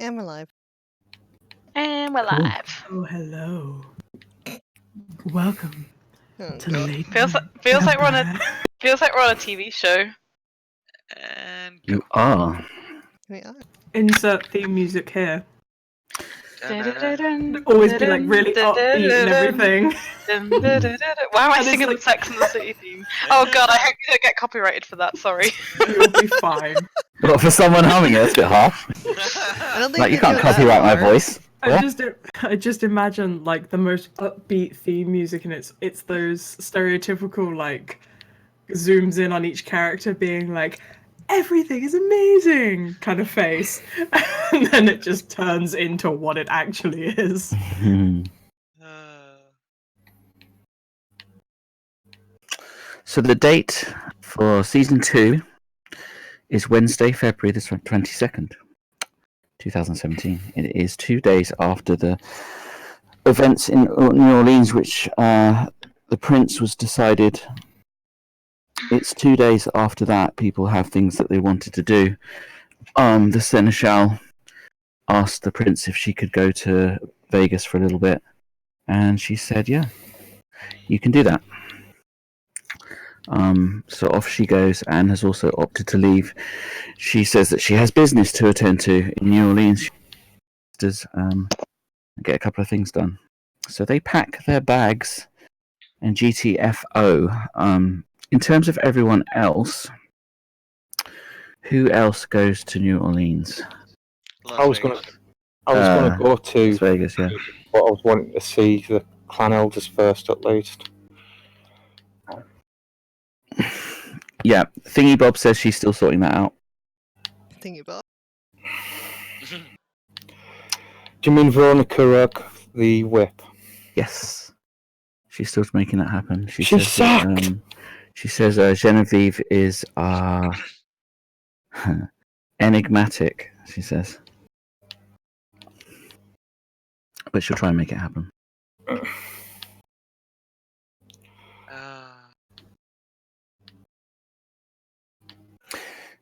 And we're live. And we're live. Oh, hello. Welcome Oh, to God. Late Feels Night like we're on a Vampire. TV show. And You are. We are. Insert theme music here. dun-dun-dun. Always be like really upbeat and everything. Why am I And it's singing like- the Sex and the City theme? Oh god, I hope you don't get copyrighted for that, sorry. You'll be fine. Well, for someone humming it, that's a bit harsh. I don't think Like, you they can't go that copyright my far. voice. I just imagine like the most upbeat theme music, and it's those stereotypical like zooms in on each character being like, everything is amazing kind of face, and then it just turns into what it actually is. So the date for season 2 is Wednesday, February the 22nd, 2017. It is 2 days after the events in New Orleans, which the Prince was decided. It's 2 days after that. People have things that they wanted to do. The Seneschal asked the Prince if she could go to Vegas for a little bit, and she said, yeah, you can do that. So off she goes. Anne has also opted to leave. She says that she has business to attend to in New Orleans. She does get a couple of things done. So they pack their bags and GTFO. In terms of everyone else, who else goes to New Orleans? Las I was Vegas. gonna go to, Las Vegas, yeah. but I was wanting to see the clan elders first, at least. Yeah, Thingy Bob says she's still sorting that out. Thingy Bob. Do you mean Veronica Rugg, the whip? Yes, she's still making that happen. She She says that, sucked! she says Genevieve is enigmatic, she says. But she'll try and make it happen.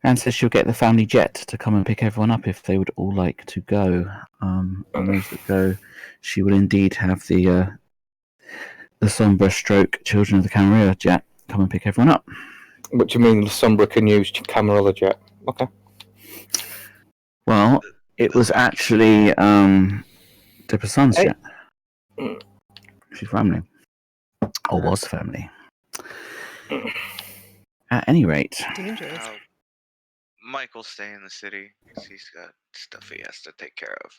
And says she'll get the family jet to come and pick everyone up if they would all like to go. And those that go, she will indeed have the Sombra stroke Children of the Camarilla jet come and pick everyone up. What do you mean the Sombra can use Camarilla jet? Okay. Well, it was actually De Passan's Hey. jet. She's family. Or was family. At any rate. Dangerous. Michael's staying in the city because he's got stuff he has to take care of.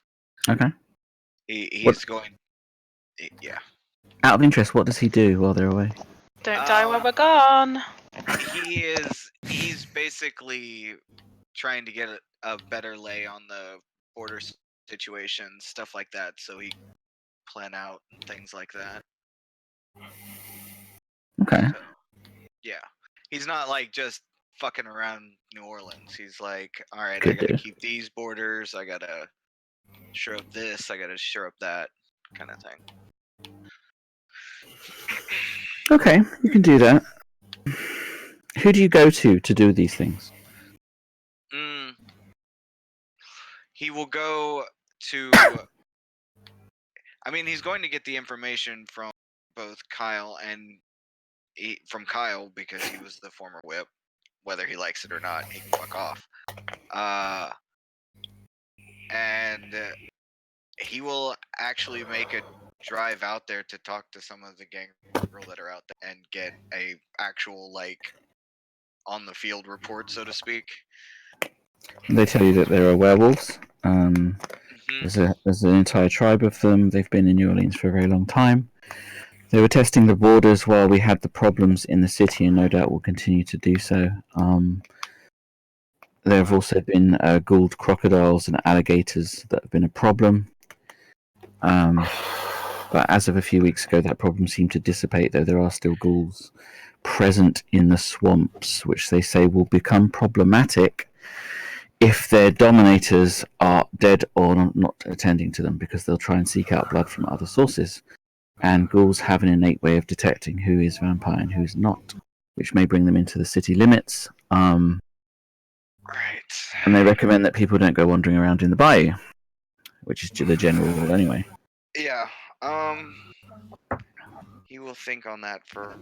Okay. He's going. Yeah. Out of interest, what does he do while they're away? Don't die while we're gone. He's basically trying to get a better lay on the border situation, stuff like that, so he plan out things like that. Okay. So, yeah, he's not like just fucking around New Orleans. He's like, all right, I Good gotta dude. keep these borders. I gotta shore up this. I gotta shore up that kind of thing. Okay, you can do that. Who do you go to do these things? He will go to. I mean, he's going to get the information from both Kyle and from Kyle because he was the former whip. Whether he likes it or not, he can fuck off. And he will actually make a drive out there to talk to some of the gang people that are out there and get a actual on the field report, so to speak. They tell you that there are werewolves. There's an entire tribe of them. They've been in New Orleans for a very long time. They were testing the borders while we had the problems in the city, and no doubt will continue to do so. There have also been Gould crocodiles and alligators that have been a problem. But as of a few weeks ago, that problem seemed to dissipate, though there are still ghouls present in the swamps, which they say will become problematic if their dominators are dead or not attending to them, because they'll try and seek out blood from other sources. And ghouls have an innate way of detecting who is vampire and who is not, which may bring them into the city limits. Right. And they recommend that people don't go wandering around in the bayou. which is the general rule anyway. Yeah. He will think on that for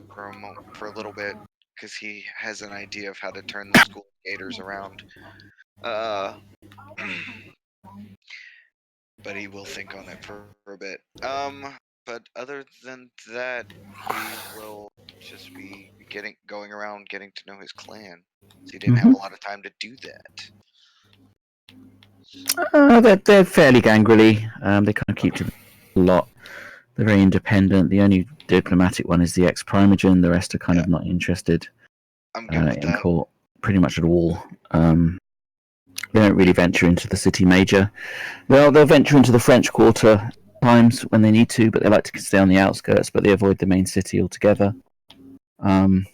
a little bit because he has an idea of how to turn the school gators around. But he will think on it for a bit. But other than that, he will just be going around getting to know his clan. So he didn't have a lot of time to do that. They're fairly gangrelly. They kind of keep to a lot. They're very independent. The only diplomatic one is the ex-primogen. The rest are kind of not interested I'm good with in that. court pretty much at all. They don't really venture into the city major. They'll venture into the French Quarter times when they need to, but they like to stay on the outskirts, but they avoid the main city altogether. And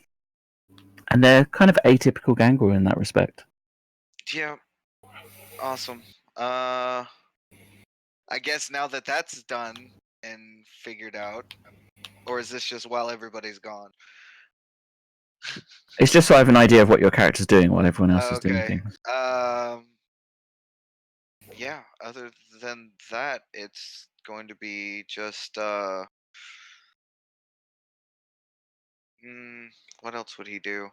they're kind of atypical gangrel in that respect. Yeah. Awesome. I guess now that that's done and figured out, or is this just while everybody's gone? It's just so I have an idea of what your character's doing while everyone else is doing Okay. things. Yeah, other than that, it's going to be just what else would he do?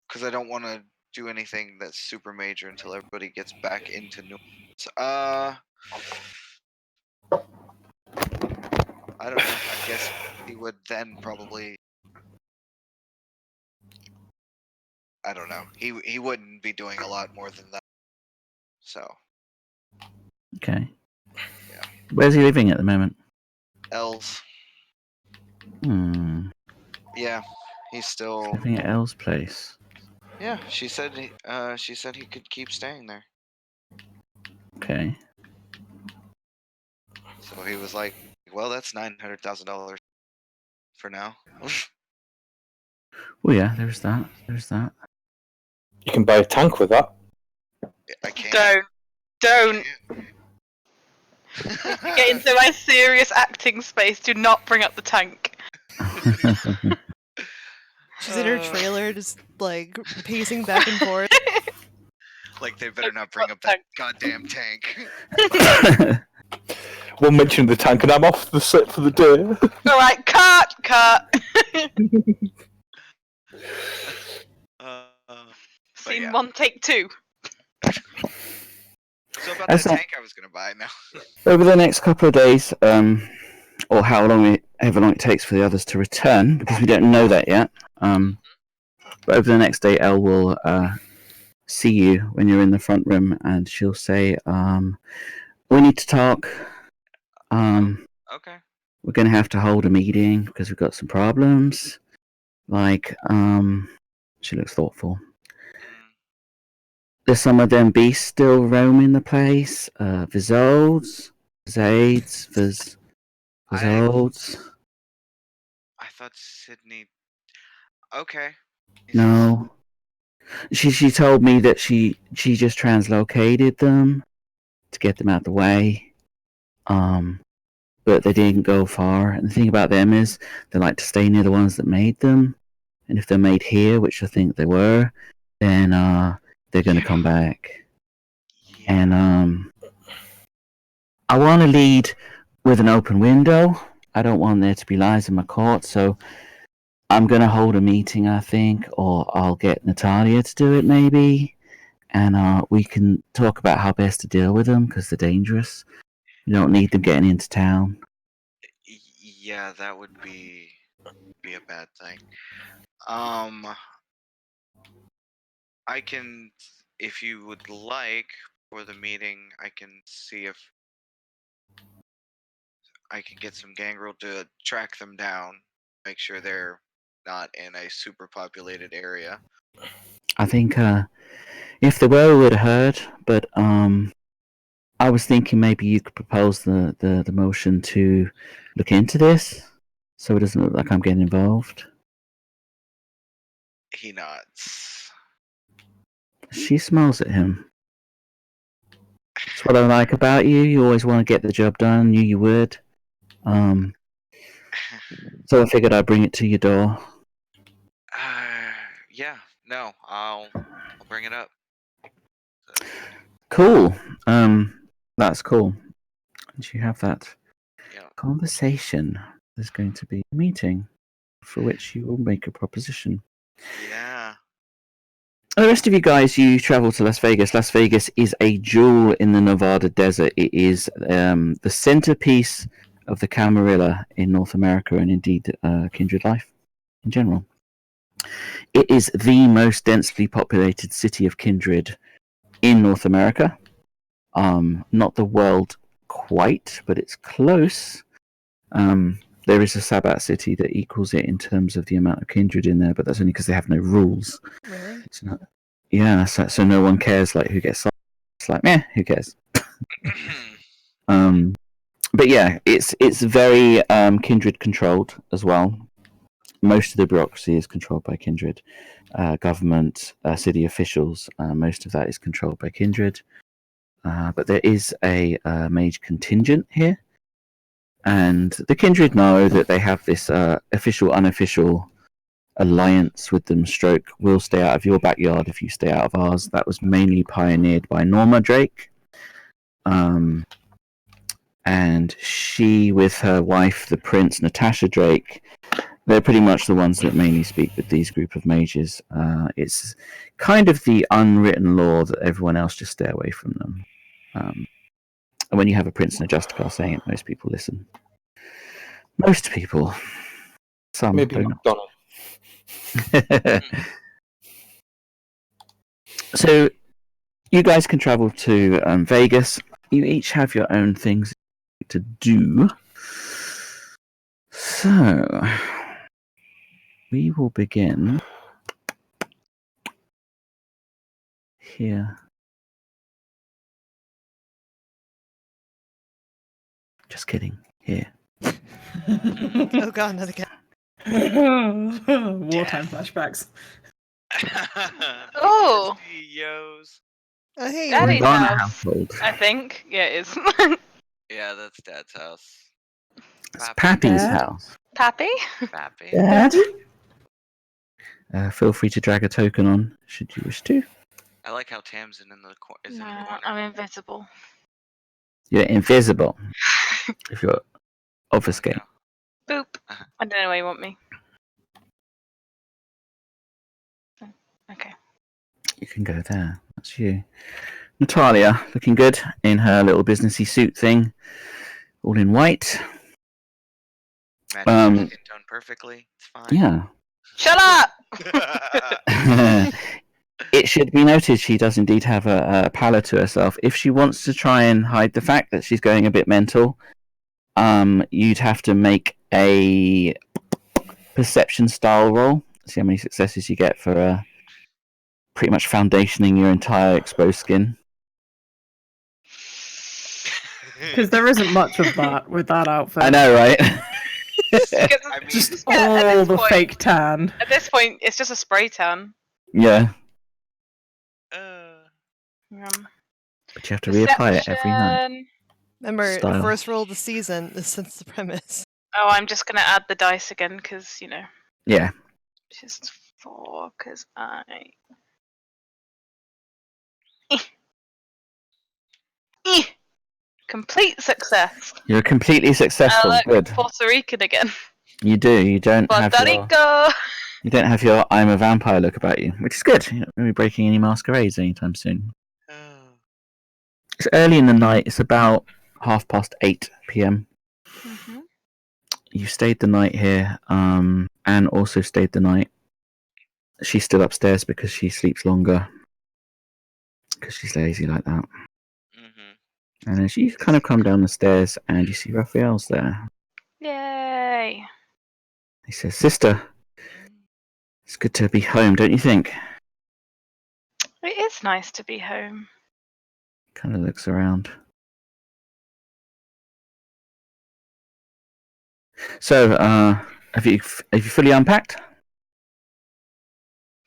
Because I don't want to do anything that's super major until everybody gets back into New Orleans. I don't know. I guess he would then probably. I don't know. He wouldn't be doing a lot more than that. So. Okay. Yeah. Where's he living at the moment? Els. Yeah, he's still Living at Elle's place. Yeah, she said he could keep staying there. Okay. So he was like, "Well, that's $900,000 for now." Well, yeah, there's that. There's that. You can buy a tank with that. I can't. Don't. Get into my serious acting space. Do not bring up the tank. She's in her trailer, just like pacing back and forth. Like they better not bring up that goddamn tank. One mention of the tank and I'm off the set for the day. Alright, cut! Scene yeah. 1, take 2. So about That's that not- tank I was gonna buy now. Over the next couple of days, or however long it takes for the others to return, because we don't know that yet. But over the next day, Elle will see you when you're in the front room, and she'll say, "We need to talk. Okay. We're going to have to hold a meeting because we've got some problems. Like, she looks thoughtful. There's some of them beasts still roaming the place. Vizolds, Zades, Vizolds. I thought Sydney. Okay. No. She told me that she just translocated them to get them out of the way. But they didn't go far. And the thing about them is they like to stay near the ones that made them. And if they're made here, which I think they were, then they're going to come back. Yeah. And I want to lead with an open window. I don't want there to be lies in my court, so I'm going to hold a meeting, I think, or I'll get Natalia to do it maybe. And we can talk about how best to deal with them because they're dangerous. You don't need them getting into town. Yeah, that would be a bad thing. I can, if you would like, for the meeting, I can see if I can get some gangrel to track them down, make sure they're not in a super populated area. I think if they were, we would have heard. But I was thinking maybe you could propose the motion to look into this, so it doesn't look like I'm getting involved. He nods. She smiles at him. That's what I like about you. You always want to get the job done. Knew you would. So I figured I'd bring it to your door. Yeah, no, I'll bring it up. Cool. That's cool. And you have that Yeah. conversation. There's going to be a meeting for which you will make a proposition. Yeah. The rest of you guys, you travel to Las Vegas. Las Vegas is a jewel in the Nevada desert. It is the centerpiece of the Camarilla in North America and indeed Kindred Life in general. It is the most densely populated city of Kindred in North America. Not the world quite, but it's close. There is a Sabbath city that equals it in terms of the amount of Kindred in there, but that's only because they have no rules. Really? It's not, yeah, so no one cares like who gets signed. It's like, meh, who cares? But yeah, it's very Kindred controlled as well. Most of the bureaucracy is controlled by Kindred. Government, city officials, most of that is controlled by Kindred. But there is a mage contingent here. And the Kindred know that they have this official, unofficial alliance with them. Stroke, we'll stay out of your backyard if you stay out of ours. That was mainly pioneered by Norma Drake. And she, with her wife, the Prince, Natasha Drake, they're pretty much the ones that mainly speak with these group of mages. It's kind of the unwritten law that everyone else just stay away from them. And when you have a prince and a justicar saying it, most people listen. Most people. Some Maybe don't. McDonald. So, you guys can travel to Vegas. You each have your own things to do. So, we will begin here. Just kidding. Here. Oh god, another cat. Wartime flashbacks. Oh. CEOs. Oh hey, Daddy's Garner house. household. I think. Yeah, it is. Yeah, that's Dad's house. It's Pappy's Dad? house. Pappy? Pappy. Dad? Feel free to drag a token on, should you wish to. I like how Tamsin in the is in the No, corner. I'm invisible. You're invisible. If you're obfuscate. Boop. I don't know where you want me. Okay. You can go there. That's you. Natalia, looking good in her little businessy suit thing. All in white. Matching your Um, skin tone perfectly. It's fine. Yeah. Shut up! It should be noted she does indeed have a pallor to herself. If she wants to try and hide the fact that she's going a bit mental, you'd have to make a perception style roll. See how many successes you get for pretty much foundationing your entire exposed skin. Because there isn't much of that with that outfit. I know, right? I mean, Just Yeah, at all this the point- fake tan. At this point, it's just a spray tan. Yeah, but you have to reapply it every night. Perception. remember Style. first roll of the season. This is the premise. Oh, I'm just gonna add the dice again because Yeah, just 4 because I. Complete success. you're completely successful. I look Good. Puerto Rican again. You do. You don't have Puerto your, Rico. you don't have your I'm a vampire look about you, which is good. You're not going to be breaking any masquerades anytime soon. It's early in the night. It's about 8:30 p.m. Mhm. You stayed the night here. Anne also stayed the night. She's still upstairs because she sleeps longer. Because she's lazy like that. And then you kind of come down the stairs and you see Raphael's there. Yay. He says, "Sister, it's good to be home, don't you think?" It is nice to be home. Kind of looks around. So, have you fully unpacked?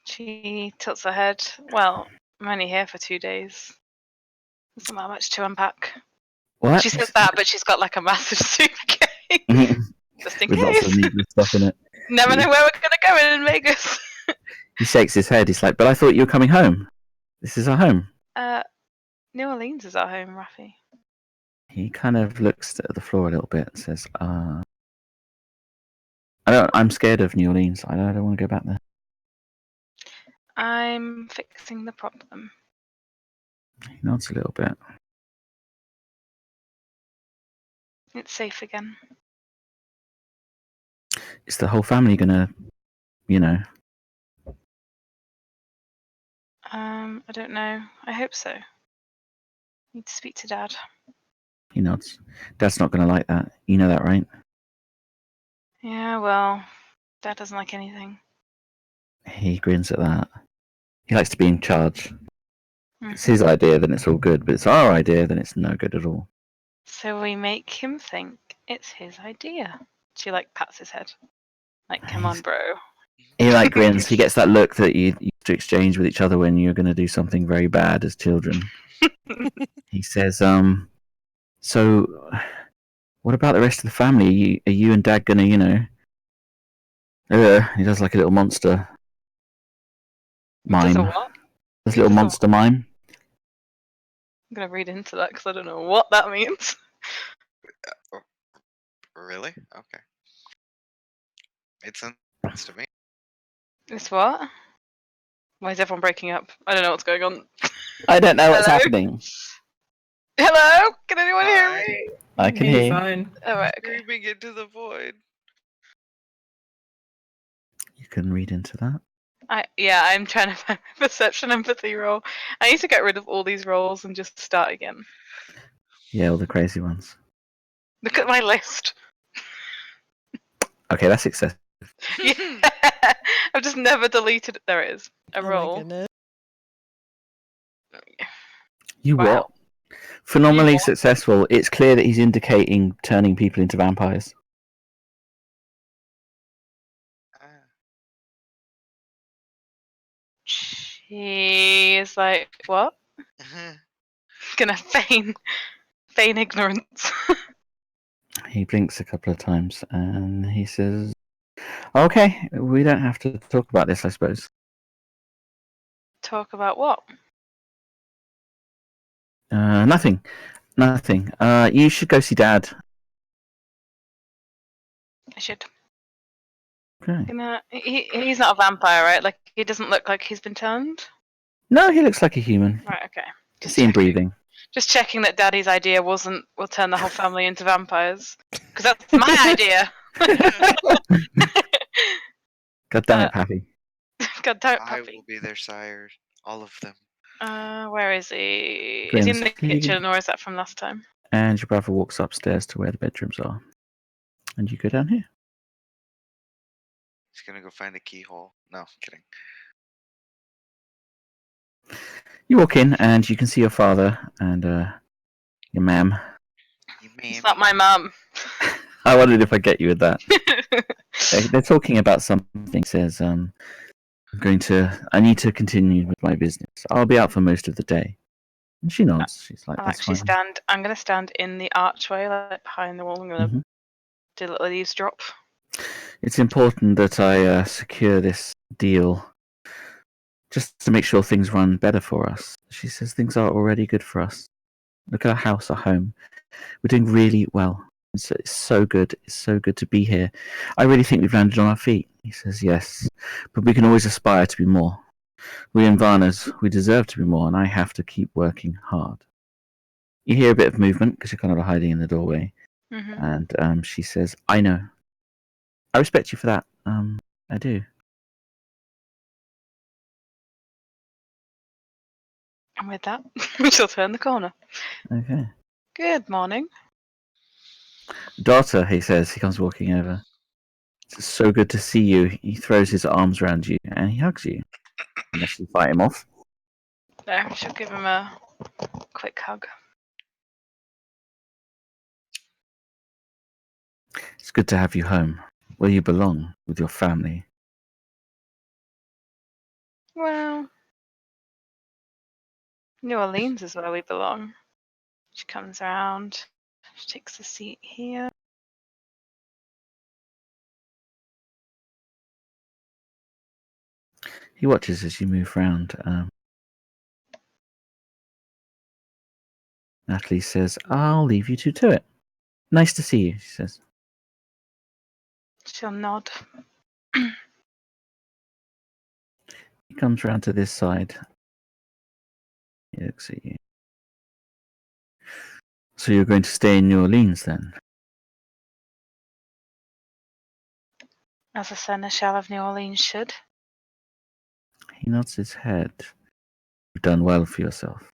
She tilts her head. Well, I'm only here for 2 days. There's not that much to unpack. What? She says that, but she's got like a massive suitcase. Just in With lots of case. needless stuff in it. Never know where we're going to go in Vegas. He shakes his head. He's like, "But I thought you were coming home." This is our home. New Orleans is our home, Rafi. He kind of looks at the floor a little bit and says, I'm scared of New Orleans. I don't want to go back there. I'm fixing the problem. He nods a little bit. It's safe again. Is the whole family gonna, I don't know. I hope so. Need to speak to Dad. He nods. Dad's not gonna like that. You know that, right? Yeah, well, Dad doesn't like anything. He grins at that. He likes to be in charge. If it's Mhm. his idea, then it's all good. But it's our idea, then it's no good at all. So we make him think it's his idea. She like pats his head. Like, come on, bro. He like grins. He gets that look that you used to exchange with each other when you're going to do something very bad as children. He says, so what about the rest of the family? Are you and Dad gonna, he does like a little monster Does a mime. what? This little Does a monster mime. I'm gonna read into that because I don't know what that means. Really? Okay. Makes sense to me. It's what? Why is everyone breaking up? I don't know what's going on. I don't know what's Hello? happening. Hello? Can anyone hear Hi. me? I can Be hear. fine. Alright, okay. Screaming into the void. You can read into that. I'm trying to find my perception empathy roll. I need to get rid of all these rolls and just start again. Yeah, all the crazy ones. Look at my list. Okay, that's success. Yeah. I've just never deleted it. There it is. A Oh my roll. goodness. You Wow. what? Phenomenally successful. It's clear that he's indicating turning people into vampires. She is like, what? Gonna feign ignorance. He blinks a couple of times and he says, okay, we don't have to talk about this, I suppose. Talk about what? Nothing. Nothing. You should go see Dad. I should. Okay. He's not a vampire, right? Like, he doesn't look like he's been turned? No, he looks like a human. Right, okay. Just see him breathing. Just checking that Daddy's idea wasn't, we'll turn the whole family into vampires. Because that's my idea! God damn it, Pappy. God damn it, I puppy. will be their sire. All of them. Where is he? Is Grins. he in the kitchen, or is that from last time? And your brother walks upstairs to where the bedrooms are. And you go down here. He's gonna go find a keyhole. No, kidding. You walk in and you can see your father and your ma'am. You It's man. not my mum. I wondered if I'd get you with that. They're talking about something. Says, I need to continue with my business. I'll be out for most of the day. And she nods. She's like, that's fine. I'm gonna stand in the archway, like behind the wall. I'm gonna do a little eavesdrop. It's important that I secure this deal just to make sure things run better for us. She says things are already good for us. Look at our house, our home. We're doing really well. It's so good. It's so good to be here. I really think we've landed on our feet. He says, yes, but we can always aspire to be more. We Invanas, we deserve to be more, and I have to keep working hard. You hear a bit of movement because you're kind of hiding in the doorway. Mm-hmm. And she says, I know. I respect you for that. I do. And with that, she'll turn the corner. Okay. Good morning. Daughter, he says. He comes walking over. It's so good to see you. He throws his arms around you and he hugs you. Unless you fight him off. No, she'll give him a quick hug. It's good to have you home, where you belong, with your family. Well, New Orleans is where we belong. She comes around. She takes a seat here. He watches as you move round. Natalie says, I'll leave you two to it. Nice to see you, she says. She'll nod. He comes round to this side. He looks at you. So you're going to stay in New Orleans then? As a seneschal of New Orleans should. He nods his head. You've done well for yourself.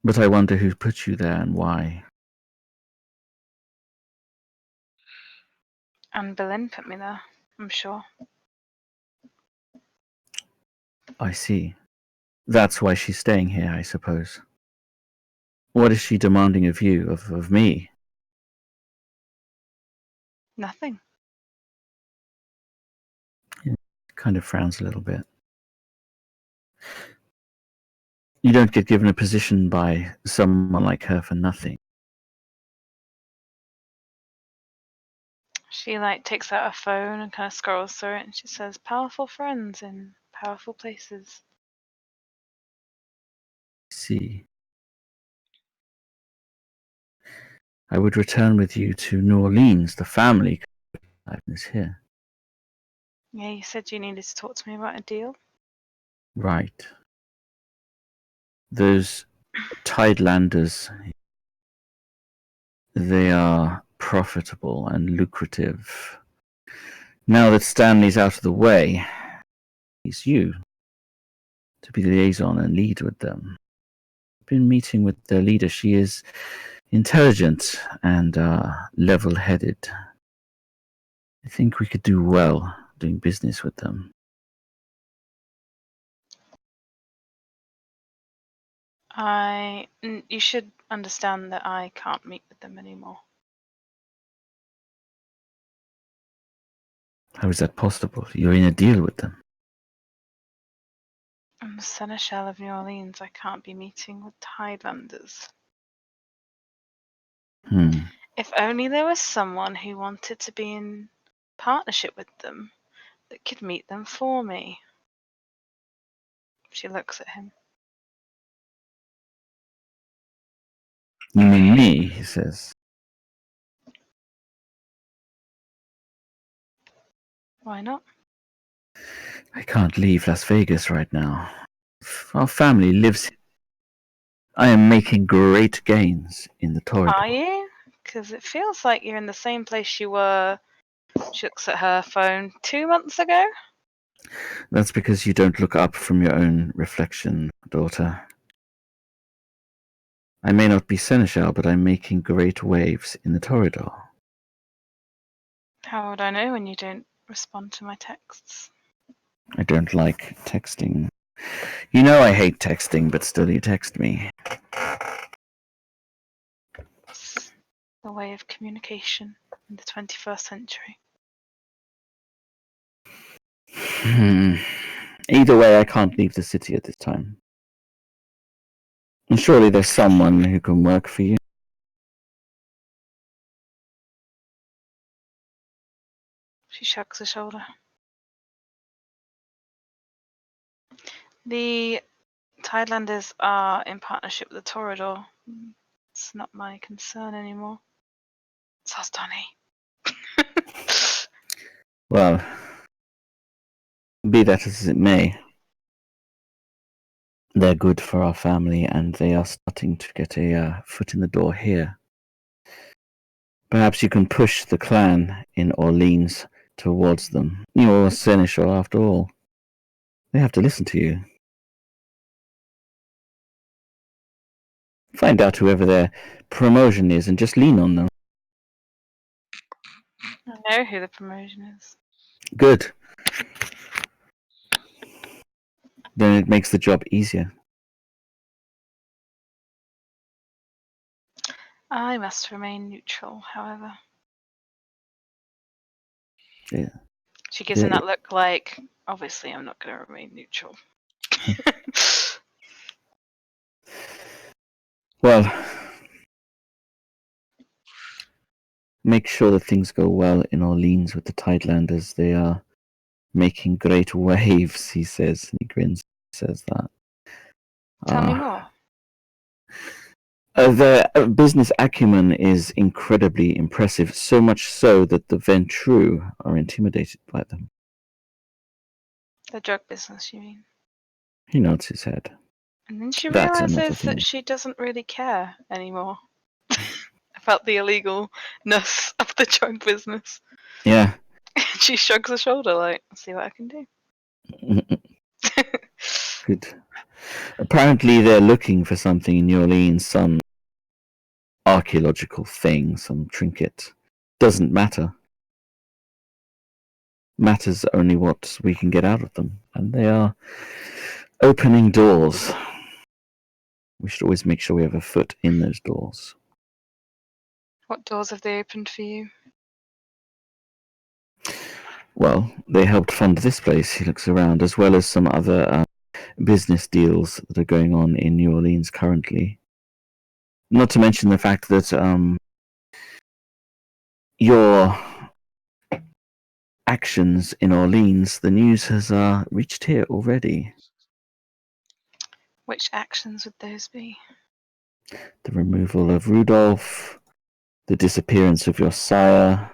But I wonder who put you there and why. And Berlin put me there, I'm sure. I see. That's why she's staying here, I suppose. What is she demanding of you, of me? Nothing. Kind of frowns a little bit. You don't get given a position by someone like her for nothing. She takes out her phone and kind of scrolls through it, and she says, "Powerful friends in powerful places." See. I would return with you to New Orleans. The family is here. Yeah, you said you needed to talk to me about a deal. Right. Those Tidelanders, they are profitable and lucrative. Now that Stanley's out of the way, it's you to be the liaison and lead with them. I've been meeting with their leader. She is intelligent and level-headed. I think we could do well doing business with them. You should understand that I can't meet with them anymore. How is that possible? You're in a deal with them. I'm the seneschal of New Orleans. I can't be meeting with Tidelanders. If only there was someone who wanted to be in partnership with them that could meet them for me. She looks at him. You mean me, he says. Why not? I can't leave Las Vegas right now. Our family lives here. I am making great gains in the Torrid. Are you? Because it feels like you're in the same place you were. She looks at her phone 2 months ago. That's because you don't look up from your own reflection, daughter. I may not be seneschal, but I'm making great waves in the Torridor. How would I know when you don't respond to my texts? I don't like texting. You know I hate texting, but still you text me. It's the way of communication in the 21st century. Either way, I can't leave the city at this time. And surely there's someone who can work for you. She shrugs her shoulder. The Tidelanders are in partnership with the Toreador. It's not my concern anymore. Says Donny. Well, be that as it may, they're good for our family and they are starting to get a foot in the door here. Perhaps you can push the clan in Orleans towards them. You're a seneschal after all. They have to listen to you. Find out whoever their promotion is and just lean on them. I know who the promotion is. Good. Then it makes the job easier. I must remain neutral, however. Yeah. She gives him that look like, obviously I'm not going to remain neutral. Well, make sure that things go well in Orleans with the Tidelanders. They are making great waves, he says. He grins, says that. Tell me Ah, more. Their business acumen is incredibly impressive, so much so that the Ventru are intimidated by them. The drug business, you mean? He nods his head. And then she That's another realizes thing. that she doesn't really care anymore about the illegalness of the drug business. Yeah. She shrugs her shoulder like, "I'll see what I can do." Good. Apparently, they're looking for something in New Orleans, some archaeological thing, some trinket. Doesn't matter. Matters only what we can get out of them, and they are opening doors. We should always make sure we have a foot in those doors. What doors have they opened for you? Well, they helped fund this place, he looks around, as well as some other business deals that are going on in New Orleans currently. Not to mention the fact that your actions in Orleans, the news has reached here already. Which actions would those be? The removal of Rudolph, the disappearance of your sire,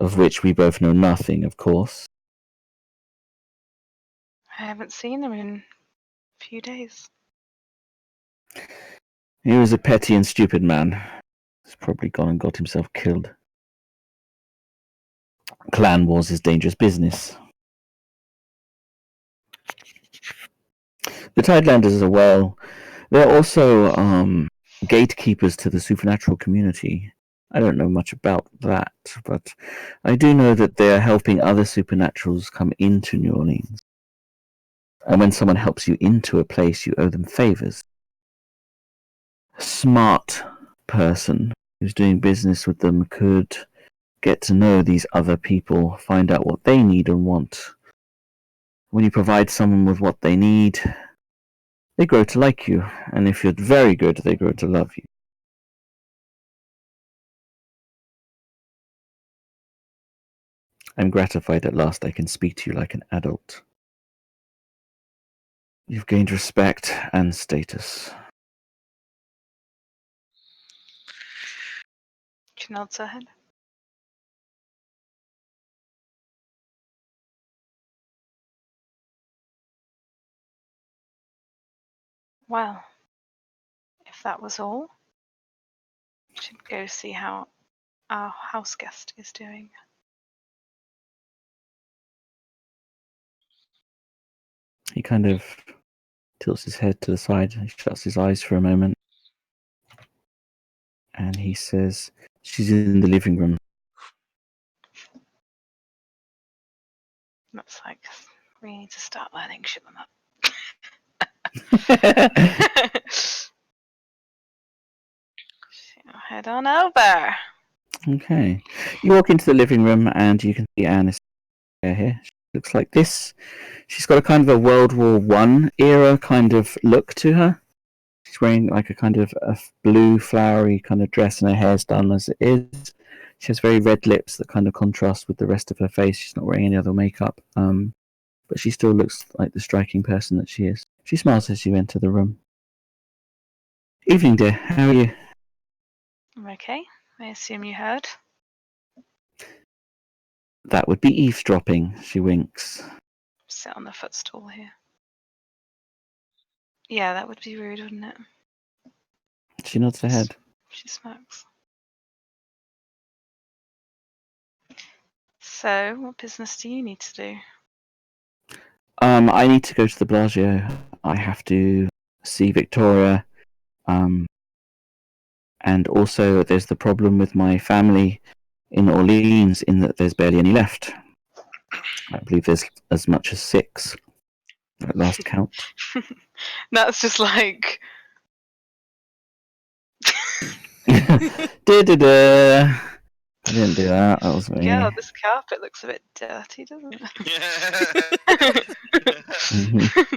of which we both know nothing, of course. I haven't seen him in a few days. He was a petty and stupid man. He's probably gone and got himself killed. Clan wars is dangerous business. The Tidelanders are well. They're also gatekeepers to the supernatural community. I don't know much about that, but I do know that they're helping other supernaturals come into New Orleans. And when someone helps you into a place, you owe them favors. A smart person who's doing business with them could get to know these other people, find out what they need and want. When you provide someone with what they need, they grow to like you, and if you're very good, they grow to love you. I'm gratified at last I can speak to you like an adult. You've gained respect and status. She nods her head. Well, if that was all, we should go see how our house guest is doing. He kind of tilts his head to the side, he shuts his eyes for a moment, and he says, "She's in the living room." That's like, we need to start lining shit them up. Head on over. Okay. You walk into the living room and you can see Anne is here. She looks like this. She's got a kind of a World War One era kind of look to her. She's wearing like a kind of a blue flowery kind of dress and her hair's done as it is. She has very red lips that kind of contrast with the rest of her face. She's not wearing any other makeup. But she still looks like the striking person that she is. She smiles as you enter the room. Evening, dear. How are you? I'm okay. I assume you heard. That would be eavesdropping, she winks. Sit on the footstool here. Yeah, that would be rude, wouldn't it? She nods her head. She smokes. So, what business do you need to do? I need to go to the Bellagio. I have to see Victoria. And also there's the problem with my family in Orleans in that there's barely any left. I believe there's as much as 6 at last count. That's just like... Da-da-da. I didn't do that. That was me. Yeah, this carpet looks a bit dirty, doesn't it? Mhm.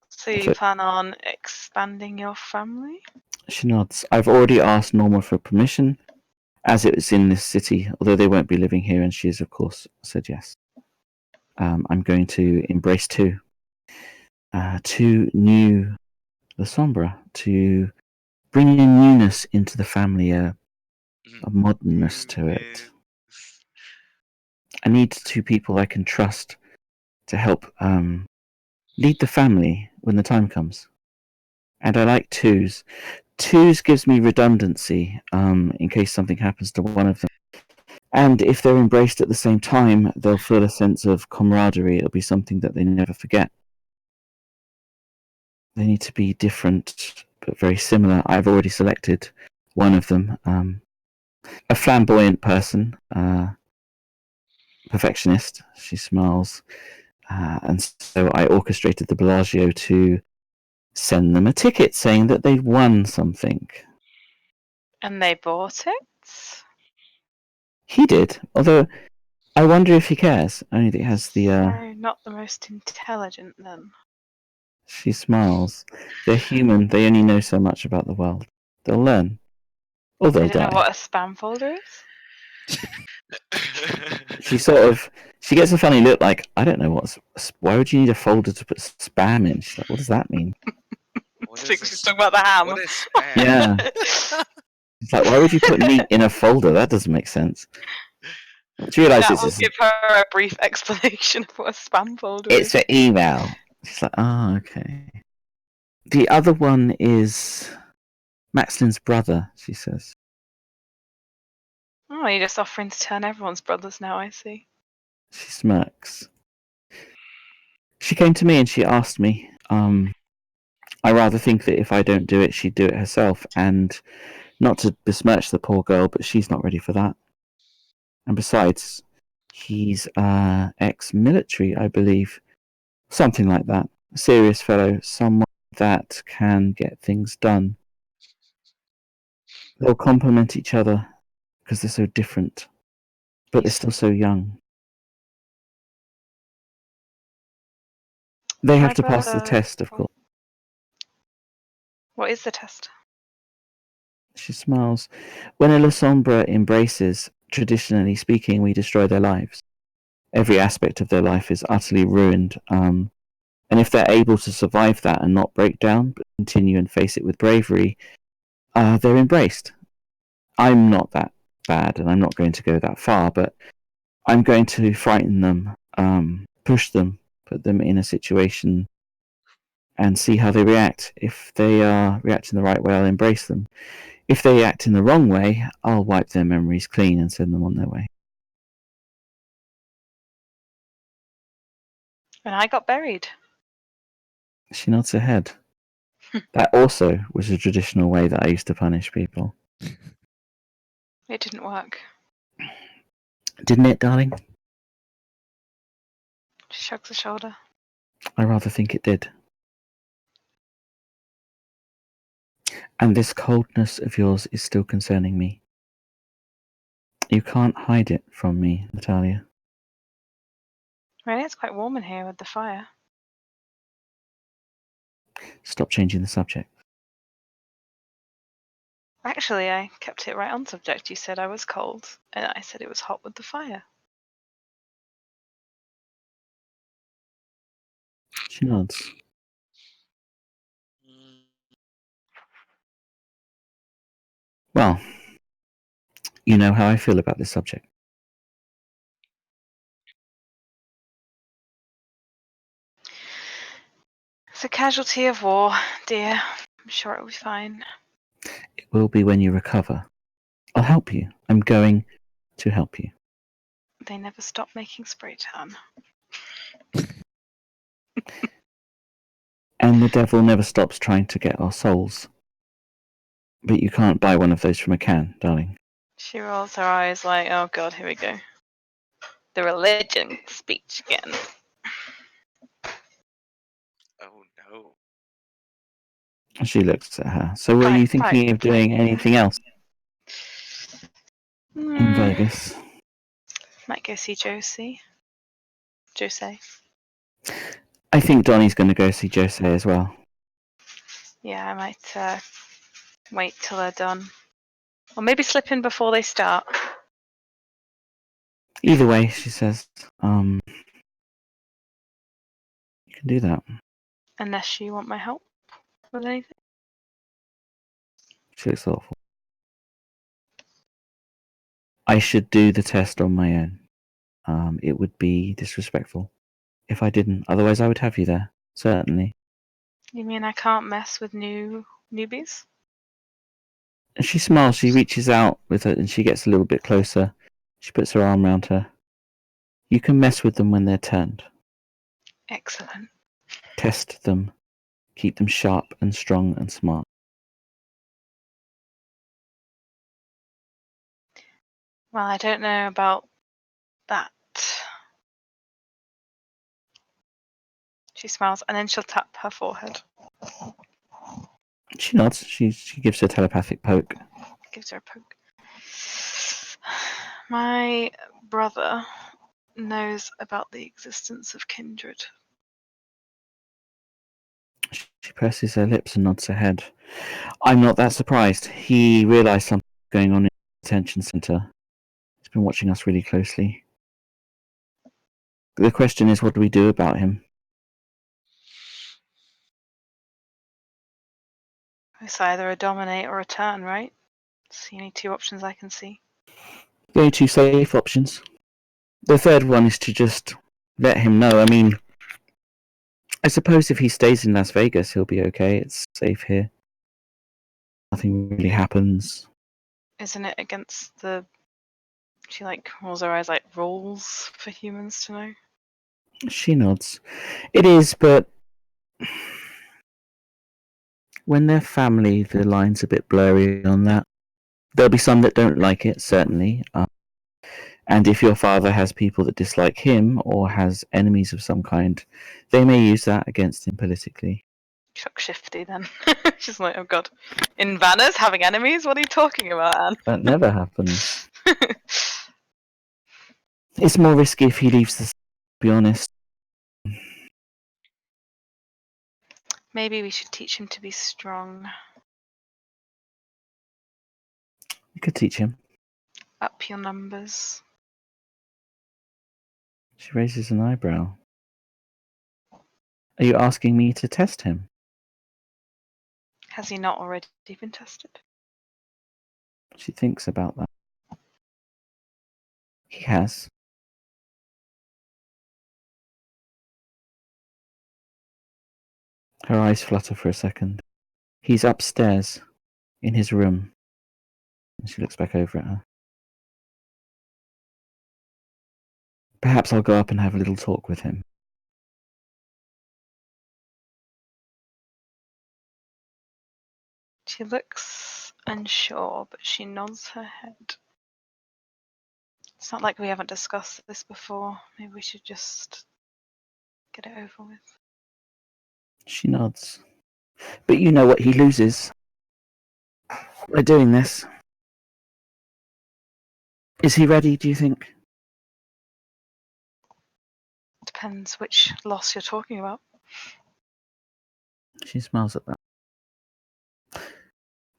So you So- plan on expanding your family? She nods. I've already asked Norma for permission, as it was in this city, although they won't be living here, and she has, of course, said yes. I'm going to embrace two new La Sombra to bring a newness into the family, a modernness to it. I need two people I can trust to help lead the family when the time comes. And I like twos. Twos gives me redundancy in case something happens to one of them. And if they're embraced at the same time, they'll feel a sense of camaraderie. It'll be something that they never forget. They need to be different, but very similar. I've already selected one of them. A flamboyant person, perfectionist. She smiles. And so I orchestrated the Bellagio to send them a ticket saying that they'd won something. And they bought it? He did, although I wonder if he cares. Only that he has the. So not the most intelligent then. She smiles. They're human. They only know so much about the world. They'll learn, or They they'll don't know die. what a spam folder is? She gets a funny look, like I don't know why would you need a folder to put spam in? She's like, what does that mean? She's talking about the ham. What is spam? Yeah. It's like, why would you put meat in a folder? That doesn't make sense. She realizes That will give her a brief explanation of what a spam folder it's is. for email. She's like, oh, okay. The other one is Maxlin's brother, she says. Oh, you're just offering to turn everyone's brothers now, I see. She smirks. She came to me and she asked me. I rather think that if I don't do it, she'd do it herself. And not to besmirch the poor girl, but she's not ready for that. And besides, he's ex-military, I believe. Something like that. A serious fellow, someone that can get things done. They'll complement each other because they're so different, but they're still so young. They have to pass the test, of course. What is the test? She smiles. When a La Sombra embraces, traditionally speaking, we destroy their lives. Every aspect of their life is utterly ruined. And if they're able to survive that and not break down, but continue and face it with bravery, they're embraced. I'm not that bad, and I'm not going to go that far, but I'm going to frighten them, push them, put them in a situation, and see how they react. If they are reacting the right way, I'll embrace them. If they act in the wrong way, I'll wipe their memories clean and send them on their way. And I got buried. She nods her head. That also was a traditional way that I used to punish people. It didn't work. Didn't it, darling? She shrugs a shoulder. I rather think it did. And this coldness of yours is still concerning me. You can't hide it from me, Natalia. Really, it's quite warm in here with the fire. Stop changing the subject. Actually, I kept it right on subject. You said I was cold, and I said it was hot with the fire. She nods. Well, you know how I feel about this subject. It's a casualty of war, dear. I'm sure it'll be fine. It will be when you recover. I'll help you. I'm going to help you. They never stop making spray tan. And the devil never stops trying to get our souls. But you can't buy one of those from a can, darling. She rolls her eyes like, oh god, here we go. The religion speech again. Oh no. She looks at her. So were Fine, you thinking of doing anything else in Vegas? Might go see Josie. Jose. I think Donnie's going to go see Jose as well. Yeah, I might wait till they're done. Or maybe slip in before they start. Either way, she says, can do that. Unless you want my help with anything. She looks thoughtful. I should do the test on my own. It would be disrespectful if I didn't. Otherwise, I would have you there. Certainly. You mean I can't mess with newbies? And she smiles. She reaches out with her, and she gets a little bit closer. She puts her arm around her. You can mess with them when they're turned. Excellent. Test them. Keep them sharp and strong and smart. Well, I don't know about that. She smiles and then she'll tap her forehead. She nods. She gives her a telepathic poke. Gives her a poke. My brother knows about the existence of kindred. She presses her lips and nods her head. I'm not that surprised. He realised something was going on in the detention centre. He's been watching us really closely. The question is, what do we do about him? It's either a dominate or a turn, right? It's the only two options I can see. The only two safe options. The third one is to just let him know. I mean, I suppose if he stays in Las Vegas, he'll be okay. It's safe here. Nothing really happens. Isn't it against the... She rolls her eyes like rules for humans to know? She nods. It is, but when they're family, the line's a bit blurry on that. There'll be some that don't like it, certainly. And if your father has people that dislike him or has enemies of some kind, they may use that against him politically. Chuck shifty then. She's like, oh god. In Vanners having enemies? What are you talking about, Anne? That never happens. It's more risky if he leaves the... to be honest. Maybe we should teach him to be strong. You could teach him. Up your numbers. She raises an eyebrow. Are you asking me to test him? Has he not already been tested? She thinks about that. He has. Her eyes flutter for a second. He's upstairs, in his room. And she looks back over at her. Perhaps I'll go up and have a little talk with him. She looks unsure, but she nods her head. It's not like we haven't discussed this before. Maybe we should just get it over with. She nods. But you know what he loses. We're doing this. Is he ready, do you think? Depends which loss you're talking about. She smiles at that.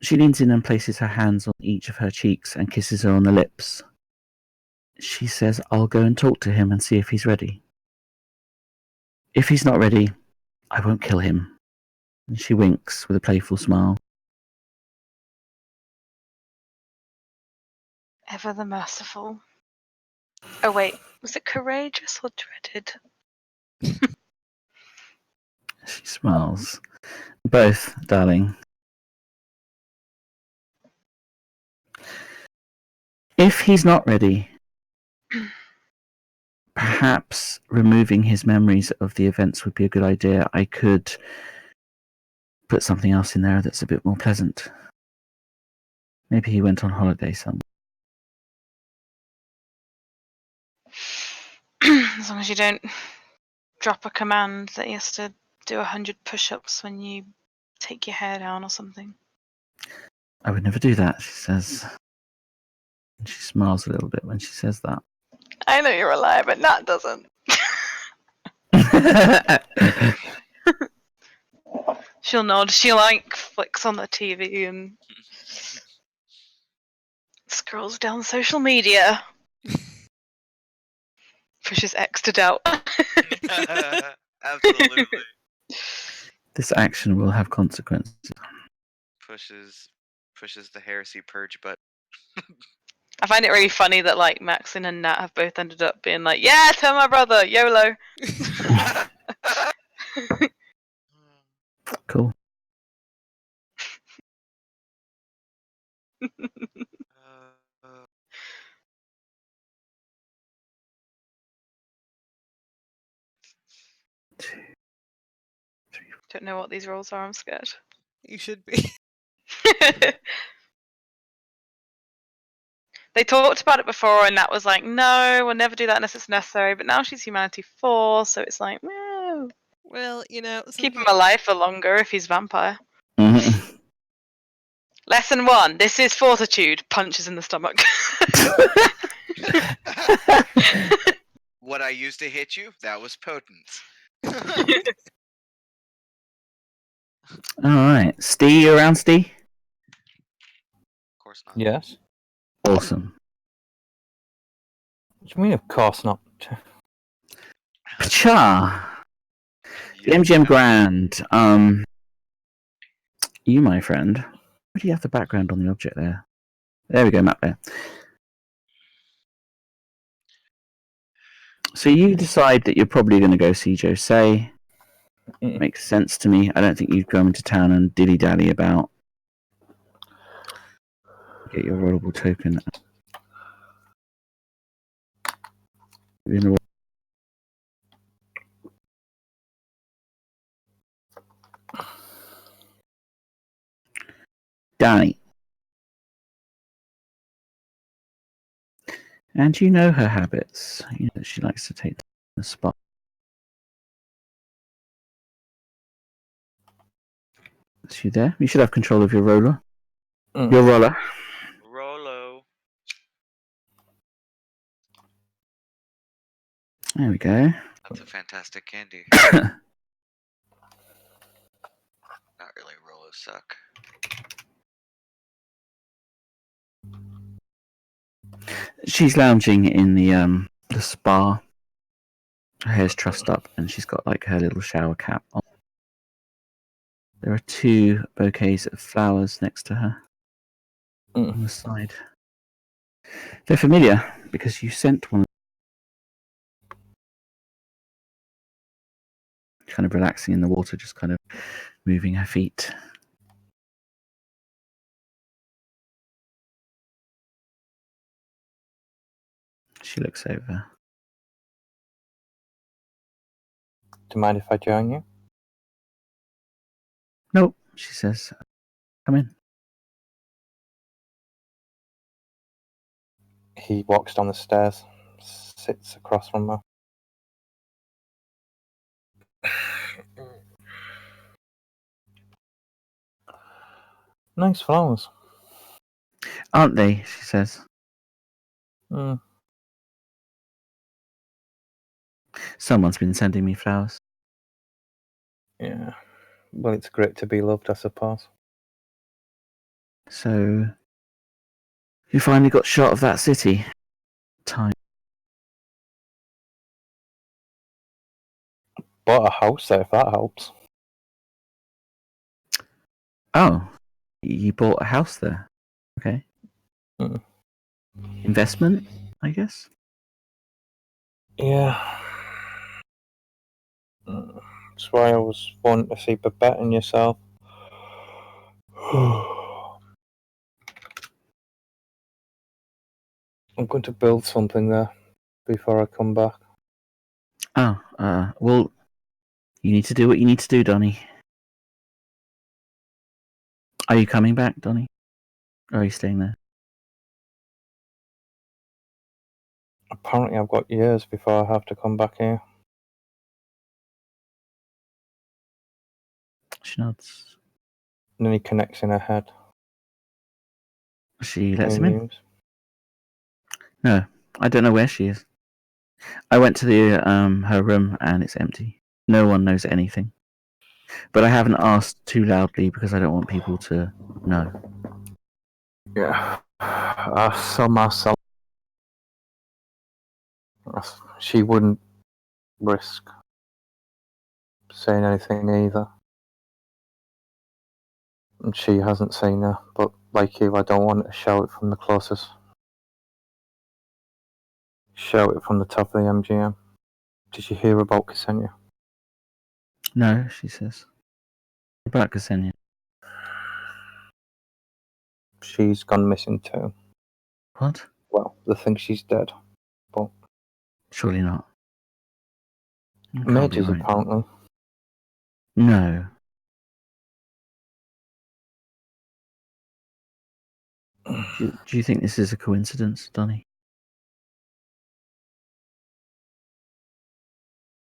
She leans in and places her hands on each of her cheeks and kisses her on the lips. She says, I'll go and talk to him and see if he's ready. If he's not ready, I won't kill him. And she winks with a playful smile. Ever the merciful. Oh wait, was it courageous or dreaded? She smiles. Both, darling. If he's not ready, perhaps removing his memories of the events would be a good idea. I could put something else in there that's a bit more pleasant. Maybe he went on holiday somewhere. As long as you don't drop a command that he has to do 100 push-ups when you take your hair down or something. I would never do that, she says. And she smiles a little bit when she says that. I know you're a liar, but Nat doesn't. She'll nod. She flicks on the TV and scrolls down social media. Pushes X to doubt. Absolutely. This action will have consequences. Pushes the heresy purge button. I find it really funny that like Maxine and Nat have both ended up being like, "Yeah, tell my brother, YOLO." Cool. Uh, Don't know what these rules are. I'm scared. You should be. They talked about it before, and Nat was like, "No, we'll never do that unless it's necessary." But now she's Humanity 4, so it's like, well, Well, you know, keep him sometimes alive for longer if he's vampire. Mhm. Lesson 1: this is fortitude. Punches in the stomach. what I used to hit you, that was potence. All right, Steve, you around, Steve? Of course not. Yes. Awesome. What do you mean, of course not? Pacha. The Yeah. MGM Grand. You, my friend. Where do you have the background on the object there? There we go, map there. So you decide that you're probably going to go see Jose. Mm. Makes sense to me. I don't think you'd come into town and dilly-dally about. Get your rollable token. Danny. And you know her habits. You know she likes to take the spot. Is she there? You should have control of your roller. Mm. Your roller. Rolo. There we go. That's a fantastic candy. Not really. Rolos suck. She's lounging in the spa. Her hair's trussed up, and she's got like her little shower cap on. There are 2 bouquets of flowers next to her on the side. They're familiar because you sent one. Kind of relaxing in the water, just kind of moving her feet. She looks over. Do you mind if I join you? Nope, she says. Come in. He walks down the stairs, sits across from her. Nice flowers. Aren't they? She says. Mm. Someone's been sending me flowers. Yeah. Well, it's great to be loved, I suppose. So, you finally got shot of that city. Time. Bought a house there, if that helps. Oh, you bought a house there. Okay. Mm. Investment, I guess. Yeah. That's why I was wanting to see Babette and yourself. I'm going to build something there before I come back. Oh, well, you need to do what you need to do, Donnie. Are you coming back, Donnie? Or are you staying there? Apparently, I've got years before I have to come back here. She nods. And then he connects in her head. She lets Any him in. news? No, I don't know where she is. I went to the her room and it's empty. No one knows anything. But I haven't asked too loudly because I don't want people to know. Yeah. I saw myself. She wouldn't risk seen anything either. And she hasn't seen her, but like you, I don't want to shout it from the closest. Shout it from the top of the MGM. Did you hear about Ksenia? No, she says. What about Ksenia? She's gone missing too. What? Well, they think she's dead. Surely not. That can't be Majors right. apparently. No. Do you think this is a coincidence, Donny?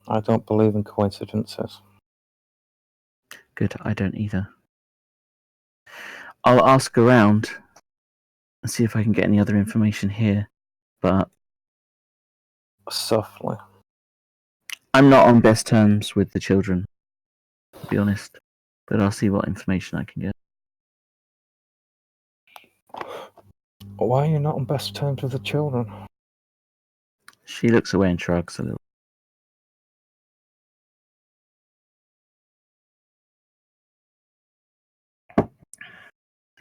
I don't believe in coincidences. Good, I don't either. I'll ask around and see if I can get any other information here, but Softly. I'm not on best terms with the children, to be honest. But I'll see what information I can get. Why are you not on best terms with the children? She looks away and shrugs a little.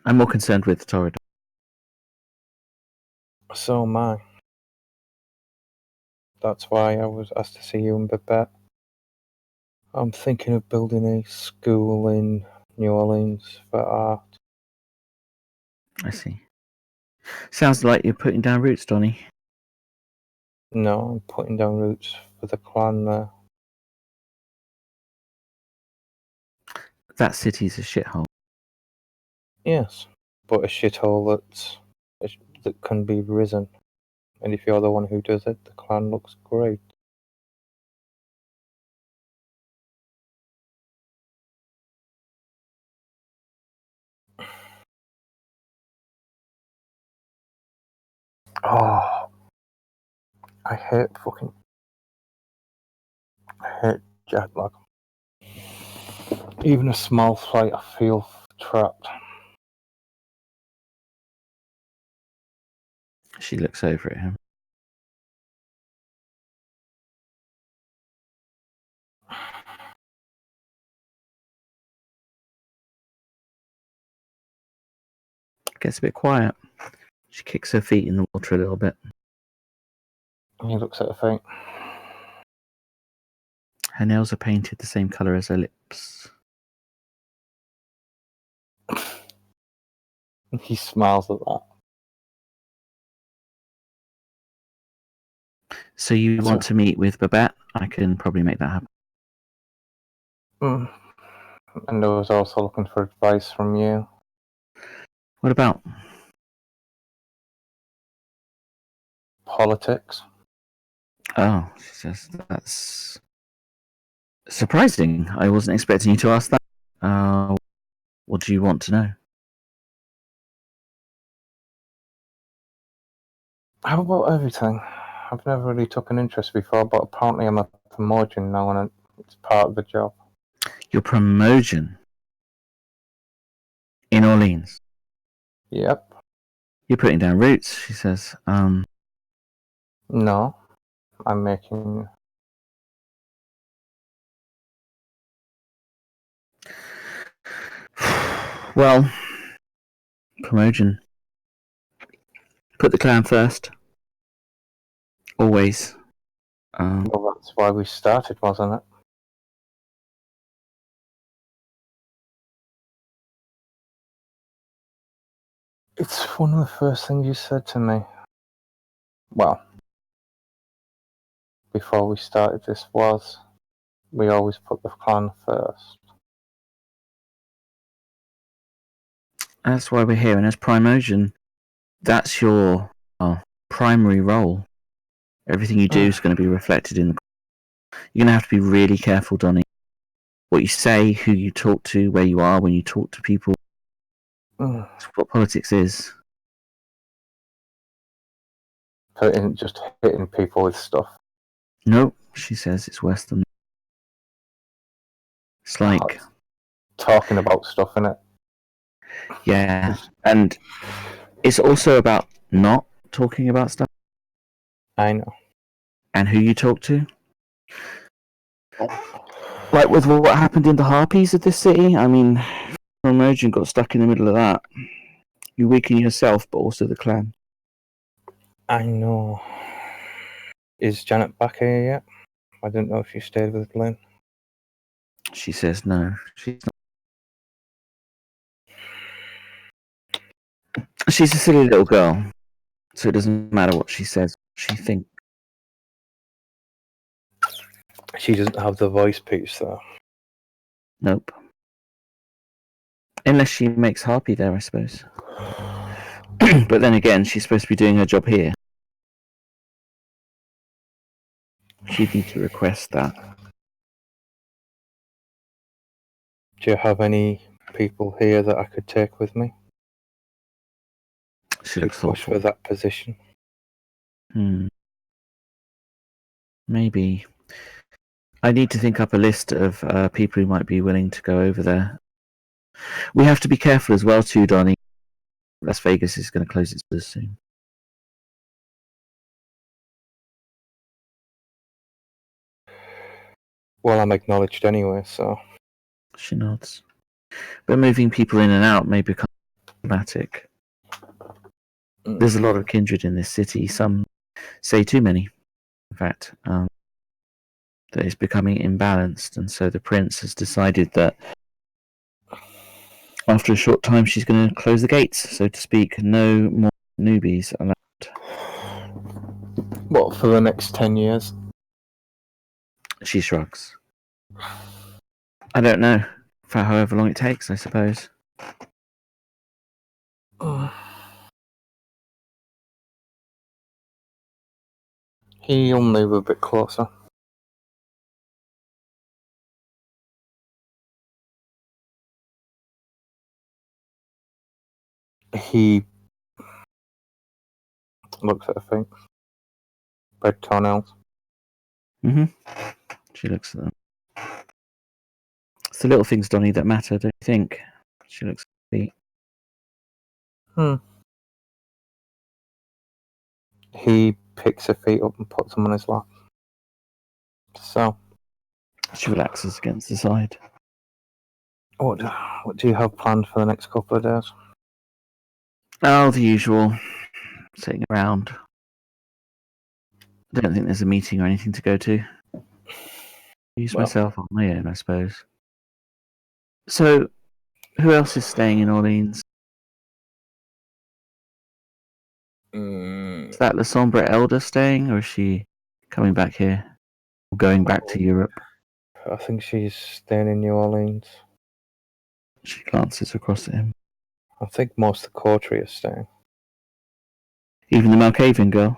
I'm more concerned with Torrid. So am I. That's why I was asked to see you and Babette. I'm thinking of building a school in New Orleans for art. I see. Sounds like you're putting down roots, Donny. No, I'm putting down roots for the clan there. That city's a shithole. Yes, but a shithole that can be risen. And if you're the one who does it, the clan looks great. Oh, I hate jet lag. Even a small flight, I feel trapped. She looks over at him. Gets a bit quiet. She kicks her feet in the water a little bit. He looks at her feet. Her nails are painted the same colour as her lips. He smiles at that. So you want to meet with Babette? I can probably make that happen. And I was also looking for advice from you. What about? Politics. Oh, she says that's surprising. I wasn't expecting you to ask that. What do you want to know? How about everything? I've never really took an interest before, but apparently I'm a promotion now and it's part of the job. Your promotion in Orleans. Yep. You're putting down roots, she says. No. I'm making... Well, promotion. Put the clan first. Always. Well, that's why we started, wasn't it? It's one of the first things you said to me. Well, before we started this was, we always put the clan first. That's why we're here. And as promotion, that's your primary role. Everything you do is going to be reflected in the... You're going to have to be really careful, Donny. What you say, who you talk to, where you are when you talk to people. That's what politics is. So it isn't just hitting people with stuff. No, she says it's worse than that. It's like... Talking about stuff, innit? Yeah, and it's also about not talking about stuff. I know. And who you talk to. Like with what happened in the Harpies of this city, I mean, Emergent got stuck in the middle of that. You weaken yourself, but also the clan. I know. Is Janet back here yet? I didn't know if she stayed with Lynn. She says no. She's not. She's a silly little girl, so it doesn't matter what she says. She thinks. She doesn't have the voice piece, though. Nope. Unless she makes Harpy there, I suppose. But then again, she's supposed to be doing her job here. She'd need to request that. Do you have any people here that I could take with me She to looks push thoughtful. for that position? Maybe. I need to think up a list of people who might be willing to go over there. We have to be careful as well, too, Donnie. Las Vegas is going to close its doors soon. Well, I'm acknowledged anyway, so... She nods. But moving people in and out may become problematic. There's a lot of kindred in this city. Some say too many, in fact. That it's becoming imbalanced, and so the prince has decided that after a short time she's going to close the gates, so to speak. No more newbies allowed. What, for the next 10 years? She shrugs. I don't know. For however long it takes, I suppose. He'll move a bit closer. He looks at her things. Red toenails. She looks at them. It's the little things, Donnie, that matter, don't you think? She looks at the feet. He picks her feet up and puts them on his lap. So, She relaxes against the side. what do you have planned for the next couple of days? Oh, the usual. Sitting around. I don't think there's a meeting or anything to go to. Use Well. myself on my own, I suppose. So, who else is staying in Orleans? Is that La Sombre Elder staying, or is she coming back here? Or going back to Europe? I think she's staying in New Orleans. She glances across at him. I think most of the coterie is staying. Even the Malkavian girl?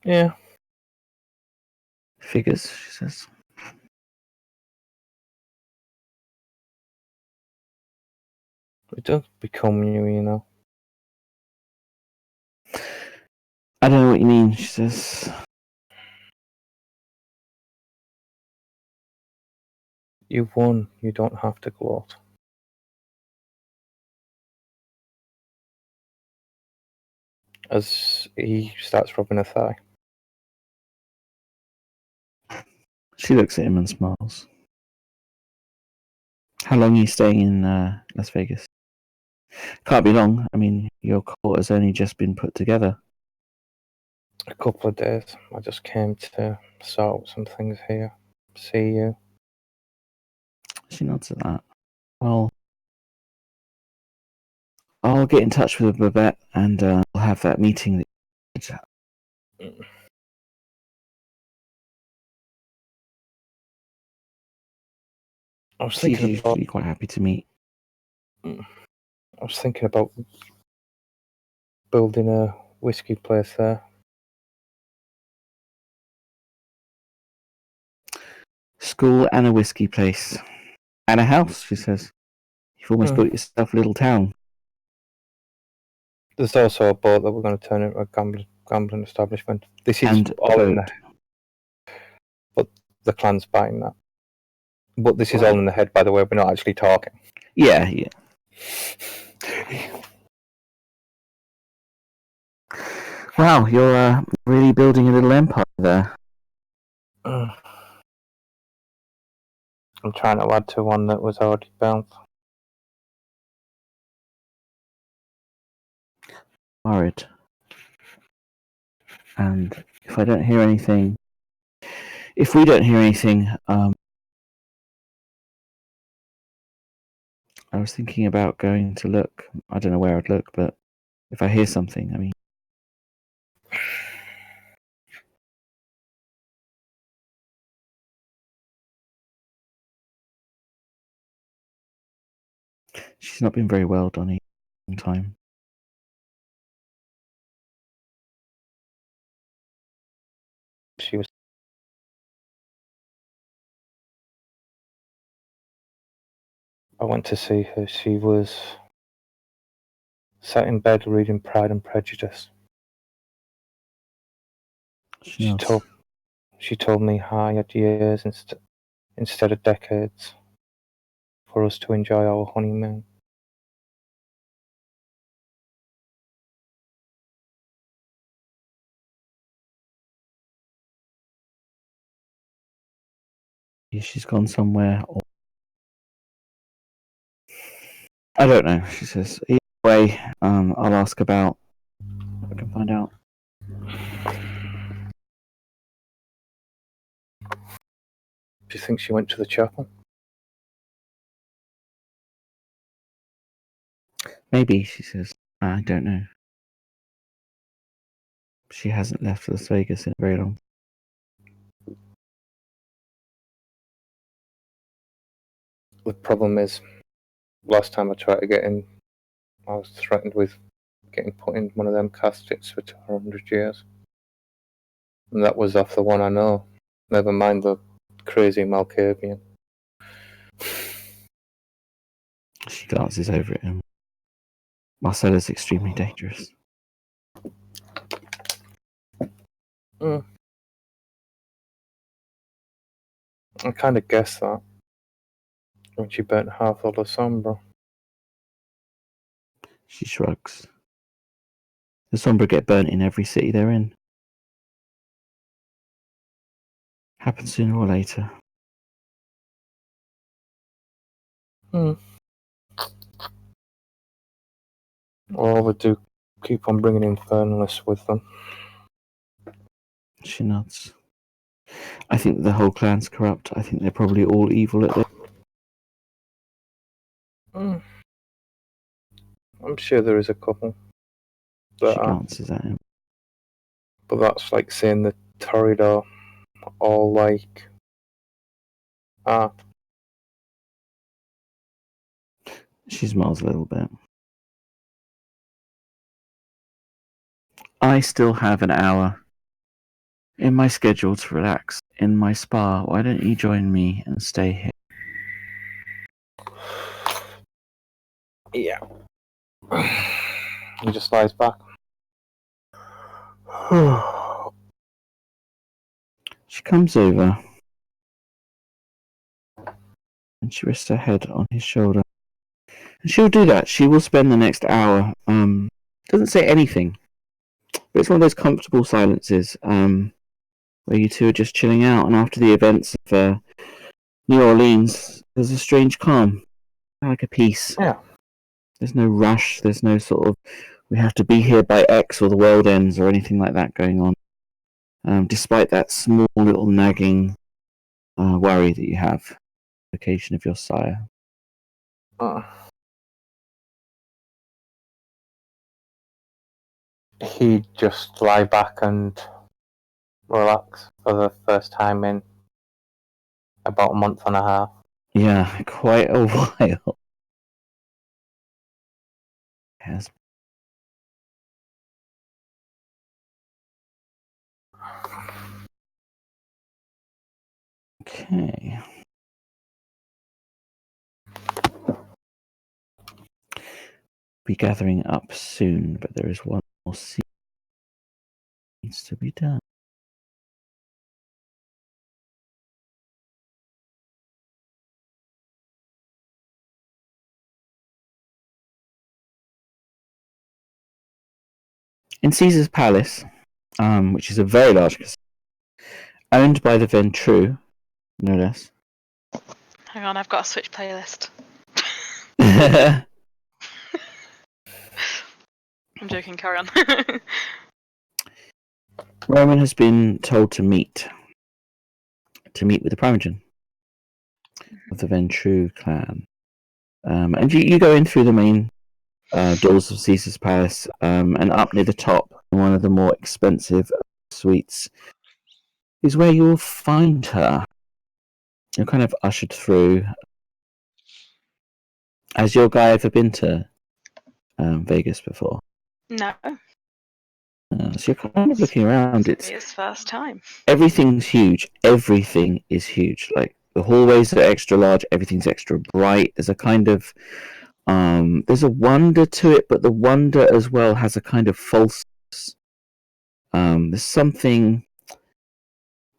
Yeah. Figures, she says. It does become you, you know. I don't know what you mean, she says. You've won. You don't have to gloat. As he starts rubbing her thigh. She looks at him and smiles. How long are you staying in Las Vegas? Can't be long. I mean, your court has only just been put together. A couple of days. I just came to sort out some things here. See you. She nods at that. Well, I'll get in touch with Babette and we'll have that meeting. I was She's thinking about. usually quite happy to meet. I was thinking about building a whiskey place there. School and a whiskey place. And a house, she says. You've almost built yourself a little town. There's also a boat that we're going to turn into a gambling establishment. This is And all in boat. but the clan's buying that. But this is all in the head, by the way. We're not actually talking. Yeah. Wow, you're really building a little empire there. I'm trying to add to one that was already built. Worried. And if I don't hear anything, if we don't hear anything, I was thinking about going to look. I don't know where I'd look, but if I hear something, I mean. She's not been very well, Donnie, in time. She was. I went to see her. She was sat in bed reading Pride and Prejudice. She told me I had years instead of decades for us to enjoy our honeymoon. She's gone somewhere. I don't know, she says. Either way, I'll ask about. I can find out. Do you think she went to the chapel? Maybe, she says. I don't know. She hasn't left Las Vegas in very long. The problem is, last time I tried to get in, I was threatened with getting put in one of them caskets for 200 years. And that was off the one I know. Never mind the crazy Malkavian. She glances over at him. Marcella's extremely dangerous. I kind of guessed that when she burnt half of La Sombra. She shrugs. The Sombra get burnt in every city they're in. Happens sooner or later. Or they do keep on bringing infernalists with them. She nods. I think the whole clan's corrupt. I think they're probably all evil at their... I'm sure there is a couple. She glances at him. But that's like saying the Toreador all like art. She smiles a little bit. I still have an hour in my schedule to relax in my spa. Why don't you join me and stay here? Yeah. He just lies back. She comes over and she rests her head on his shoulder. And she'll do that. She will spend the next hour. Doesn't say anything, but it's one of those comfortable silences where you two are just chilling out. And after the events of New Orleans, there's a strange calm, like a peace. Yeah. There's no rush. There's no sort of we have to be here by X or the world ends or anything like that going on. Despite that small little nagging worry that you have, the location of your sire. He'd just lie back and relax for the first time in about a month and a half. Yeah, quite a while. Has. Okay. Be gathering up soon, but there is one more scene needs to be done. In Caesar's Palace, which is a very large casino, owned by the Ventru, no less. Hang on, I've got to switch playlist. I'm joking, carry on. Roman has been told to meet with the Primogen of the Ventru clan. And you go in through the main doors of Caesar's Palace, and up near the top, one of the more expensive suites, is where you'll find her. You're kind of ushered through. Has your guy ever been to Vegas before? No, So you're kind of looking around. it's his first time. Everything's huge. Everything is huge. Like the hallways are extra large. Everything's extra bright. There's a kind of there's a wonder to it, but the wonder as well has a kind of falseness. There's something.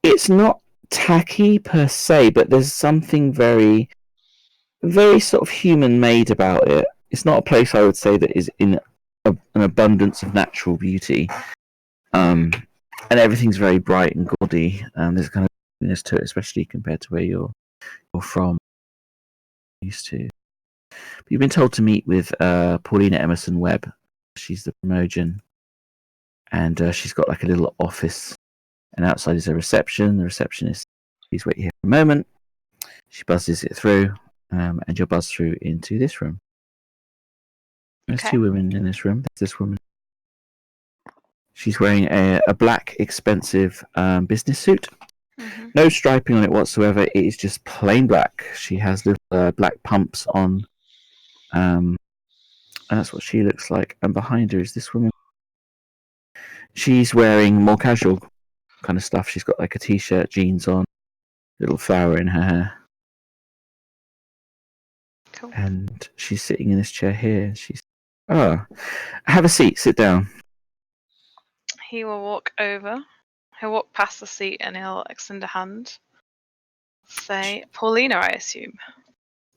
It's not tacky per se, but there's something very, very sort of human-made about it. It's not a place I would say that is in an abundance of natural beauty. And everything's very bright and gaudy. There's kind of newness to it, especially compared to where you're from, used to. But you've been told to meet with Paulina Emerson Webb. She's the Primogen, and she's got like a little office. And outside is a reception. The receptionist, please wait here for a moment. She buzzes it through, and you'll buzz through into this room. There's Okay. two women in this room. There's this woman. She's wearing a black, expensive business suit. Mm-hmm. No striping on it whatsoever. It is just plain black. She has little black pumps on. And that's what she looks like. And behind her is this woman. She's wearing more casual kind of stuff. She's got like a t-shirt, jeans on, little flower in her hair. Cool. And she's sitting in this chair here. She's, have a seat, sit down. He will walk over. He'll walk past the seat and he'll extend a hand. Say, Paulina, I assume.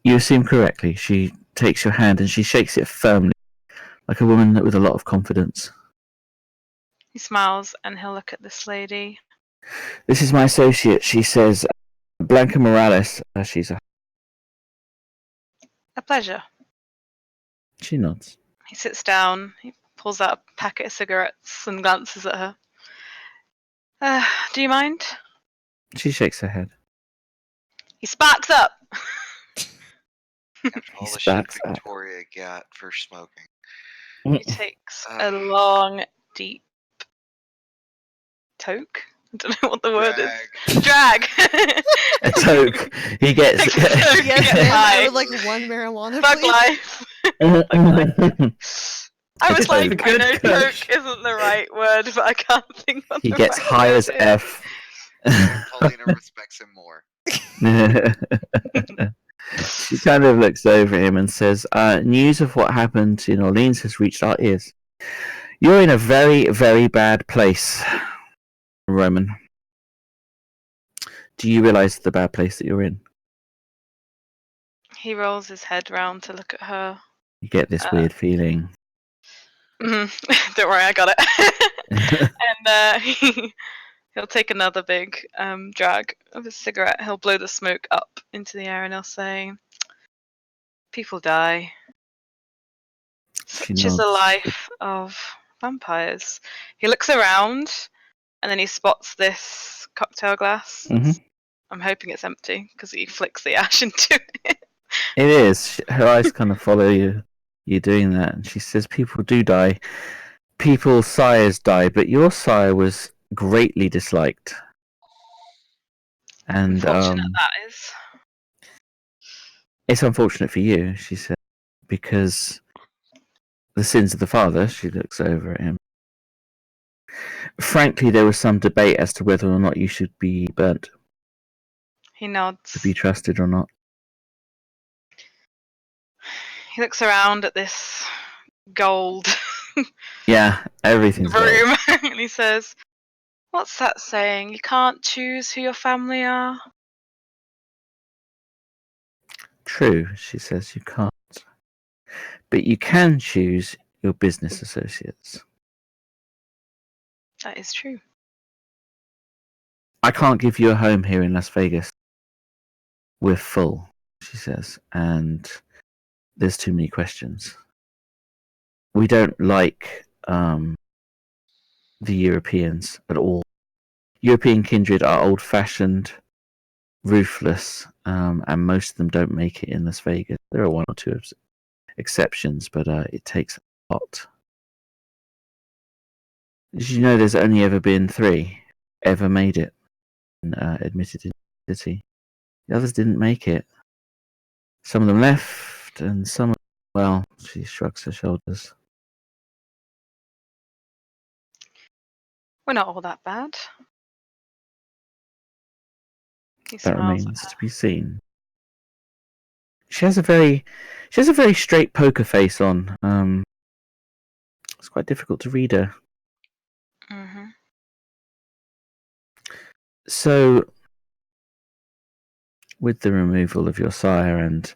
You assume correctly. She takes your hand and she shakes it firmly, like a woman with a lot of confidence. He smiles and he'll look at this lady. This is my associate, she says. Blanca Morales. She's a... A pleasure. She nods. He sits down. He pulls out a packet of cigarettes and glances at her. Do you mind? She shakes her head. He sparks up. After all He the shit sparks up. Victoria got for smoking. He takes a long, deep toke. I don't know what the word is. Drag. A toke. He gets... Toke. Yes, Get man. high. I would like one marijuana, Bug please. life. I was It's like, a I good know kush. toke isn't the right word, but I can't think what He the gets right high word as is. F. Paulina respects him more. She kind of looks over him and says, news of what happened in Orleans has reached our ears. You're in a very, very bad place, Roman. Do you realise the bad place that you're in? He rolls his head round to look at her. You get this weird feeling. Don't worry, I got it. And he'll take another big drag of his cigarette. He'll blow the smoke up into the air and he'll say, people die. She Such is the nods. life of vampires. He looks around and then he spots this cocktail glass. Mhm. I'm hoping it's empty because he flicks the ash into it. It is. Her eyes kind of follow you. You're doing that, and she says, "People do die. People's sires die, but your sire was greatly disliked." And Unfortunate that is. it's unfortunate for you, she said, because the sins of the father. She looks over at him. Frankly, there was some debate as to whether or not you should be burnt, He nods. to be trusted or not. He looks around at this gold Yeah, everything's gold. room and he says, what's that saying? You can't choose who your family are? True, she says, you can't. But you can choose your business associates. That is true. I can't give you a home here in Las Vegas. We're full. she says, and there's too many questions. We don't like the Europeans at all. European kindred are old-fashioned, ruthless, and most of them don't make it in Las Vegas. There are one or two exceptions, but it takes a lot. Did you know there's only ever been 3 ever made it and admitted in the city? The others didn't make it. Some of them left, and some, well, she shrugs her shoulders. We're not all that bad. He That smiles remains at to be seen. She has a very straight poker face on. It's quite difficult to read her. her. Hmm. So, with the removal of your sire and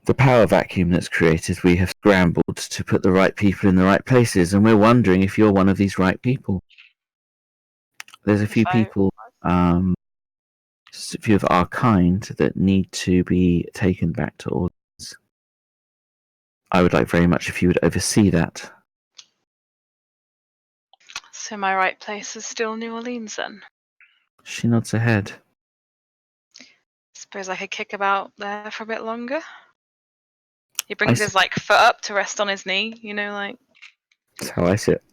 the power vacuum that's created, we have scrambled to put the right people in the right places, and we're wondering if you're one of these right people. There's a few people, a few of our kind, that need to be taken back to Orleans. I would like very much if you would oversee that. So my right place is still New Orleans then? She nods her head. Suppose I could kick about there for a bit longer. He I brings s- his foot up to rest on his knee, like. That's how I sit.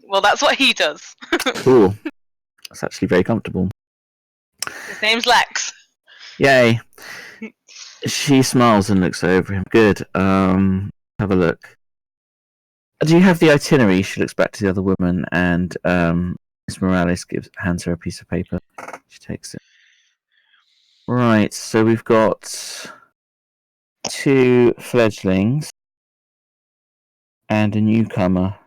Well, that's what he does. Cool. That's actually very comfortable. His name's Lex. Yay. She smiles and looks over him. Good. Have a look. Do you have the itinerary? She looks back to the other woman, and Miss Morales hands her a piece of paper. She takes it. Right, so we've got 2 fledglings and a newcomer.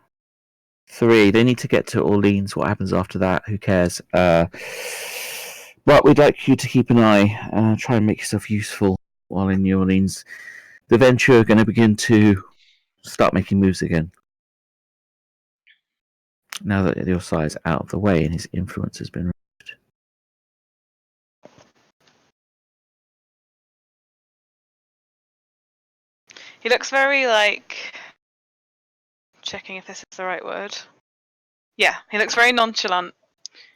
3. They need to get to Orleans. What happens after that? Who cares? But we'd like you to keep an eye. Try and make yourself useful while in New Orleans. The Venture are going to begin to start making moves again. Now that your side's out of the way and his influence has been removed. He looks very checking if this is the right word. Yeah, he looks very nonchalant.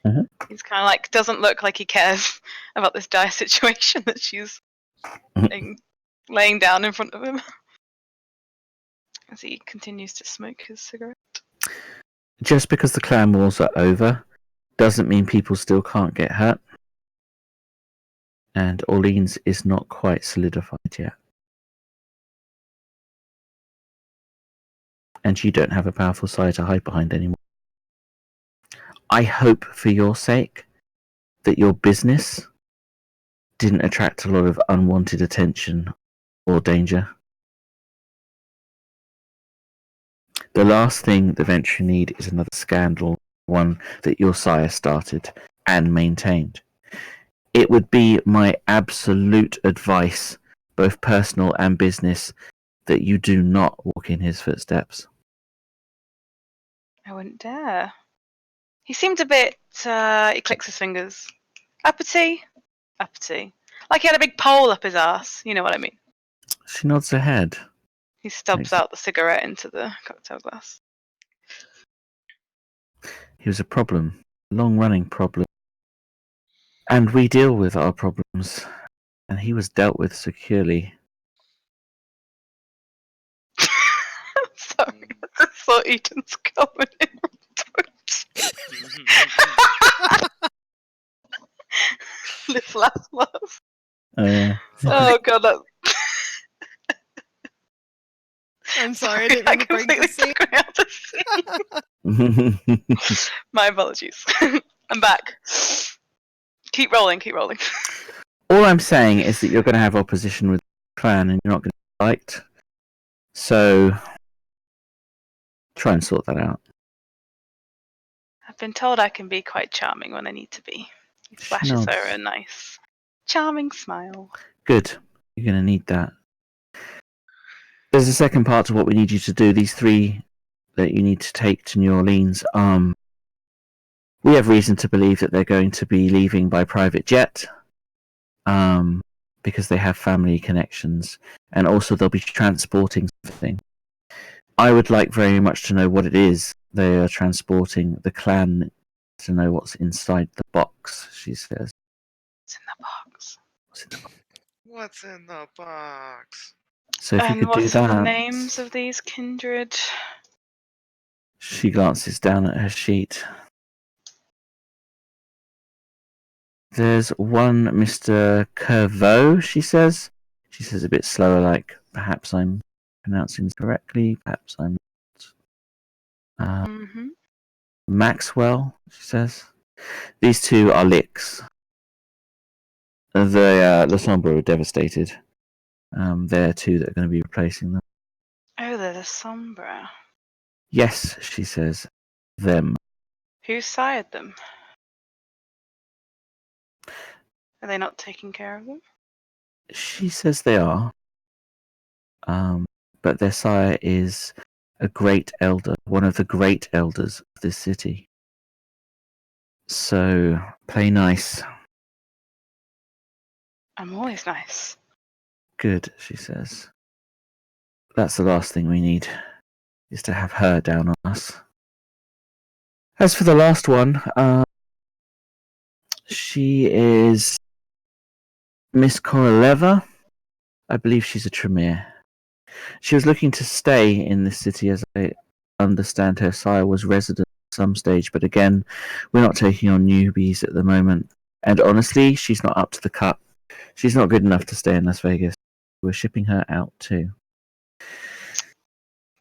Mhm. He's kind of doesn't look like he cares about this dire situation that she's laying down in front of him as he continues to smoke his cigarette. Just because the clan wars are over doesn't mean people still can't get hurt. And Orleans is not quite solidified yet. And you don't have a powerful side to hide behind anymore. I hope for your sake that your business didn't attract a lot of unwanted attention or danger. The last thing the Venture need is another scandal, one that your sire started and maintained. It would be my absolute advice, both personal and business, that you do not walk in his footsteps. I wouldn't dare. He seemed a bit. He clicks his fingers. Uppity, uppity. Like he had a big pole up his ass. You know what I mean? She nods her head. He stubs Makes out the cigarette into the cocktail glass. He was a problem, a long-running problem. And we deal with our problems. And he was dealt with securely. Sorry, I just saw Eden's coming in. This last laugh. Oh, yeah. Oh god, that. I'm sorry, I didn't mean to break the scene. took me out of scene. My apologies. I'm back. Keep rolling, keep rolling. All I'm saying is that you're going to have opposition with the clan and you're not going to be liked. So, try and sort that out. I've been told I can be quite charming when I need to be. He flashes nods. her a nice, charming smile. Good. You're going to need that. There's a second part to what we need you to do. These 3 that you need to take to New Orleans. We have reason to believe that they're going to be leaving by private jet. because they have family connections, and also they'll be transporting something. I would like very much to know what it is they are transporting. The clan to know what's inside the box. She says. It's in the box. What's in the box? What's in the box? So if you And could do what are the that. names of these kindred? She glances down at her sheet. There's one Mr. Curveau, she says. She says a bit slower, like, perhaps I'm pronouncing this correctly, perhaps I'm not. Mm-hmm. Maxwell, she says. These two are licks. The Le Sombre are devastated. They're two that are going to be replacing them. Oh, they're the Sombra. Yes, she says. Them. Who sired them? Are they not taking care of them? She says they are. But their sire is a great elder, one of the great elders of this city. So, play nice. I'm always nice. Good, she says. That's the last thing we need, is to have her down on us. As for the last one, she is Miss Koroleva. I believe she's a Tremere. She was looking to stay in this city, as I understand her sire was resident at some stage, but again, we're not taking on newbies at the moment. And honestly, she's not up to the cut. She's not good enough to stay in Las Vegas. We're shipping her out too.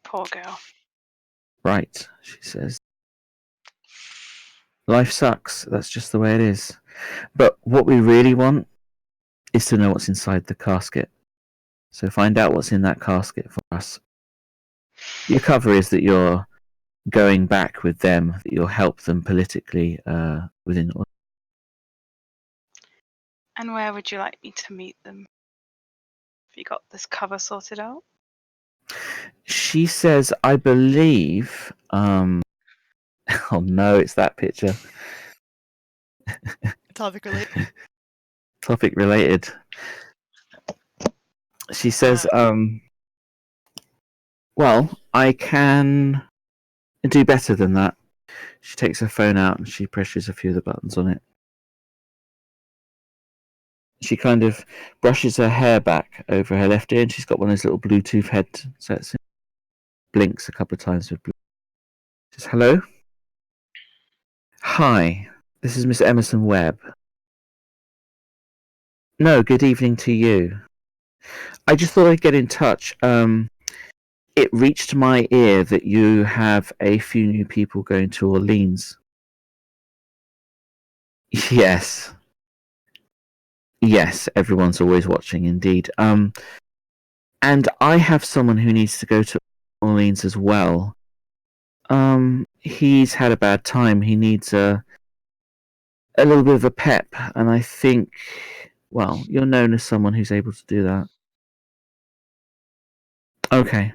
Poor girl. Right, she says. Life sucks. That's just the way it is. But what we really want is to know what's inside the casket. So find out what's in that casket for us. Your cover is that you're going back with them, that you'll help them politically within. And where would you like me to meet them? Have you got this cover sorted out? She says, I believe. Oh no, it's that picture. Topic related. Topic related. She says, well, I can do better than that. She takes her phone out and she presses a few of the buttons on it. She kind of brushes her hair back over her left ear, and she's got one of those little Bluetooth headsets. Blinks a couple of times with blue. Says, hello? Hi, this is Miss Emerson Webb. No, good evening to you. I just thought I'd get in touch. It reached my ear that you have a few new people going to Orleans. Yes. Yes, everyone's always watching, indeed. And I have someone who needs to go to Orleans as well. He's had a bad time. He needs a little bit of a pep, and I think, well, you're known as someone who's able to do that. Okay.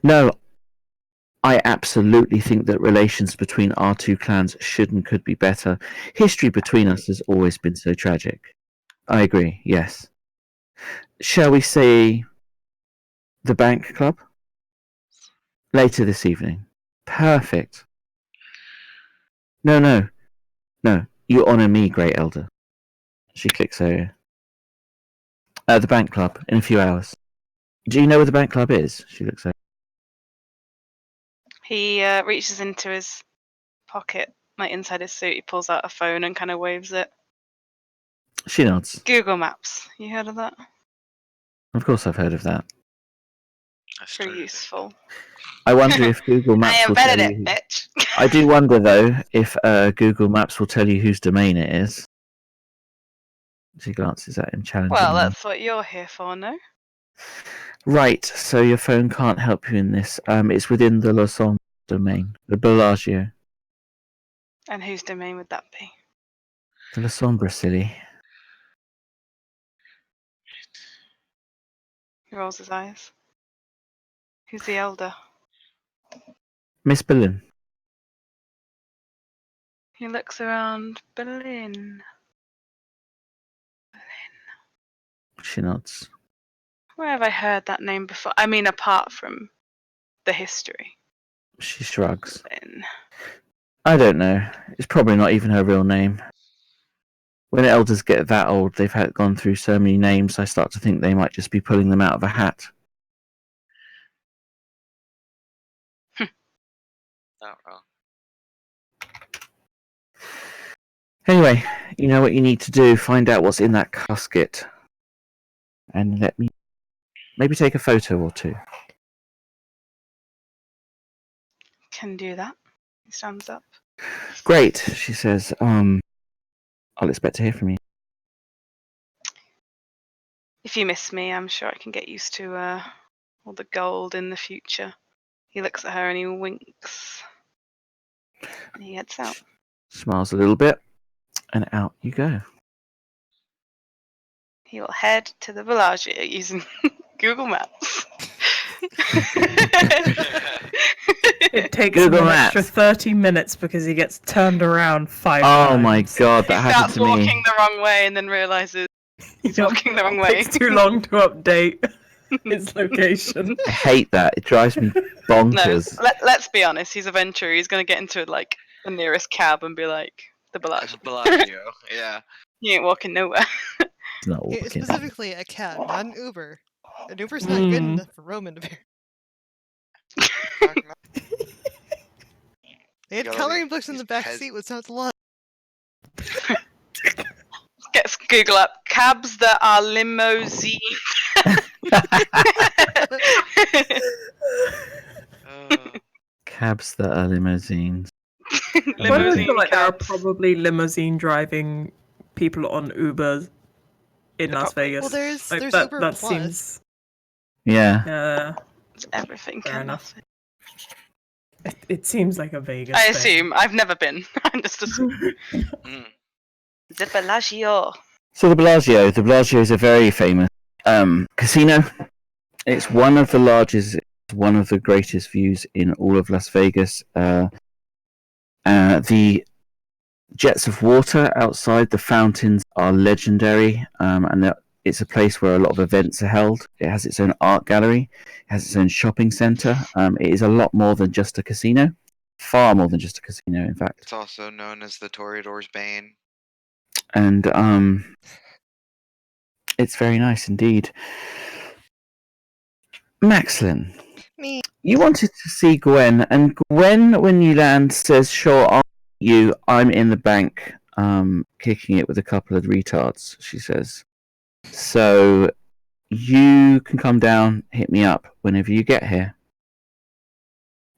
No, I absolutely think that relations between our two clans should and could be better. History between us has always been so tragic. I agree, yes. Shall we say the bank club? Later this evening. Perfect. No. You honour me, Great Elder. She clicks her ear. The bank club, in a few hours. Do you know where the bank club is? She looks over. He reaches into his pocket, like inside his suit. He pulls out a phone and kind of waves it. She nods. Google Maps. You heard of that? Of course I've heard of that. I Very started it. useful. I wonder if Google I Maps will invented tell it, you. bitch. I do wonder, though, if Google Maps will tell you whose domain it is. She glances at him challengingly. Well, that's what you're here for, no? Right, so your phone can't help you in this. It's within the Lausanne domain, the Bellagio. And whose domain would that be? The Lausanne, silly. He rolls his eyes. Who's the elder? Miss Berlin. He looks around Berlin. She nods. Where have I heard that name before? I mean, apart from the history. She shrugs. Then I don't know. It's probably not even her real name. When elders get that old, they've gone through so many names, I start to think they might just be pulling them out of a hat. Not wrong. Anyway, you know what you need to do. Find out what's in that casket. And let me maybe take a photo or two. can do that. He stands up. Great, she says. I'll expect to hear from you. If you miss me, I'm sure I can get used to all the gold in the future. He looks at her and he winks. And he heads out. Smiles a little bit, and out you go. He will head to the Bellagio using Google Maps. It takes Google him an Maps. extra 30 minutes because he gets turned around 5 Oh times. my god, He that happened starts to walking me. the wrong way and then realizes he's Yep. walking the wrong It way. takes too long to update its location. I hate that. It drives me No, bonkers. let's be honest. He's a venturer. He's going to get into like the nearest cab and be like, the Bellagio. Bellagio, yeah. He ain't walking nowhere. It's not It's working. specifically a cab, not an Uber. An Uber's not good Mm. enough for Roman to be. Fuck no. They had Gotta coloring be- books in he's the back pes- seat with sounds a lot. Gets Google up cabs that are limousine. Cabs that are limousines. Why do I Limousine feel like there are cabs. probably limousine driving people on Uber in There Las probably- Vegas? Well, there's Like, there's that, Uber that Plus. seems. Yeah. It's everything. Fair in enough. Las It seems like a Vegas. I thing. assume. I've never been. I'm just assuming. Mm. The Bellagio. So the Bellagio. The Bellagio is a very famous casino. It's one of the largest, one of the greatest views in all of Las Vegas. The jets of water outside the fountains are legendary, and it's a place where a lot of events are held. It has its own art gallery, it has its own shopping centre. It is a lot more than just a casino, far more than just a casino, in fact. It's also known as the Toreador's Bane. And it's very nice indeed. Maxlin, Me. you wanted to see Gwen, and Gwen, when you land, says, "Sure, I'll meet you. I'm in the bank, kicking it with a couple of retards." She says, "So you can come down, hit me up whenever you get here."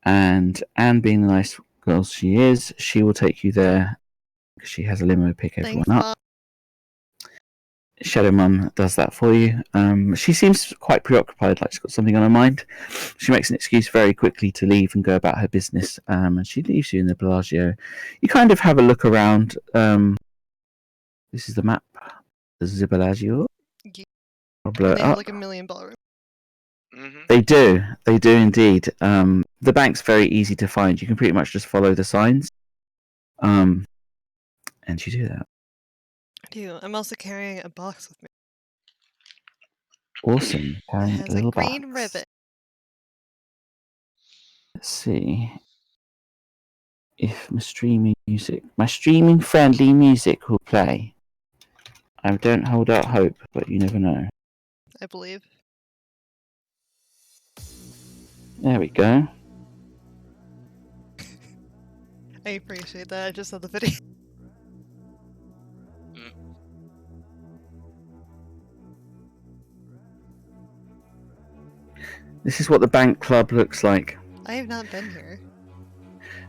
And Anne, being the nice girl she is, she will take you there. She has a limo pick everyone Thanks, up. Mom. Shadow Mum does that for you. She seems quite preoccupied, like she's got something on her mind. She makes an excuse very quickly to leave and go about her business, and she leaves you in the Bellagio. You kind of have a look around. This is the map. This is the Bellagio. Yeah. I'll blow And it they have up. like a million ballrooms. Mm-hmm. They do indeed. The bank's very easy to find. You can pretty much just follow the signs, and you do that. I do. I'm also carrying a box with me. Awesome. It Carrying has a little green box. ribbon. Let's see if my streaming friendly music will play. I don't hold out hope, but you never know. I believe. There we go. I appreciate that. I just saw the video. This is what the bank club looks like. I have not been here.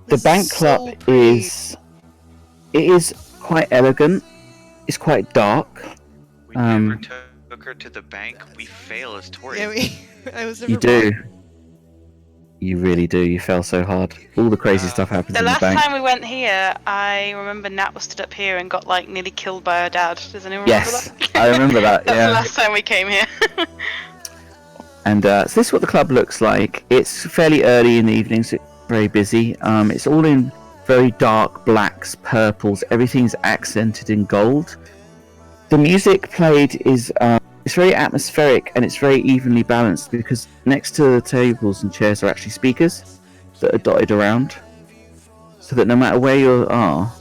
The This bank is club so pretty. it is quite elegant. It's quite dark. We never took her to the bank. We fail as Tory. Yeah, I was never. You do. You really do. You fell so hard. All the crazy stuff happens The in the last bank. time we went here, I remember Nat was stood up here and got like nearly killed by her dad. Does anyone Yes, remember that? I remember that. That's Yeah. the last time we came here. And so this is what the club looks like. It's fairly early in the evening, so it's very busy. It's all in very dark blacks, purples. Everything's accented in gold. The music played is It's very atmospheric and it's very evenly balanced because next to the tables and chairs are actually speakers that are dotted around, so that no matter where you are,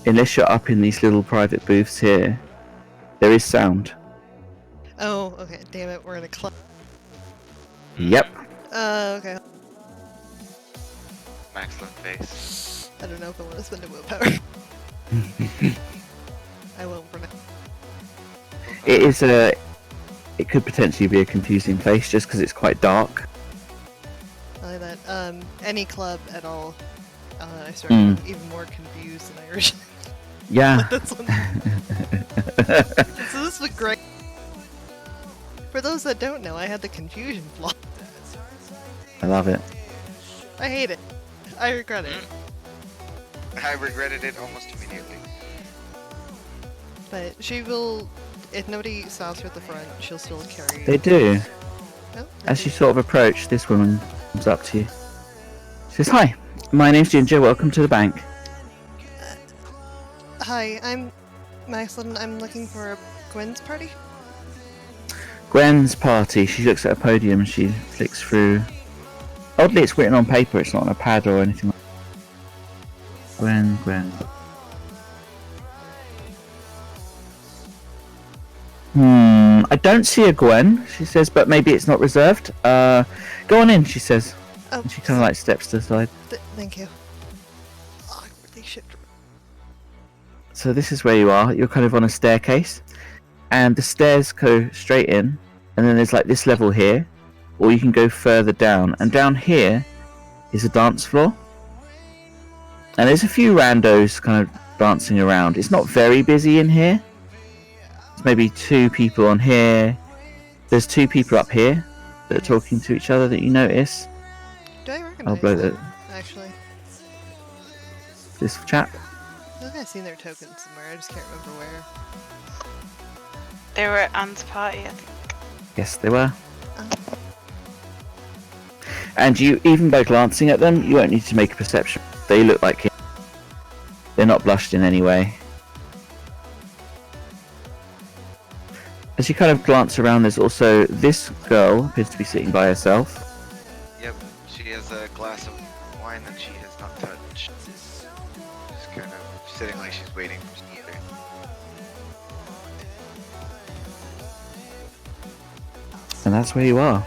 unless you're up in these little private booths here, there is sound. Oh, okay. Damn it, we're in a club. Yep. Okay. Excellent face. I don't know if I want to spend a willpower. I won't for now. It is a. It could potentially be a confusing place just because it's quite dark. I like that. Any club at all, I started getting even more confused than I originally. Yeah. This one. So this was great. For those that don't know, I had the confusion flaw. I love it. I hate it. I regret it. I regretted it almost immediately. But she will, if nobody stops her at the front, she'll still carry. They do. Oh, As you sort of approach, this woman comes up to you. She says, "Hi, my name's Ginger. Welcome to the bank." Hi, I'm Maxlin. I'm looking for Gwen's party. Gwen's party. She looks at a podium and she flicks through. Oddly, it's written on paper. It's not on a pad or anything. Gwen. I don't see a Gwen, she says, but maybe it's not reserved. Go on in, she says. Oh, And she kind of like steps to the side. Thank you. Oh, I really should. So this is where you are. You're kind of on a staircase, and the stairs go straight in, and then there's like this level here, or you can go further down. And down here is a dance floor, and there's a few randos kind of dancing around. It's not very busy in here. There's maybe 2 people on here. There's 2 people up here that are talking to each other that you notice. Do I I'll recognize blow them, that. actually? This chap. I think I've seen their tokens somewhere. I just can't remember where. They were at Anne's party, I think. Yes, they were. Oh, And you, even by glancing at them, you won't need to make a perception. They look like him. They're not blushed in any way. As you kind of glance around, there's also this girl appears to be sitting by herself. Yep, she has a glass of wine that she has not touched. Just kind of sitting like she's waiting for something. And that's where you are.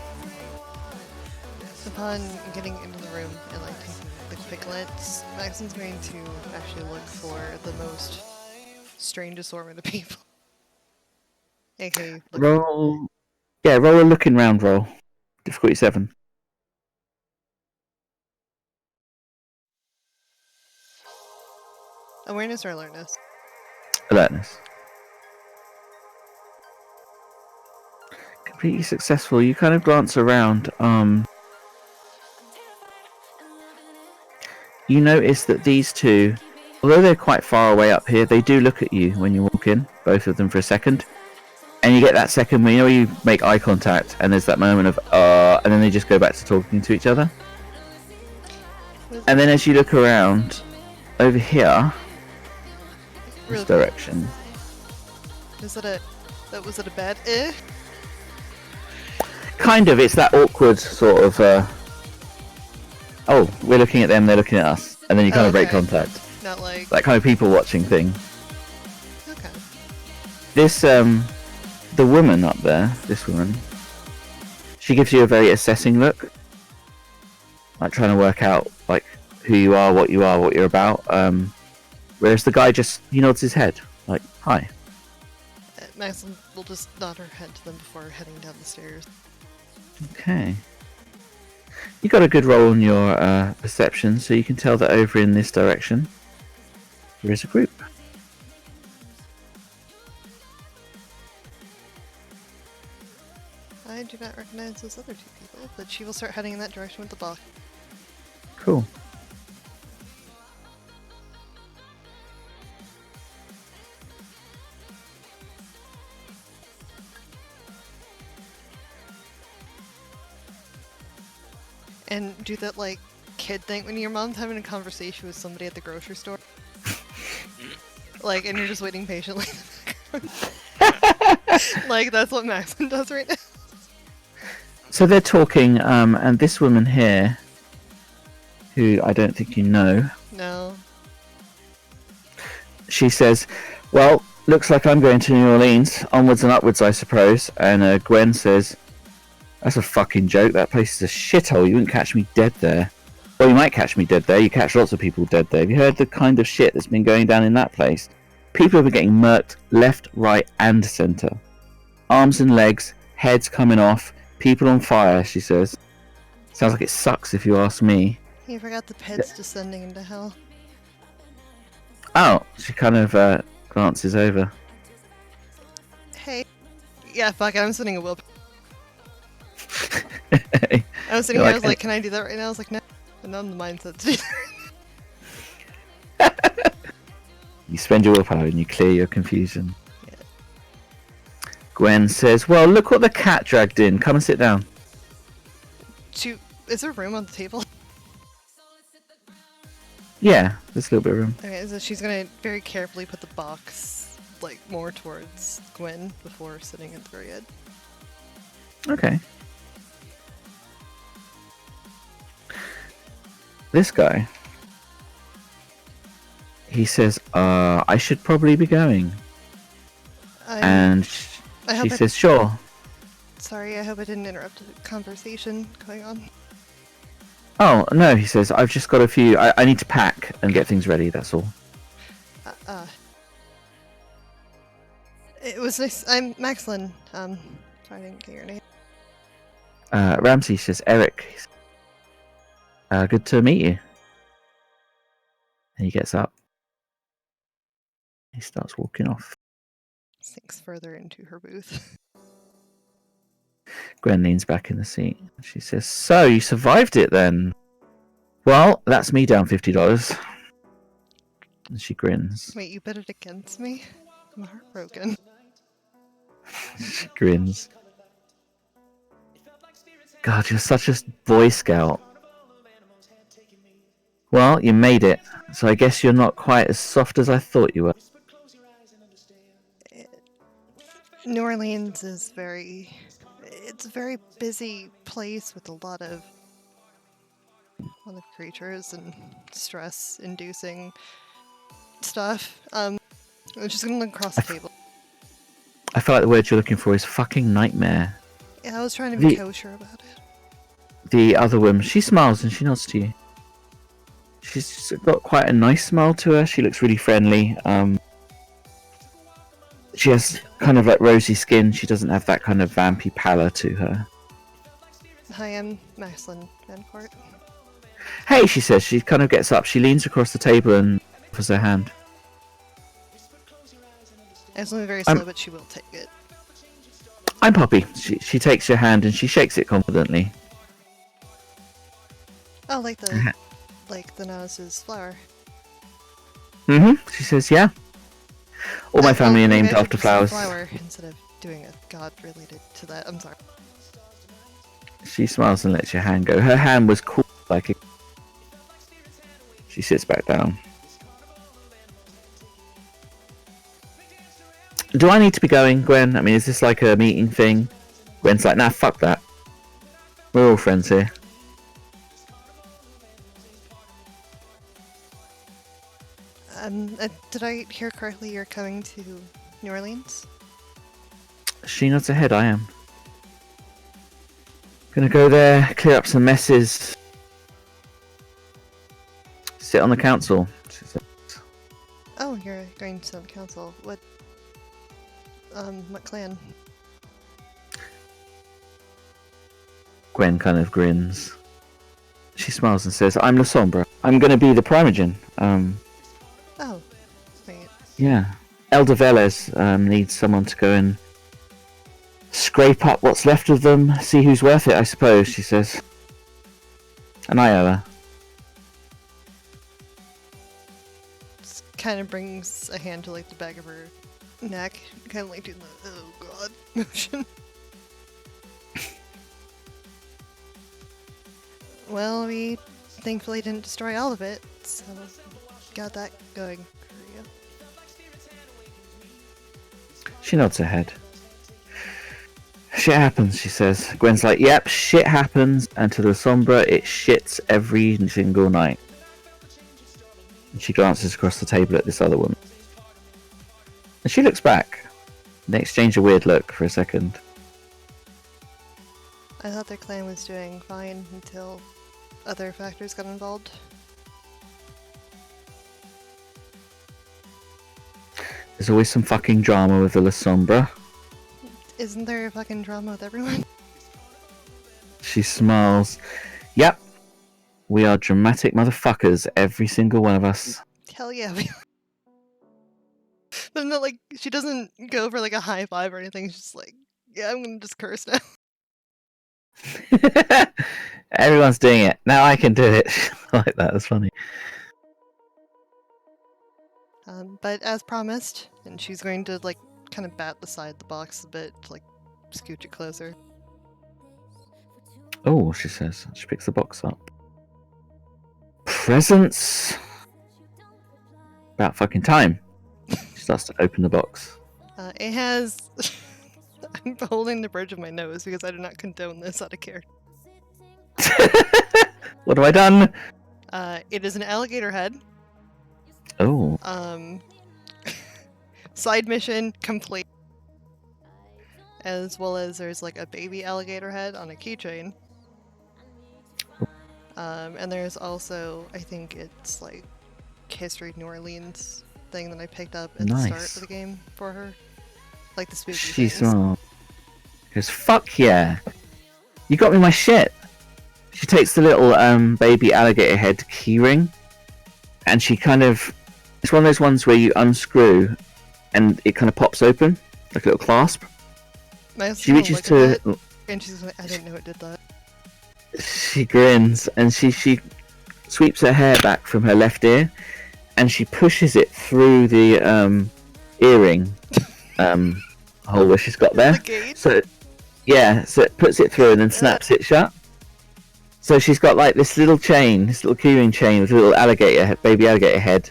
upon getting into the room and like taking the quick glance, Maxon's going to actually look for the most strange assortment of people. AKA look. Roll. Yeah, roll a looking round roll. Difficulty 7. Awareness or alertness? Alertness. Completely successful. You kind of glance around. You notice that these 2, although they're quite far away up here, they do look at you when you walk in, both of them for a second. And you get that second where you make eye contact, and there's that moment of and then they just go back to talking to each other. And then as you look around over here, this direction. Was it a bad Kind of, it's that awkward sort of oh, we're looking at them, they're looking at us, and then you kind of break Okay. contact. Not like That kind of people watching thing. okay. This the woman up there, this woman, she gives you a very assessing look, like trying to work out like who you are, what you're about. Whereas the guy he nods his head, like hi. Maxon will just nod her head to them before heading down the stairs. Okay. You got a good roll on your perception, so you can tell that over in this direction there is a group. I do not recognize those other 2 people, but she will start heading in that direction with the box. Cool. And do that like kid thing when your mom's having a conversation with somebody at the grocery store. Like, and you're just waiting patiently. Like that's what Maxon does right now. So they're talking, and this woman here, who I don't think you know, No. she says, "Well, looks like I'm going to New Orleans. Onwards and upwards, I suppose." And Gwen says, "That's a fucking joke. That place is a shithole. You wouldn't catch me dead there. Well, you might catch me dead there. You catch lots of people dead there. Have you heard the kind of shit that's been going down in that place? People have been getting murked left, right, and centre. Arms and legs, heads coming off, people on fire," she says. "Sounds like it sucks if you ask me." You forgot the pits descending into hell. Oh, she kind of glances over. Hey. Yeah, fuck it, I'm sending a will. You I was sitting You're here, I like, was like, can I do that right now? I was like, no. And I'm the mindset to do that. spend your willpower and you clear your confusion. Gwen says, "Well, look what the cat dragged in. Come and sit down." Is there room on the table? Yeah, there's a little bit of room. Okay, so she's gonna very carefully put the box, like, more towards Gwen before sitting at the very end. Okay. This guy, he says, "I should probably be going." And I she hope says, "Sure." Sorry, I hope I didn't interrupt a conversation going on. "Oh, no," he says, "I've just got a few. I need to pack and get things ready, that's all." It was nice. I'm Maxlin. Sorry, I didn't get your name. Ramsey says, "Eric, good to meet you." And he gets up. He starts walking off. Sinks further into her booth. Gwen leans back in the seat. She says, "So, you survived it then? Well, that's me down $50. And she grins. Wait, you bet it against me? I'm heartbroken. She grins. God, you're such a Boy Scout. Well, you made it, so I guess you're not quite as soft as I thought you were. New Orleans is it's a very busy place with a lot of creatures and stress-inducing stuff. I'm just gonna look across the table. I feel like the word you're looking for is fucking nightmare. Yeah, I was trying to be kosher about it. The other woman, she smiles and she nods to you. She's got quite a nice smile to her. She looks really friendly. She has kind of like rosy skin. She doesn't have that kind of vampy pallor to her. Hi, I'm Maxlin Vancourt. "Hey," she says. She kind of gets up. She leans across the table and offers her hand. I was moving very slow, but she will take it. "I'm Poppy." She takes your hand and she shakes it confidently. Oh, like the Naz's flower. She says, "Yeah. All my family are named after flowers." Flower instead of doing a god related to that. I'm sorry. She smiles and lets your hand go. Her hand was cool like a... She sits back down. "Do I need to be going, Gwen? I mean, is this like a meeting thing?" Gwen's like, "Nah, fuck that. We're all friends here." Did I hear correctly? You're coming to New Orleans? She nods her head. "I am. Gonna go there, clear up some messes, sit on the council." She says. Oh, you're going to the council. What clan? Gwen kind of grins. She smiles and says, "I'm La Sombra. I'm gonna be the Primogen." Oh, wait. Yeah. Elder Velez needs someone to go and scrape up what's left of them, see who's worth it, I suppose, she says. And I owe her. Just kind of brings a hand to like the back of her neck, kind of like doing the oh god motion. Well, we thankfully didn't destroy all of it, so got that going for you. She nods her head. Shit happens, she says. Gwen's like, yep, shit happens, and to the Sombra, it shits every single night. And she glances across the table at this other woman. And she looks back. They exchange a weird look for a second. I thought their clan was doing fine until other factors got involved. There's always some fucking drama with the La Sombra. Isn't there a fucking drama with everyone? She smiles. Yep. We are dramatic motherfuckers, every single one of us. Hell yeah. But not like, she doesn't go for like a high five or anything. She's just like, yeah, I'm gonna just curse now. Everyone's doing it. Now I can do it. I like that. That's funny. But as promised, and she's going to like kind of bat beside the box a bit, to, like scooch it closer. Oh, she says. She picks the box up. Presents. About fucking time. She starts to open the box. It has. I'm holding the bridge of my nose because I do not condone this out of character. What have I done? It is an alligator head. Oh. Side mission complete. As well as there's like a baby alligator head on a keychain. And there's also, I think it's like History New Orleans thing that I picked up at the start Nice. of the game for her. Like the spooky She's things. smart. She goes, fuck yeah. You got me my shit. She takes the little baby alligator head keyring, and she kind of, it's one of those ones where you unscrew and it kind of pops open like a little clasp. She reaches to, and she's like, I didn't know it did that. she grins, and she sweeps her hair back from her left ear, and she pushes it through the earring hole where she's got there. The gate? So yeah, so it puts it through and then snaps it shut. So she's got like this little chain, this little keyring chain with a little baby alligator head,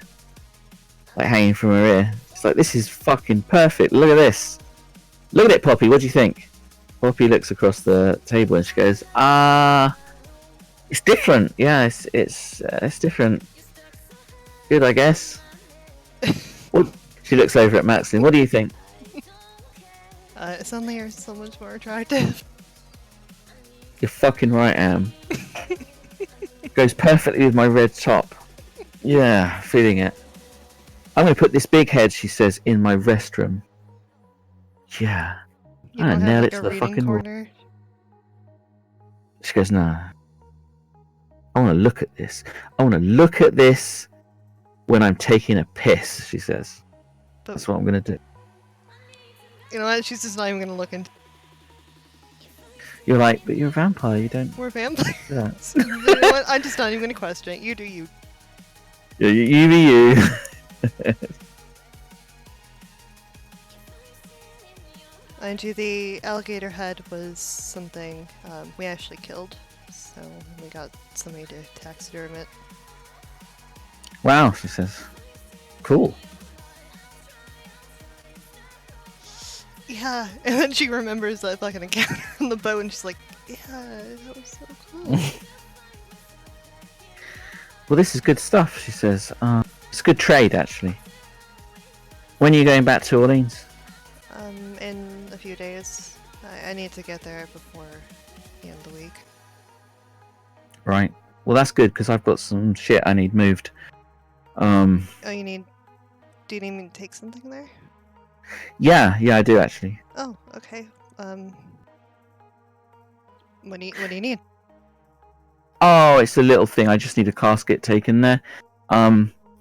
like hanging from her ear. It's like, this is fucking perfect. Look at this. Look at it, Poppy. What do you think? Poppy looks across the table and she goes, it's different. Yeah, it's different. Good, I guess. She looks over at Maxine. What do you think? Suddenly you're so much more attractive. You're fucking right, Am. Goes perfectly with my red top. Yeah, feeling it. I'm gonna put this big head, she says, in my restroom. Yeah. You don't nail have it like to a the reading fucking wall. corner. She goes, no. I want to look at this. I want to look at this when I'm taking a piss, she says. But That's what I'm gonna do. you know what? She's just not even gonna look into. You're like, but you're a vampire, you don't We're vampires. do that. You know what? I'm just not even gonna question it. You do you. Yeah, you be you. Mind you, the alligator head was something we actually killed, so we got somebody to taxiderm it. Wow, she says. Cool. Yeah, and then she remembers that fucking encounter on the boat, and she's like, "Yeah, that was so cool." Well, this is good stuff, she says. It's good trade, actually. When are you going back to Orleans? In a few days, I need to get there before the end of the week. Right. Well, that's good, because I've got some shit I need moved. Oh, you need? Do you need me to take something there? Yeah, I do, actually. Oh, okay. What do you need? Oh, it's a little thing. I just need a casket taken there.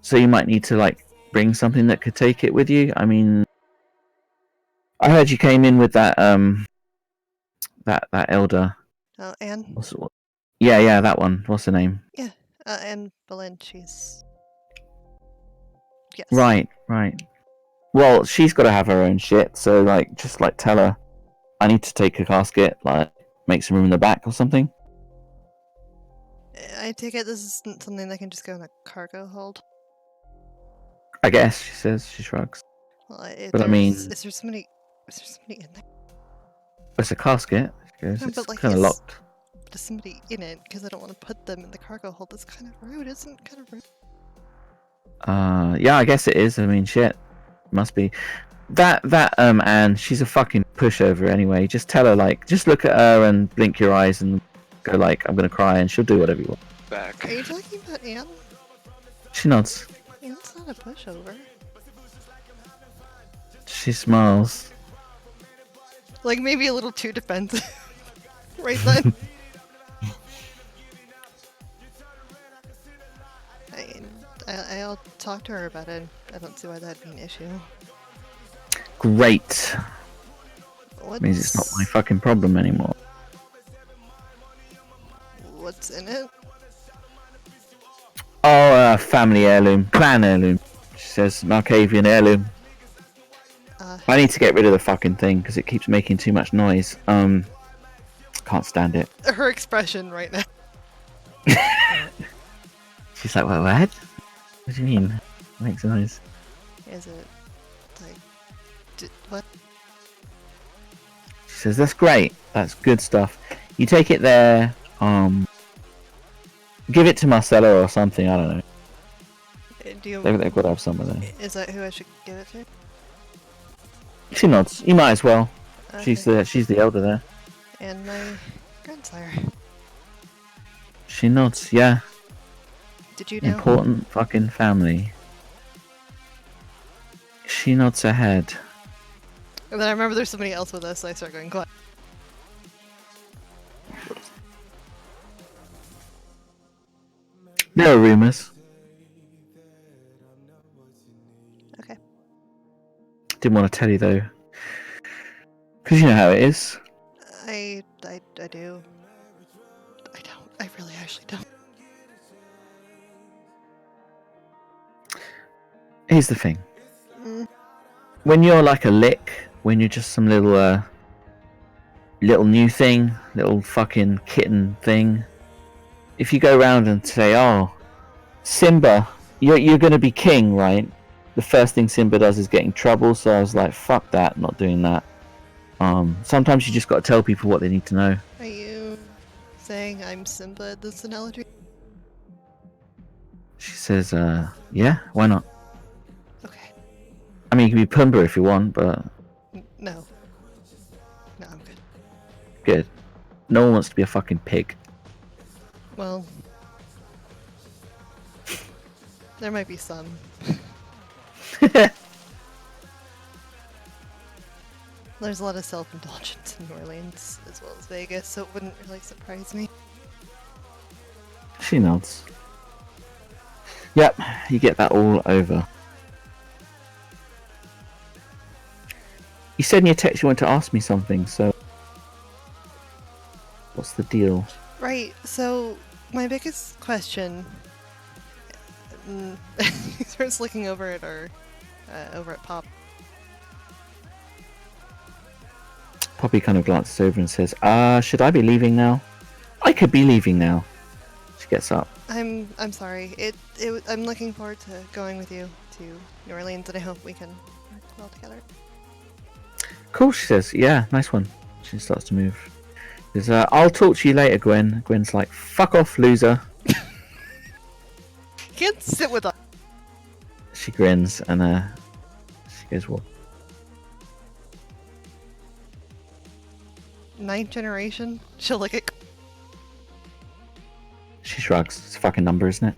So you might need to, like, bring something that could take it with you. I mean, I heard you came in with that, that elder. Oh, Anne? Yeah, that one. What's her name? Anne Boleyn, she's... Yes. Right. Well, she's got to have her own shit, so, like, just, like, tell her I need to take a casket, like, make some room in the back or something. I take it this isn't something that can just go in a cargo hold? I guess, she says. She shrugs. Well, But I mean- Is there somebody in there? It's a casket. No, It's but, like, kind of is- locked. There's somebody in it because I don't want to put them in the cargo hold. That's kind of rude, isn't it? Kind of rude. Yeah, I guess it is. I mean, shit, must be. Anne, she's a fucking pushover anyway. Just tell her, like, just look at her and blink your eyes and go like, I'm gonna cry, and she'll do whatever you want. Back. Are you talking about Anne? She nods. Anne's not a pushover. She smiles. Like, maybe a little too defensive. Right then. I'll talk to her about it. I don't see why that'd be an issue. Great. What's, Means it's not my fucking problem anymore. What's in it? Oh, family heirloom, clan heirloom. She says Markavian heirloom. I need to get rid of the fucking thing because it keeps making too much noise. Can't stand it. Her expression right now. She's like, what? What do you mean? It makes noise. Is it like what? She says, that's great. That's good stuff. You take it there. Give it to Marcella or something. I don't know. Do you? They've got to have someone there. Is that who I should give it to? She nods. You might as well. Okay. She's the elder there. And my grandsire. She nods. Yeah. Did you know? Important fucking family. She nods her head. And then I remember there's somebody else with us, so I start going quiet. There are rumors. Okay. Didn't want to tell you though, because you know how it is. I do. I don't. I really actually don't. Here's the thing. Mm. When you're like a lick, when you're just some little new thing, little fucking kitten thing, if you go around and say, oh, Simba, you're gonna be king, right? The first thing Simba does is get in trouble, so I was like, fuck that, not doing that. Sometimes you just gotta tell people what they need to know. Are you saying I'm Simba in this analogy? She says, yeah, why not? Okay. I mean, you can be Pumbaa if you want, but No. No, I'm good. good. No one wants to be a fucking pig. Well, there might be some. There's a lot of self-indulgence in New Orleans as well as Vegas, so it wouldn't really surprise me. She nods. Yep, you get that all over. You said in your text you wanted to ask me something, so what's the deal? Right, so my biggest question. He starts looking over at our, over at Pop. Poppy kind of glances over and says, should I be leaving now? I could be leaving now. She gets up. I'm sorry. I'm looking forward to going with you to New Orleans, and I hope we can work well together. Cool, she says. Yeah, nice one. She starts to move. She says, I'll talk to you later, Gwen. Gwen's like, fuck off, loser. Can't sit with us. She grins and she goes, well, Ninth generation? She'll look at. she shrugs. It's a fucking number, isn't it?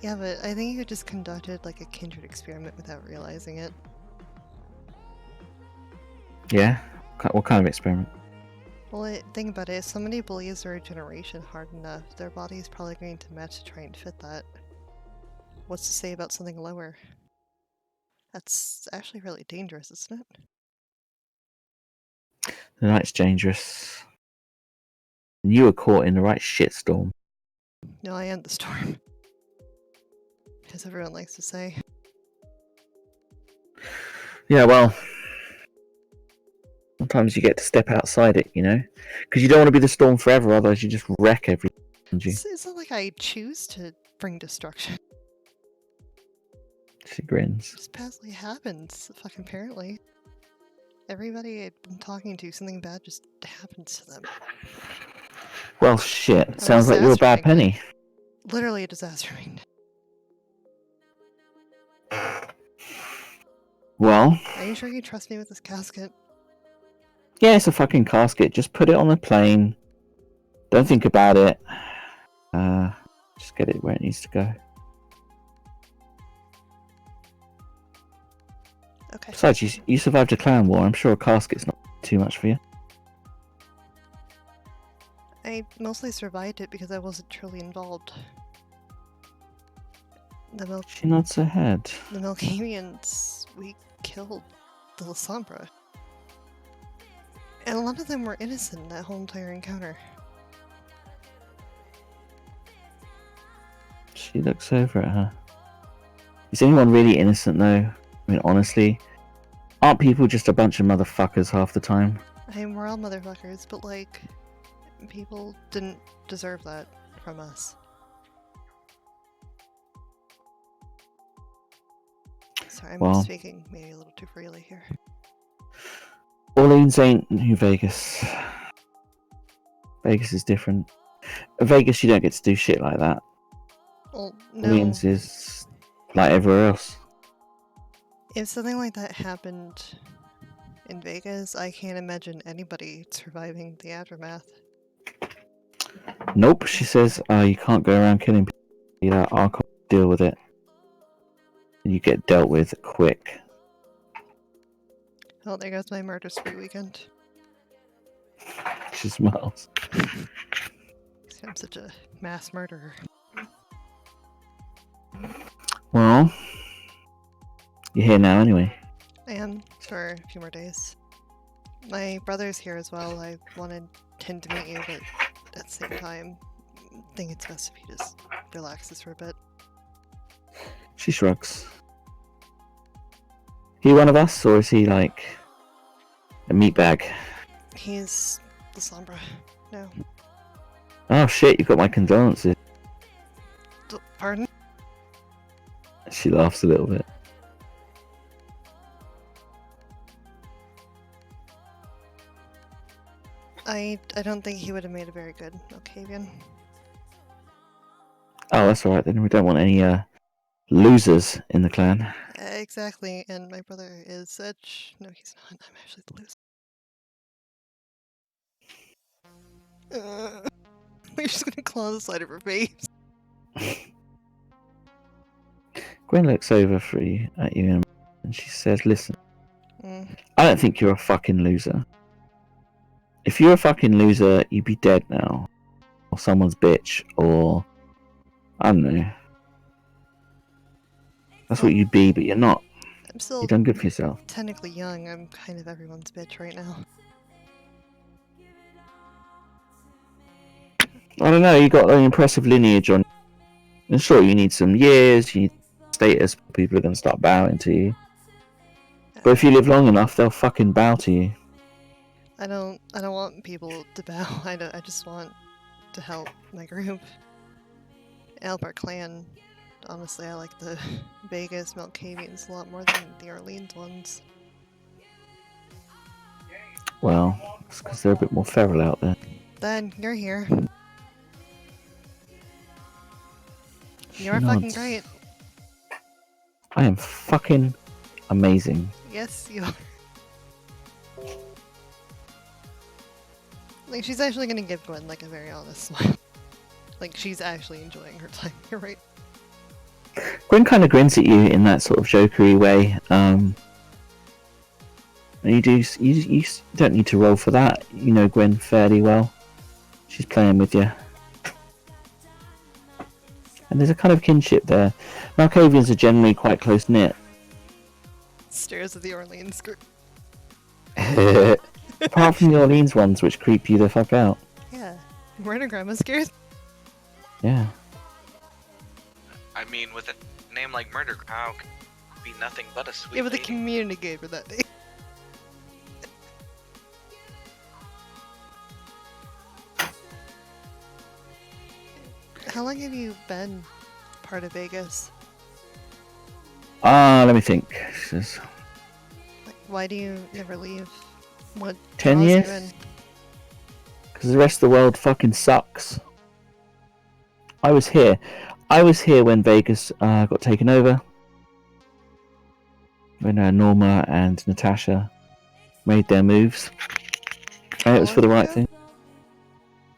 Yeah, but I think you just conducted like a kindred experiment without realizing it. Yeah? What kind of experiment? Well, think about it. If somebody believes their generation hard enough, their body is probably going to match to try and fit that. What's to say about something lower? That's actually really dangerous, isn't it? The night's dangerous. And you were caught in the right shitstorm. No, I am the storm. As everyone likes to say. Yeah, well, sometimes you get to step outside it, you know? Because you don't want to be the storm forever, otherwise you just wreck everything around you. It's not like I choose to bring destruction. She grins. It just passively happens, fucking apparently. Everybody I've been talking to, something bad just happens to them. Well, shit. A Sounds like you're a bad disaster ring. penny. Literally a disaster ring. Well, Are you sure you trust me with this casket? yeah, it's a fucking casket. Just put it on the plane. Don't think about it. Just get it where it needs to go. Okay. Besides, you survived a clan war. I'm sure a casket's not too much for you. I mostly survived it because I wasn't truly involved. The She nods her head. Melkamians, we killed the Lasombra. And a lot of them were innocent in that whole entire encounter. She looks over at her. Is anyone really innocent, though? I mean, honestly, aren't people just a bunch of motherfuckers half the time? I mean, we're all motherfuckers, but like, people didn't deserve that from us. Sorry, I'm Well. speaking maybe a little too freely here. Orleans ain't New Vegas. Vegas is different. In Vegas, you don't get to do shit like that. Well, no. Orleans is like everywhere else. If something like that happened in Vegas, I can't imagine anybody surviving the aftermath. Nope, she says, you can't go around killing people. I'll deal with it. And you get dealt with quick. Oh, there goes my murder spree weekend. She smiles. I'm such a mass murderer. Well, you're here now anyway. I am for a few more days. My brother's here as well. I wanted him to meet you, but at the same time, I think it's best if he just relaxes for a bit. She shrugs. He one of us, or is he like a meatbag? He's the Sombra. No. Oh shit, you got my condolences. Pardon? She laughs a little bit. I don't think he would have made a very good Octavian. Oh, that's alright then. We don't want any losers in the clan. Exactly, and my brother is such... No, he's not. I'm actually the loser. We're just gonna claw the side of her face. Gwen looks over at you and she says, listen, Mm. I don't think you're a fucking loser. If you're a fucking loser, you'd be dead now. Or someone's bitch, or... I don't know. That's what you'd be, but you're not. I'm still You've done good for yourself. technically young. I'm kind of everyone's bitch right now. I don't know, you got an impressive lineage on. And sure, you need some years, you need status, people are going to start bowing to you. But if you live long enough, they'll fucking bow to you. I don't want people to bow. I just want to help my group. Help our clan. Honestly, I like the Vegas Melkavians a lot more than the Orleans ones. Well, it's because they're a bit more feral out there. Then you're here. She You're fucking nods. great. I am fucking amazing. Yes, you are. Like, she's actually gonna give Gwen, like, a very honest smile. Like, she's actually enjoying her time here, right? Gwen kind of grins at you in that sort of jokery way. And you don't need to roll for that. You know Gwen fairly well. She's playing with you. And there's a kind of kinship there. Malkavians are generally quite close-knit. Stares at the Orleans group. Apart from the Orleans ones, which creep you the fuck out. Yeah. Murder Grandma scares. Yeah. I mean, with a name like Murder, how could it be nothing but a sweet Yeah, but the lady? community gave her that name. How long have you been part of Vegas? Let me think. She says, Like, Why do you never leave? What 10 draws you years? in? Because the rest of the world fucking sucks. I was here. I was here when Vegas got taken over. When Norma and Natasha made their moves. And it How was for long the right ago? thing.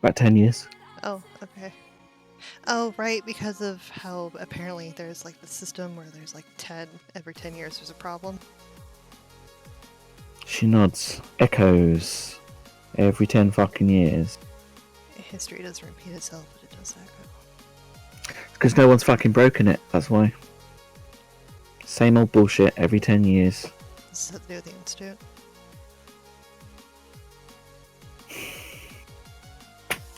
About 10 years. Oh, okay. Oh, right, because of how apparently there's like the system where there's like 10, every 10 years there's a problem. She nods. Echoes. Every 10 fucking years. History doesn't repeat itself, but it does echo. Because no one's fucking broken it, that's why. Same old bullshit every 10 years. This has to do with the Institute. I'm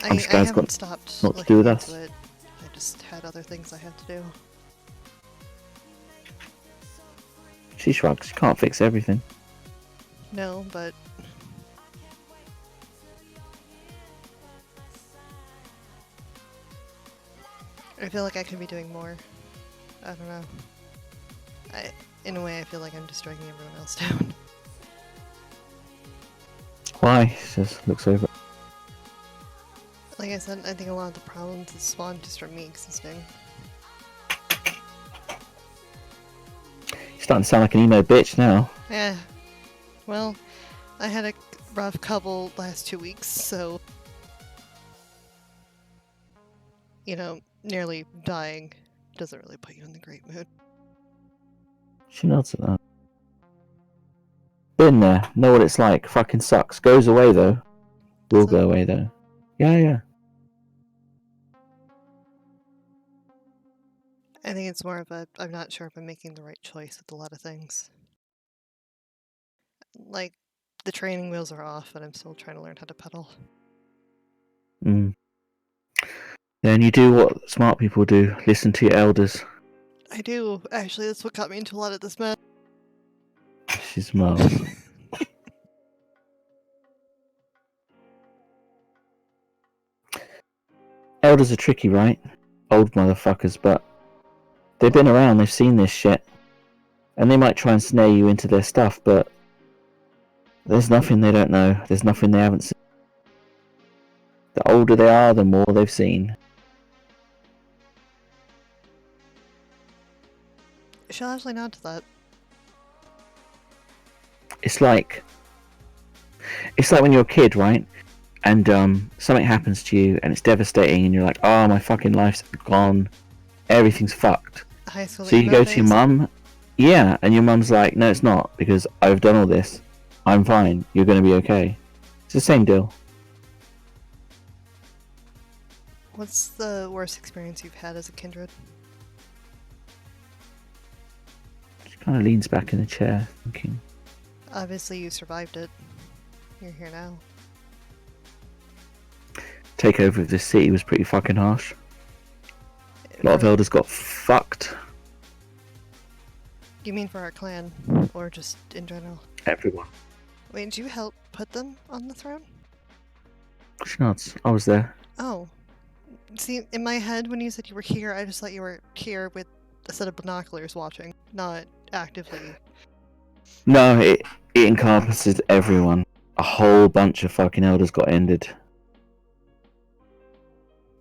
sure I it's haven't got stopped not to looking do with into us. it. I just had other things I had to do. She shrugs. She can't fix everything. No, but I feel like I could be doing more. I don't know. In a way, I feel like I'm just dragging everyone else down. Why? She just looks over. Like I said, I think a lot of the problems is spawned just from me existing. You're starting to sound like an emo bitch now. Yeah. Well, I had a rough couple last 2 weeks, so you know, nearly dying doesn't really put you in the great mood. She nods at that. Been there. Know what it's like. Fucking sucks. Goes away though. Will Does it? go away though. Yeah. I think it's more of a I'm not sure if I'm making the right choice with a lot of things. Like, the training wheels are off, and I'm still trying to learn how to pedal. Mm. Then you do what smart people do. Listen to your elders. I do. Actually, that's what got me into a lot of this mess. She smiles. Elders are tricky, right? Old motherfuckers, but they've been around, they've seen this shit. And they might try and snare you into their stuff, but there's nothing they don't know. There's nothing they haven't seen. The older they are, the more they've seen. She'll actually nod to that. It's like when you're a kid, right? And something happens to you and it's devastating and you're like, oh, my fucking life's gone. Everything's fucked. High school So you emo go to your phase. mum, yeah, and your mum's like, no, it's not, because I've done all this. I'm fine. You're going to be okay. It's the same deal. What's the worst experience you've had as a kindred? She kind of leans back in the chair, thinking, Obviously, you survived it. You're here now. takeover of this city was pretty fucking harsh. A lot of elders got fucked. You mean for our clan, or just in general? Everyone. Wait, did you help put them on the throne? She nods. I was there. Oh. See, in my head, when you said you were here, I just thought you were here with a set of binoculars watching, not actively. No, it encompasses everyone. A whole bunch of fucking elders got ended.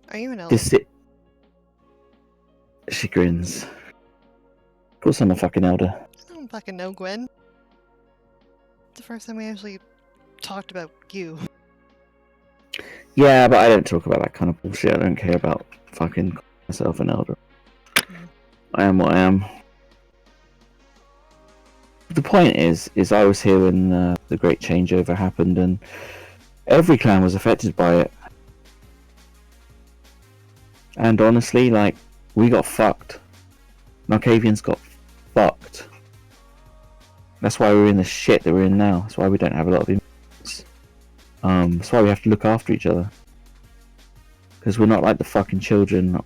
Are you an elder? She grins. Of course I'm a fucking elder. I don't fucking know, Gwen. It's the first time we actually talked about you. Yeah, but I don't talk about that kind of bullshit. I don't care about fucking myself an elder. I am what I am. The point is I was here when the great changeover happened and every clan was affected by it. And honestly, like, we got fucked. Narcavians got fucked. That's why we're in the shit that we're in now. That's why we don't have a lot of influence. That's why we have to look after each other. Because we're not like the fucking children of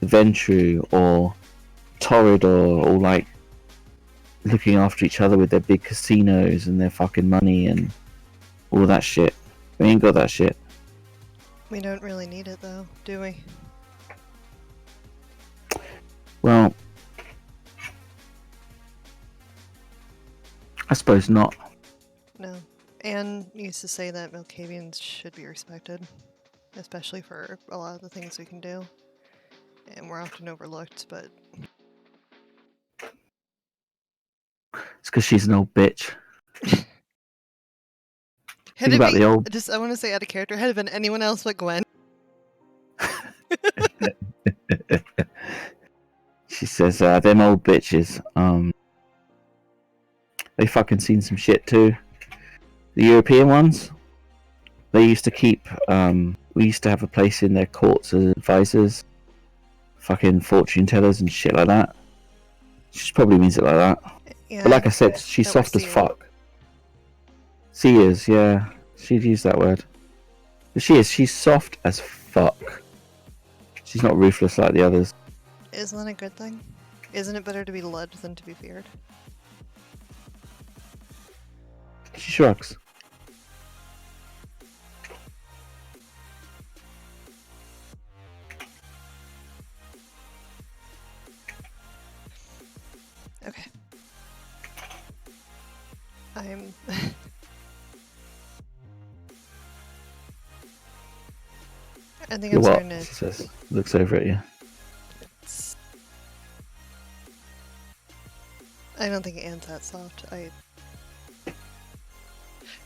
Ventru or Torridor, all like looking after each other with their big casinos and their fucking money and all that shit. We ain't got that shit. We don't really need it, though, do we? Well, I suppose not. No. Anne used to say that Milkavians should be respected, especially for a lot of the things we can do. And we're often overlooked, but It's because she's an old bitch. had Think it about be, the old. just I want to say out of character, had it been anyone else but Gwen. She says, them old bitches, they fucking seen some shit too. The European ones, they used to keep, we used to have a place in their courts as advisors, fucking fortune tellers and shit like that. She probably means it like that. Yeah, But like I said, she's that we're soft as seeing. fuck. Seers, yeah. She'd use that word. But she's soft as fuck. She's not ruthless like the others. Isn't that a good thing? Isn't it better to be loved than to be feared? She shrugs. Okay. I'm... I think You're I'm what? starting She to... says. Looks over at you. I don't think Anne's that soft.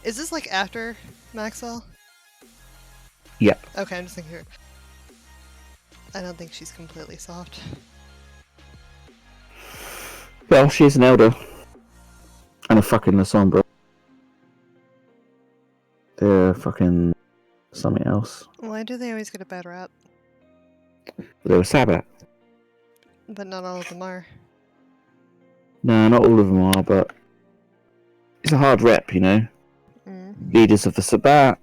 Is this like after Maxwell? Yep. Okay, I'm just thinking here. I don't think she's completely soft. Well, she's an elder. And a fucking Lasombra. They're fucking something else. Why do they always get a bad rap? They're a Sabbath. But not all of them are. No, not all of them are, but it's a hard rep, you know. Mm. Leaders of the Sabbat.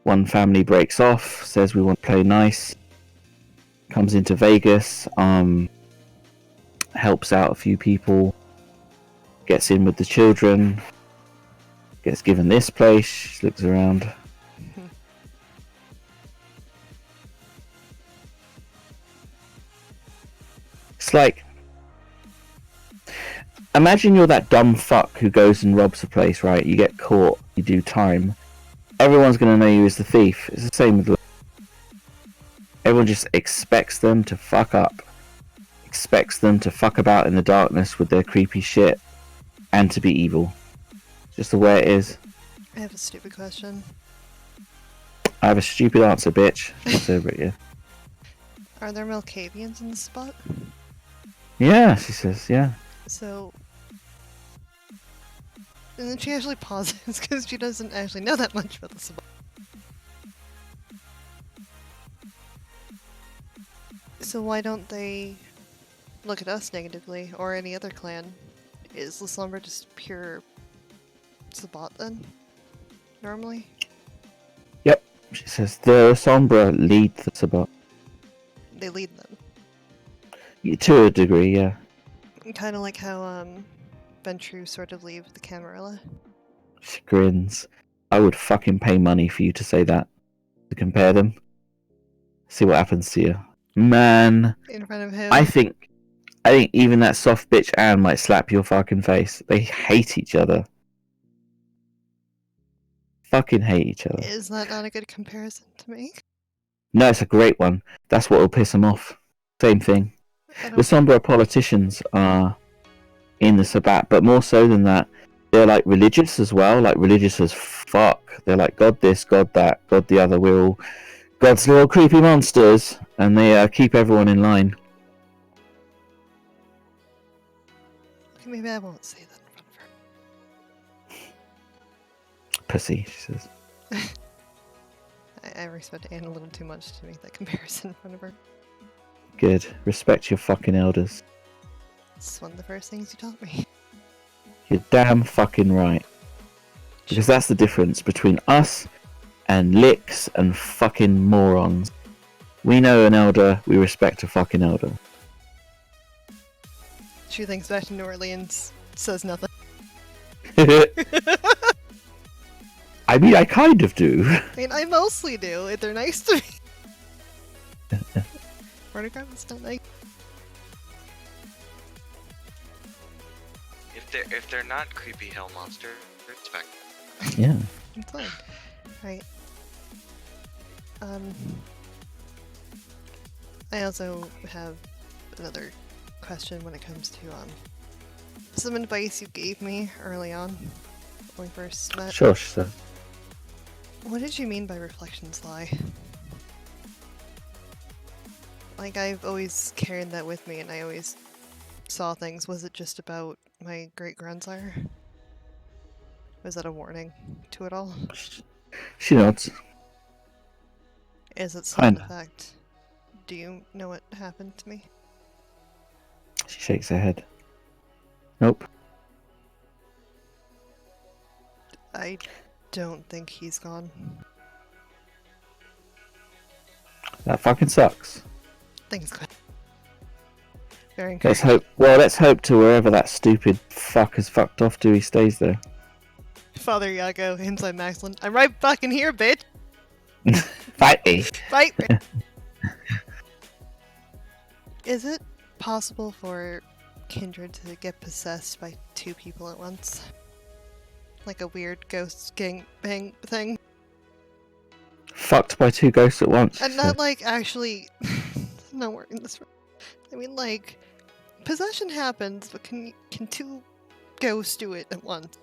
One family breaks off, says we want to play nice. Comes into Vegas, helps out a few people. Gets in with the children. Gets given this place. She looks around. It's like, imagine you're that dumb fuck who goes and robs a place, right? You get caught, you do time. Everyone's going to know you as the thief. It's the same with... Everyone just expects them to fuck up. Expects them to fuck about in the darkness with their creepy shit. And to be evil. Just the way it is. I have a stupid question. I have a stupid answer, bitch. It's over at you. Are there Milkavians in the spot? Yeah, she says, yeah. So... And then she actually pauses because she doesn't actually know that much about the spot. So why don't they look at us negatively, or any other clan? Is the Slumber just pure Sabbat then? Normally? Yep. She says, the Sombra lead the Sabbat. They lead them. Yeah, to a degree, yeah. Kind of like how Ventru sort of leave the Camarilla. She grins. I would fucking pay money for you to say that. To compare them. See what happens to you. Man, In front of him. I think even that soft bitch Anne might slap your fucking face. They hate each other. Fucking hate each other. Is that not a good comparison to make? No, it's a great one. That's what will piss them off. Same thing. I The don't... Sombra politicians are in the Sabbat, but more so than that, they're like religious as well. Like religious as fuck. They're like God this, God that, God the other. We're all God's little creepy monsters, and they keep everyone in line. Okay, maybe I won't say that in front of her. Pussy, she says. I respect Anne a little too much to make that comparison in front of her. Good. Respect your fucking elders. It's one of the first things you taught me. You're damn fucking right. Because that's the difference between us and licks and fucking morons. We know an elder, we respect a fucking elder. She thinks back to New Orleans, says nothing. I mean, I kind of do. I mean, I mostly do. They're nice to me. Photograph is not nice. If they're not creepy hell monster, it's fine. Yeah. It's fine. Right. I also have another question when it comes to some advice you gave me early on when we first met. Sure, she said. What did you mean by reflections lie? Like, I've always carried that with me and I always saw things. Was it just about my great-grandsire? Was that a warning to it all? She nods. Is it still in Kinda. effect? Do you know what happened to me? She shakes her head. Nope. I don't think he's gone. That fucking sucks. Things good. Very Let's encouraging. hope. Well, let's hope to wherever that stupid fuck has fucked off to, he stays there. Father Iago, inside Maxland. I'm right fucking here, bitch! Fight me. Fight me! Is it possible for Kindred to get possessed by two people at once? Like a weird ghost gang bang thing? Fucked by two ghosts at once. And she not said. like actually. No, we're in this. I mean, like, possession happens, but can two ghosts do it at once?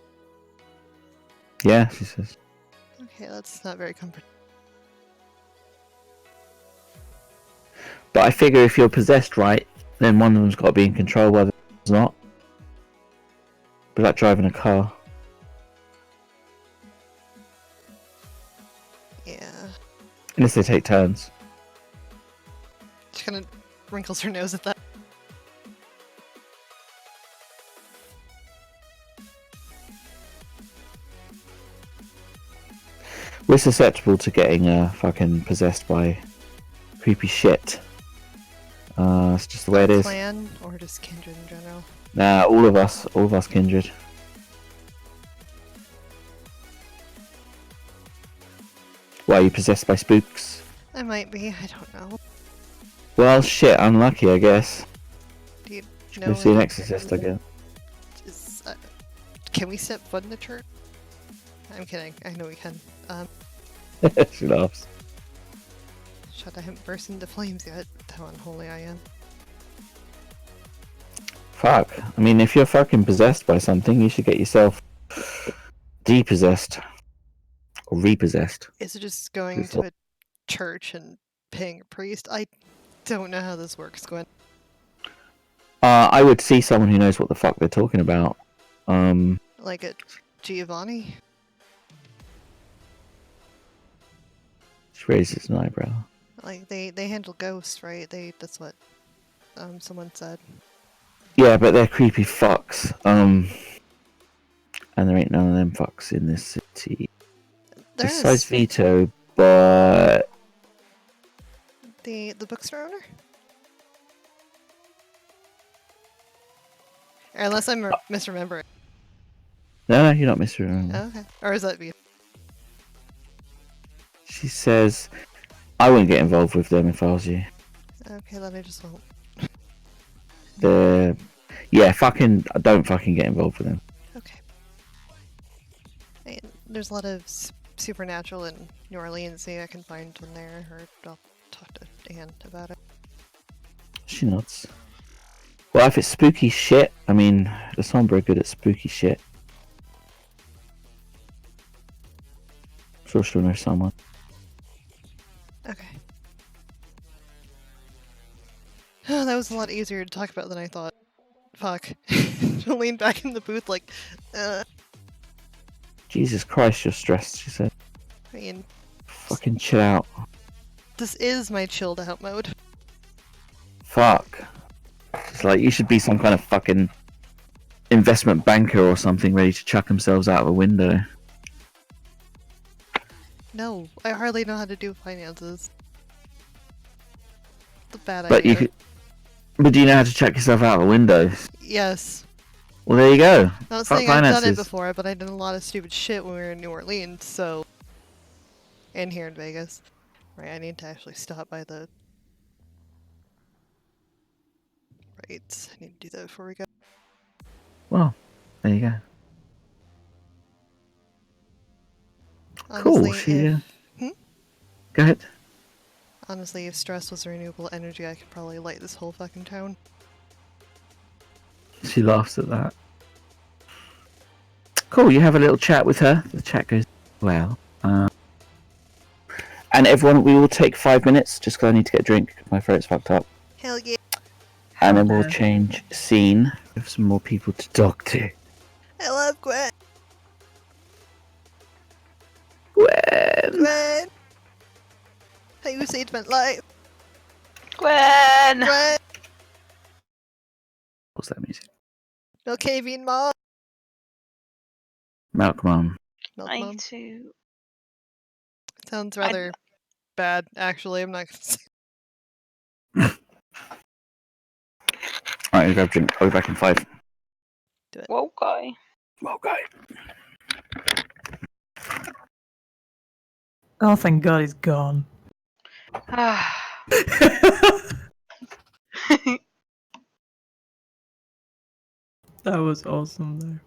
Yeah, she says. Okay, that's not very comforting. But I figure if you're possessed right, then one of them's got to be in control, while the other's not. Be like driving a car. Yeah. Unless they take turns. She kind of wrinkles her nose at that. We're susceptible to getting fucking possessed by creepy shit. It's just the way it is. Clan or just Kindred in general? Nah, all of us kindred. Why, are you possessed by spooks? I might be, I don't know. Well, shit, unlucky, I guess. Do you Go know see an if exorcist, I guess. can we step foot in the church? I'm kidding, I know we can. She laughs. Shut, I haven't burst into flames yet. How unholy I am. Fuck. I mean, if you're fucking possessed by something, you should get yourself depossessed. Or repossessed. Is it just going Just to a church and paying a priest? I don't know how this works, Gwen. I would see someone who knows what the fuck they're talking about. Like a Giovanni? She raises an eyebrow. Like, they handle ghosts, right? That's what someone said. Yeah, but they're creepy fucks. And there ain't none of them fucks in this city. Besides Vito, but... The bookstore owner? Unless I'm misremembering. No, you're not misremembering. Oh, okay. Or is that Vito? She says, I wouldn't get involved with them if I was you. Okay, then I just won't. Yeah, don't fucking get involved with them. Okay. There's a lot of supernatural in New Orleans. See, I can find one there, or I'll talk to Anne about it. She nods. Well, if it's spooky shit, I mean, the Sombra are good at spooky shit. I'm sure she'll know someone. Okay. Oh, that was a lot easier to talk about than I thought. Fuck. She'll lean back in the booth like, Jesus Christ, you're stressed, she said. I mean, Fucking chill out. this is my chilled out mode. Fuck. It's like you should be some kind of fucking investment banker or something ready to chuck themselves out of a window. No, I hardly know how to do finances. It's a bad But idea. you could. But do you know how to chuck yourself out of a window? Yes. Well, there you go. Not Fuck saying I've done it finances. before, but I did a lot of stupid shit when we were in New Orleans, so... And here in Vegas. Right, I need to actually stop by the... Right, I need to do that before we go. Well, There you go. Honestly, Cool. She. if Go ahead. honestly, if stress was renewable energy, I could probably light this whole fucking town. She laughs at that. Cool. You have a little chat with her. The chat goes well. And everyone, we will take 5 minutes just because I need to get a drink. My throat's fucked up. Hell yeah! And then we'll no. change scene. We have some more people to talk to. I love Gwen. Gwen. Gwen. Hey, you saved my life. Gwen! Gwen. What's that music? No caving, mom. Milk Mum. Milk I mom. too. Sounds rather bad, actually. I'm not gonna say. Alright, I'll grab a drink. I'll be back in 5. Whoa, guy. Okay. Oh, thank God he's gone. That was awesome, though.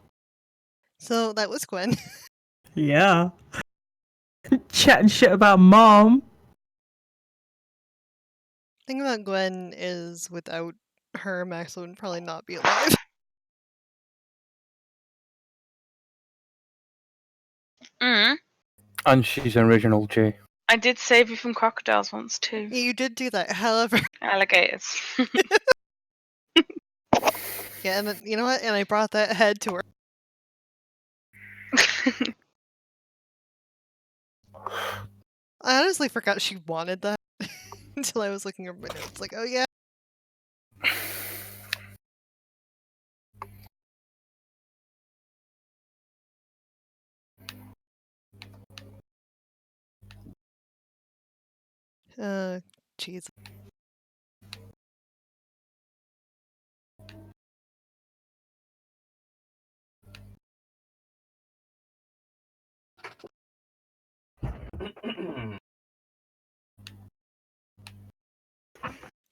So that was Gwen. Yeah. Chatting shit about mom. Thing about Gwen is, without her, Max would probably not be alive. Mm. And she's an original G. I did save you from crocodiles once too. Yeah, you did do that. However, Alligators. yeah, and then, you know what? And I brought that head to her. I honestly forgot she wanted that until I was looking over my notes. Like, oh yeah. Jeez.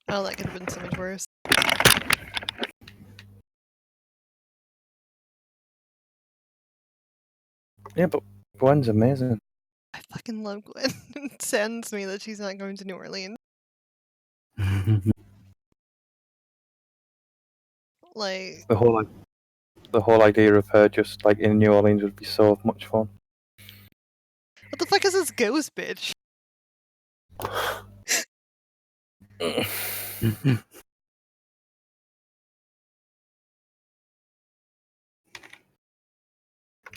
Oh, that could have been so much worse. Yeah, but Gwen's amazing. I fucking love Gwen. It saddens me that she's not going to New Orleans. Like, The whole idea of her just like in New Orleans would be so much fun. what the fuck is this ghost bitch?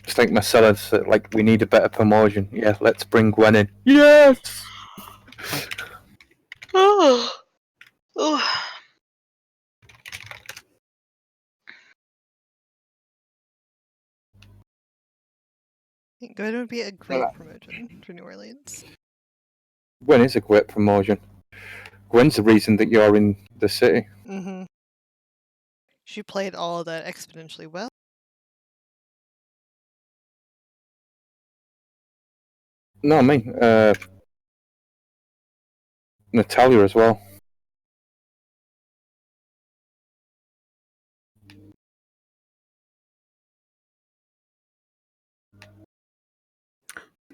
It's like Marcella said, like, we need a better promotion. Yeah, let's bring Gwen in. Yes! Oh. Oh. I think Gwen would be a great promotion for New Orleans. Gwen is a great promotion. Gwen's the reason that you're in the city. Mm-hmm. She played all of that exponentially well. No, I mean, Natalia as well.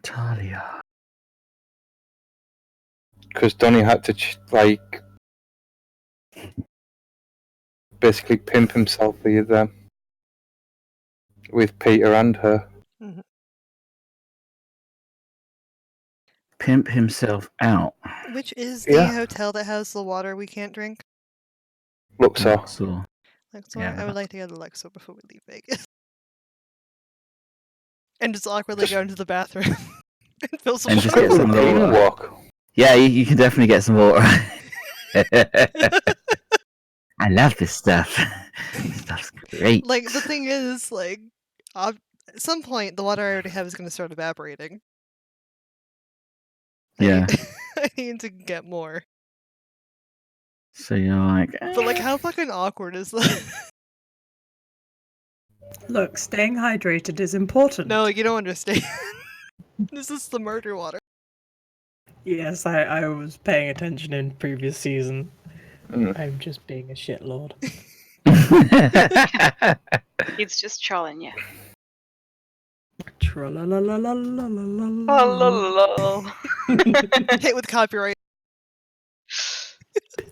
Talia. Because Donnie had to, like, basically pimp himself with Peter and her. Mm-hmm. Pimp himself out. Which is the hotel that has the water we can't drink? Luxor. So, Luxor? Yeah, I would like to go to Luxor before we leave Vegas. And just awkwardly go into the bathroom and fill some And just water. get some Little water. walk. yeah, you can definitely get some water. I love this stuff. This stuff's great. Like, the thing is, like, at some point, the water I already have is going to start evaporating. Yeah. I need to get more. So you're like, But, like, how fucking awkward is that? Look, staying hydrated is important. No, you don't understand. This is the murder water. Yes, I was paying attention in previous season. Mm. I'm just being a shitlord. He's just trolling you. Tra-la-la-la-la-la-la-la-la. Oh, Hit with copyright.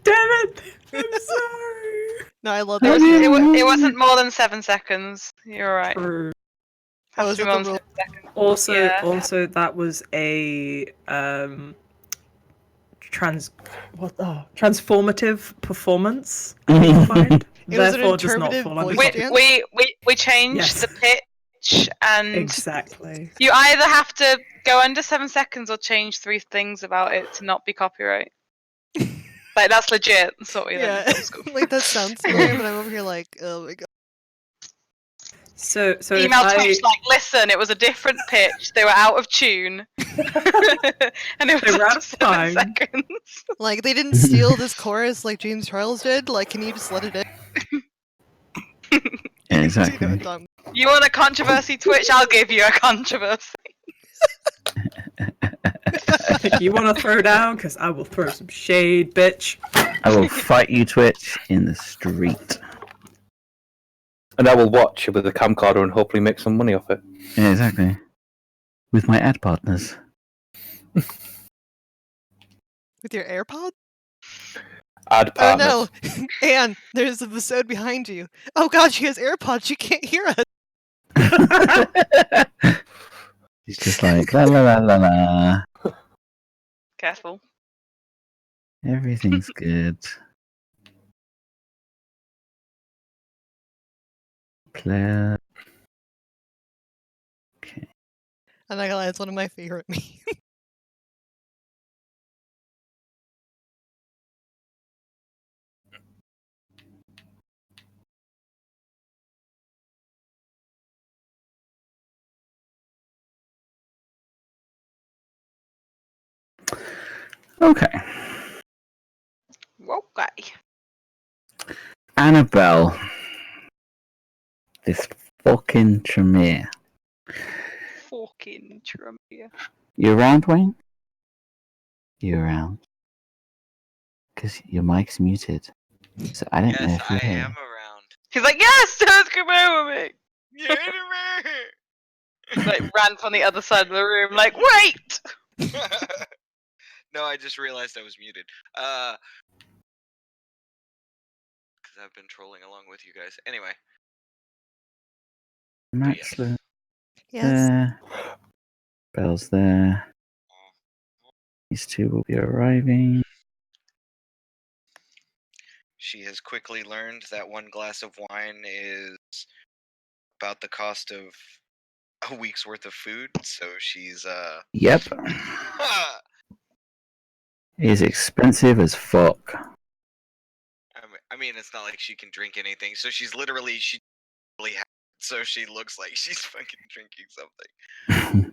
Damn it! I'm sorry. No, I love It, that. was, Shit. it wasn't more than 7 seconds. You're right. True. Oh, Has is to be that more the than rule? 7 seconds. Also, Yeah. also that was a transformative performance. I need to find. It was an Therefore, does not interpretive fall under voice copyright. dance? We changed Yes. the pitch, and Exactly. you either have to go under 7 seconds or change 3 things about it to not be copyright. Like, that's legit. That's what we learned in Yeah, film school. like that sounds familiar, but I'm over here like, oh my god. So if Email I Twitch like, listen, it was a different pitch. They were out of tune, and it They was were out under of 7 time. seconds. Like they didn't steal this chorus like James Charles did. Like, can you just let it in? Yeah, You know exactly. what I'm You want a controversy, Twitch? I'll give you a controversy. you want to throw down, because I will throw some shade, bitch. I will fight you, Twitch, in the street. And I will watch it with a camcorder and hopefully make some money off it. Yeah, exactly. With my ad partners. with your AirPod? Ad Oh partners. no, Anne, there's an episode behind you. Oh god, she has AirPods. She can't hear us. He's just like, la la la la la. Careful. Everything's good. Player. Okay. I'm not gonna lie, it's one of my favorite memes. Okay. Okay. Annabelle. This fucking Tremere. Fucking Trump. You around, Wayne? You around? Because your mic's muted. So I don't know Yes, if I you're here. am around. He's like, yes, let's come over me. Yeah, Like, ran from the other side of the room, like, wait! no, I just realized I was muted. Because I've been trolling along with you guys. Anyway, Maxler Yes. there. Bell's there. These two will be arriving. she has quickly learned that one glass of wine is about the cost of a week's worth of food. So she's Yep. It is expensive as fuck. I mean, it's not like she can drink anything. So she's literally so she looks like she's fucking drinking something.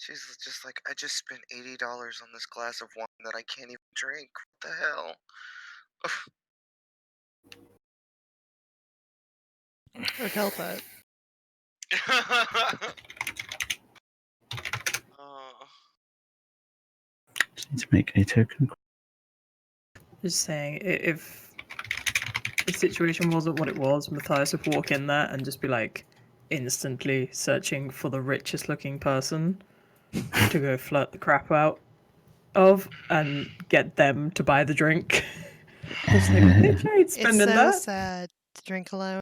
She's just like, I just spent $80 on this glass of wine that I can't even drink. What the hell? Or help that. Just need to make a token. Just saying, if the situation wasn't what it was, Matthias would walk in there and just be like instantly searching for the richest looking person to go flirt the crap out of and get them to buy the drink. Just like, bitch, I ain't It's spending so that. sad to drink alone.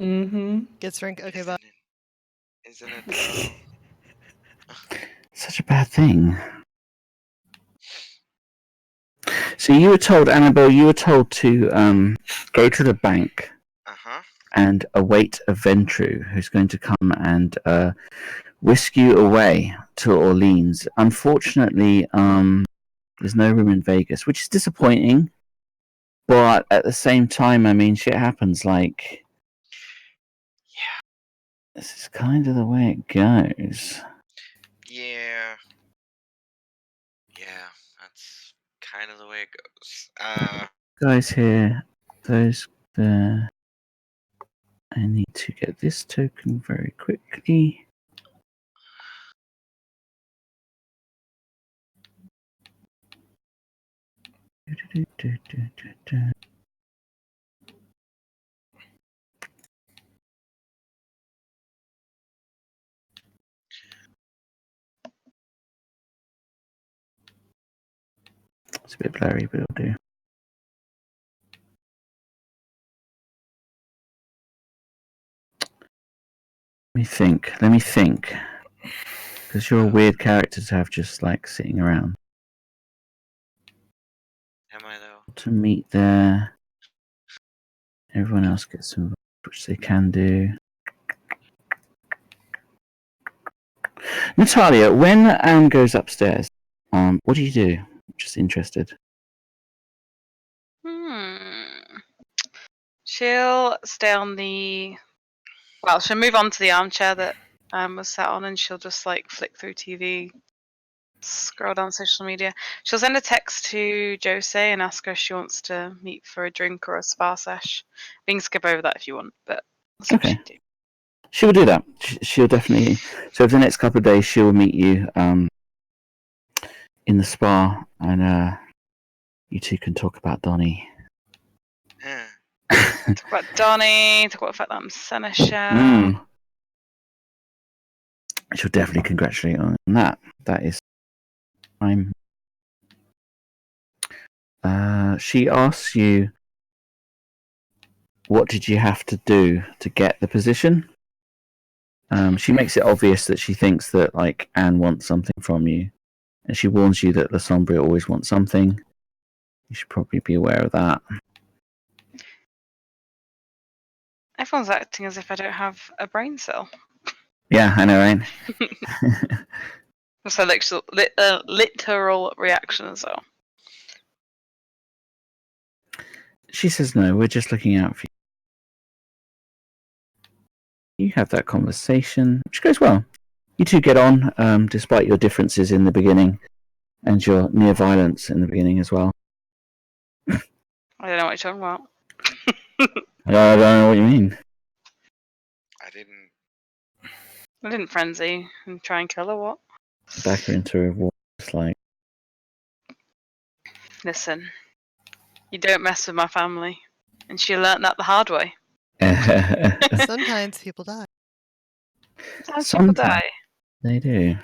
Mm-hmm. Gets drink. Okay, bye. Isn't it? Such a bad thing. So you were told, Annabelle, you were told to go to the bank Uh-huh. and await a Ventru who's going to come and whisk you away to Orleans. Unfortunately, there's no room in Vegas, which is disappointing. But at the same time, I mean, shit happens. Like, Yeah. this is kind of the way it goes. Yeah. Yeah, that's kind of the way it goes. Guys here, those there. I need to get this token very quickly. It's a bit blurry, but it'll do. Let me think. Because you're a weird character to have just like sitting around. Am I though? To meet there. Everyone else gets some, which they can do. Natalia, when Anne goes upstairs, what do you do? Just interested. She'll stay on the. Well, she'll move on to the armchair that was sat on, and she'll just like flick through TV, scroll down social media. She'll send a text to Jose and ask her if she wants to meet for a drink or a spa sesh. We can skip over that if you want, but that's what Okay. she'd do. She will do that. She'll definitely. So over the next couple of days, she'll meet you in the spa, and you two can talk about Donnie. Talk about Donnie. Talk about the fact that I'm seneschal. She'll definitely congratulate on that. That is time. She asks you, what did you have to do to get the position? She makes it obvious that she thinks that like Anne wants something from you, and she warns you that the Sombria always wants something. You should probably be aware of that. Everyone's acting as if I don't have a brain cell. Yeah, I know, right? That's a literal reaction as well. She says, no, we're just looking out for you. You have that conversation, which goes well. You two get on, despite your differences in the beginning and your near violence in the beginning as well. I don't know what you're talking about. I don't know what you mean. I didn't frenzy and try and kill her, what? Back her into a wall, just like... Listen, you don't mess with my family. And she learnt that the hard way. Sometimes people die. Sometimes people die. They do.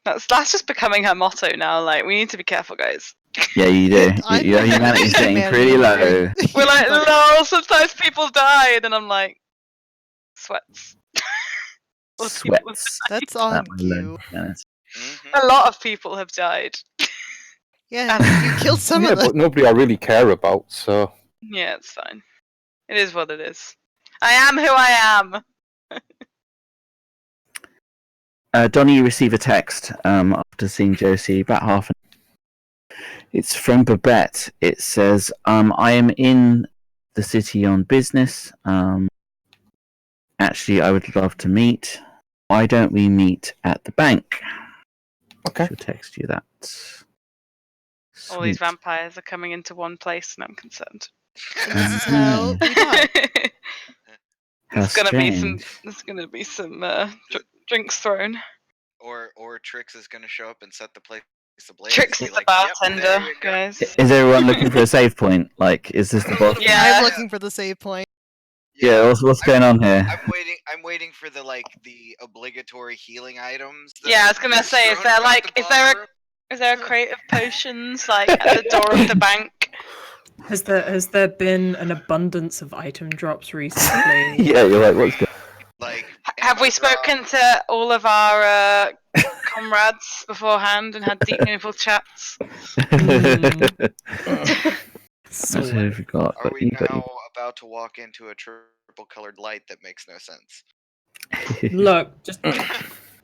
That's just becoming her motto now. Like, we need to be careful, guys. Yeah, you do. I'm Your humanity's getting pretty low. We're like, lol, sometimes people die. And then I'm like, sweats. Sweats. That's on you. A lot of people have died. Yeah, you killed some Yeah, of them. but nobody I really care about, so. Yeah, it's fine. It is what it is. I am who I am. Donnie, you receive a text after seeing Josie about half an hour. It's from Babette. It says, I am in the city on business. Actually, I would love to meet. Why don't we meet at the bank? Okay. She'll text you that. All these Sweet. vampires are coming into one place, and I'm concerned. And this is how we die. How strange. There's gonna be some drinks thrown. Or Trix is gonna show up and set the place ablaze. Trix is the bartender, guys. Is everyone looking for a save point? Like, is this the boss? Yeah. I'm looking for the save point. Yeah, what's going on here? I'm waiting for the obligatory healing items. Yeah, I was gonna say, is there a crate of potions like at the door of the bank? Has there been an abundance of item drops recently? Yeah, you're like, what's going Like, have we spoken to all of our comrades beforehand and had deep, meaningful chats? So I forgot. Are we now about to walk into a triple-colored light that makes no sense? Look, just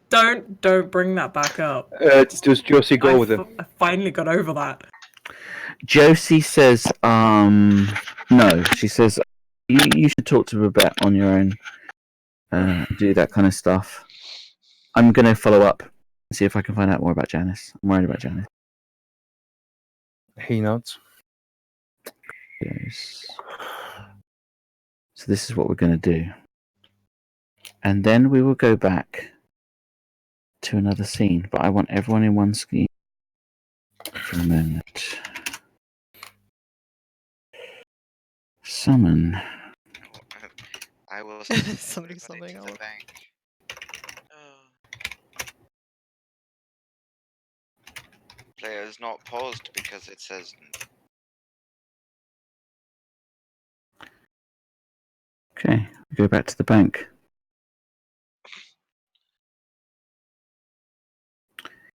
don't bring that back up. Does Josie go with him? I finally got over that. Josie says, no. She says, you should talk to Babette on your own. Do that kind of stuff. I'm going to follow up and see if I can find out more about Janice. I'm worried about Janice. He nods. Yes. So this is what we're going to do. And then we will go back to another scene. But I want everyone in one scene for a moment. Summon. I will send Somebody everybody summoning to all the of bank. Player is not paused because it says Okay, we go back to the bank.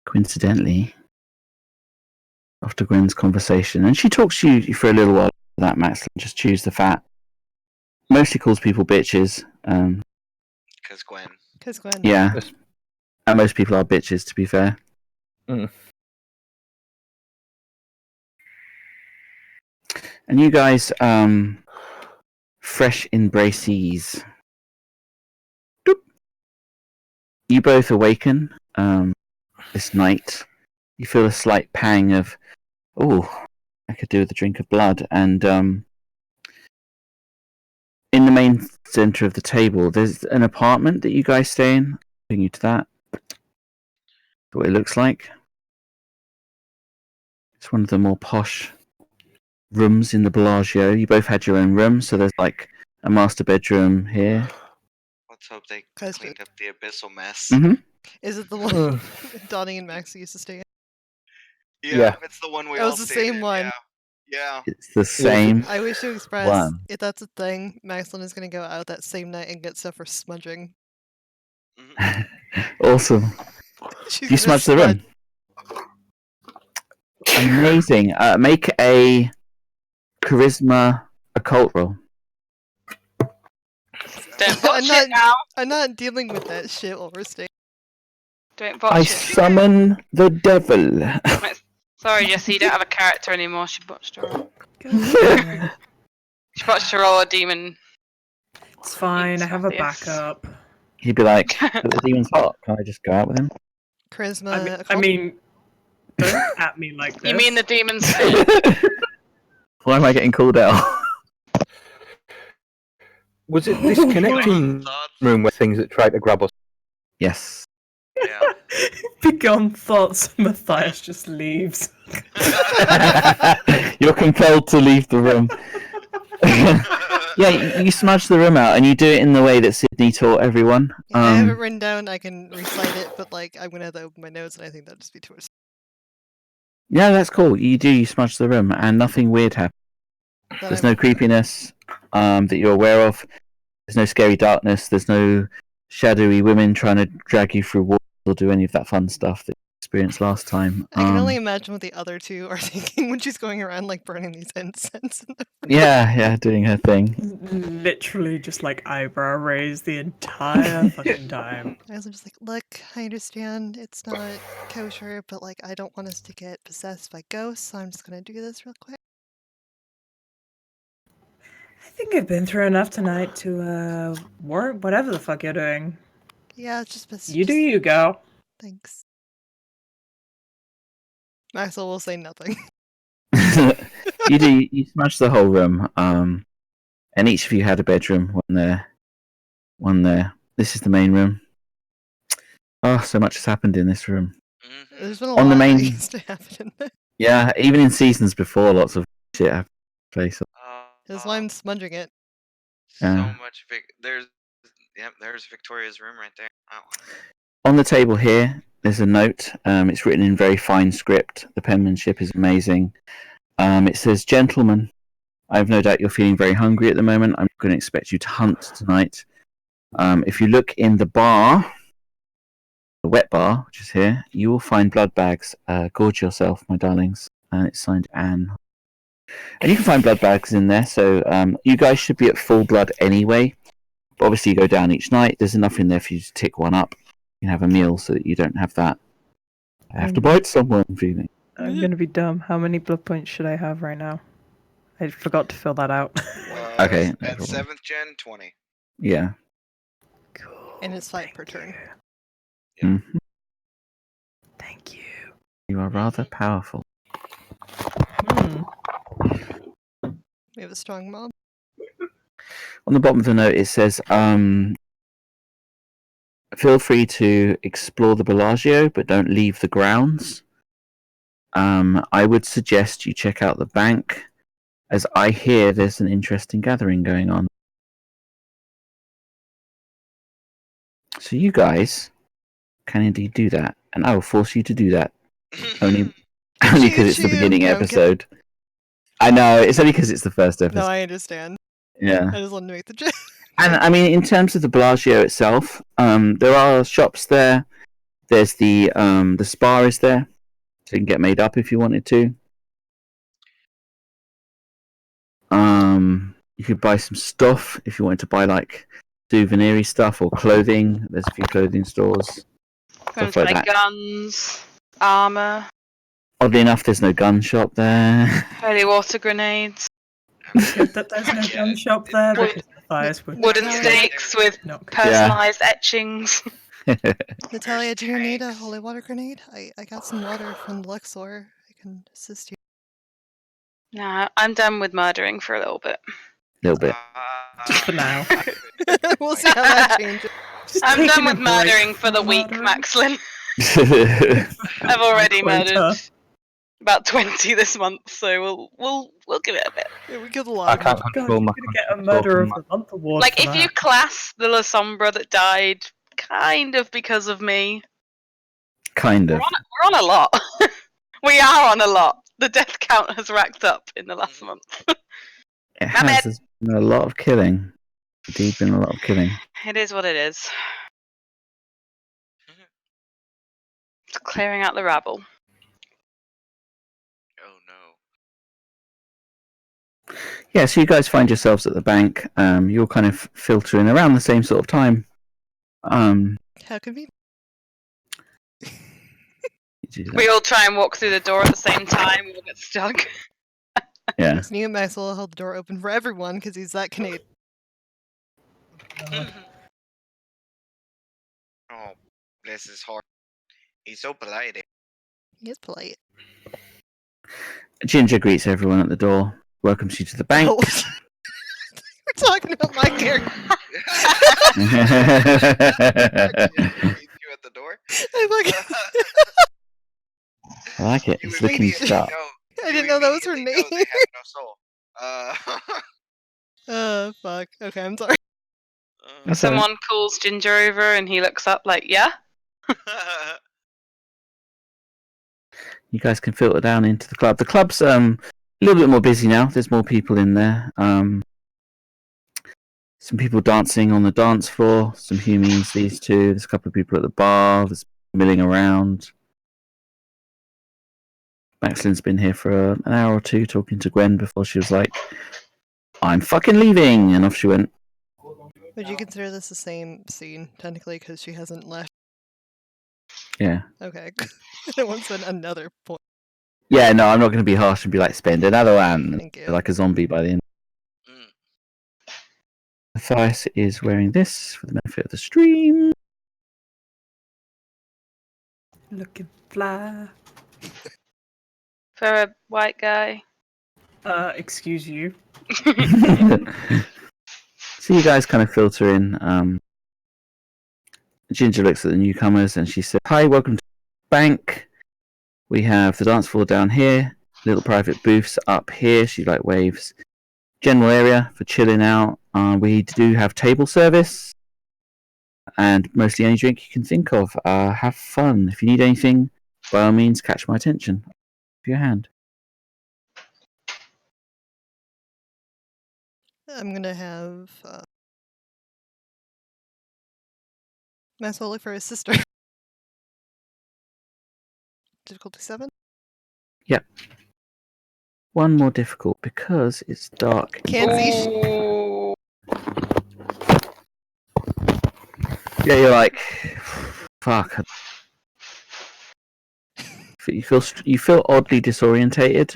Coincidentally, after Gwen's conversation, and she talks to you for a little while after that, Max, just chews the fat. Mostly calls people bitches. because Gwen. Because Gwen. Yeah. Yes. And most people are bitches, to be fair. Mm. And you guys, fresh embracees. Doop. You both awaken this night. You feel a slight pang of, oh, I could do with a drink of blood. And in the main center of the table, there's an apartment that you guys stay in. Bring you to that. That's what it looks like. It's one of the more posh rooms in the Bellagio. You both had your own room, so there's like a master bedroom here. Let's hope they Guys, cleaned up the abyssal mess. Mm-hmm. Is it the one Donnie and Max used to stay in? Yeah. It's the one we It all was the stayed same in. one. Yeah. It's the same I wish to express one. if that's a thing, Maxlin is gonna go out that same night and get stuff for smudging. Mhm. Awesome. She's Do you gonna smudge the room? Amazing. Make a charisma occult roll. Don't botch I'm it not. now. I'm not dealing with that shit while we're staying. Don't I botch it. summon the devil. Sorry, Jesse, you don't have a character anymore. She botched her roll. God. She botched her roll a demon. It's fine. I have a Yes. backup. He'd be like, but the demon's hot. Can I just go out with him? Charisma. I occult? mean, don't at me like this. You mean the demon's fit? Why am I getting called out? Was it this connecting room where things that tried to grab us? Yes. Yeah. Begone thoughts. Matthias just leaves. You're compelled to leave the room. Yeah, you smudge the room out, and you do it in the way that Sydney taught everyone. I have it written down. I can recite it, but like I'm gonna have to open my notes, and I think that'd just be too much. Yeah, that's cool. You smudge the room, and nothing weird happens. That There's I'm- no creepiness that you're aware of. There's no scary darkness. There's no shadowy women trying to drag you through walls or do any of that fun stuff that you experienced last time. I can only imagine what the other two are thinking when she's going around like burning these incense. Yeah, doing her thing. Literally just like eyebrow raise the entire fucking time. I was just like, look, I understand it's not kosher, but like I don't want us to get possessed by ghosts, so I'm just gonna do this real quick. I think I've been through enough tonight to work whatever the fuck you're doing. Yeah, it's just You do you, go. Thanks. Maxwell will say nothing. You smash the whole room. And each of you had a bedroom. One there. This is the main room. Oh, so much has happened in this room. Mhm. There's been a On lot the main- that used to happen in there. Yeah, even in seasons before, lots of shit happened. Place. That's why I'm smudging it. So Yeah. much. There's Victoria's room right there. Oh. On the table here, there's a note. It's written in very fine script. The penmanship is amazing. It says, "Gentlemen, I have no doubt you're feeling very hungry at the moment. I'm going to expect you to hunt tonight. If you look in the bar, the wet bar, which is here, you will find blood bags. Gorge yourself, my darlings." And it's signed Anne. And you can find blood bags in there, so you guys should be at full blood anyway. But obviously, you go down each night. There's enough in there for you to tick one up. You can have a meal so that you don't have that. I have to bite someone feeling. I'm gonna be dumb. How many blood points should I have right now? I forgot to fill that out. Okay, no At problem. 7th gen, 20. Yeah. Cool. And it's 5 per turn. Mhm. Thank you. You are rather powerful. Hmm. We have a strong mob. On the bottom of the note, it says, "Feel free to explore the Bellagio, but don't leave the grounds. I would suggest you check out the bank as I hear there's an interesting gathering going on. So you guys can indeed do that, and I will force you to do that. Only because it's the beginning No, I'm kidding. episode. I know, it's only because it's the first episode. No, I understand. Yeah. I just wanted to make the joke. And I mean, in terms of the Bellagio itself, there are shops there. There's the spa is there, so you can get made up if you wanted to. You could buy some stuff if you wanted to buy like souvenir stuff or clothing. There's a few clothing stores. Going Stuff to like buy that. guns, armor, Oddly enough, there's no gun shop there. holy water grenades, Good that there's no gun shop there Wood- because Matthias would wooden Yeah. stakes with not go. personalized etchings. Natalia, do you need a Tanks. holy water grenade? I got some water from the Luxor. I can assist you. Nah, I'm done with murdering for a little bit. Little bit. Just for now. We'll see how that changes. Just I'm taking done a with break murdering for the from week, murdering. Maxlin. Yeah, I've already Quota. murdered about 20 this month, so we'll give it a bit. Yeah, we killed a I lot. can't God, control you're my gonna get a control murder of from the month award Like, for if you that. class the La Sombra that died kind of because of me, kind of. we're on a lot. We are on a lot. The death count has racked up in the last month. It My bad. has. There's been a lot of killing. Indeed, been a lot of killing. It is what it is. It's clearing out the rabble. Oh no. Yeah, so you guys find yourselves at the bank. You're kind of filtering around the same sort of time. How convenient. You do that. We all try and walk through the door at the same time. We'll get stuck. Yeah. Yes, Neil Maxwell held the door open for everyone because he's that Canadian. Oh, bless his heart. He's so polite. He is polite. Ginger greets everyone at the door, welcomes you to the bank. Oh. We're talking about my character. You at the door? I fucking- I like it. You It's looking immediately sharp. know- I you didn't know that was her immediately know name. They have no soul. Fuck. Okay, I'm sorry. That's all right. Someone calls Ginger over and he looks up like, yeah? You guys can filter down into the club. The club's a little bit more busy now. There's more people in there. Some people dancing on the dance floor. Some humans, these two. There's a couple of people at the bar. There's milling around. Maxlin's been here for an hour or two talking to Gwen before she was like, I'm fucking leaving! And off she went. Would you consider this the same scene, technically, because she hasn't left? Yeah. Okay. I don't want to spend another point. Yeah, no, I'm not going to be harsh and be like, spend another one. Thank you. Like a zombie by the end. Mm. Matthias is wearing this for the benefit of the stream. Looking fly. For a white guy. Excuse you. So you guys kind of filter in. Ginger looks at the newcomers and she says, hi, welcome to the bank. We have the dance floor down here, little private booths up here. She like waves. General area for chilling out. We do have table service and mostly any drink you can think of. Have fun. If you need anything, by all means, catch my attention. Give your hand. I'm gonna have Maxwell look for his sister. Difficulty 7? One more difficult because it's dark. Can't see. Ooh. Yeah, you're like, fuck. You feel oddly disorientated.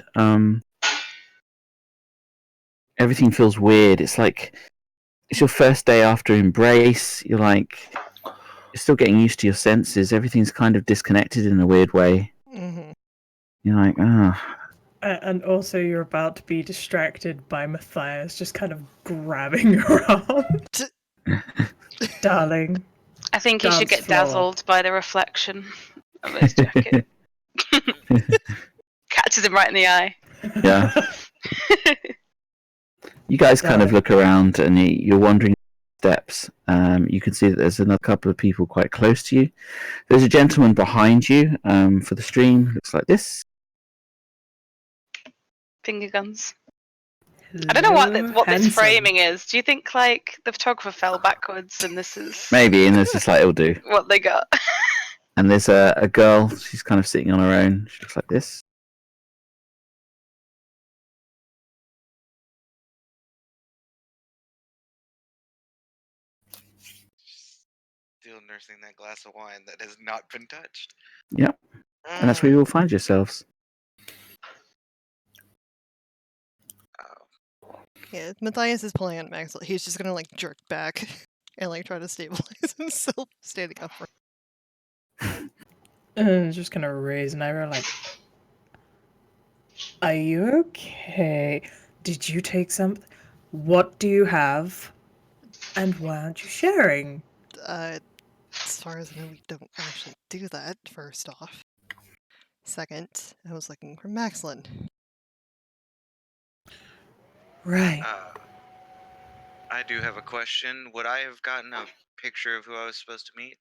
Everything feels weird. It's like it's your first day after Embrace. You're like, you're still getting used to your senses. Everything's kind of disconnected in a weird way. Mm-hmm. You're like, And also, you're about to be distracted by Matthias just kind of grabbing your arm. Darling. I think he should Dance get floor. dazzled by the reflection of his jacket. Catches him right in the eye. yeah. You guys kind of Right. look around and you're wandering steps. You can see that there's another couple of people quite close to you. There's a gentleman behind you for the stream. Looks like this. Finger guns. I don't know what this Handsome. framing is. Do you think like the photographer fell backwards and this is Maybe, and there's just like it'll do. what they got? And there's a girl. She's kind of sitting on her own. She looks like this. Still nursing that glass of wine that has not been touched. Yep. And that's where you will find yourselves. Yeah, Matthias is pulling on Maxwell. He's just gonna like jerk back and like try to stabilize himself standing up. Just gonna raise an eyebrow, like, are you okay? Did you take something? What do you have? And why aren't you sharing? As far as I know, we don't actually do that, first off. Second, I was looking for Maxlin. Right. I do have a question. Would I have gotten a picture of who I was supposed to meet,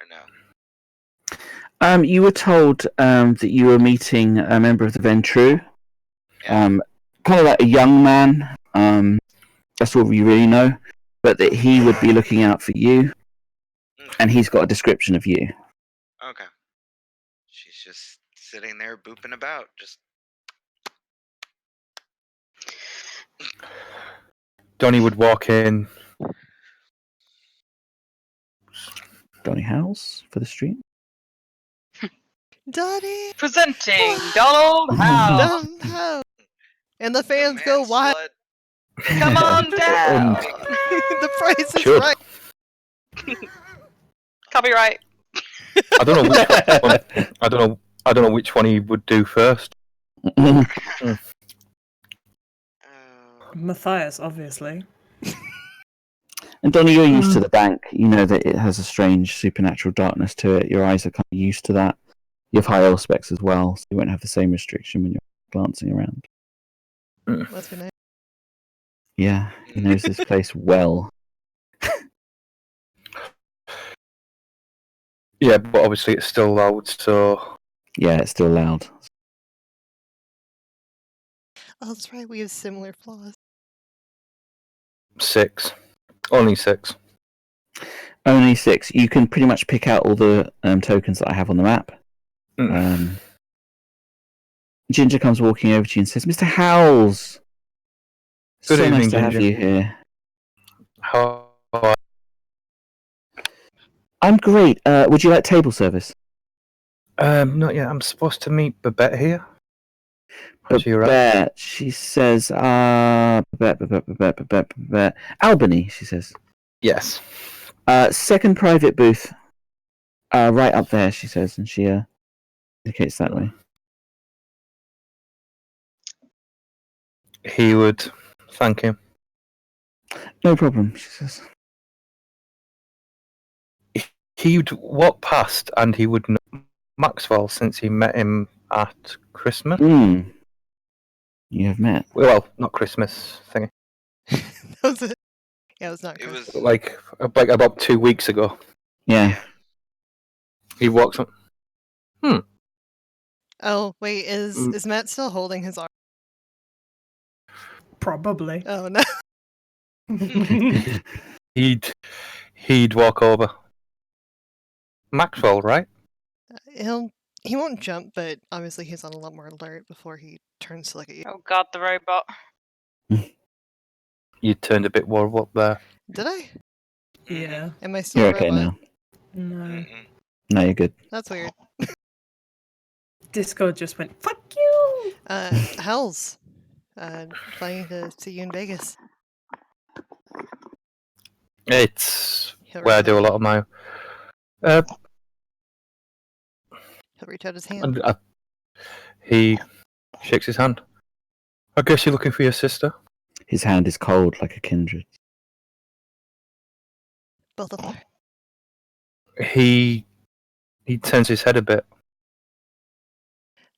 or no? You were told that you were meeting a member of the Ventru. Yeah. Kind of like a young man. That's all you really know. But that he would be looking out for you. And he's got a description of you. Okay. She's just sitting there booping about, just. Donnie would walk in. Donny House for the stream. Donnie! Presenting Donald Howe. Dumb how? And the fans go man wild. slut. Come on down. The price is Should. right. Copyright. I don't know which one. I don't know which one he would do first. Matthias, obviously. And Donny, you're used to the bank. You know that it has a strange supernatural darkness to it. Your eyes are kind of used to that. You have high specs as well, so you won't have the same restriction when you're glancing around. Must be nice. Yeah, he knows this place well. Yeah, but obviously it's still loud, so Yeah, it's still loud. Oh, that's right. We have similar flaws. 6. Only 6. Only 6. You can pretty much pick out all the tokens that I have on the map. Ginger comes walking over to you and says, "Mr. Howells, Good so evening, nice to have Ginger. you here." How? I'm great. Would you like table service? Not yet. I'm supposed to meet Babette here. How's you, right? Babette, she says, Babette. Albany, she says. Yes. Second private booth. Right up there, she says, and she indicates that way. He would thank him. No problem, she says. He would walk past and he would know Maxwell since he met him at Christmas. You have met. Well, not Christmas thingy. That was it. Yeah, it was not It Chris. was. Like about 2 weeks ago. Yeah. He walks up. Oh, wait, is Matt still holding his arm? Probably. Oh, no. He'd walk over. Maxwell, right? He won't jump, but obviously he's on a lot more alert before he turns to look at you. Oh god, the robot. You turned a bit warm up there. Did I? Yeah. Am I still You're a okay robot? No. Mm-mm. No, you're good. That's weird. Discord just went, fuck you! Hells. Planning to see you in Vegas. It's He'll where I reach do a out- lot of my. He'll reach out his hand. And he shakes his hand. I guess you're looking for your sister. His hand is cold like a kindred. Both of them. He turns his head a bit.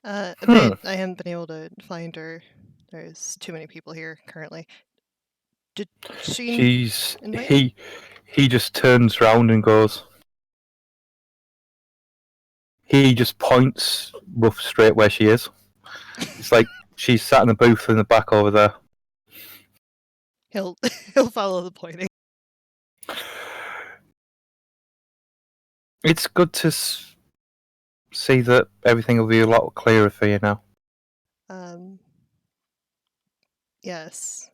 A bit. I haven't been able to find her. There's too many people here currently. Did she She's invite? he just turns round and goes. He just points rough straight where she is. It's like she's sat in the booth in the back over there. He'll he'll follow the pointing. It's good to see that everything will be a lot clearer for you now. Yes.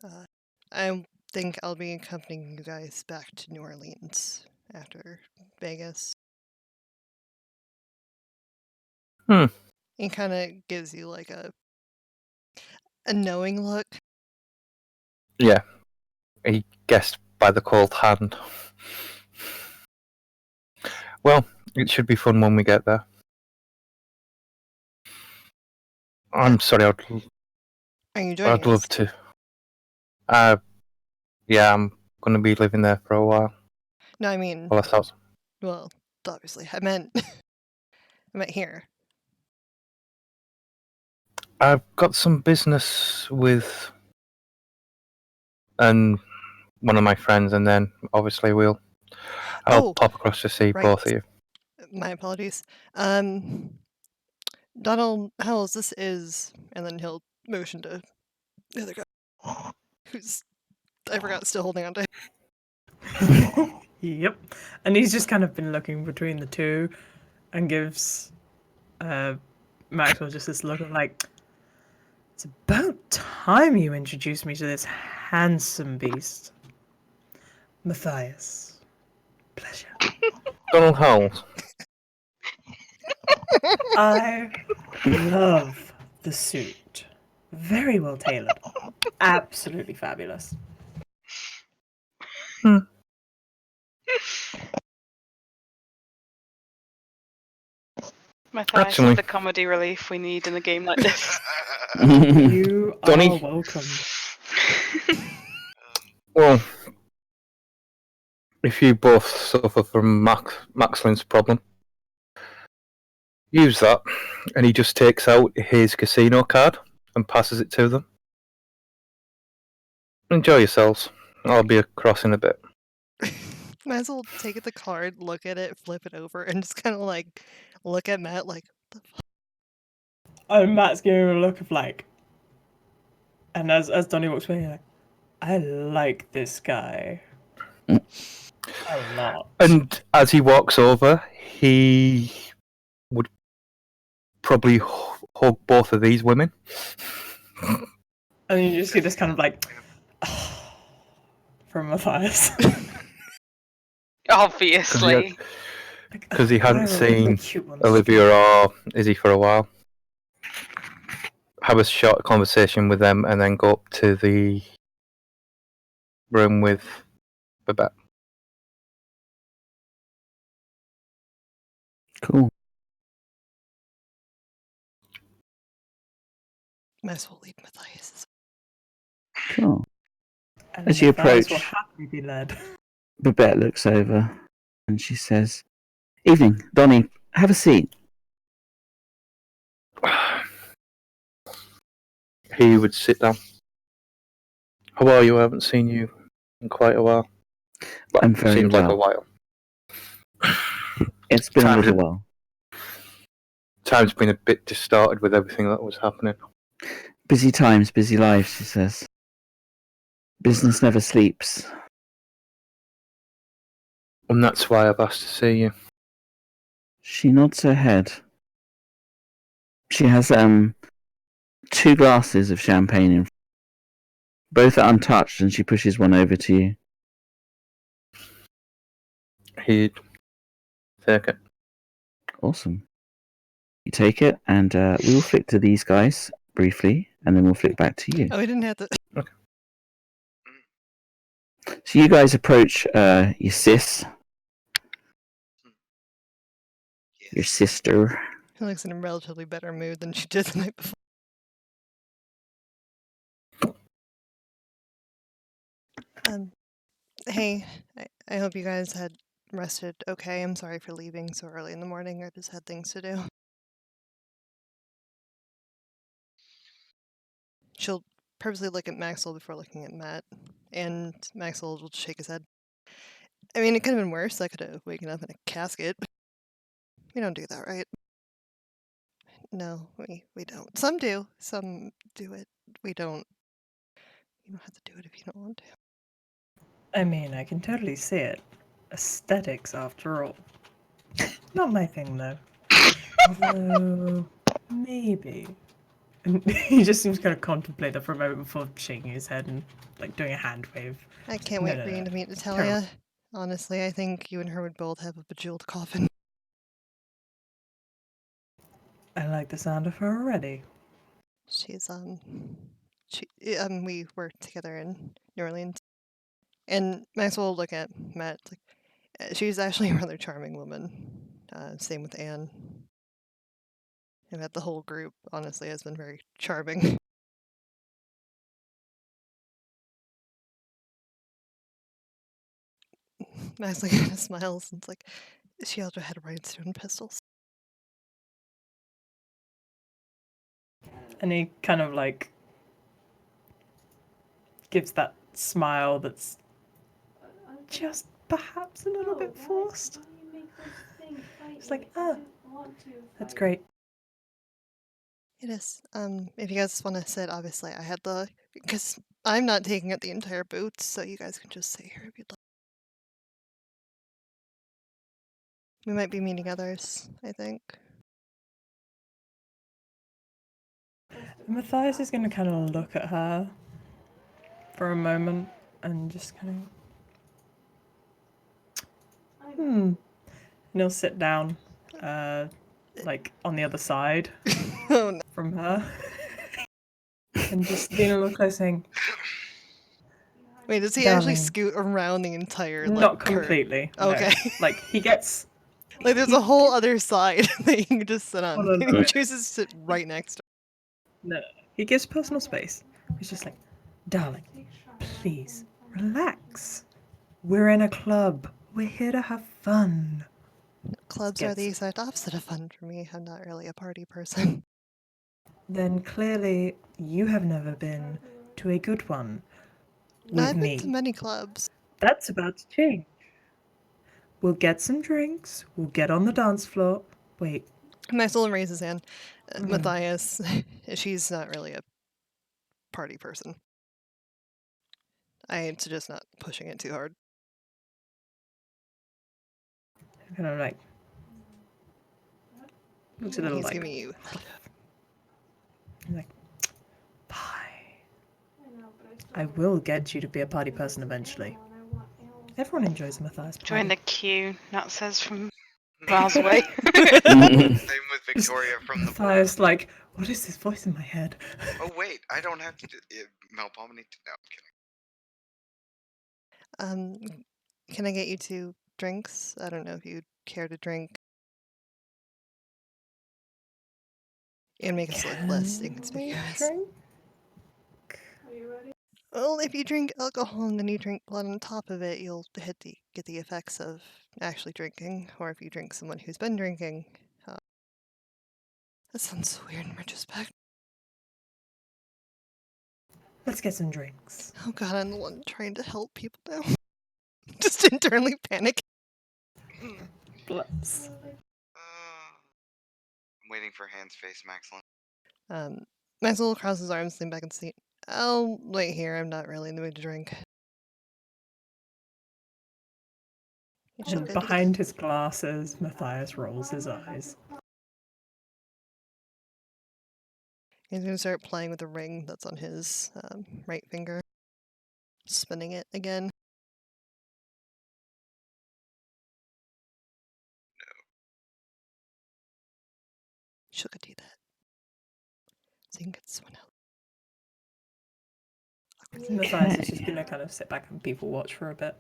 I think I'll be accompanying you guys back to New Orleans after Vegas. He kind of gives you like a knowing look. Yeah, he guessed by the cold hand. Well, it should be fun when we get there. I'm sorry, Are you joining I'd love us? to. Yeah, I'm going to be living there for a while. No, I mean, Well, that's awesome. well, obviously, I meant, I meant here. I've got some business with and one of my friends, and then obviously I'll Oh, pop across to see right. both of you. My apologies. Donald Howells, this is, and then he'll motion to the other guy, who's, I forgot, still holding on to him. Yep. And he's just kind of been looking between the two and gives Maxwell just this look of like, it's about time you introduced me to this handsome beast. Matthias. Pleasure. Donald Howells. I love the suit. Very well tailored. Absolutely fabulous. Matthias Actually- is the comedy relief we need in a game like this. You are Donny? welcome. Well, if you both suffer from Maxlin's problem, use that, and he just takes out his casino card and passes it to them. Enjoy yourselves. I'll be across in a bit. Might as well take the card, look at it, flip it over, and just kind of like look at Matt like, what the fuck? And Matt's giving him a look of like, and as Donny walks away, like, I like this guy a lot. And as he walks over, he would probably hug both of these women. And you just see this kind of like from Matthias. Obviously. Because he hadn't Oh, seen cute ones. Olivia or Izzy for a while. Have a short conversation with them and then go up to the room with Babette. Cool. Might as well leave Matthias. Cool. And As you Matthias will approach- happily be led. Babette looks over and she says, "Evening, Donny. Have a seat." He would sit down. How are you? I haven't seen you in quite a while. Well, I'm very seems like a well. while. It's been a Time's little while. Time's been a bit distorted with everything that was happening. Busy times, busy lives, she says. Business never sleeps. And that's why I've asked to see you. She nods her head. She has two glasses of champagne in. Both are untouched, and she pushes one over to you. He'd take it. Awesome. You take it, and we will flick to these guys briefly, and then we'll flick back to you. Oh, we didn't have to. So you guys approach your sis, your sister. She looks in a relatively better mood than she did the night before. Hey, I hope you guys had rested okay. I'm sorry for leaving so early in the morning. I just had things to do. She'll purposely look at Maxwell before looking at Matt, and Maxwell will shake his head. I mean, it could have been worse. I could have waken up in a casket. We don't do that, right? No, we don't. Some do. Some do it. We don't. You don't have to do it if you don't want to. I mean, I can totally see it. Aesthetics, after all. Not my thing, though. Although, maybe. And he just seems kind of contemplate that for a moment before shaking his head and like doing a hand wave. I can't No, wait no, for you no. to meet Terrible. Natalia. Honestly, I think you and her would both have a bejeweled coffin. I like the sound of her already. She's we worked together in New Orleans, and Maxwell will look at Matt. Like, she's actually a rather charming woman. Same with Anne. And that the whole group, honestly, has been very charming. Max like kind of smiles and it's like, she also had rhinestone pistols. And he kind of like gives that smile that's just perhaps a little bit forced. It's like, that's great. It is. If you guys want to sit, obviously I had because I'm not taking out the entire boots, so you guys can just sit here if you'd like. We might be meeting others, I think. Matthias is going to kind of look at her for a moment and just kind of, And he'll sit down, like on the other side Oh no. from her, and just lean a little closer, saying, Wait, does he actually "Darling." scoot around the entire like Not curve? completely. no. Okay. Like he gets. Like there's a whole other side that you can just sit on. Oh, no, And no. he chooses to sit right next to No, he gives personal space. He's just like, "Darling, please relax. We're in a club. We're here to have fun." her. Clubs are the Gets- exact opposite of fun for me. I'm not really a party person. Then clearly you have never been to a good one with I've me. been to many clubs. That's about to change. We'll get some drinks. We'll get on the dance floor. Wait, Maxwell raises his hand. Matthias, she's not really a party person. I suggest not pushing it too hard. kind of like looks a little He's like, giving you. like, bye. I will get you to be a party person eventually. Everyone enjoys a Matthias party. Join the queue, Nat says from miles away. Same with Victoria from the board. Matthias, like, what is this voice in my head? Oh wait, I don't have to do Melpomene. No, I'm kidding. Can I get you 2 drinks? I don't know if you'd care to drink. And make us look less Can we inconspicuous. drink? Well, if you drink alcohol and then you drink blood on top of it, you'll get the effects of actually drinking. Or if you drink someone who's been drinking, that sounds so weird in retrospect. Let's get some drinks. Oh god, I'm the one trying to help people now. Just internally panic. Blips. I'm waiting for Hand's face, Maxlin. Maxwell crosses his arms, lean back in the seat. I'll wait here. I'm not really in the mood to drink. You should And get- behind his glasses, Matthias rolls his eyes. He's gonna start playing with the ring that's on his right finger, spinning it again. She'll do that. So you can get this one out. Matthias is just gonna kind of sit back and people watch for a bit.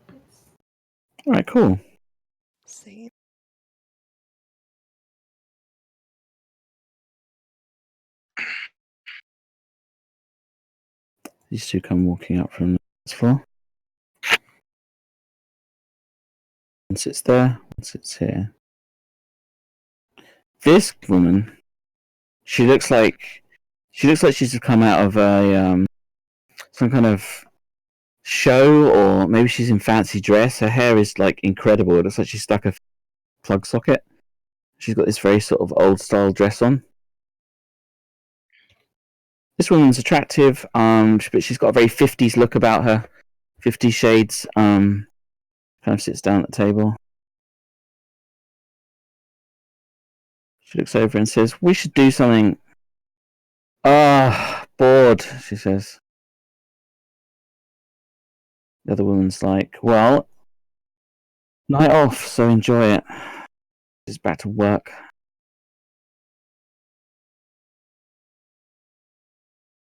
Right, cool. See? These two come walking up from the dance floor. One sits there, one sits here. This woman, she looks like she's come out of a some kind of show, or maybe she's in fancy dress. Her hair is like incredible. It looks like she's stuck a plug socket. She's got this very sort of old style dress on. This woman's attractive, but she's got a very 50s look about her. 50 Shades. Kind of sits down at the table. She looks over and says, "We should do something." Bored, she says. The other woman's like, "Well, night off, so enjoy it." She's back to work.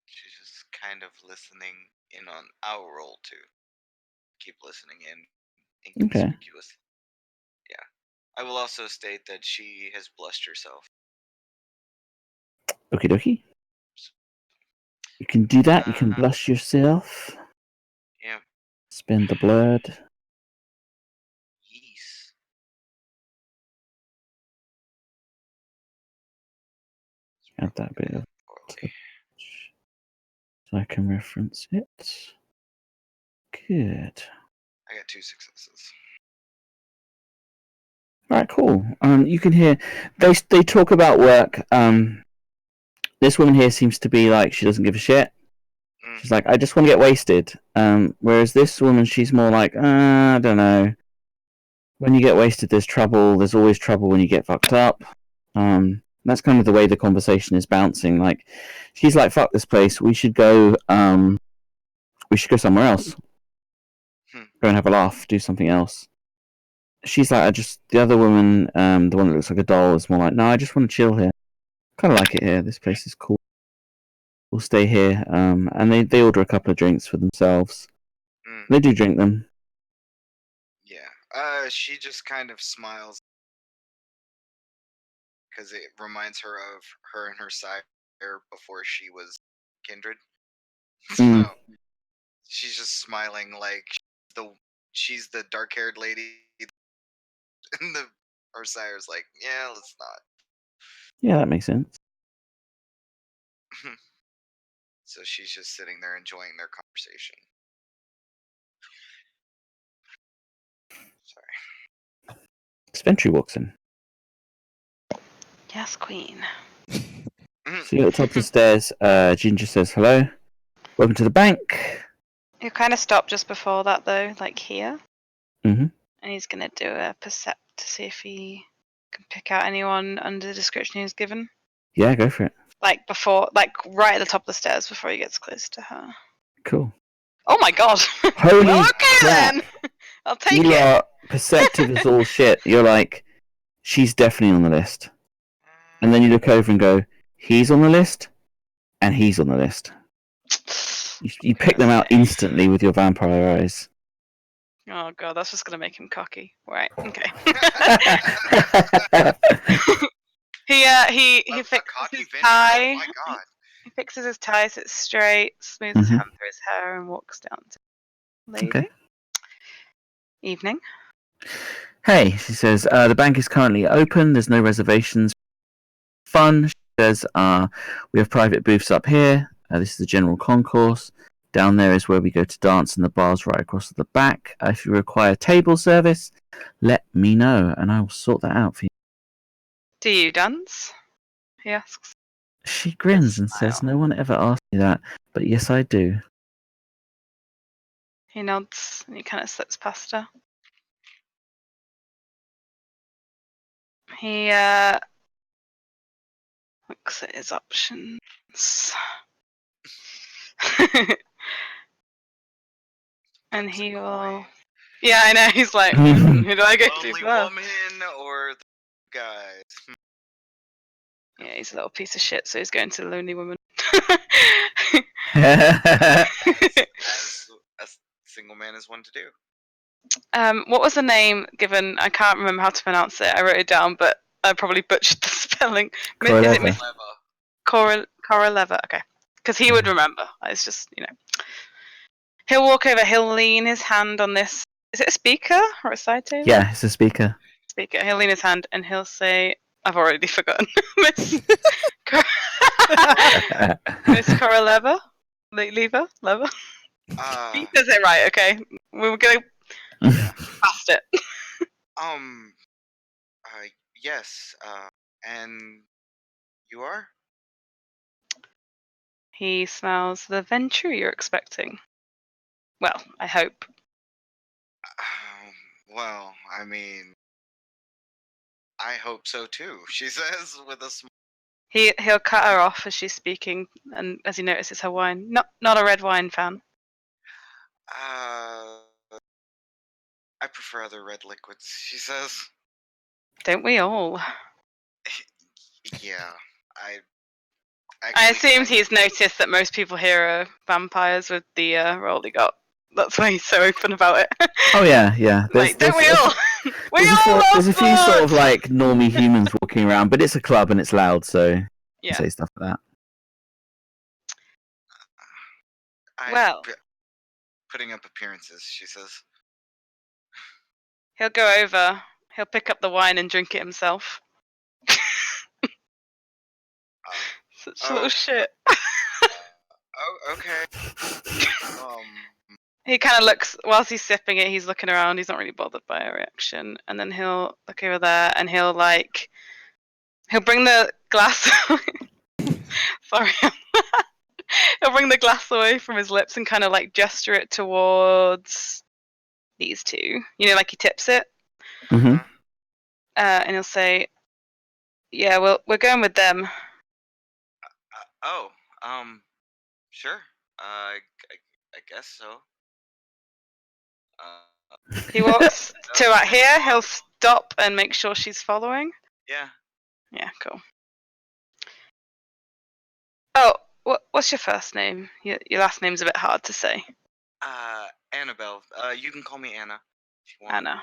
She's just kind of listening in on our role too. Keep listening in inconspicuous. Yeah. I will also state that she has blushed herself. Okie dokie. You can do that. You can blush yourself. Yeah. Spend the blood. Yes. Add that bit of Okay. so I can reference it. Good. I got 2 successes. Alright, cool. You can hear they talk about work. This woman here seems to be like she doesn't give a shit. She's like, I just want to get wasted. Whereas this woman, she's more like, I don't know. When you get wasted, there's trouble. There's always trouble when you get fucked up. That's kind of the way the conversation is bouncing. Like, she's like, fuck this place. We should go. We should go somewhere else. Go and have a laugh. Do something else. She's like, the other woman, the one that looks like a doll, is more like, no, I just want to chill here. Kind of like it here. This place is cool. We'll stay here. And they order a couple of drinks for themselves. They do drink them. Yeah. She just kind of smiles because it reminds her of her and her sire before she was kindred. So she's just smiling like she's the dark-haired lady, and her sire's like, yeah, let's not. Yeah, that makes sense. So she's just sitting there enjoying their conversation. Sorry. Sventry walks in. Yes, Queen. So you're at the top of the stairs. Ginger says, hello. Welcome to the bank. You kind of stop just before that, though, like here. Mm-hmm. And he's going to do a percept to see if he can pick out anyone under the description he was given. Yeah, go for it. Like right at the top of the stairs before he gets close to her. Cool. Oh my god! Holy well, okay crap. then! I'll take You it! are perceptive as all shit. You're like, she's definitely on the list. And then you look over and go, he's on the list, and he's on the list. You pick them out instantly with your vampire eyes. Oh god, that's just gonna make him cocky. Right, okay. he fixes his tie. Oh my god. He fixes his tie so it's straight, smooths his hand through his hair, and walks down to the lady. Okay. Evening. Hey, she says, the bank is currently open. There's no reservations. Fun. She says, we have private booths up here. This is the general concourse. Down there is where we go to dance, and the bar's right across the back. If you require table service, let me know, and I will sort that out for you. Do you dance? He asks. She grins and says, no one ever asked me that, but yes, I do. He nods and he kind of slips past her. He looks at his options. And he will. Yeah, I know. He's like, who do I go to Lonely first? woman or the guys? Yeah, he's a little piece of shit, so he's going to the lonely woman. As a single man is one to do. What was the name given? I can't remember how to pronounce it. I wrote it down, but I probably butchered the spelling. Is it Miss Coraleva? Okay, because he would remember. It's just, He'll walk over. He'll lean his hand on this. Is it a speaker or a side table? Yeah, it's a speaker. Speaker. He'll lean his hand and he'll say, "I've already forgotten, Miss Miss Coraleva." Lever? Lever? He Uh, says it right, okay. We were going yeah. past it. Um. Yes. And you are? He smells the Ventru you're expecting. Well, I hope. Well, I mean, I hope so too. She says with a smile. He'll cut her off as she's speaking, and as he notices her wine. Not a red wine fan. I prefer other red liquids. She says. Don't we all? Yeah. I I actually assume kind he's noticed that most people here are vampires with the role he got. That's why he's so open about it. Oh yeah, yeah. Like, don't we all? We all love there's a few sort of blood! like normie humans walking around, but it's a club and it's loud, so Yeah. say stuff like that. Well. Putting up appearances, she says. He'll go over. He'll pick up the wine and drink it himself. Such a little shit. Oh, okay. He kind of looks, whilst he's sipping it, he's looking around. He's not really bothered by her reaction. And then he'll look over there and he'll bring the glass. Sorry. He'll bring the glass away from his lips and kind of like gesture it towards these two. You know, like he tips it. Mm-hmm. And he'll say, "Yeah, well, we're going with them." Sure. I guess so. He walks to right here. He'll stop and make sure she's following. Yeah. Yeah, cool. Oh, what's your first name? Your last name's a bit hard to say. Annabelle. You can call me Anna if you want. Anna.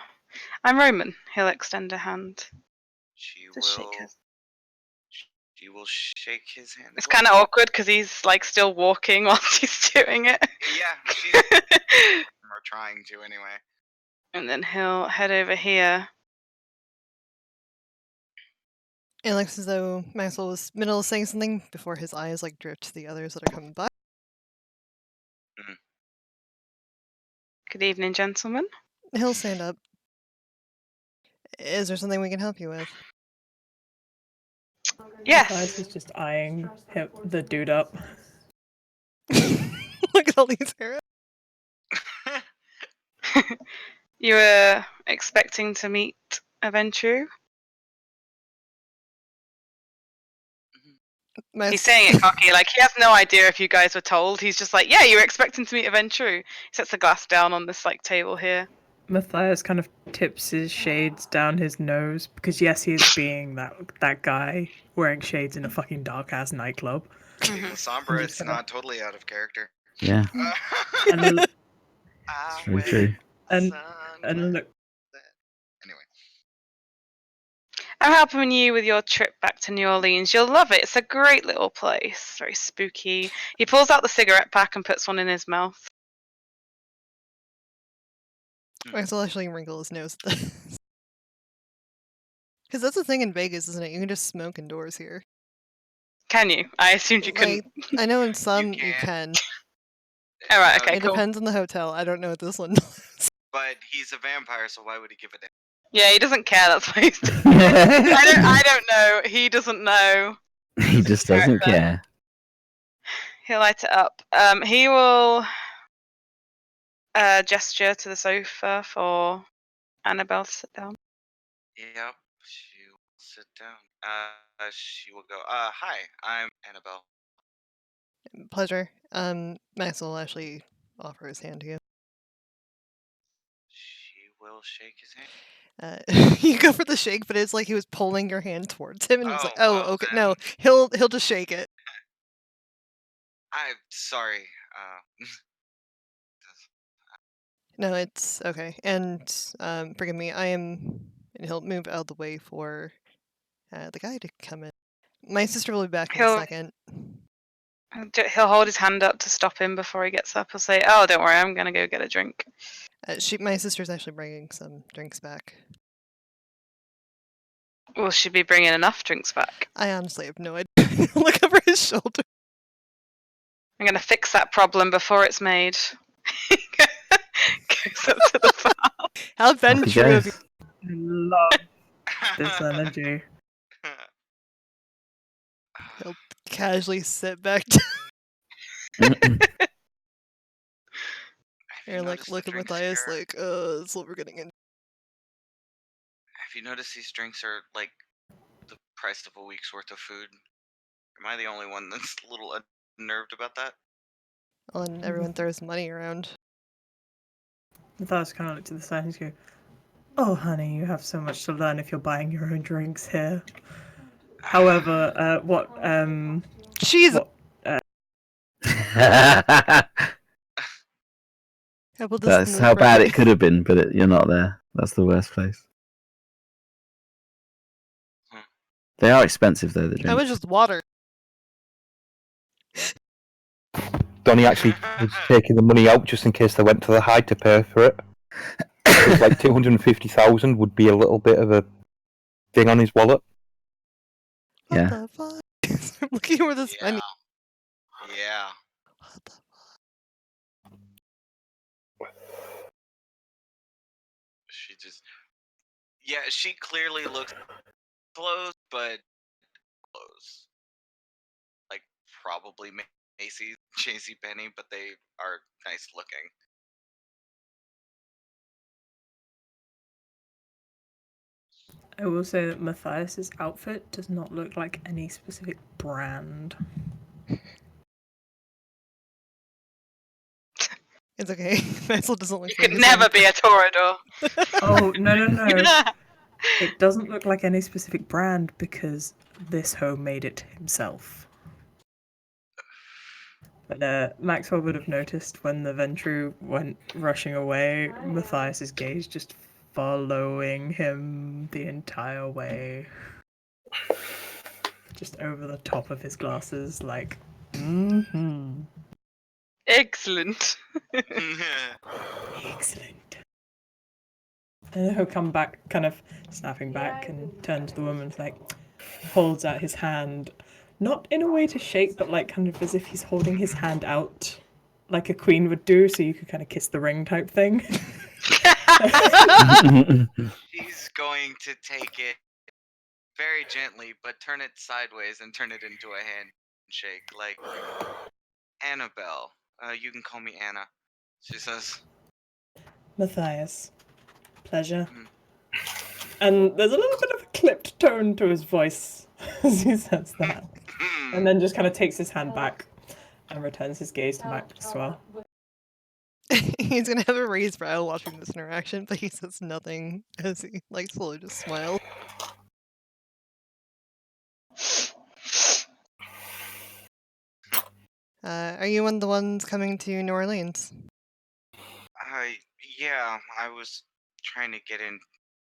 I'm Roman. He'll extend a hand. She will shake his hand. It's kind of awkward because he's like still walking while she's doing it. Yeah, she's or trying to anyway. And then he'll head over here. It looks as though Maxwell was middle of saying something before his eyes like drift to the others that are coming by. Good evening, gentlemen. He'll stand up. Is there something we can help you with? Yes. Mathias is just eyeing the dude up. Look at all these arrows. You were expecting to meet a Ventru? He's saying it cocky, like he has no idea if you guys were told. He's just like, yeah, you were expecting to meet a Ventru. He sets the glass down on this like table here. Mathias kind of tips his shades down his nose because yes, he is being that guy wearing shades in a fucking dark ass nightclub. Being Sombra, it's not totally out of character. Yeah. And It's very true. and look. Anyway. I'm helping you with your trip back to New Orleans. You'll love it. It's a great little place. Very spooky. He pulls out the cigarette pack and puts one in his mouth. Maxwell actually wrinkle his nose at this. Because that's the thing in Vegas, isn't it? You can just smoke indoors here. Can you? I assumed you couldn't. I know in some you can. All right, okay, It cool. depends on the hotel. I don't know what this one does. But he's a vampire, so why would he give it in? Yeah, he doesn't care. That's why he's doing it. I don't know. He doesn't know. He just doesn't care. He'll light it up. He will gesture to the sofa for Annabelle to sit down. Yep, she will sit down. She will go, hi, I'm Annabelle. Pleasure. Maxwell will actually offer his hand to you. She will shake his hand. You go for the shake, but it's like he was pulling your hand towards him, and he's like, "Oh, well, okay, then- no, he'll just shake it." I'm sorry. No, it's okay. And forgive me, I am. And he'll move out of the way for the guy to come in. My sister will be back in a second. He'll hold his hand up to stop him before he gets up. He'll say, "Oh, don't worry, I'm gonna go get a drink." My sister's actually bringing some drinks back. Will she be bringing enough drinks back? I honestly have no idea. Look over his shoulder. I'm gonna fix that problem before it's made. Goes up to the farm. How Off he Ventrue of you. goes. I love this energy. He'll casually sit back Mm-mm. Have you and like noticed look the at drinks Matthias here? like, that's what we're getting in. Have you noticed these drinks are like the price of a week's worth of food? Am I the only one that's a little unnerved about that? Oh, and everyone throws money around. Matthias kind of looked to the side and he's go, "Oh, honey, you have so much to learn if you're buying your own drinks here." However, Jesus! what How about this in That's the how bad bracket? it could have been, but you're not there. That's the worst place. They are expensive though, the How about drinks. just water? Donnie actually was taking the money out just in case they went to the high to pay for it. It's like 250,000 would be a little bit of a thing on his wallet. What Yeah. the fuck? I'm looking for this money. Yeah. What the She just. Yeah, she clearly looks close, but close. Like probably Macy's, JCPenney, but they are nice looking. I will say that Matthias's outfit does not look like any specific brand. It's okay. Maxwell doesn't look You for could his never own- be a Torador. Oh, no. It doesn't look like any specific brand because this home made it himself. But Maxwell would have noticed when the Ventru went rushing away, Matthias's gaze just following him the entire way. Just over the top of his glasses, like, mm-hmm. Excellent. Excellent. And then he'll come back, kind of snapping back, and turn to the woman, like, holds out his hand, not in a way to shake, but like kind of as if he's holding his hand out, like a queen would do, so you could kind of kiss the ring type thing. She's going to take it very gently, but turn it sideways and turn it into a handshake, like Annabelle. You can call me Anna. She says. Matthias, pleasure. Mhm. And there's a little bit of a clipped tone to his voice as he says that. And then just kind of takes his hand back and returns his gaze to Max as well. He's gonna have a raised brow watching this interaction, but he says nothing as he like slowly just smiles. Are you one of the ones coming to New Orleans? Yeah, I was trying to get in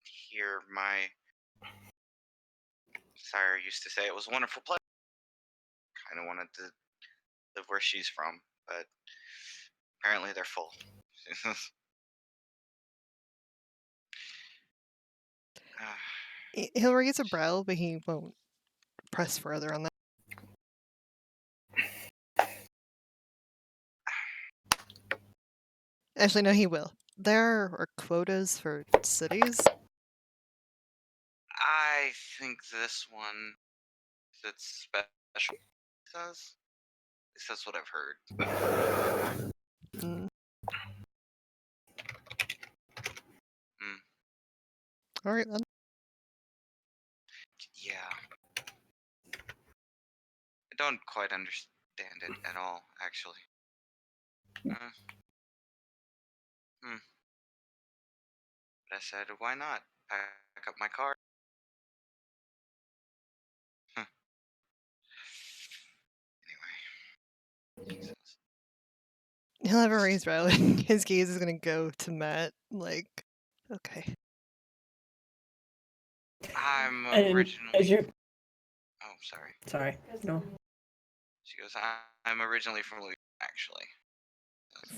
here. My sire used to say it was a wonderful place. Kind of wanted to live where she's from, but apparently they're full. He'll raise a brow, but he won't press further on that. Actually, no, he will. There are quotas for cities. I think this one that's special. Says. At least that's what I've heard. Mm. Mm. All right then. Yeah. I don't quite understand it at all, actually. But I said, why not? Pack up my car. Anyway. Jesus. He'll have a raised brow, and his gaze is gonna go to Matt. Like, okay. I'm And originally. as you... Oh, sorry. Sorry, no. She goes, I'm originally from Louisiana, actually.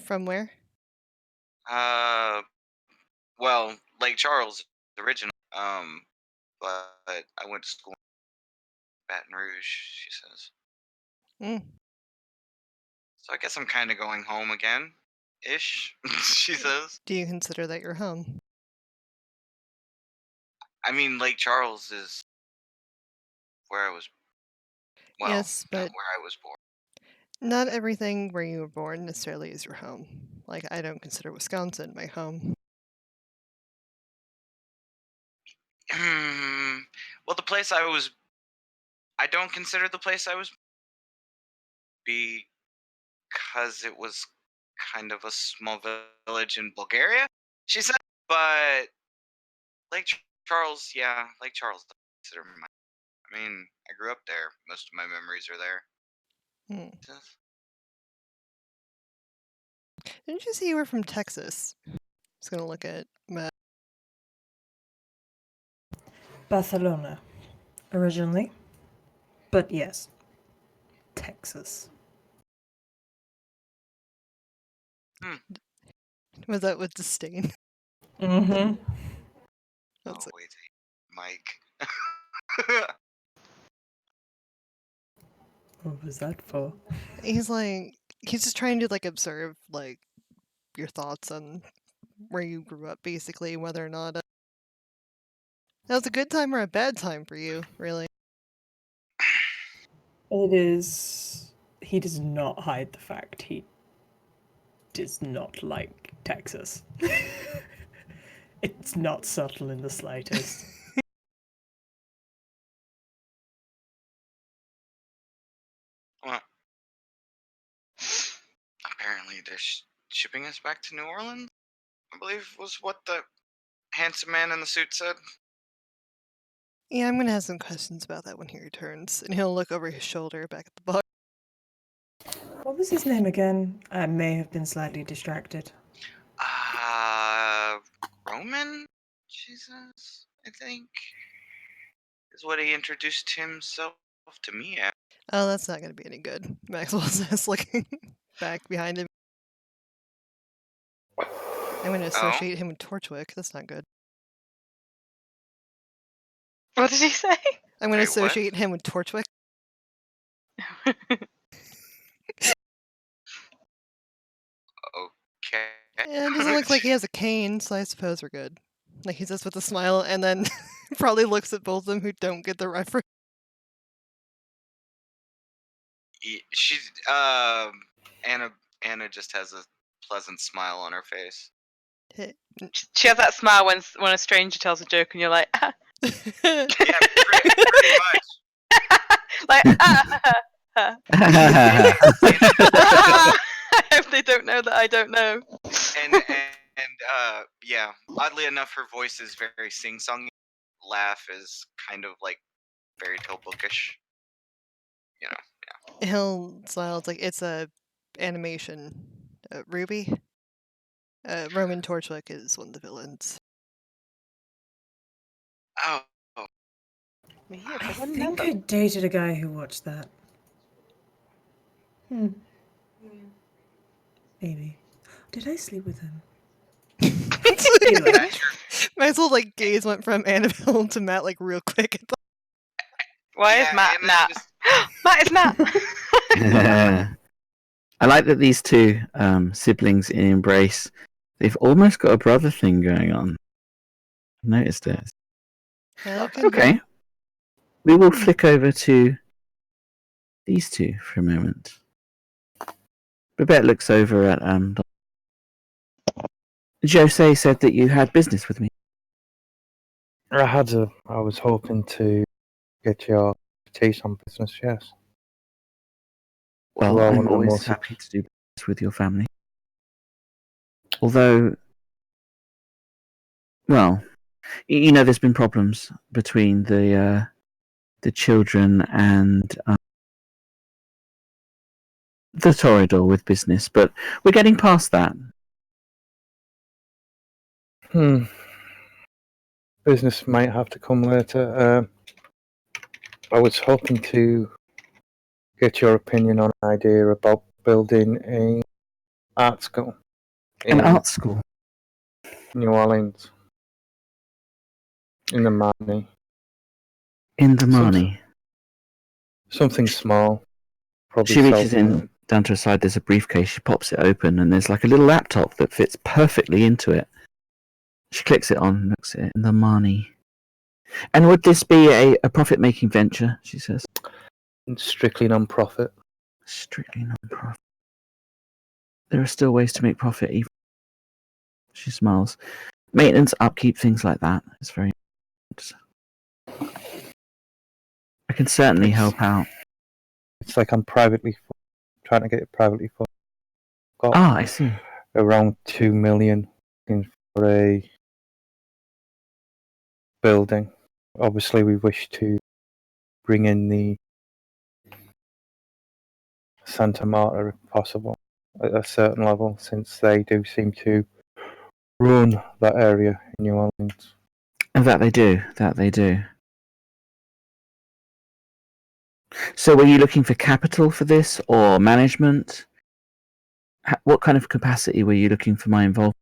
From where? Well, Lake Charles originally. But I went to school in Baton Rouge. She says. Mm. So I guess I'm kind of going home again, ish. She says. Do you consider that your home? I mean, Lake Charles is where I was. Well, Yes, not but where I was born. not everything where you were born necessarily is your home. Like, I don't consider Wisconsin my home. Well, the place I don't consider the place I was because it was kind of a small village in Bulgaria, she said. But Lake Charles, yeah, Lake Charles, consider my. I mean, I grew up there. Most of my memories are there. Hmm. Yes. Didn't you say you were from Texas? I was gonna look at map. Barcelona, originally. But yes, Texas. Was that with disdain? Mm-hmm. That's Oh wait, Mike. What was that for? he's just trying to like observe like your thoughts on where you grew up, basically, whether or not that was a good time or a bad time for you, really. It is. He does not hide the fact he does not like Texas. It's not subtle in the slightest. Well, apparently they're shipping us back to New Orleans. I believe was what the handsome man in the suit said. Yeah, I'm gonna have some questions about that when he returns, and he'll look over his shoulder back at the bar. What was his name again? I may have been slightly distracted. Roman Jesus, I think, is what he introduced himself to me as. Oh, that's not gonna be any good. Maxwell says, looking back behind him. I'm gonna associate him with Torchwick. That's not good. What did he say? I'm gonna Wait, what? associate him with Torchwick. Okay. Yeah, it doesn't look like he has a cane, so I suppose we're good. Like, he says with a smile, and then probably looks at both of them who don't get the reference. She's Anna just has a pleasant smile on her face. She has that smile when a stranger tells a joke and you're like, ah. Yeah, pretty much. Like, I hope they don't know that I don't know. And yeah, oddly enough, her voice is very sing-songy. Laugh is kind of like fairy tale bookish. You know, yeah. He'll smile. It's like it's a animation. Ruby. Roman Torchwick is one of the villains. Oh, Yeah, I I wouldn't think know. I dated a guy who watched that. Maybe. Did I sleep with him? Anyway. Maxwell like gaze went from Annabelle to Matt like real quick. Why Yeah, is Matt Anna Matt? just- Matt is Matt. I like that these two siblings in Embrace, they've almost got a brother thing going on. I've noticed it. Okay. We will flick over to these two for a moment. Babette looks over at Jose said that you had business with me. I was hoping to get your expertise on business, yes. Well, You are I'm one of the always most- happy to do business with your family. Although, well, you know, there's been problems between the children and the Toreador with business, but we're getting past that. Business might have to come later. I was hoping to get your opinion on an idea about building a art school An in art school. New Orleans, in the Marne. In the Marne. Something small. Probably She reaches in down to her side, there's a briefcase. She pops it open, and there's like a little laptop that fits perfectly into it. She clicks it on, looks at it, and the money. And would this be a profit-making venture? She says. Strictly non-profit. Strictly non-profit. There are still ways to make profit. Even she smiles. Maintenance, upkeep, things like that. It's very. I can certainly help out. It's like I'm trying to get it privately funded. Got I see. around 2 million for a building. Obviously, we wish to bring in the Santa Marta if possible at a certain level, since they do seem to run that area in New Orleans. And that they do. So were you looking for capital for this or management? What kind of capacity were you looking for my involvement?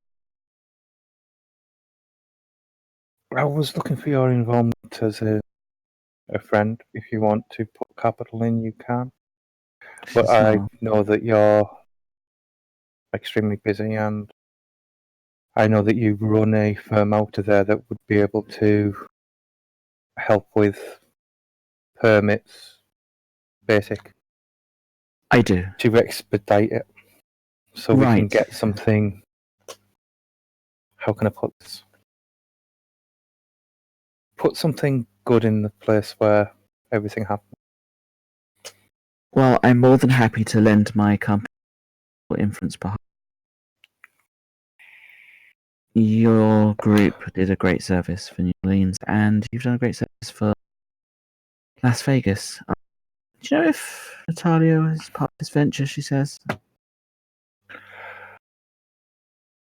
I was looking for your involvement as a friend. If you want to put capital in, you can. But I know that you're extremely busy, and I know that you run a firm out of there that would be able to help with permits, basic. I do. To expedite it, so we can get something. How can I put this? Put something good in the place where everything happens. Well, I'm more than happy to lend my company for influence behind. Your group did a great service for New Orleans, and you've done a great service for Las Vegas. Do you know if Natalia is part of this venture, she says?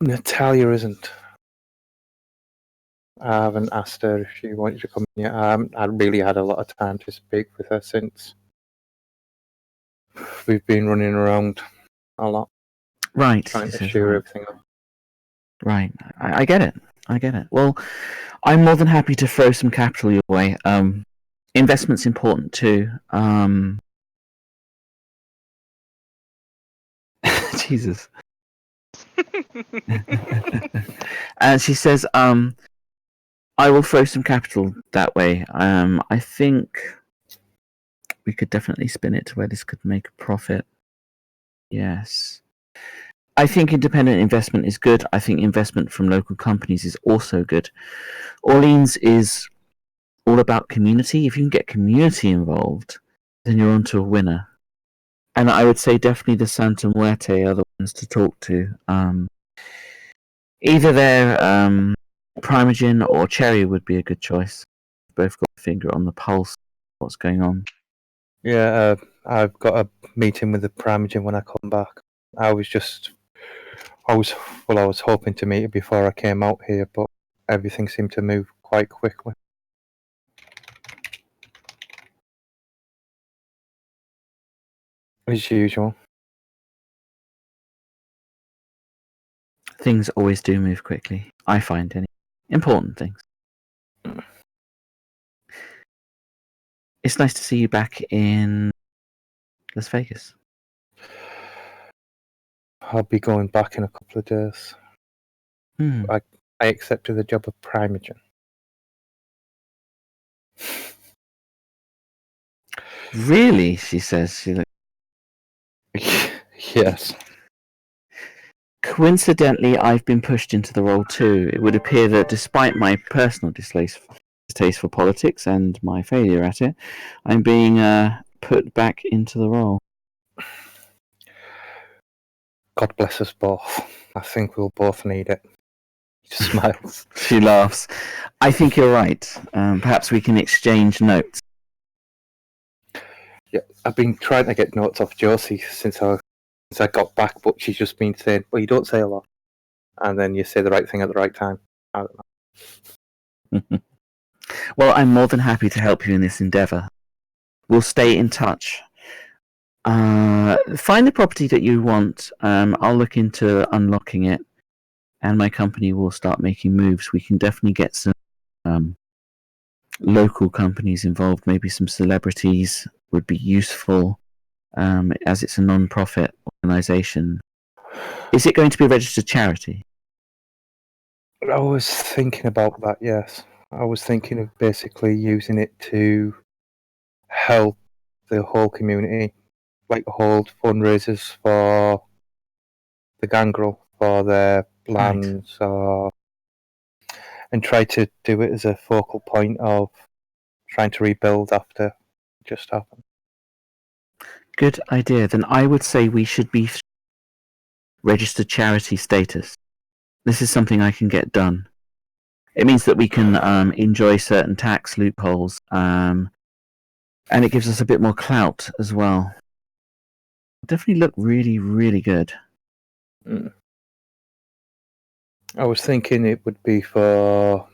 Natalia isn't. I haven't asked her if she wanted to come in yet. I haven't really had a lot of time to speak with her since we've been running around a lot. Right. Trying to share everything up. Right. I get it. Well, I'm more than happy to throw some capital your way. Investment's important too. Jesus. And she says, I will throw some capital that way. I think we could definitely spin it to where this could make a profit. Yes. I think independent investment is good. I think investment from local companies is also good. Orleans is all about community. If you can get community involved, then you're onto a winner. And I would say definitely the Santa Muerte are the ones to talk to. Either their Primogen or Cherry would be a good choice. Both got a finger on the pulse of what's going on. Yeah, I've got a meeting with the Primogen when I come back. I was hoping to meet her before I came out here, but everything seemed to move quite quickly. As usual. Things always do move quickly. I find any important things. It's nice to see you back in Las Vegas. I'll be going back in a couple of days. I accepted the job of Primogen. Really? She says. Yes. Coincidentally, I've been pushed into the role too. It would appear that despite my personal distaste for politics and my failure at it, I'm being put back into the role. God bless us both. I think we'll both need it. She smiles. She laughs. I think you're right. Perhaps we can exchange notes. Yeah, I've been trying to get notes off Josie since I got back, but she's just been saying, well, you don't say a lot. And then you say the right thing at the right time. I don't know. Well, I'm more than happy to help you in this endeavour. We'll stay in touch. Find the property that you want. I'll look into unlocking it, and my company will start making moves. We can definitely get some local companies involved. Maybe some celebrities would be useful. as it's a non-profit organisation. Is it going to be a registered charity? I was thinking about that, yes. I was thinking of basically using it to help the whole community, like hold fundraisers for the gangrel, for their plans, and try to do it as a focal point of trying to rebuild after it just happened. Good idea. Then I would say we should be registered charity status. This is something I can get done. It means that we can enjoy certain tax loopholes, and it gives us a bit more clout as well. Definitely look really, really good. I was thinking it would be for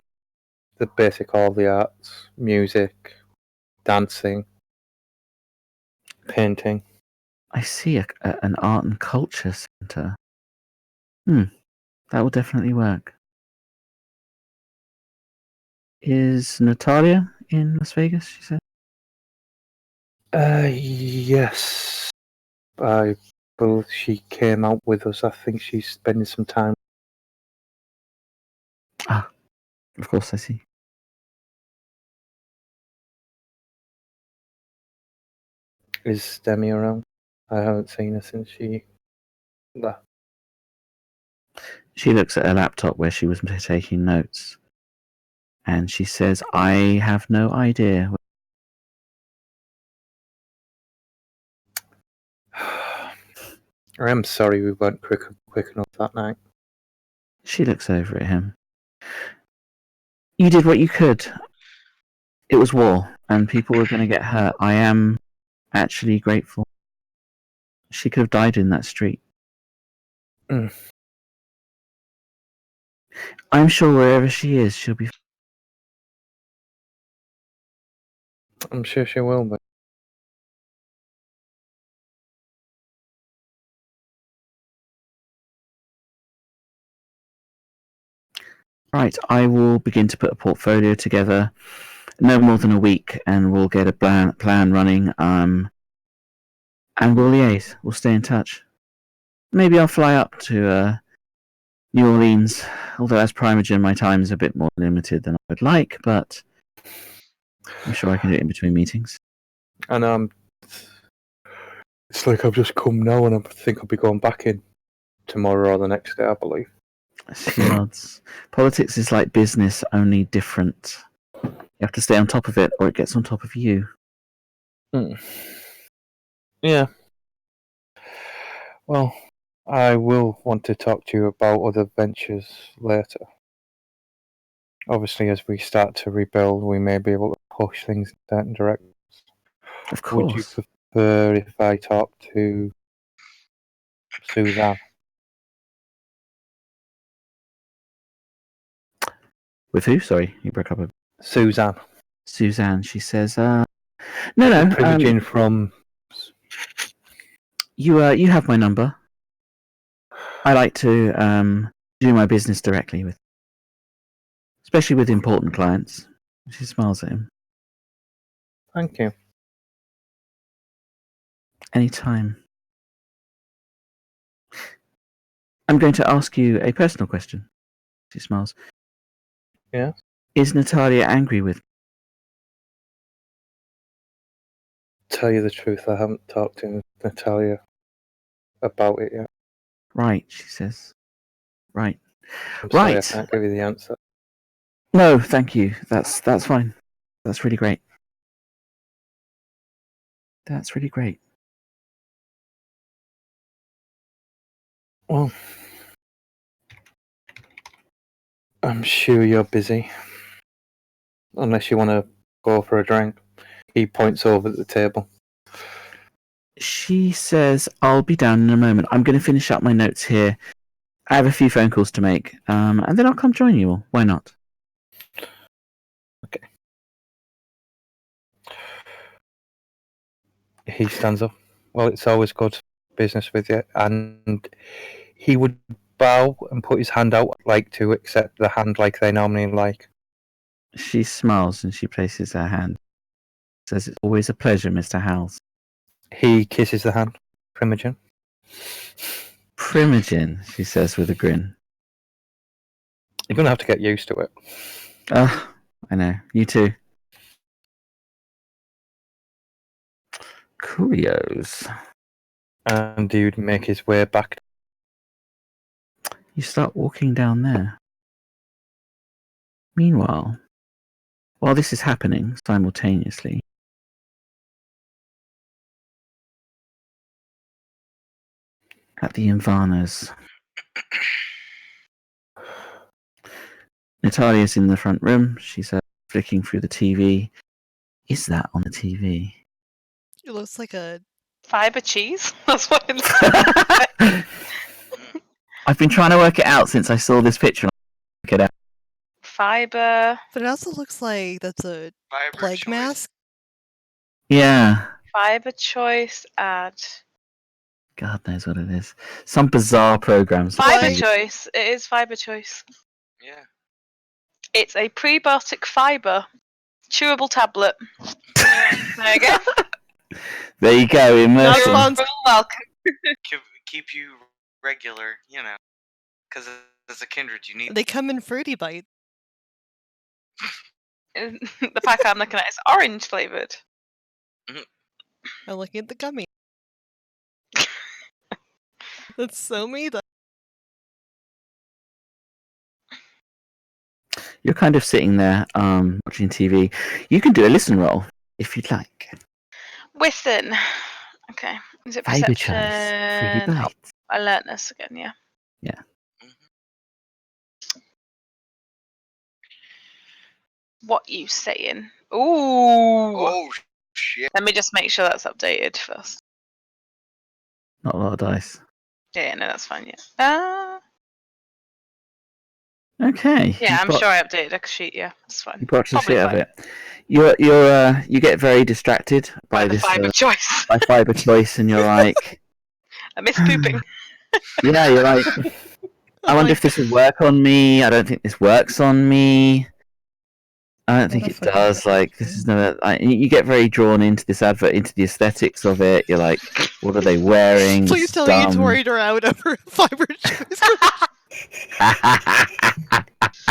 the basic all the arts, music, dancing, painting. I see an art and culture centre. That will definitely work. Is Natalia in Las Vegas, she said? Yes. I believe she came out with us. I think she's spending some time. Ah, of course, I see. Is Demi around? I haven't seen her since she left. She looks at her laptop where she was taking notes, and she says, I have no idea. I am sorry we weren't quick enough that night. She looks over at him. You did what you could. It was war, and people were going to get hurt. I am actually grateful. She could have died in that street. Mm. I'm sure wherever she is, she'll be. I'm sure she will, but Right, I will begin to put a portfolio together. No more than a week, and we'll get a plan running. And we'll liaise. We'll stay in touch. Maybe I'll fly up to New Orleans. Although as Primogen, my time is a bit more limited than I would like, but I'm sure I can do it in between meetings. and it's like I've just come now, and I think I'll be going back in tomorrow or the next day, I believe. She nods. Politics is like business, only different. You have to stay on top of it, or it gets on top of you. Yeah. Well, I will want to talk to you about other ventures later. Obviously, as we start to rebuild, we may be able to push things in certain directions. Of Would you course. prefer if I talk to Suzanne? With who? Sorry, you broke up. Suzanne. Suzanne. She says, "No. Primogen from. You have my number. I like to do my business directly with, especially with important clients." She smiles at him. Thank you. Anytime. I'm going to ask you a personal question. She smiles. Yeah? Is Natalia angry with me? Tell you the truth, I haven't talked to Natalia about it yet. Right, she says. Right. I'm sorry, I Right. can't give you the answer. No, thank you. That's fine. That's really great. That's really great. Well, I'm sure you're busy. Unless you want to go for a drink. He points over at the table. She says, I'll be down in a moment. I'm going to finish up my notes here. I have a few phone calls to make, and then I'll come join you all. Why not? Okay. He stands up. Well, it's always good business with you. And he would bow and put his hand out like to accept the hand like they normally like. She smiles and she places her hand. Says, it's always a pleasure, Mr. Howells. He kisses the hand. Primogen. Primogen, she says with a grin. You're gonna have to get used to it. Oh, I know. You too. Coolios. And he'd make his way back. You start walking down there. Meanwhile, while this is happening simultaneously, at the Invana's, Natalia's in the front room. She's flicking through the TV. Is that on the TV? It looks like a. Fiber cheese? That's what it looks like. I've been trying to work it out since I saw this picture. Work it out. Fiber. But it also looks like that's a Fiber plague choice. mask. Yeah. Fiber choice ad. God knows what it is. Some bizarre programs. Fiber Why? choice. It is fiber choice. Yeah. It's a prebiotic fiber chewable tablet. There you go. There you go. Not Immersion. fun. You're welcome. Keep you regular, you know, because as a kindred, you need. They come in fruity bites. The pack I'm looking at is orange flavored. I'm looking at the gummy. That's so me. You're kind of sitting there watching TV. You can do a listen roll if you'd like. Within. Okay. Is it Fiber perception? choice. Fruity Oh, bites. alertness again, yeah. Yeah. What you saying? Ooh. Oh shit! Let me just make sure that's updated first. Not a lot of dice. Yeah, no, that's fine, yeah. Okay. Yeah, you've I'm got- sure I updated a sheet, yeah. That's fine. You botched the Probably shit out of fine. it. You get very distracted by By the this fiber choice. by fiber choice, and you're like, I miss pooping. yeah, you're like, I wonder if this would work on me. I don't think this works on me. I don't think What it a fucking does. Like, this is no. You get very drawn into this advert, into the aesthetics of it. You're like, what are they wearing? Please This is tell me you dumb. toried her out over fiber choice.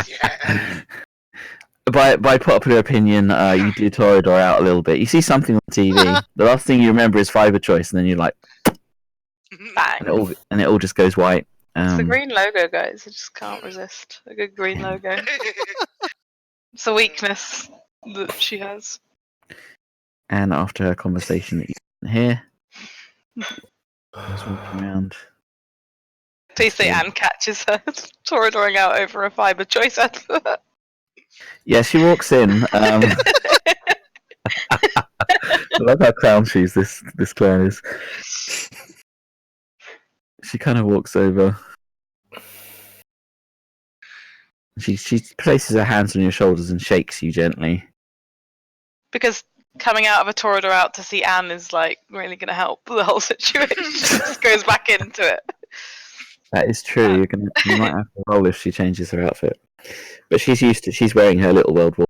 Yeah. By popular opinion, you do Torador out a little bit. You see something on TV. The last thing you remember is fiber choice, and then you're like, Bang. and it all just goes white. It's the green logo, guys. I just can't resist a good green logo. It's a weakness that she has. And after a conversation that you can hear, he's walking around. Please say Anne catches her Toradoring out over a fiber choice advert. Yeah, she walks in. I love how clown shoes this clown is. She kind of walks over. She places her hands on your shoulders and shakes you gently. Because coming out of a Torador out to see Anne is like really going to help the whole situation. Just goes back into it. That is true. You might have to roll if she changes her outfit. But she's wearing her little World War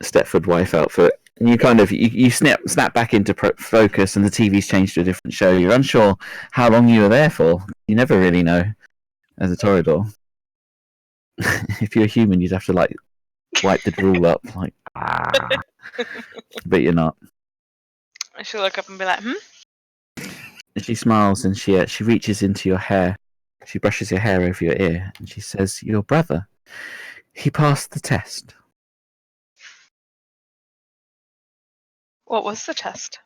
Stepford wife outfit. And you kind of you snap back into focus, and the TV's changed to a different show. You're unsure how long you were there for. You never really know as a Torador. If you're a human, you'd have to like wipe the drool up, like but you're not. I should look up and be like, And she smiles and she reaches into your hair. She brushes your hair over your ear and she says, "Your brother, he passed the test." What was the test?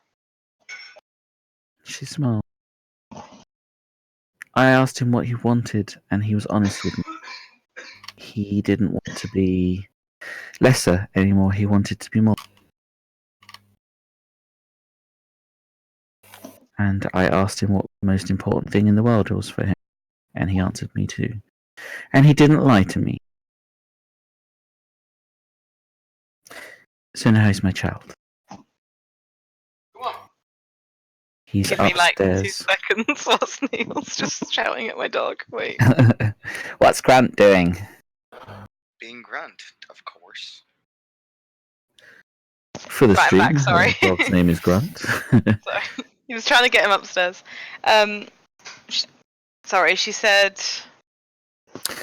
She smiled. I asked him what he wanted, and he was honest with me. He didn't want to be lesser anymore. He wanted to be more. And I asked him what the most important thing in the world was for him, and he answered me too. And he didn't lie to me. So now he's my child. He's Give me like 2 upstairs. seconds whilst Neil's just shouting at my dog. Wait. What's Grant doing? Being grunt, of course. For the Right, I'm stream, back, sorry. her dog's name is Grunt. Sorry. He was trying to get him upstairs. Sorry, she said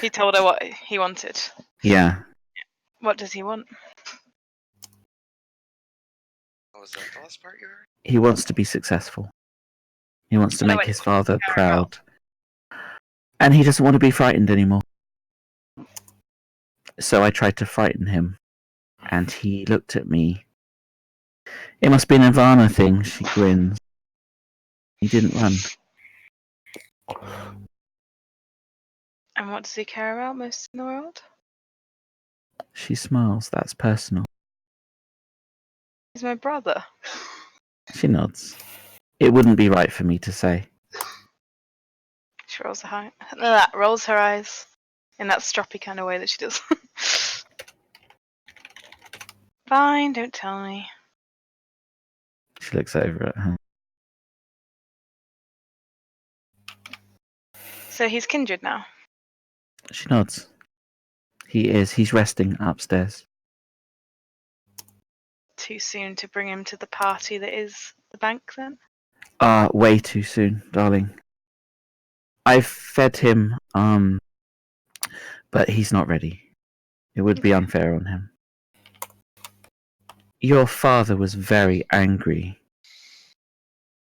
he told her what he wanted. Yeah, What does he want? What was that the last part you heard? he wants to be successful. He wants to No, make wait, his father caramel. proud. And he doesn't want to be frightened anymore. So I tried to frighten him. And he looked at me. It must be an Ivana thing, she grins. He didn't run. And what does he care about most in the world? She smiles. That's personal. He's my brother. She nods. It wouldn't be right for me to say. She rolls her eyes in that stroppy kind of way that she does. Fine, don't tell me. She looks over at her. So he's kindred now. She nods. He is. He's resting upstairs. Too soon to bring him to the party that is the bank then? Way too soon, darling. I've fed him, but he's not ready. It would be unfair on him. Your father was very angry.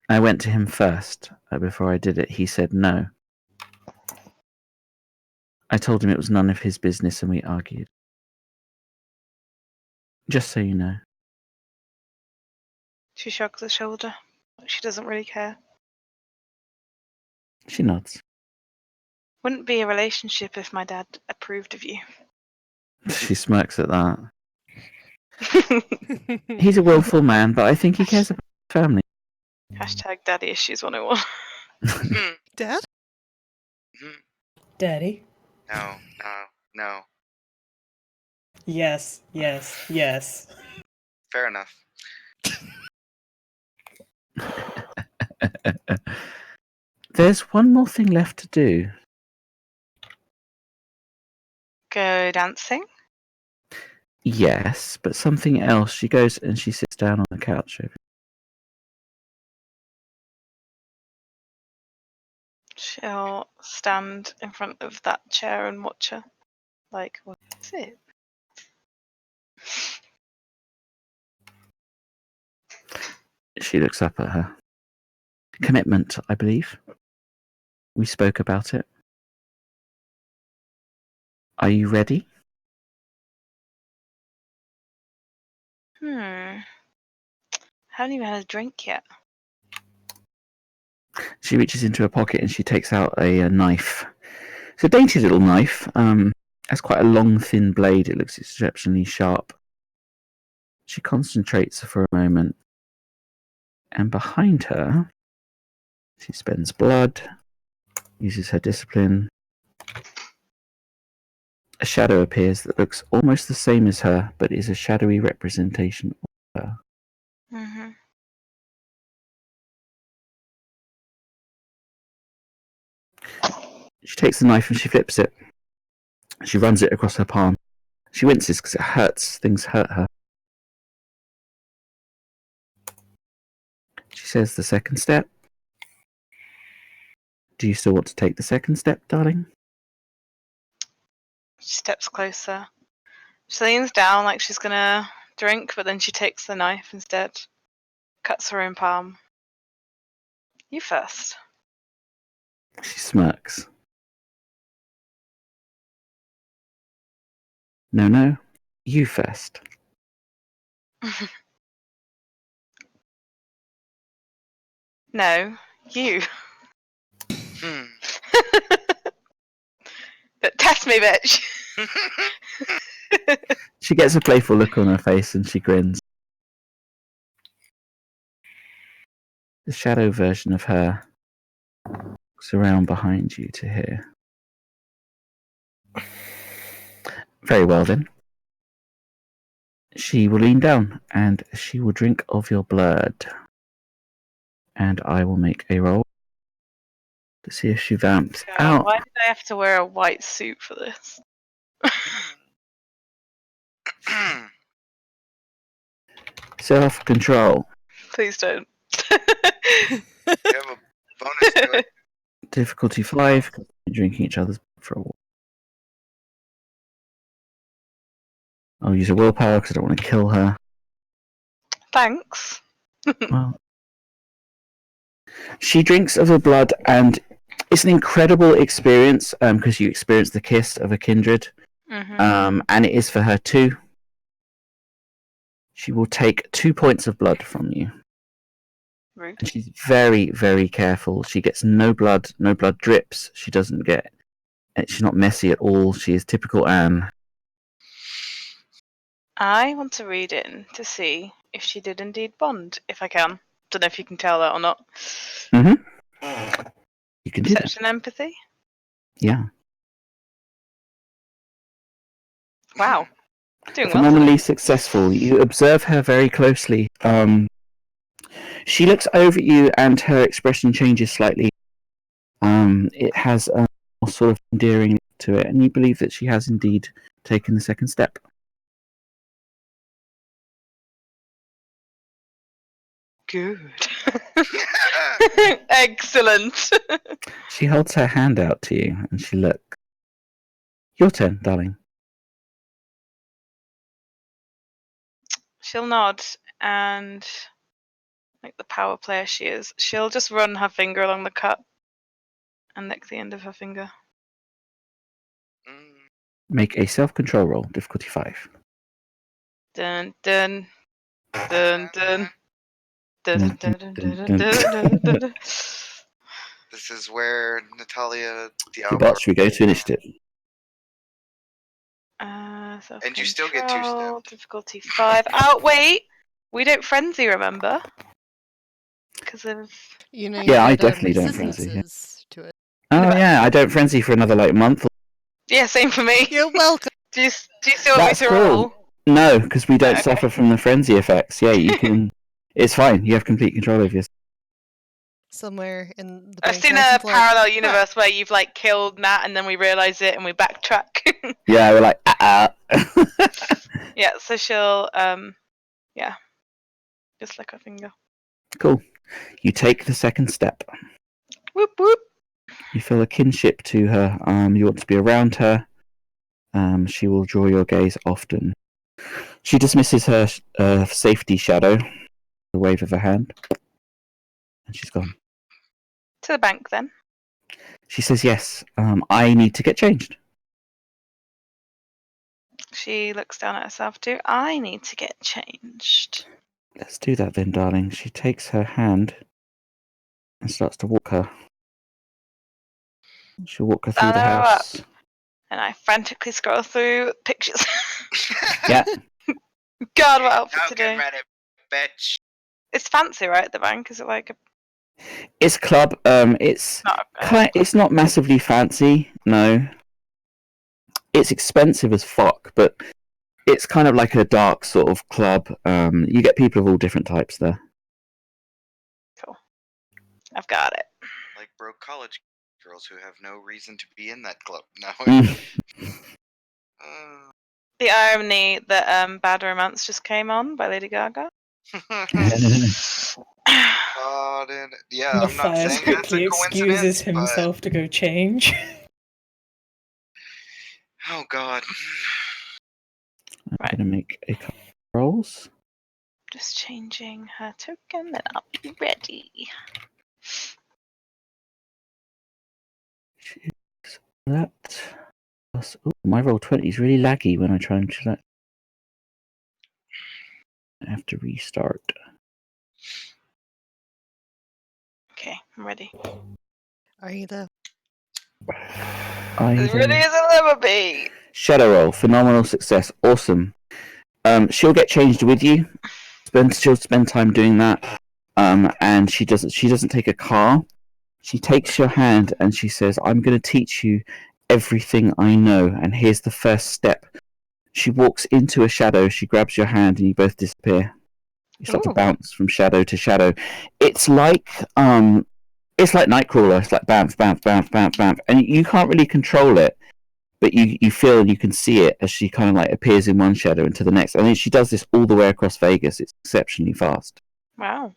I went to him first. Before I did it, he said no. I told him it was none of his business and we argued. Just so you know. She shrugs her shoulder. She doesn't really care. She nods. Wouldn't be a relationship if my dad approved of you. She smirks at that. He's a willful man, but I think he cares about his family. Hashtag daddy issues 101. Dad? Daddy. No, no, no. Yes, yes, yes. Fair enough. There's one more thing left to do. Go dancing? Yes, but something else. She goes and she sits down on the couch. She'll stand in front of that chair and watch her. Like, what is it? She looks up at her. Commitment, I believe. We spoke about it. Are you ready? Haven't even had a drink yet. She reaches into her pocket and she takes out a knife. It's a dainty little knife. Has quite a long, thin blade. It looks exceptionally sharp. She concentrates for a moment. And behind her, she spends blood, uses her discipline. A shadow appears that looks almost the same as her, but is a shadowy representation of her. Mm-hmm. She takes the knife and she flips it. She runs it across her palm. She winces because it hurts. Things hurt her. She says the second step. Do you still want to take the second step, darling? She steps closer. She leans down like she's gonna drink, but then she takes the knife instead. Cuts her own palm. You first. She smirks. No, you first. No, you. But test me, bitch. She gets a playful look on her face and she grins. The shadow version of her looks around behind you to hear. Very well then. She will lean down and she will drink of your blood. And I will make a roll to see if she vamps out. Why did I have to wear a white suit for this? Self-control. Please don't. You have a bonus to it. Difficulty 5. Drinking each other's blood for a while. I'll use a willpower because I don't want to kill her. Thanks. Well, she drinks of her blood, and it's an incredible experience because you experience the kiss of a kindred, Mm-hmm. and it is for her too. She will take 2 points of blood from you, Rude. and she's very, very careful. She gets no blood drips. She doesn't get. She's not messy at all. She is typical Anne. I want to read in to see if she did indeed bond, if I can. Don't know if you can tell that or not. You can do that. Perception empathy? Yeah. Wow. Doing well Phenomenally today. successful. You observe her very closely. She looks over at you, and her expression changes slightly. It has a more sort of endearing look to it, and you believe that she has indeed taken the second step. Good. Excellent. She holds her hand out to you, and she looks. Your turn, darling. She'll nod and, like the power player she is, she'll just run her finger along the cut and lick the end of her finger. Make a self-control roll, difficulty 5. Dun dun dun dun. Dun, Dun, dun, dun, dun, dun, dun, dun, dun, dun. This is where Natalia But should we go to initiative? And you still get 2 Self-control, steps. difficulty 5. Oh, wait! We don't frenzy, remember? Because of... You know, Yeah, you I get, definitely don't frenzy, yeah. resistances to it. Oh yeah, I don't frenzy for another month. Yeah, same for me. You're welcome. Do you still want That's me to cool. roll? No, because we don't Okay. suffer from the frenzy effects. Yeah, you can. It's fine. You have complete control over yourself. Somewhere in the I've bank, seen a Hanson's like, parallel universe where you've like killed Nat and then we realise it and we backtrack. Yeah, we're like, Yeah, so she'll yeah. Just lick her finger. Cool. You take the second step. Whoop whoop. You feel a kinship to her. You want to be around her. She will draw your gaze often. She dismisses her safety shadow, the wave of her hand, and she's gone. To the bank then. She says, "Yes, I need to get changed." She looks down at herself too. I need to get changed. Let's do that then, darling. She takes her hand and starts to walk her. She'll walk her through the Stand her house. And I frantically scroll through pictures. Yeah. God, what outfit Now to get do? ready, bitch. It's fancy, right? The bank, is it like a It's club. It's not it's not massively fancy. No. It's expensive as fuck, but it's kind of like a dark sort of club. You get people of all different types there. cool? I've got it. Like broke college girls who have no reason to be in that club. No. The irony that Bad Romance just came on by Lady Gaga. God, yeah, I'm not Matthias saying that's a quickly excuses coincidence, himself to go change. but oh god. I'm Right. gonna make a couple of rolls. Just changing her token, then I'll be ready. Choose that. Plus, ooh, my roll 20 is really laggy when I try and select. I have to restart. Okay, I'm ready. are you the As ready as I'll ever be. Shadow roll, phenomenal success, awesome. She'll get changed with you. She'll spend time doing that. And she doesn't take a car. She takes your hand and she says, "I'm going to teach you everything I know, and here's the first step." She walks into a shadow. She grabs your hand, and you both disappear. You start to Ooh. bounce from shadow to shadow. It's like Nightcrawler. It's like bounce, bounce, bounce, bounce, bounce, and you can't really control it. but you feel and you can see it as she kind of like appears in one shadow into the next. I mean, she does this all the way across Vegas. It's exceptionally fast. Wow.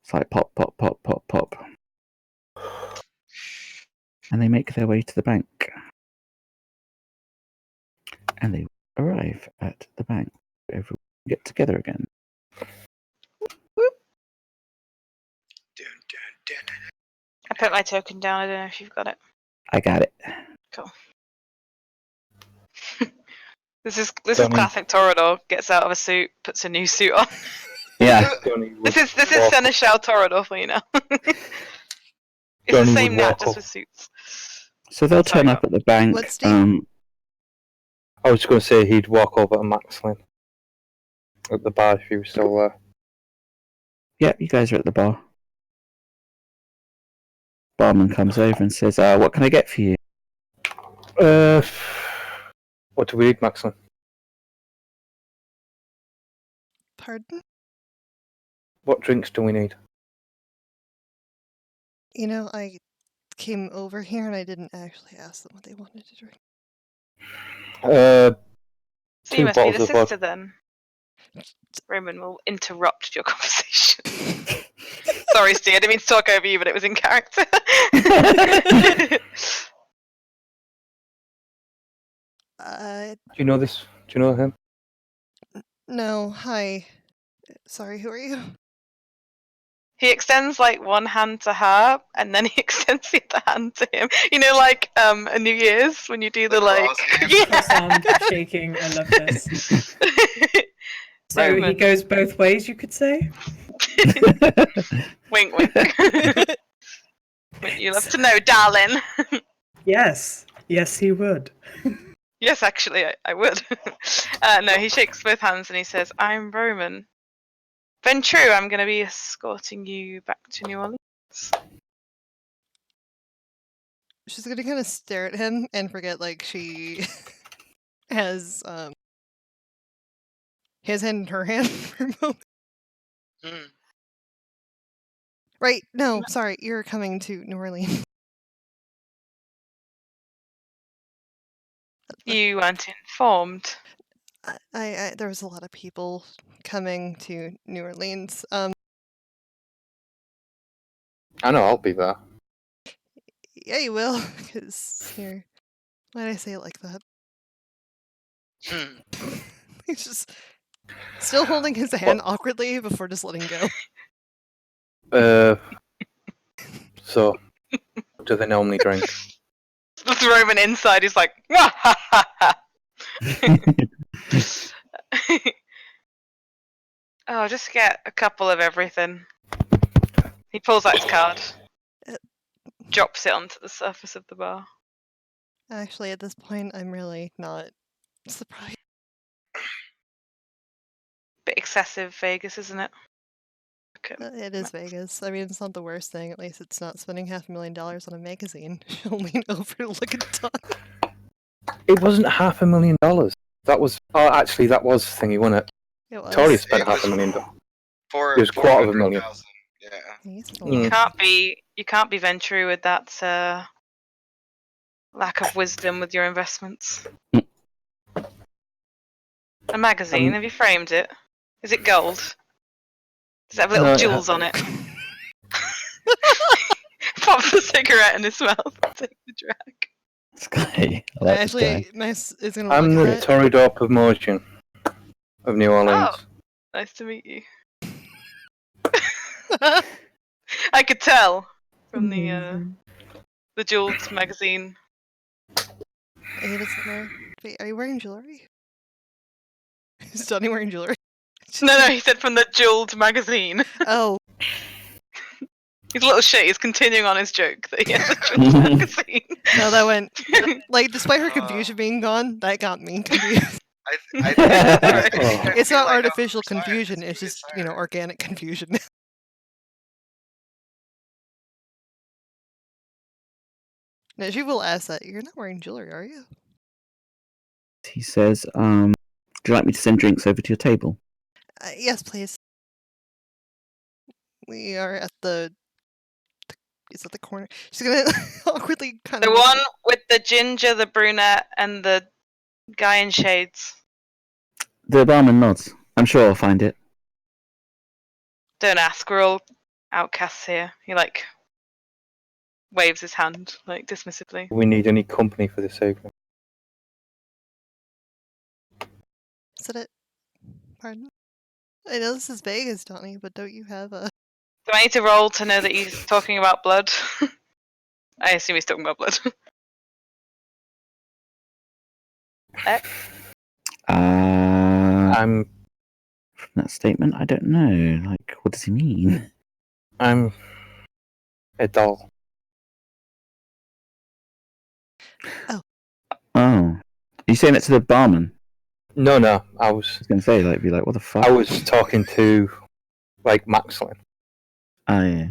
It's like pop, pop, pop, pop, pop, and they make their way to the bank, and they arrive at the bank. Everyone get together again. Dun, dun, dun. I put my token down. I don't know if you've got it. I got it. Cool. This is Don't classic Torador. Gets out of a suit, puts a new suit on. Yeah. This is Seneschal Torador for you now. It's the Johnny same would now, walk just up. with suits. So they'll Sorry, turn up at the bank. What's Steve? I was going to say he'd walk over to Maxlin at the bar if he was still there. Yeah, you guys are at the bar. Barman comes over and says, "What can I get for you?" What do we need, Maxlin? Pardon? What drinks do we need? You know, I came over here and I didn't actually ask them what they wanted to drink. So you 2 must be the bottles of sister vodka. then. Roman will interrupt your conversation. Sorry, Steve, I didn't mean to talk over you, but it was in character. Uh, Do you know this? Do you know him? no, hi. Sorry, who are you? He extends like one hand to her, and then he extends the other hand to him. You know, like a New Year's when you do the like. cross hand? The sound of shaking. I love this. So he Roman. goes both ways, you could say. Wink, wink. Wouldn't you love to know, darling? Yes, yes, he would. Yes, actually, I would. No, he shakes both hands and he says, "I'm Roman. Then true, I'm going to be escorting you back to New Orleans." She's gonna kind of stare at him and forget, like, she has, his hand in her hand for a moment. Hmm. Right, no, sorry, you're coming to New Orleans. You weren't informed. There was a lot of people coming to New Orleans. I know, I'll be there. Yeah, you will, because you're. Why did I say it like that? Hmm. He's just still holding his hand awkwardly before just letting go. So, what do they normally drink? The Roman inside is like, "Wah, ha, ha, ha." Oh, just get a couple of everything. He pulls out his card, drops it onto the surface of the bar. Actually, at this point, I'm really not surprised. Bit excessive Vegas, isn't it? Okay. It is Vegas. I mean, it's not the worst thing. At least it's not spending $500,000 on a magazine. She'll lean over to look at Don. It wasn't $500,000. That was. Oh, actually, that was thingy, wasn't it? It was. Tori spent It was $500,000. For It was $250,000. Yeah. He's a Mm. lot. You can't be Venturi with that lack of wisdom with your investments. A magazine, have you framed it? Is it gold? Does it have little No, it jewels on it? Pops a cigarette in his mouth and takes a drag. This guy. I like this guy. Actually, Max is gonna I'm look the at it. Toreador promotion of New Orleans. Oh. Nice to meet you. I could tell from Amazing. the jeweled magazine. He doesn't wear. Wait, are you wearing jewelry? Is Donnie wearing jewelry? No, he said from the jeweled magazine. Oh, He's a little shit. He's continuing on his joke that he has a jeweled magazine. no, that went. Like, despite her confusion being gone, that got me confused. I think It's not I know artificial from science, confusion. It's we just, get science. organic confusion. No, she will ask that. You're not wearing jewelry, are you? He says, "Do you like me to send drinks over to your table?" Yes, please. We are at the is at the corner. She's gonna awkwardly kind The of. one with the ginger, the brunette, and the guy in shades. The barman nods. I'm sure I'll find it. Don't ask, we're all outcasts here. He like waves his hand like dismissively. Do we need any company for this evening? Is that it? Pardon? I know this is Vegas, Donnie, but don't you have a? Do I need to roll to know that he's talking about blood? I assume he's talking about blood. I'm From that statement, I don't know. Like, what does he mean? I'm a doll. Oh. Are you saying that to the barman? No, I I was going to say, like, be like, what the fuck? was talking to like Maxlin. Oh, yeah.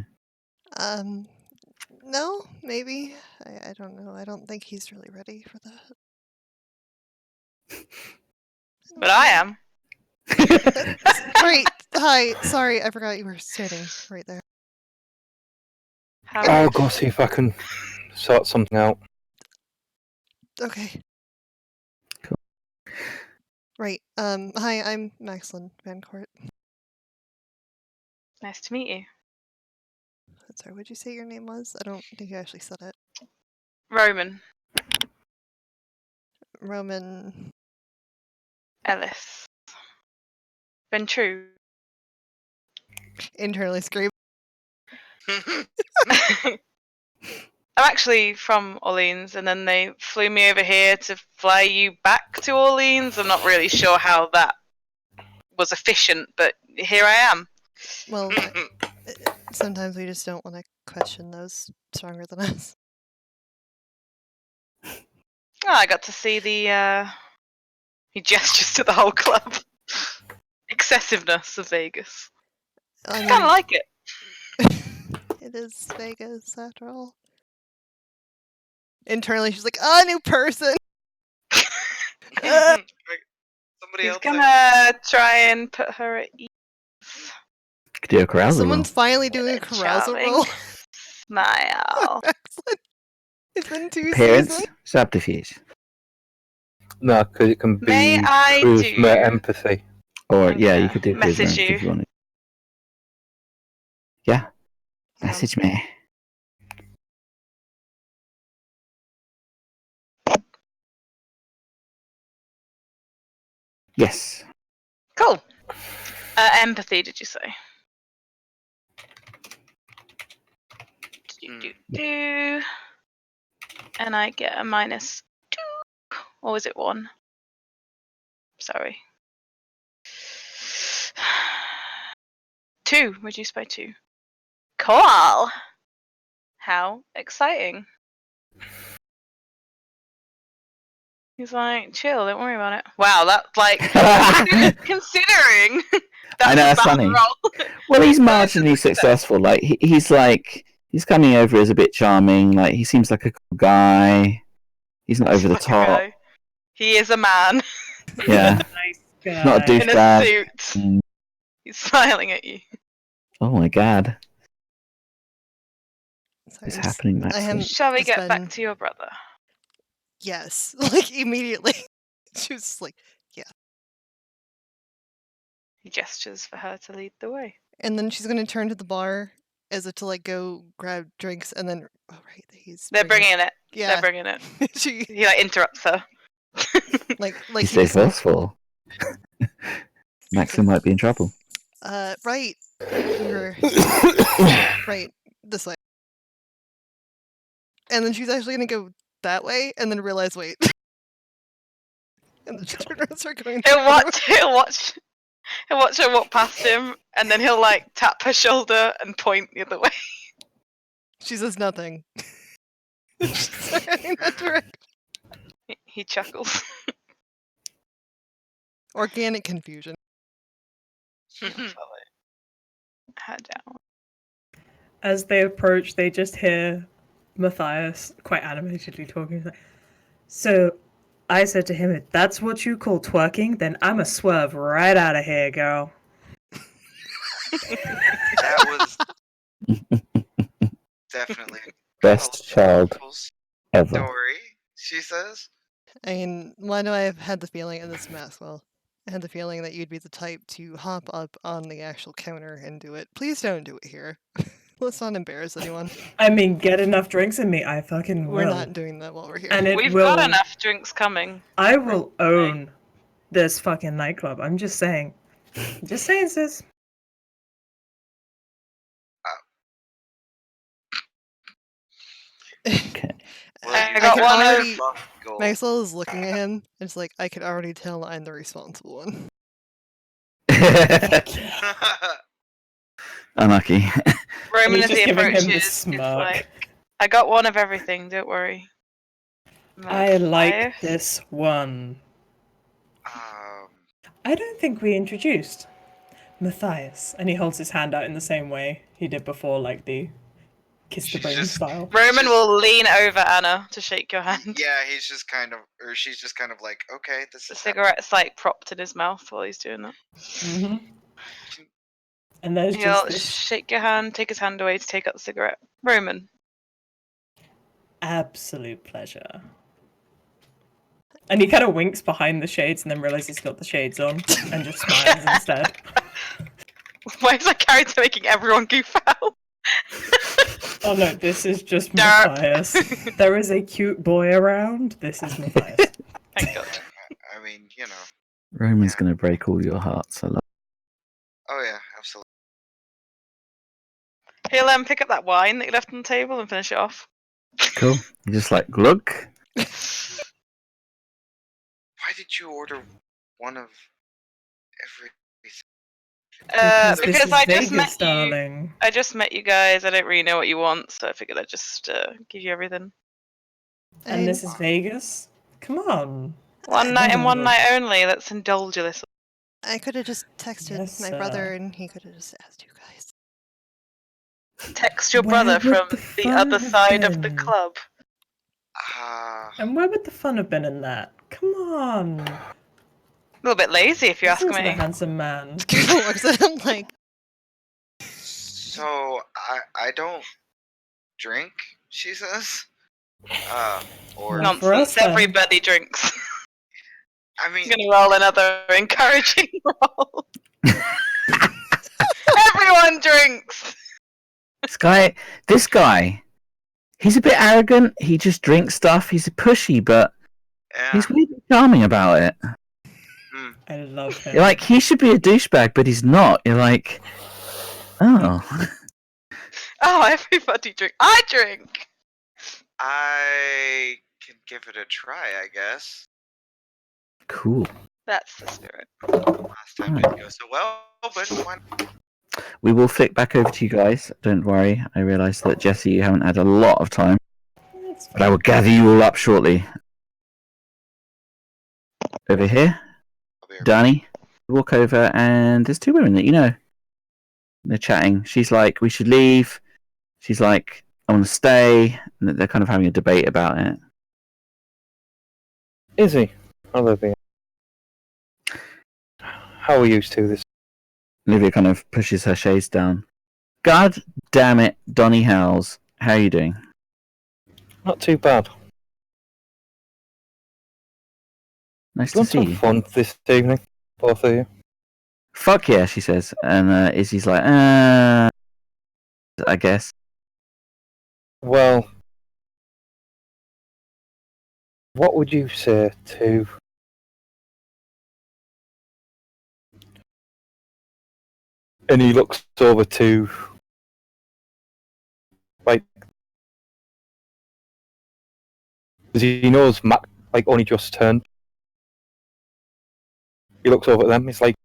No, maybe. I don't know. I don't think he's really ready for that. But I am. Right. Hi. Sorry, I forgot you were standing right there. How I'll rude. go see if I can sort something out. Okay. Cool. Right. Hi, I'm Maxlin Vancourt. Nice to meet you. Sorry, what'd you say your name was? I don't think you actually said it. Roman Roman. Ellis. Been true. Internally scream. I'm actually from Orleans, and then they flew me over here to fly you back to Orleans. I'm not really sure how that was efficient, but here I am. Well, sometimes we just don't want to question those stronger than us. Oh, I got to see the. He gestures to the whole club. Excessiveness of Vegas. I Kind of like it. It is Vegas after all. Internally, she's like, "Oh, new person." Somebody He's else. gonna try and put her at ease. Could do a carousal roll. Someone's finally doing a carousal Charming. roll. Smile. Excellent. It's been 2 Appearance, seasons. subterfuge. No, because it can be May I charisma, do- empathy. Or, I'm yeah, you gonna could do message charisma you. if you wanted. Yeah, message me. Yes. Cool. Empathy, did you say? Do. And I get a -2. Or was it 1? Sorry. 2. Reduced by 2. Cool. How exciting. He's like, chill, don't worry about it. Wow, that's like, considering that's I know, that's a bad funny. roll. Well, he's marginally successful. Like, he's like, he's coming over as a bit charming. Like, he seems like a cool guy. He's not over the Like a top. guy. He is a man Yeah. Nice Not a guy. in a douchebag. suit. Mm. He's smiling at you. Oh my god. Sorry, What's just- happening, I am. Max? Shall we It's get been- back to your brother? Yes, like immediately. She was just like, He gestures for her to lead the way. and then she's gonna turn to the bar as if to like go grab drinks, and then right, he's. They're bringing it. Yeah, They're bringing it. she He like interrupts her. like You he say just, forceful. Maxim might be in trouble. right. We were right this way, and then she's actually gonna go that way, and then realize, wait, and then she turns around and start going. He'll watch her walk past him, and then he'll like tap her shoulder and point the other way. She says nothing. She's heading that direction. He chuckles. Organic confusion. Head down. As they approach, they just hear Matthias quite animatedly talking. He's like, so I said to him, if that's what you call twerking, then I'm a swerve right out of here, girl. That was definitely Best child ever. story, she says. I mean, why do I have had the feeling in this mess? Well, I had the feeling that you'd be the type to hop up on the actual counter and do it. Please don't do it here. Let's not embarrass anyone. I mean, get enough drinks in me, I fucking will. We're not doing that while we're here. And it We've will. got enough drinks coming. I will own this fucking nightclub. I'm just saying. Just saying, sis. Okay. Well, I you got can one already- of. gold. Maxwell is looking at him. And it's like, I can already tell I'm the responsible one. Unlucky. Roman he's as just he giving him the approaches is smirk. like, I got one of everything, don't worry. I like Matthias? this one. um, I don't think we introduced Matthias. And he holds his hand out in the same way he did before, like the kiss the She's brain just- style. Roman Just- will lean over Anna to shake your hand. yeah, he's just kind of, or she's just kind of like, okay, this The is cigarette's like propped in his mouth while he's doing that. hmm And there's He'll just this shake your hand, take his hand away to take out the cigarette. Roman. absolute pleasure. And he kind of winks behind the shades and then realizes he's got the shades on and just smiles instead. Why is that character making everyone goof out? Oh no, this is just Derp. Matthias. There is a cute boy around. This is Matthias. Thank God. I mean, you know. Roman's Yeah. gonna break all your hearts. I love. Oh yeah, absolutely. He'll pick up that wine that you left on the table and finish it off. Cool. You're just like, look. Why did you order one of every? Because Because this I is just Vegas, met you. darling. I just met you guys. I don't really know what you want, so I figured I'd just give you everything. And this is Vegas? Come on. One night and one Oh. night only. Let's indulge a little. I could have just texted Yes, my brother and he could have just asked you guys. Text your Where brother would from the the fun other have side of the been? club. And where would the fun have been in that? Come on. A little bit lazy, if you ask Listen to the me. handsome man. Kira looks at him like, So I don't drink, she says. Or No. for us, Nonsense. then. Everybody drinks. I I'm mean, gonna roll another encouraging roll. Everyone drinks. This guy, he's a bit arrogant. He just drinks stuff. He's pushy, but yeah. he's weirdly charming about it. I love him. You're like, he should be a douchebag, but he's not. You're like, oh. Oh, everybody drink. I drink. I can give it a try, I guess. Cool. That's the spirit. Last time didn't go so well, but why not? We will flick back over to you guys. Don't worry. I realise that, Jesse, you haven't had a lot of time. It's But I will gather you all up shortly. Over here, I'll be right Danny, walk over, and there's two women that you know. They're chatting. She's like, we should leave. She's like, I want to stay. And they're kind of having a debate about it. Is he? Olivia. How are you to this? Olivia kind of pushes her shades down. God damn it, Donny Howells. How are you doing? Not too bad. Nice You to want see some you. fun this evening, both of you? Fuck yeah, she says. And Izzy's like, I guess. Well, what would you say to and he looks over to like because he knows Mac like only just turned. He looks over at them, he's like,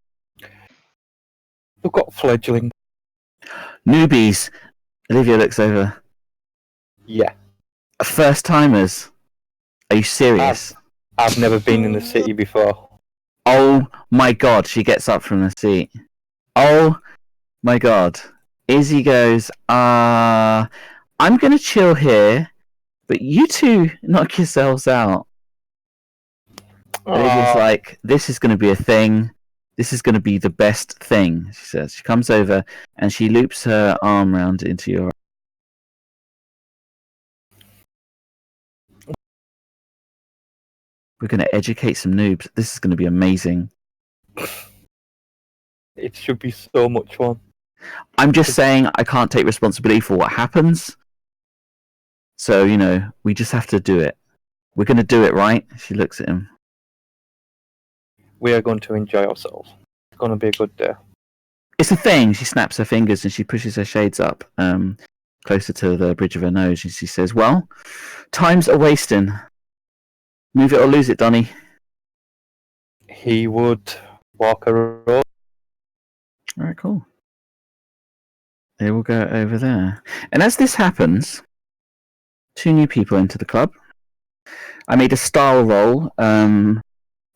we've got fledgling. Newbies. Olivia looks over. Yeah. First timers. Are you serious? I've never been in the city before. Oh my god, she gets up from the seat. Oh my god. Izzy goes, I'm gonna chill here, but you two knock yourselves out. Olivia's like, this is gonna be a thing. This is gonna be the best thing, she says. She comes over and she loops her arm round into your We're going to educate some noobs. This is going to be amazing. It should be so much fun. I'm just saying I can't take responsibility for what happens. So, we just have to do it. We're going to do it, right? She looks at him. We are going to enjoy ourselves. It's going to be a good day. It's a thing. She snaps her fingers and she pushes her shades up closer to the bridge of her nose. And she says, well, time's a wasting. Move it or lose it, Donny. He would walk a road. All right, cool. They will go over there. And as this happens, 2 new people enter the club. I made a style roll. Anne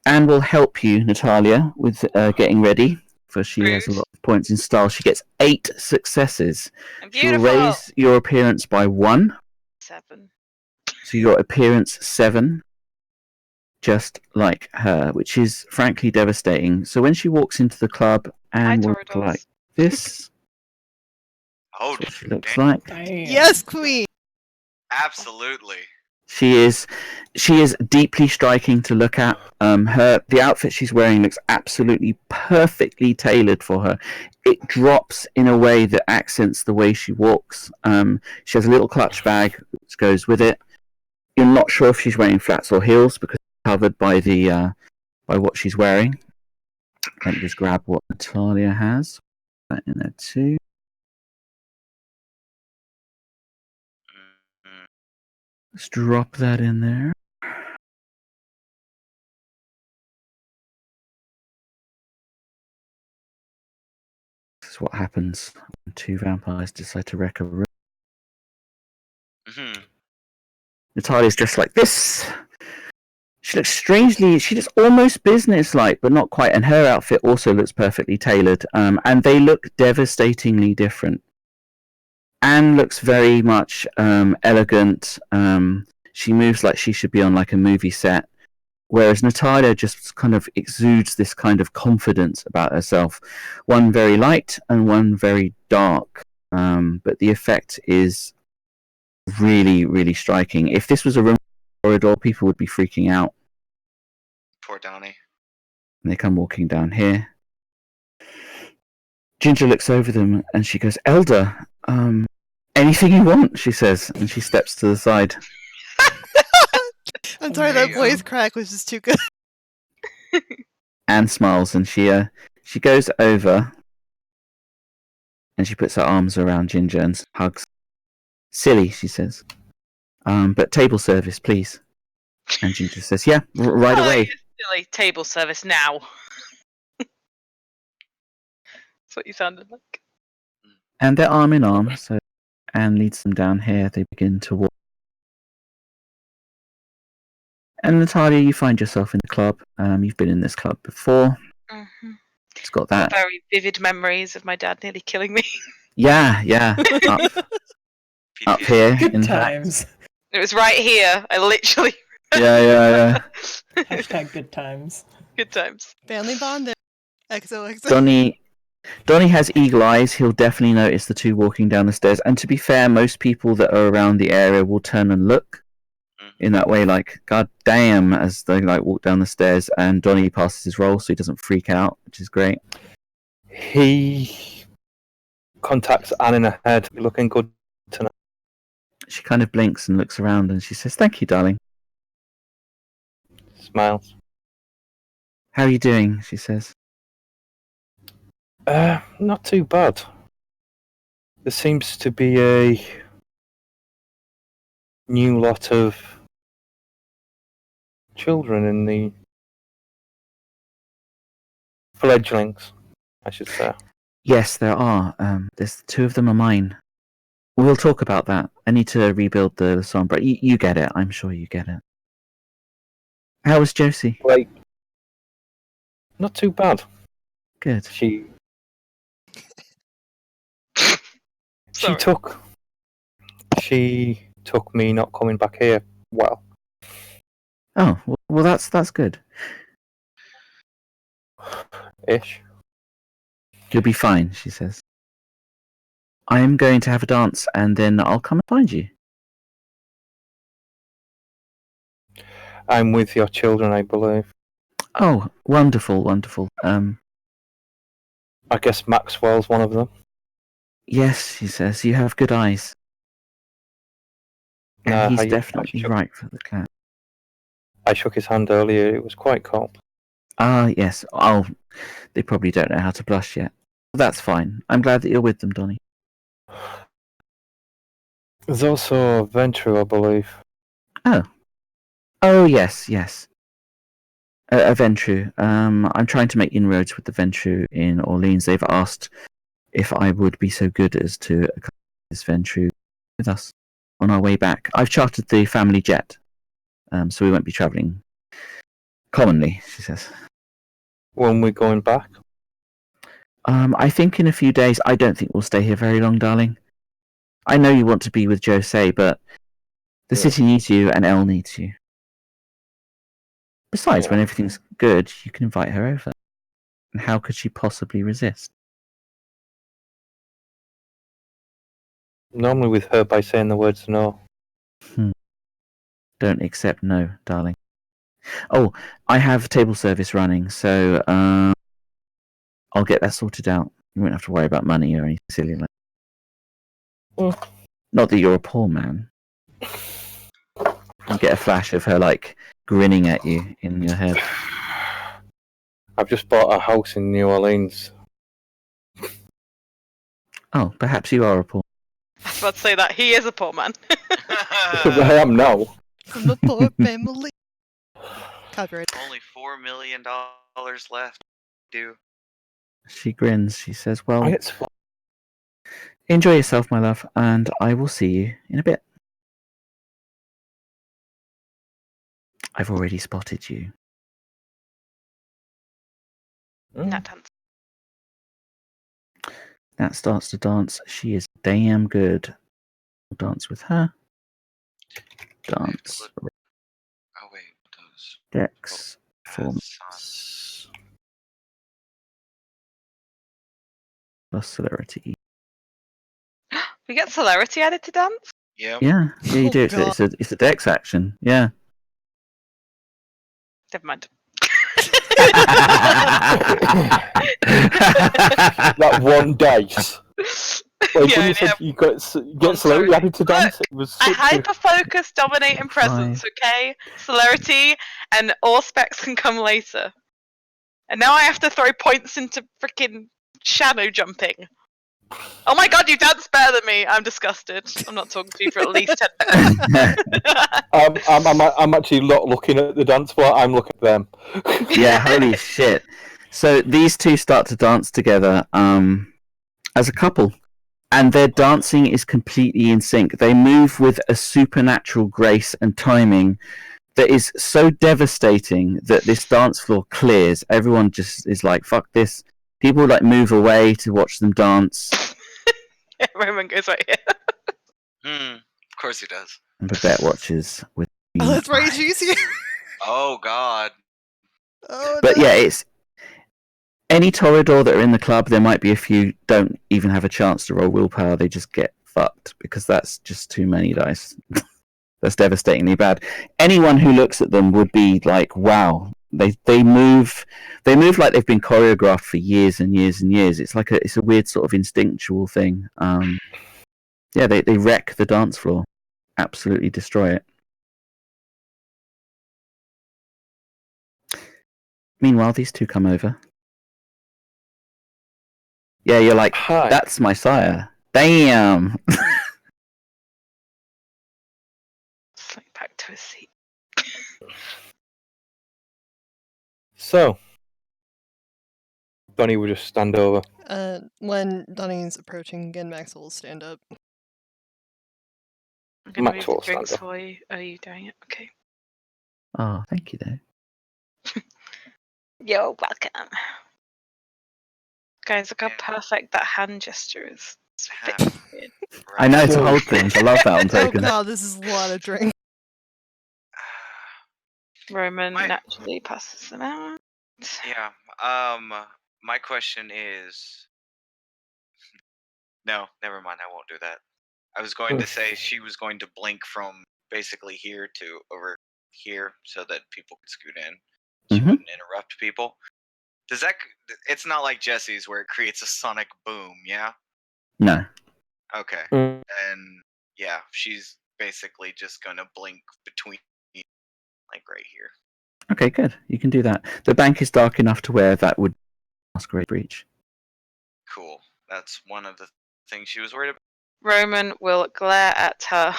will help you, Natalia, with getting ready. For she has a Rude. lot of points in style. She gets 8 successes. I'm She'll beautiful. raise your appearance by 1. 7. So your appearance 7. Just like her, which is frankly devastating. So when she walks into the club, Anne will look Toradors. like this. Oh, That's what she looks damn. like. Damn. Yes, queen. Absolutely. She is deeply striking to look at. The outfit she's wearing looks absolutely perfectly tailored for her. It drops in a way that accents the way she walks. She has a little clutch bag which goes with it. You're not sure if she's wearing flats or heels because it's covered by what she's wearing. Let me just grab what Natalia has. Put that in there too. Mm, Let's drop that in there. This is what happens when 2 vampires decide to wreck a room. mhm. Natalia's dressed like this. She looks she looks almost business-like, but not quite. And her outfit also looks perfectly tailored. And they look devastatingly different. Anne looks very much elegant. She moves like she should be on like a movie set. Whereas Natalia just kind of exudes this kind of confidence about herself. One very light and one very dark. But the effect is really, really striking. If this was a room corridor, people would be freaking out. Poor Donnie. And they come walking down here. Ginger looks over them and she goes, Elder, anything you want, she says. And she steps to the side. I'm sorry, that Hey, voice crack was just too good. Anne smiles and she goes over and she puts her arms around Ginger and hugs. Silly, she says. But table service, please. And Ginger says, yeah, right Oh, away. you silly table service now. That's what you sounded like. And they're arm in arm, so Anne leads them down here. They begin to walk. And Natalia, you find yourself in the club. You've been in this club before. Mm-hmm. It's got that. Very vivid memories of my dad nearly killing me. Yeah. Up here. Good in fact. times. It was right here. I literally. Yeah. Hashtag good times. Good times. Family bonding. XOXO. Donnie has eagle eyes. He'll definitely notice the 2 walking down the stairs. And to be fair, most people that are around the area will turn and look in that way, like, God damn, as they like walk down the stairs. And Donnie passes his roll so he doesn't freak out, which is great. He contacts Anne in her head. You're looking good tonight. She kind of blinks and looks around and she says, thank you, darling. Smiles. How are you doing? She says. Not too bad. There seems to be a new lot of children in the fledglings, I should say. Yes, there are. There's 2 of them are mine. We'll talk about that. I need to rebuild the Sombra. You get it. I'm sure you get it. How was Josie? Like, not too bad. Good. She Sorry. took me not coming back here well. Oh, well, that's good. Ish. You'll be fine, she says. I am going to have a dance and then I'll come and find you. I'm with your children, I believe. Oh, wonderful, wonderful. I guess Maxwell's one of them. Yes, he says, you have good eyes. And he's definitely right for the clan. I shook his hand earlier. It was quite cold. Ah, yes. Oh, they probably don't know how to blush yet. That's fine. I'm glad that you're with them, Donnie. There's also Ventru, I believe. Oh, yes, yes. A Ventru. I'm trying to make inroads with the Ventru in Orleans. They've asked if I would be so good as to accompany this Ventru with us on our way back. I've chartered the family jet, so we won't be travelling commonly, she says. When we're going back? I think in a few days. I don't think we'll stay here very long, darling. I know you want to be with Jose, but the city needs you and Elle needs you. Besides, when everything's good, you can invite her over. And how could she possibly resist? Normally with her by saying the words no. Don't accept no, darling. Oh, I have table service running, so I'll get that sorted out. You won't have to worry about money or anything silly like that. Not that you're a poor man. You get a flash of her, like, grinning at you in your head. I've just bought a house in New Orleans. Oh, perhaps you are a poor. I was about to say that he is a poor man. I am now. From a poor family. Copyright. Only $4 million left. Do. She grins. She says, well, enjoy yourself, my love, and I will see you in a bit. I've already spotted you. That dance. Nat starts to dance. She is damn good. We'll dance with her. Dance. Oh wait, those. Dex. Performance. Plus celerity. We get celerity added to dance? Yep. Yeah, you Oh, do. God. It's a Dex action. Yeah. Never mind. That one dice. Like Yeah, when you said you get I'm celebrity sorry. added to dance, it was I such a... hyper-focus, dominate, and presence, okay? Celerity and all specs can come later. And now I have to throw points into freaking shadow jumping. Oh my god, you dance better than me! I'm disgusted. I'm not talking to you for at least 10 minutes. I'm actually not looking at the dance floor, I'm looking at them. Yeah, holy shit. So these two start to dance together as a couple. And their dancing is completely in sync. They move with a supernatural grace and timing that is so devastating that this dance floor clears. Everyone just is like, fuck this. People like move away to watch them dance. Roman goes right here. Of course he does. And Babette watches with Oh, that's right. eyes. She's here. Oh god. Oh, But no. yeah, it's any Toreador that are in the club, there might be a few don't even have a chance to roll willpower. They just get fucked because that's just too many dice. That's devastatingly bad. Anyone who looks at them would be like, wow. They move like they've been choreographed for years and years and years. It's like it's a weird sort of instinctual thing. Yeah, they wreck the dance floor. Absolutely destroy it. Meanwhile, these two come over. Yeah, you're like, Hi. that's my sire. Damn. Slink back to his seat. So, Donnie will just stand over. When Donnie's approaching again, Maxwell will stand up. I'm gonna move Maxwell the drinks stand up. for you. Are you doing it? Okay. Oh, thank you, though. You're welcome. Guys, look how perfect that hand gesture is. It's a bit weird. I know, to So- hold things. I love that on Oh Token. god, this is a lot of drink. Roman My- naturally passes them out. Yeah. My question is. No, never mind. I won't do that. I was going to say she was going to blink from basically here to over here so that people could scoot in. She Mhm. wouldn't interrupt people. Does that? It's not like Jesse's where it creates a sonic boom. Yeah. No. Okay. Mm. And yeah, she's basically just gonna blink between, like right here. Okay, good. You can do that. The bank is dark enough to where that would masquerade breach. Cool. That's one of the things she was worried about. Roman will glare at her.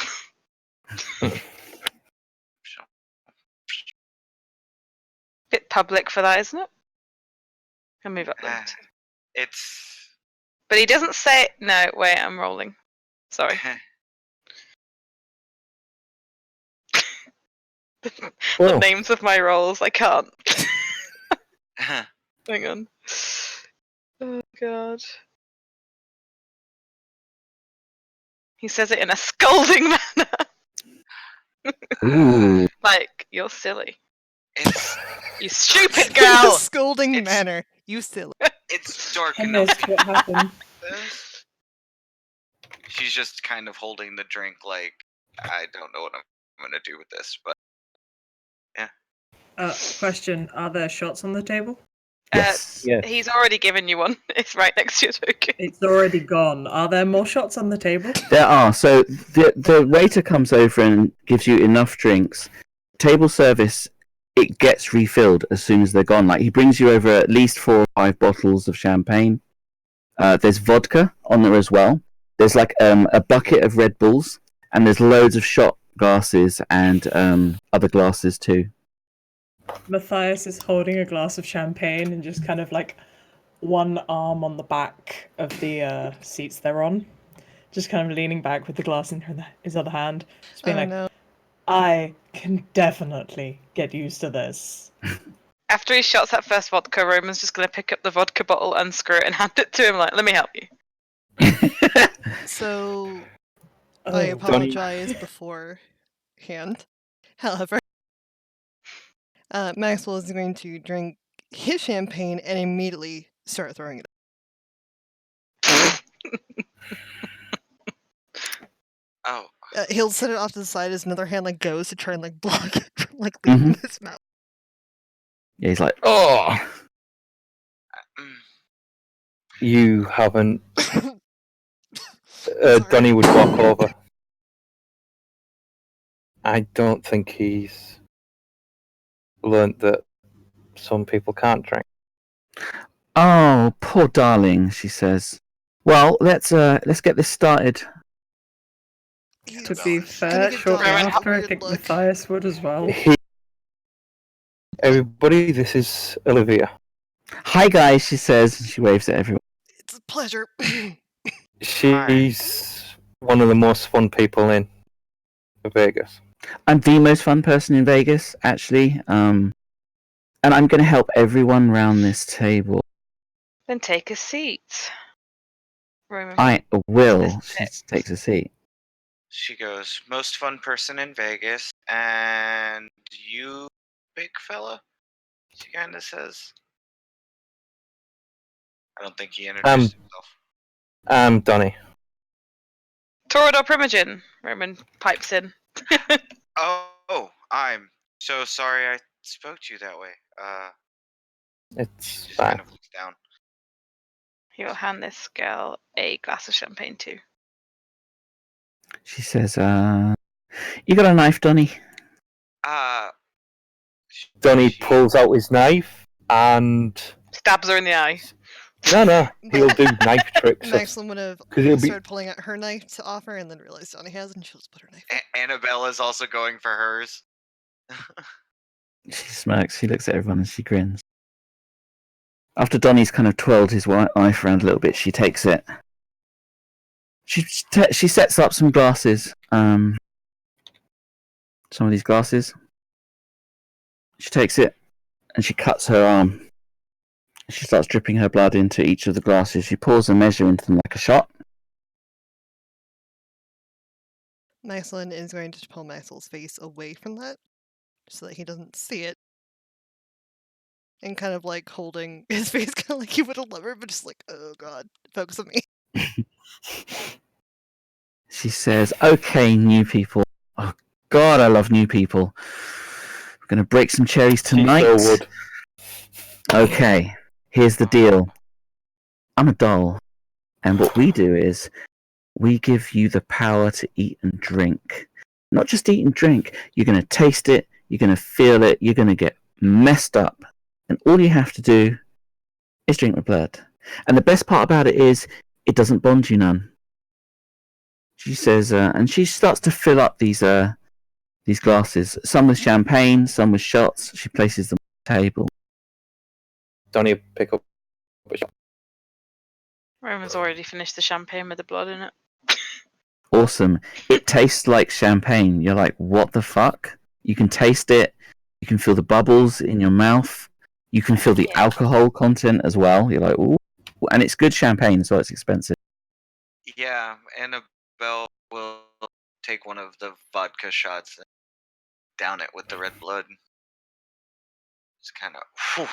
So, Bit public for that, isn't it? Can move up there. it's But he doesn't say. No, wait, I'm rolling. Sorry. The Well, names of my rolls, I can't. Hang on. Oh god. He says it in a scolding manner. Ooh. Like, you're silly. it's You stupid In a girl! scolding It's- manner. You silly. it's dark I enough. missed what happened. This. She's just kind of holding the drink like, I don't know what I'm gonna do with this, but Question: are there shots on the table? Yes. Yes. He's already given you one. It's right next to your token. It's already gone. Are there more shots on the table? There are. So the waiter comes over and gives you enough drinks. Table service, it gets refilled as soon as they're gone. Like he brings you over at least 4 or 5 bottles of champagne. There's vodka on there as well. There's like a bucket of Red Bulls, and there's loads of shot glasses and other glasses too. Matthias is holding a glass of champagne and just kind of like one arm on the back of the seats they're on, just kind of leaning back with the glass in his other hand, just being Oh like, no. I can definitely get used to this. After he shots that first vodka, Roman's just going to pick up the vodka bottle, unscrew it, and hand it to him like, let me help you. So I Oh, Donnie- apologize beforehand. However, Maxwell is going to drink his champagne and immediately start throwing it. oh, He'll set it off to the side as another hand like goes to try and like block it from like leaving his mouth. Yeah, he's like, oh. mm, You haven't. Sorry. Donnie would walk over. I don't think he's learnt that some people can't drink. Oh, poor darling, she says. Well, let's get this started. He's to be gonna fair, give shortly Donnie a after, I weird think look. Matthias would as well. Everybody, this is Olivia. Hi guys, she says, and she waves at everyone. It's a pleasure. She's one of the most fun people in Vegas. I'm the most fun person in Vegas, actually. And I'm going to help everyone round this table. Then take a seat. Roman. I will. This She is takes a seat. she goes, most fun person in Vegas, and you, big fella? She kind of says. I don't think he introduced himself. I'm Donnie. Torador Primogen, Roman pipes in. Oh, I'm so sorry I spoke to you that way. It's She just fine. kind of looks down. He'll hand this girl a glass of champagne too. She says, you got a knife, Donny? Donnie she- pulls out his knife and Stabs her in the eye. no, he'll do knife tricks. Maxwell would have 'Cause it'll be- started pulling out her knife to offer and then realized Donnie has and she'll just put her knife in. Annabella's also going for hers. She smirks. She looks at everyone and she grins. After Donny's kind of twirled his knife around a little bit, she takes it. She sets up some glasses. Some of these glasses. She takes it and she cuts her arm. She starts dripping her blood into each of the glasses. She pours a measure into them like a shot. Maxwell is going to pull Maxwell's face away from that so that he doesn't see it. And kind of like holding his face kind of like he would a lover, but just like, oh god, focus on me. She says, okay, new people. Oh, God, I love new people. Gonna break some cherries She tonight. so would. Okay, here's the deal. I'm a doll, and what we do is we give you the power to eat and drink. Not just eat and drink. You're gonna taste it. You're gonna feel it. You're gonna get messed up, and all you have to do is drink the blood. And the best part about it is it doesn't bond you none. She says, and she starts to fill up these glasses. Some with champagne, some with shots. She places them on the table. Donnie pick up a shot. Roman's already finished the champagne with the blood in it. Awesome. It tastes like champagne. You're like, what the fuck? You can taste it. You can feel the bubbles in your mouth. You can feel the alcohol content as well. You're like, ooh. And it's good champagne, so it's expensive. Yeah, Annabelle will take one of the vodka shots and down it with the red blood. It's kind of.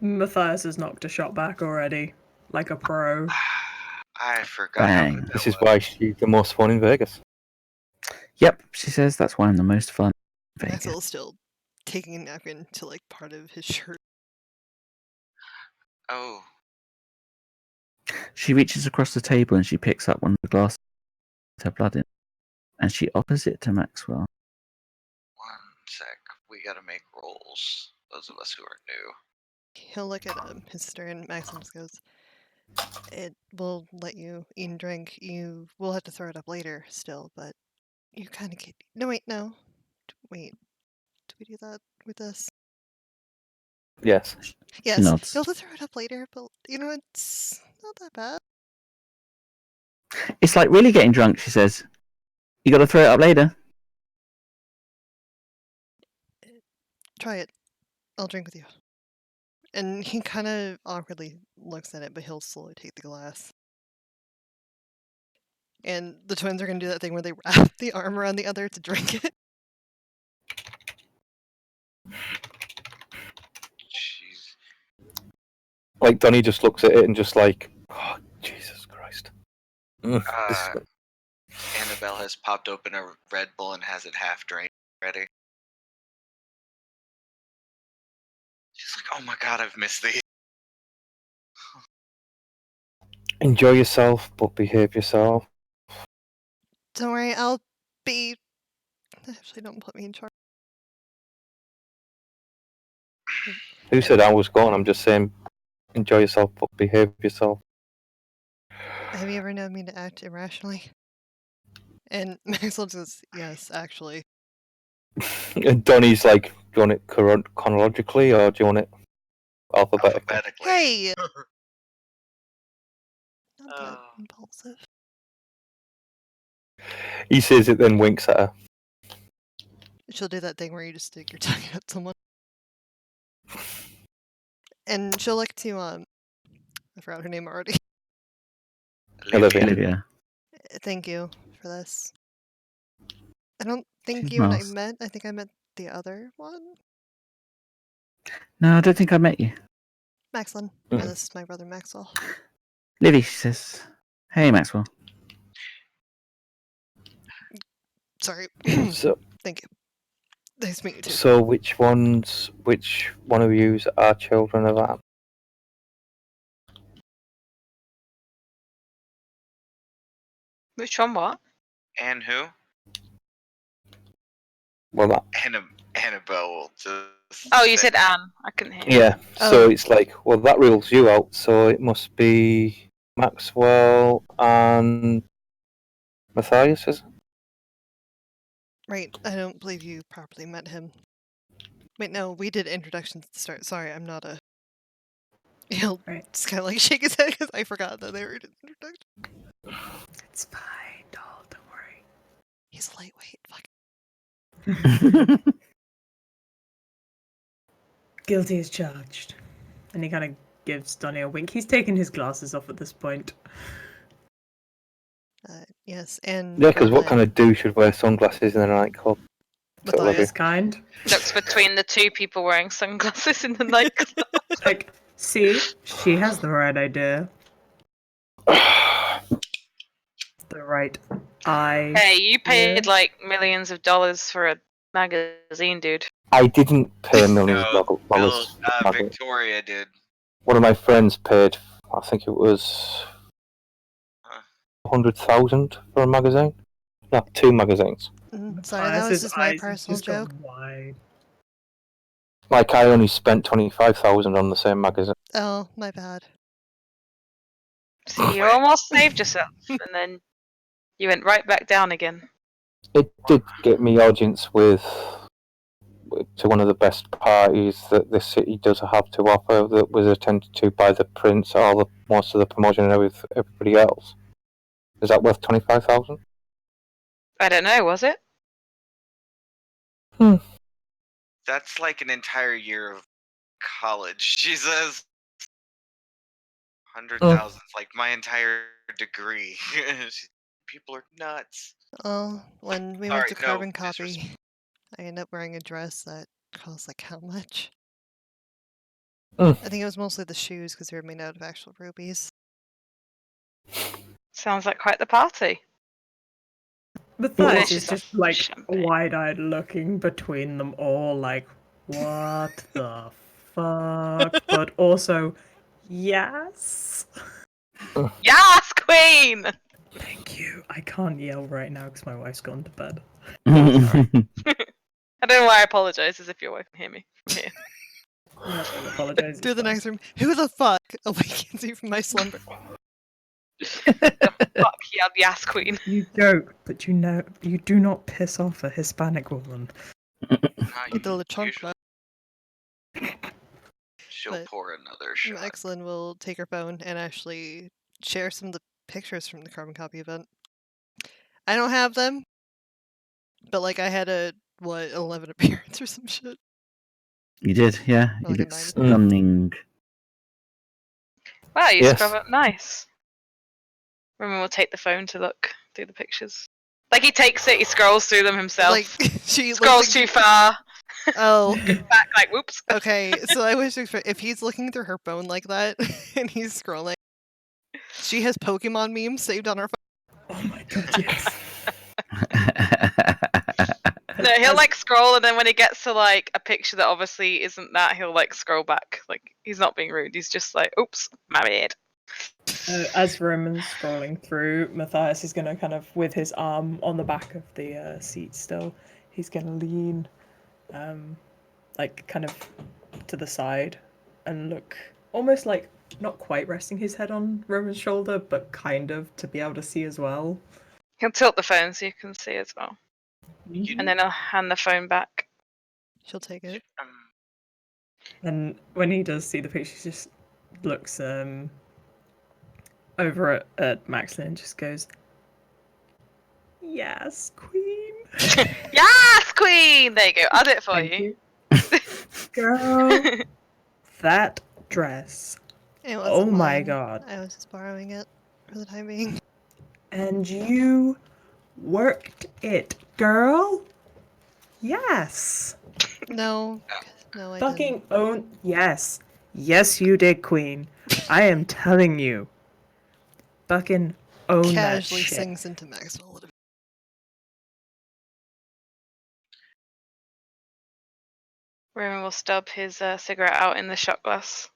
Matthias has knocked a shot back already, like a pro. I forgot how Bang. good that This is was. why she's the most fun in Vegas. Yep, she says that's why I'm the most fun in Vegas. Maxwell's still taking a napkin to like part of his shirt. Oh, She reaches across the table and she picks up one of the glasses with her blood in, and she offers it to Maxwell. 1 sec. We gotta make rolls. Those of us who are new. He'll look at his sister, and Maxwell just goes, "It will let you eat and drink. You will have to throw it up later still, but you kind of get. No, wait, no. Wait, do we do that with this? Yes. She Yes, nods. you'll have to throw it up later, but it's not that bad. It's like really getting drunk, she says. You gotta throw it up later. Try it. I'll drink with you." And he kind of awkwardly looks at it, but he'll slowly take the glass. And the twins are going to do that thing where they wrap the arm around the other to drink it. Jeez. Like Donnie just looks at it and just like, oh, Jesus Christ. This is good. Annabelle has popped open a Red Bull and has it half drained already. She's like, oh my god, I've missed these. Enjoy yourself, but behave yourself. Don't worry, I'll be. Actually, don't put me in charge. Who said I was gone? I'm just saying, enjoy yourself, but behave yourself. Have you ever known me to act irrationally? And Maxwell says, "Yes, actually." And Donnie's like, do you want it chronologically or do you want it alphabetically? Alphabetically. Hey! Not that Oh. impulsive. He says it, then winks at her. She'll do that thing where you just stick your tongue at someone. And she'll look to, I forgot her name already. Olivia. Olivia. Thank you for this. I don't think She you and I smiles. met. I think I met the other one. No, I don't think I met you. Maxlin. Mhm. And this is my brother Maxwell. Livy, she says. Hey, Maxwell. Sorry. So, Thank you. Nice to meet you too. so which one of yous are children of Adam? Which one? What? And who? Well, that. Annabelle will just. Oh, you say- said Anne. I couldn't hear. you. Yeah, so Oh. it's like, well, that rules you out, so it must be Maxwell and Matthias, is it? Right. I don't believe you properly met him. Wait, no, we did introductions at the start. Sorry, I'm not a. He'll Right. just kind of like shake his head because I forgot that they were introductions. It's fine, doll. Don't worry. He's a lightweight. Fuck. Guilty as charged. And he kind of gives Donnie a wink. He's taken his glasses off at this point. Yes, and. Yeah, because what kind of douche would wear sunglasses in a nightclub? Matthias. His kind. Looks between the two people wearing sunglasses in the nightclub. Like, see, she has the right idea. The right eye. Hey, you paid Yeah. like millions of dollars for a magazine, dude. I didn't pay millions of No, dollars for the magazine. Victoria did. One of my friends paid, I think it was 100,000 for a magazine. No, 2 magazines. Sorry, that was Matthias's just my eyes have personal just gone joke. wide. Like, I only spent 25,000 on the same magazine. Oh, my bad. See, you almost saved yourself, and then you went right back down again. It did get me audience to one of the best parties that this city does have to offer, that was attended to by the Prince, most of the promotion and everybody else. Is that worth 25,000? I don't know, was it? That's like an entire year of college. Jesus. 100,000 is like my entire degree. People are nuts. Oh, when we went Sorry, to no Carbon disrespect. Copy, I ended up wearing a dress that cost like how much? Mm. I think it was mostly the shoes because they were made out of actual rubies. Sounds like quite the party. Matthias Finish is yourself just like champagne. wide-eyed looking between them all, like, what the fuck? But also, yes. Yes, Queen! Thank you. I can't yell right now because my wife's gone to bed. Sorry. I don't know why I apologise, as if your wife can hear me from here. I'm not gonna apologize. Through it's the fine. next room, who the fuck awakens you from my slumber? The fuck, yeah, yes, Queen. You joke, but you know you do not piss off a Hispanic woman. Not With the usually. chancla. She'll But pour another shot. Excellent will take her phone and actually share some of the pictures from the Carbon Copy event. I don't have them, but like I had a 11 appearance or some shit. You did, yeah. Or You like a look 9. stunning. Wow, you Yes. scrub up nice. Roman will take the phone to look through the pictures. Like he takes it, he scrolls through them himself. Like she Scrolls looks like, too far, oh, back like whoops. okay. So I wish if he's looking through her phone like that and he's scrolling, she has Pokemon memes saved on her phone. Oh my god, yes. No, he'll like scroll, and then when he gets to like a picture that obviously isn't that, he'll like scroll back. Like he's not being rude. He's just like, oops, married. As Roman's scrolling through, Matthias is gonna kind of, with his arm on the back of the seat still, he's gonna lean, like kind of to the side and look almost like not quite resting his head on Roman's shoulder, but kind of to be able to see as well. He'll tilt the phone so you can see as well, and then he'll hand the phone back. She'll take it. And when he does see the picture, he just looks over at Maxley and just goes, "Yes, Queen." Yes, Queen. There you go. I'll do it for Thank you. Girl, that dress. It Oh wasn't my mine. god. I was just borrowing it for the time being. And you worked it, girl. Yes. No, no, I Fucking didn't. own. Yes. Yes, you did, Queen. I am telling you. Fucking own that Casually shit. sings into Maxwell. Roman will stub his cigarette out in the shot glass.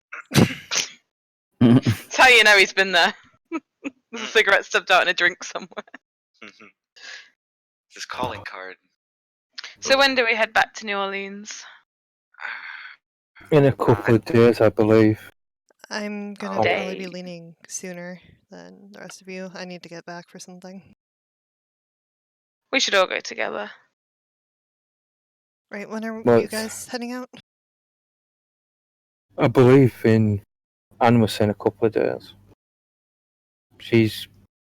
That's how you know he's been there. There's a cigarette stubbed out in a drink somewhere. This calling card. So when do we head back to New Orleans? In a couple of days, I believe. I'm gonna Oh. probably be Day. leaning sooner than the rest of you. I need to get back for something. We should all go together. Right, when are Well, you guys heading out? I believe Anne was saying a couple of days. She's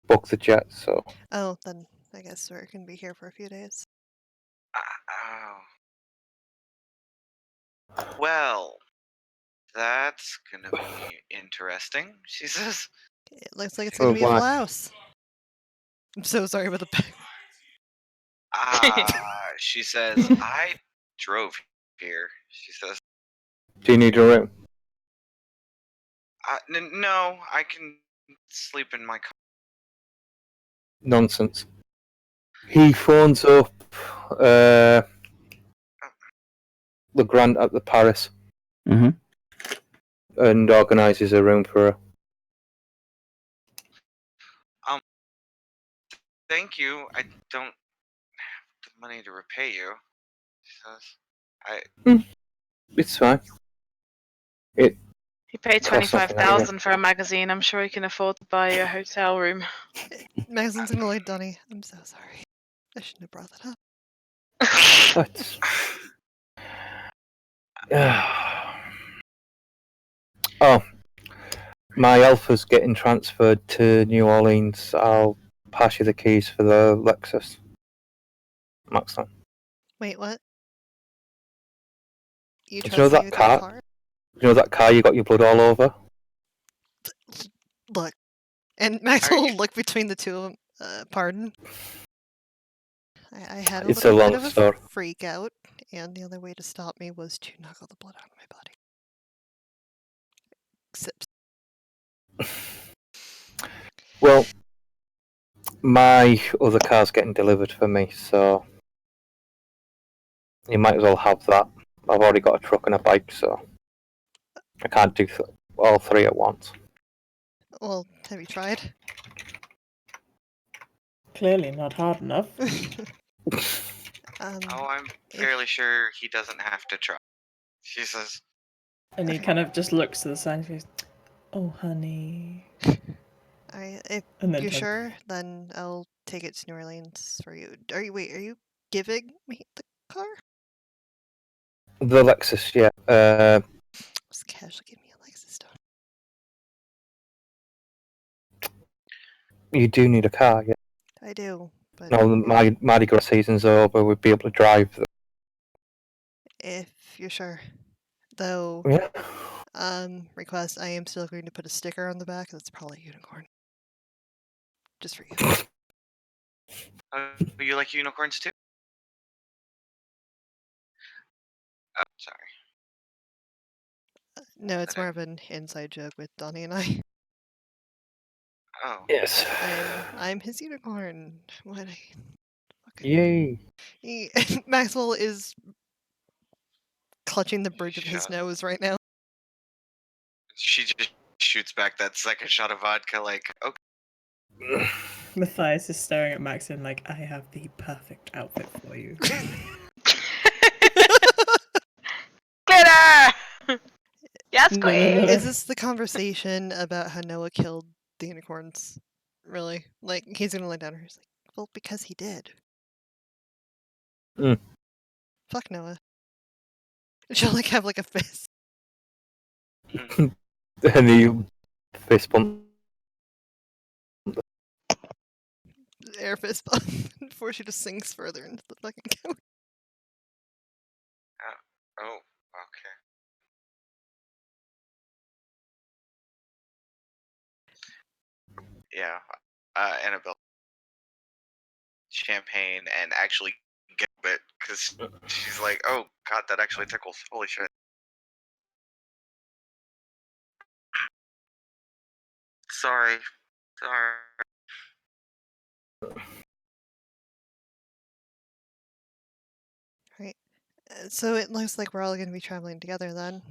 booked the jet, so. Oh, then I guess we're gonna be here for a few days. Well, that's gonna be interesting, she says. It looks like it's gonna Oh, be a full why? house. I'm so sorry about the back. She says, I drove here. She says, Do you need a room? no, I can sleep in my car. Nonsense. He phones up Grant at the Paris Mm-hmm. and organises a room for her. Thank you. I don't have the money to repay you. She says. It's fine. He paid Costs nothing anyway. 25,000 for a magazine. I'm sure he can afford to buy you a hotel room. Magazine's gonna like, Donnie, I'm so sorry. I shouldn't have brought that up. That's... Oh, my Alpha's getting transferred to New Orleans. I'll pass you the keys for the Lexus. Maxine. Wait, what? You Do you know trust me that with your car? car? You know that car you got your blood all over? Look. And Max will you- look between the two of them. Pardon? I had a It's a little bit long of a story. freak out, and the only way to stop me was to knock all the blood out of my body. Sips. Well, my other car's getting delivered for me, so you might as well have that. I've already got a truck and a bike, so I can't do all three at once. Well, have you tried? Clearly not hard enough. Oh, I'm if- fairly sure he doesn't have to try. She says. And he kind of just looks to the side and goes, "Oh, honey." if And then you're turns- sure, then I'll take it to New Orleans for you. Are you giving me the car? The Lexus, yeah. Just casually give me a Lexus, don't. You do need a car, yeah. I do, but No, my Mardi Gras season's over. We'd be able to drive. if you're sure. Though, Yeah. request, I am still going to put a sticker on the back that's probably a unicorn. Just for you. Oh, you like unicorns too? Oh, sorry. No, it's Okay. more of an inside joke with Donnie and I. Oh. Yes. I'm his unicorn. What a fucking Yay. Maxwell is clutching the bridge of his Shut- nose right now. She just shoots back that second shot of vodka, like, okay. Matthias is staring at Maxim like, "I have the perfect outfit for you." Glitter! Yes, No, no, queen! no. Is this the conversation about how Noah killed the unicorns? Really? Like, he's gonna lay down her. He's like, well, because he did. Mm. Fuck Noah. She'll like have like a fist. Mm. And you fist bump. Air fist bump before she just sinks further into the fucking couch. Oh, okay. Yeah. Annabelle. Champagne and actually get a bit because she's like, oh god, that actually tickles. Holy shit. Sorry. Right. So it looks like we're all gonna be traveling together then.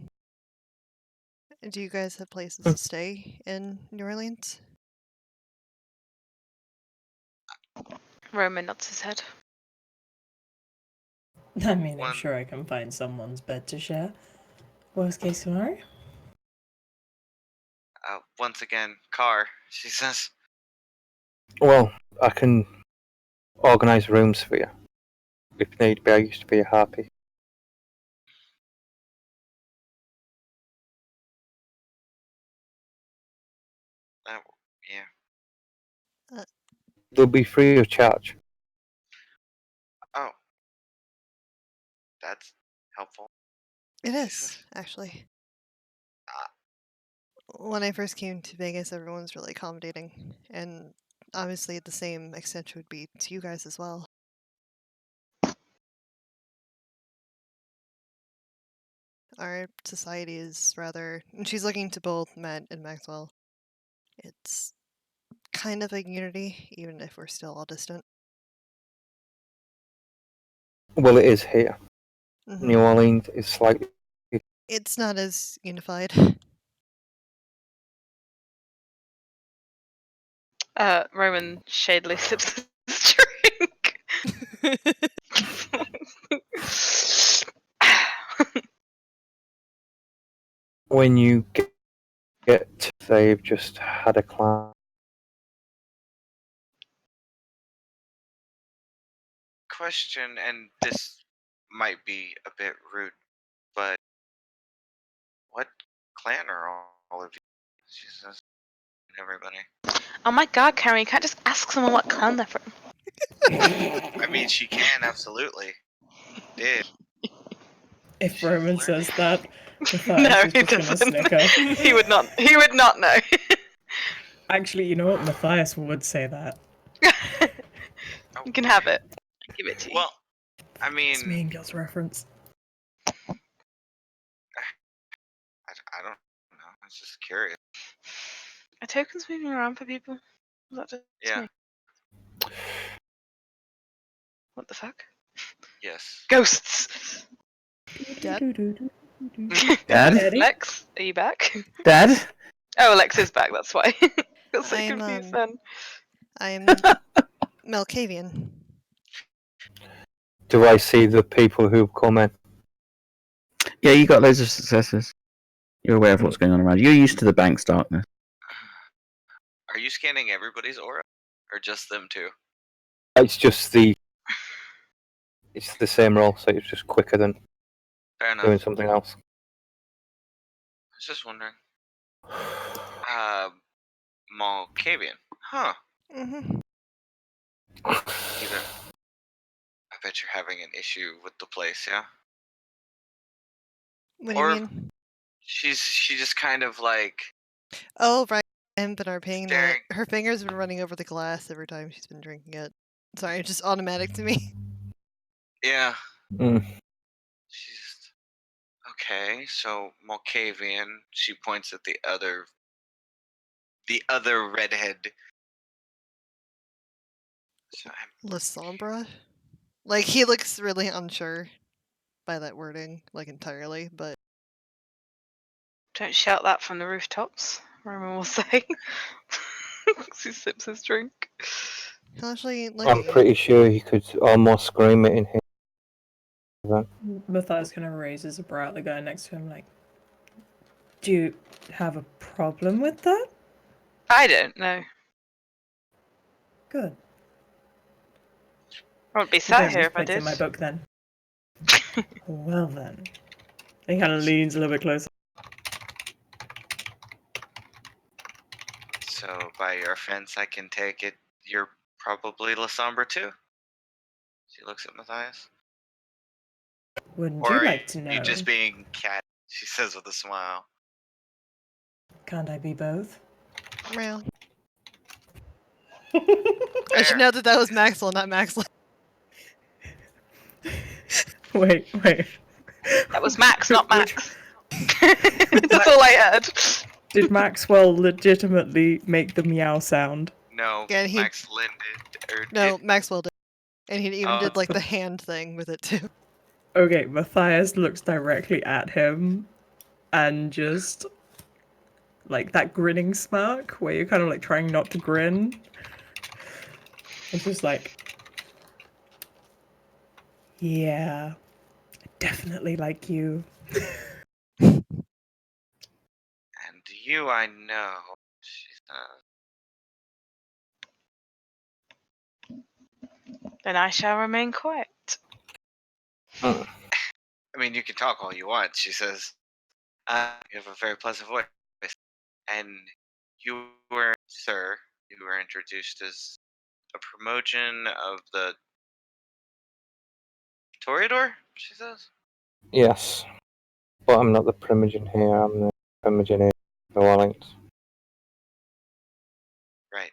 Do you guys have places to stay in New Orleans? Roman nods his head. I mean, I'm One- sure I can find someone's bed to share. Worst case scenario. Once again, car. She says, Well, I can organise rooms for you. If need be, I used to be a harpy. yeah. They'll be free of charge. Oh. That's helpful. It is, Jesus. actually. Ah. When I first came to Vegas, everyone was really accommodating, and obviously the same extent would be to you guys as well. Our society is rather, and she's looking to both Matt and Maxwell. It's kind of a unity, even if we're still all distant. Well, it is here. Mhm. New Orleans is slightly. It's not as unified. Roman shadily sips his drink. When you get, they've just had a climb. Question, and this might be a bit rude, but what clan are all of you? She says, everybody. Oh my god, Karen, you can't just ask someone what clan they're from. I mean, she can absolutely. Did. If She's Roman learning. says that, Matthias No, is he just gonna doesn't. snicker. He would not. He would not know. Actually, you know what? Matthias would say that. You can have it. I'll give it to you. Well, I It's mean, Mean Girls reference. I don't know. I was just curious. Are tokens moving around for people? Is that just Yeah. me? What the fuck? Yes. Ghosts! Dad? Dad? Daddy? Lex, are you back? Dad? Oh, Lex is back, that's why. Got so I'm, confused then. I'm Melkavian. Do I see the people who've come in? Yeah, you got loads of successes. You're aware of what's going on around you. You're used to the bank's darkness. Are you scanning everybody's aura, or just them two? It's just it's the same roll, so it's just quicker than Fair enough. doing something else. I was just wondering. Malkavian. Huh. Mm-hmm. Either. I bet you're having an issue with the place, yeah? What do Or- you mean? She just kind of like Oh, right. I haven't been repaying that. staring. Her finger's been running over the glass every time she's been drinking it. Sorry, it's just automatic to me. Yeah. Mm. She's okay. So Malkavian. She points at the other redhead. So La Sombra? Like, he looks really unsure by that wording, like, entirely, but Don't shout that from the rooftops, Roman will say. As he sips his drink. he'll actually look I'm at you. pretty sure you could almost scream it in here. Matthias kind of raises a brow at the guy next to him, like, do you have a problem with that? I don't know. Good. I wouldn't be You sat don't here lose if I points did. in my book then. Well then. He kind of leans a little bit closer. So by your offense, I can take it you're probably La Sombra too. She looks at Matthias. Wouldn't Or you are like to know? you just being cat? She says with a smile. Can't I be both? Meow. Fair. I should know that that was Maxwell, not Maxwell. Wait. That was Max, not Which- Max. That's all I heard. Did Maxwell legitimately make the meow sound? No, Yeah, he- Max Linded or No, did. Maxwell did. And he even Oh. did, like, the hand thing with it, too. Okay, Matthias looks directly at him and just like that grinning smirk where you're kind of like trying not to grin. It's just like, yeah, I definitely like you. And you, I know. She says. Then I shall remain quiet. I mean, you can talk all you want. She says. You have a very pleasant voice, and you were, sir. You were introduced as a promotion of the Toreador. She says. Yes. But I'm not the primogen here, I'm the primogen in New Orleans. Right.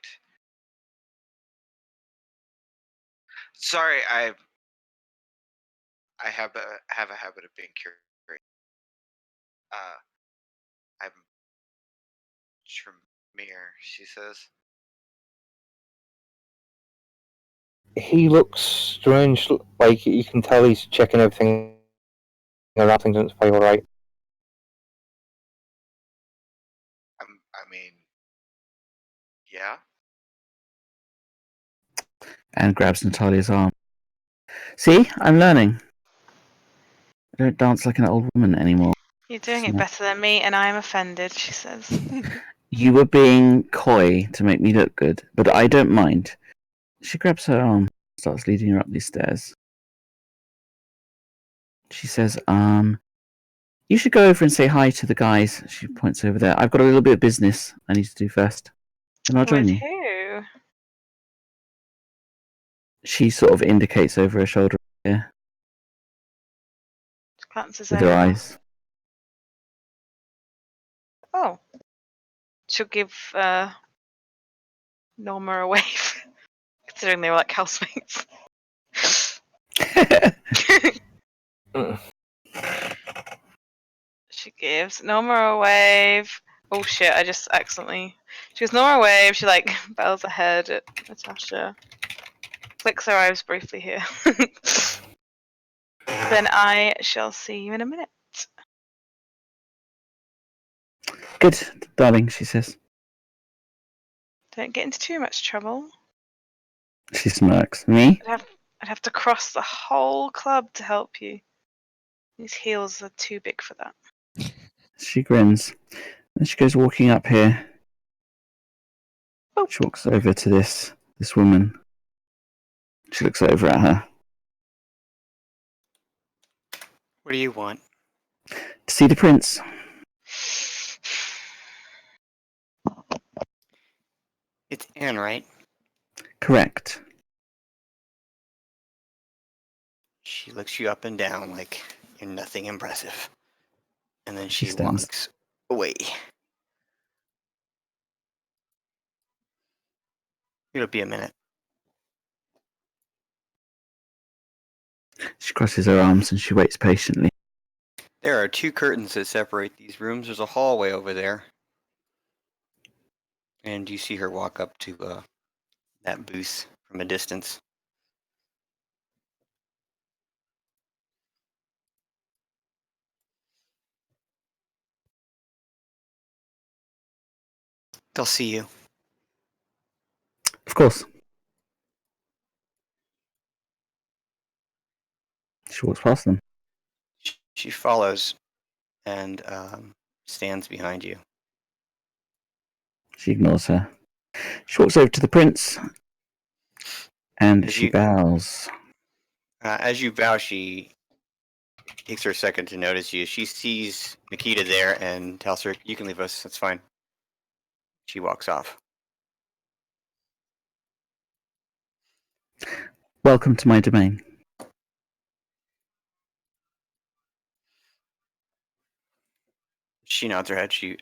Sorry, I have a habit of being curious. I'm Tremere, she says. He looks strange, like you can tell he's checking everything around things doesn't feel right. I mean, yeah. And grabs Natalia's arm. See, I'm learning. I don't dance like an old woman anymore. You're doing it better than me, and I'm offended, she says. You were being coy to make me look good, but I don't mind. She grabs her arm, starts leading her up these stairs. She says, you should go over and say hi to the guys. She points over there. I've got a little bit of business I need to do first. And I'll join With you. who? She sort of indicates over her shoulder here Glances with over. her eyes. Oh. She'll give Norma a wave, considering they were like housemates. She gives Norma a wave. Oh shit, I just accidentally. She gives Norma a wave, she like bows her head at Natasha. Flicks her eyes briefly here. Then I shall see you in a minute. Good, darling, she says. Don't get into too much trouble. She smirks. Me? I'd have to cross the whole club to help you. These heels are too big for that. She grins. Then she goes walking up here. Oh. She walks over to this woman. She looks over at her. What do you want? To see the prince. It's Anne, right? Correct. She looks you up and down like you're nothing impressive. And then she stands. walks away. It'll be a minute. She crosses her arms and she waits patiently. There are 2 curtains that separate these rooms. There's a hallway over there. And you see her walk up to that booth from a distance. They'll see you. Of course. She walks past them. She follows and stands behind you. She ignores her. She walks over to the prince and As she you- bows. As you bow, she takes her a second to notice you. She sees Nikita there and tells her, "You can leave us. That's fine." She walks off. Welcome to my domain. She nods her head. She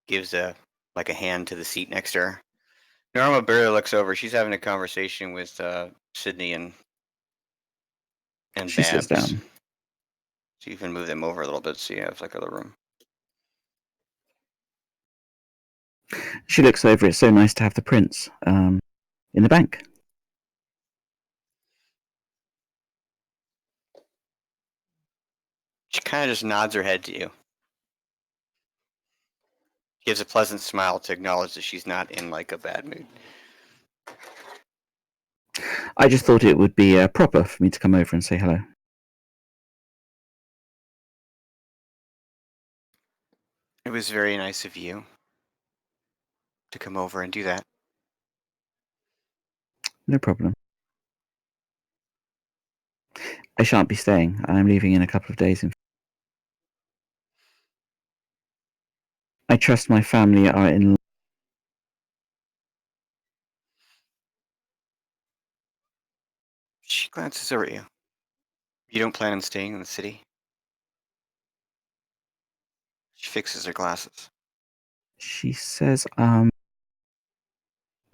gives a hand to the seat next to her. Norma barely looks over. She's having a conversation with Sydney and She sits Babs. down. So you can move them over a little bit so you have like a little room. She looks over. It's so nice to have the prince in the bank. She kind of just nods her head to you. Gives a pleasant smile to acknowledge that she's not in like a bad mood. I just thought it would be proper for me to come over and say hello. It was very nice of you to come over and do that. No problem. I shan't be staying. I'm leaving in a couple of days. I trust my family are in. She glances over at you. You don't plan on staying in the city? She fixes her glasses. She says, I'm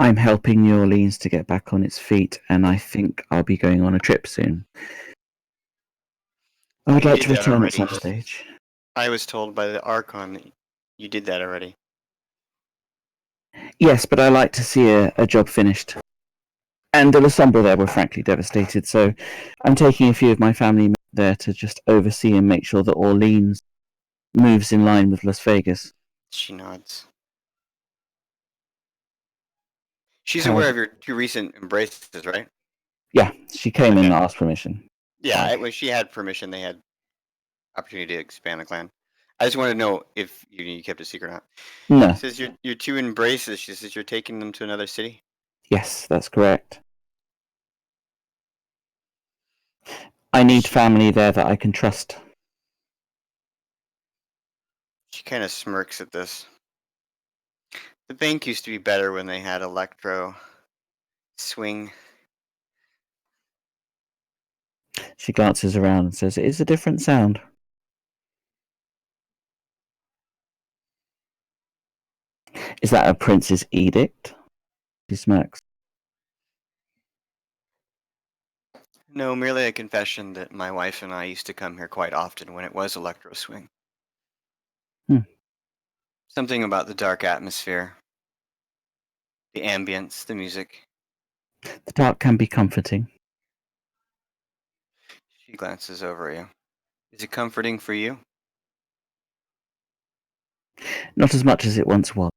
helping New Orleans to get back on its feet, and I think I'll be going on a trip soon. I would You like did to that return at already. some stage. I was told by the Archon that you did that already. Yes, but I like to see a job finished. And the Lasombra there were frankly devastated, so I'm taking a few of my family there to just oversee and make sure that Orleans moves in line with Las Vegas. She nods. She's However- aware of your 2 recent embraces, right? Yeah, she came in and Okay. asked permission. Yeah, Fine. when she had permission, they had opportunity to expand the clan. I just wanted to know if you kept it secret or not. No, She says your 2 embraces. She says you're taking them to another city. yes, that's correct. I need family there that I can trust. She kind of smirks at this. The bank used to be better when they had electro swing. She glances around and says, "It is a different sound." Is that a prince's edict? She smirks. No, merely a confession that my wife and I used to come here quite often when it was electro swing. Hmm. Something about the dark atmosphere, the ambience, the music. The dark can be comforting. She glances over at you. Is it comforting for you? Not as much as it once was.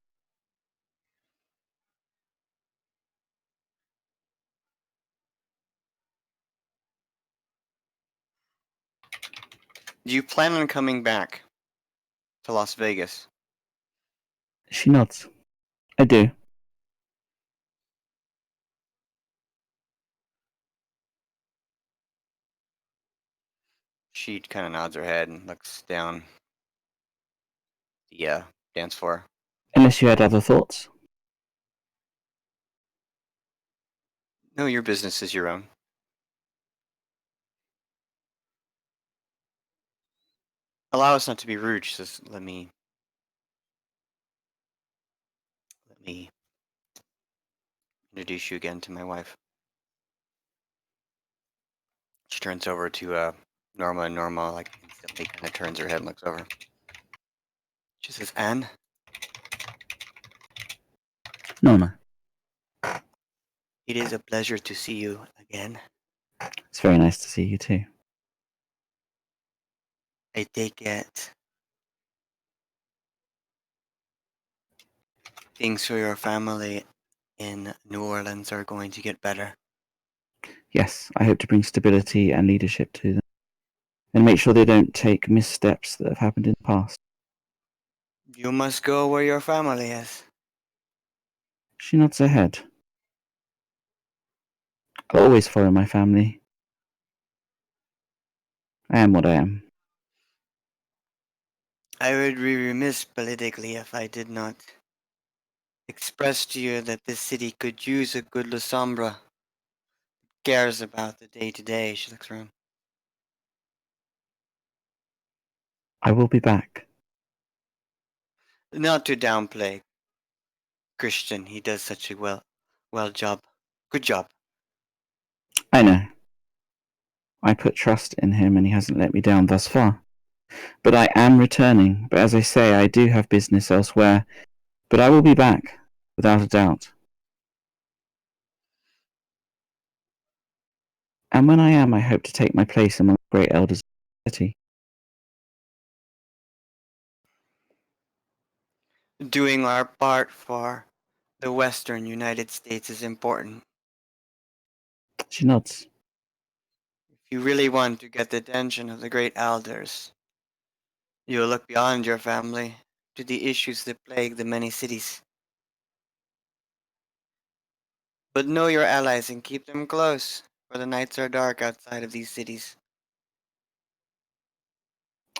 Do you plan on coming back to Las Vegas? She nods. I do. She kind of nods her head and looks down the dance floor. Unless you had other thoughts. No, your business is your own. Allow us not to be rude. She says, let me introduce you again to my wife. She turns over to Norma, and Norma like instantly kind of turns her head and looks over. She says, Anne, Norma, it is a pleasure to see you again. it's very nice to see you too. I take it things for your family in New Orleans are going to get better. Yes, I hope to bring stability and leadership to them. And make sure they don't take missteps that have happened in the past. You must go where your family is. She nods her head. I'll always follow my family. I am what I am. I would be remiss politically if I did not express to you that this city could use a good La Sombra. Cares about the day to day. She looks around. I will be back. Not to downplay Christian, he does such a well job. Good job. I know. I put trust in him and he hasn't let me down thus far. But I am returning. But as I say, I do have business elsewhere. But I will be back, without a doubt. And when I am, I hope to take my place among the great elders of the city. Doing our part for the Western United States is important. She nods. If you really want to get the attention of the great elders, you will look beyond your family to the issues that plague the many cities. But know your allies and keep them close, for the nights are dark outside of these cities.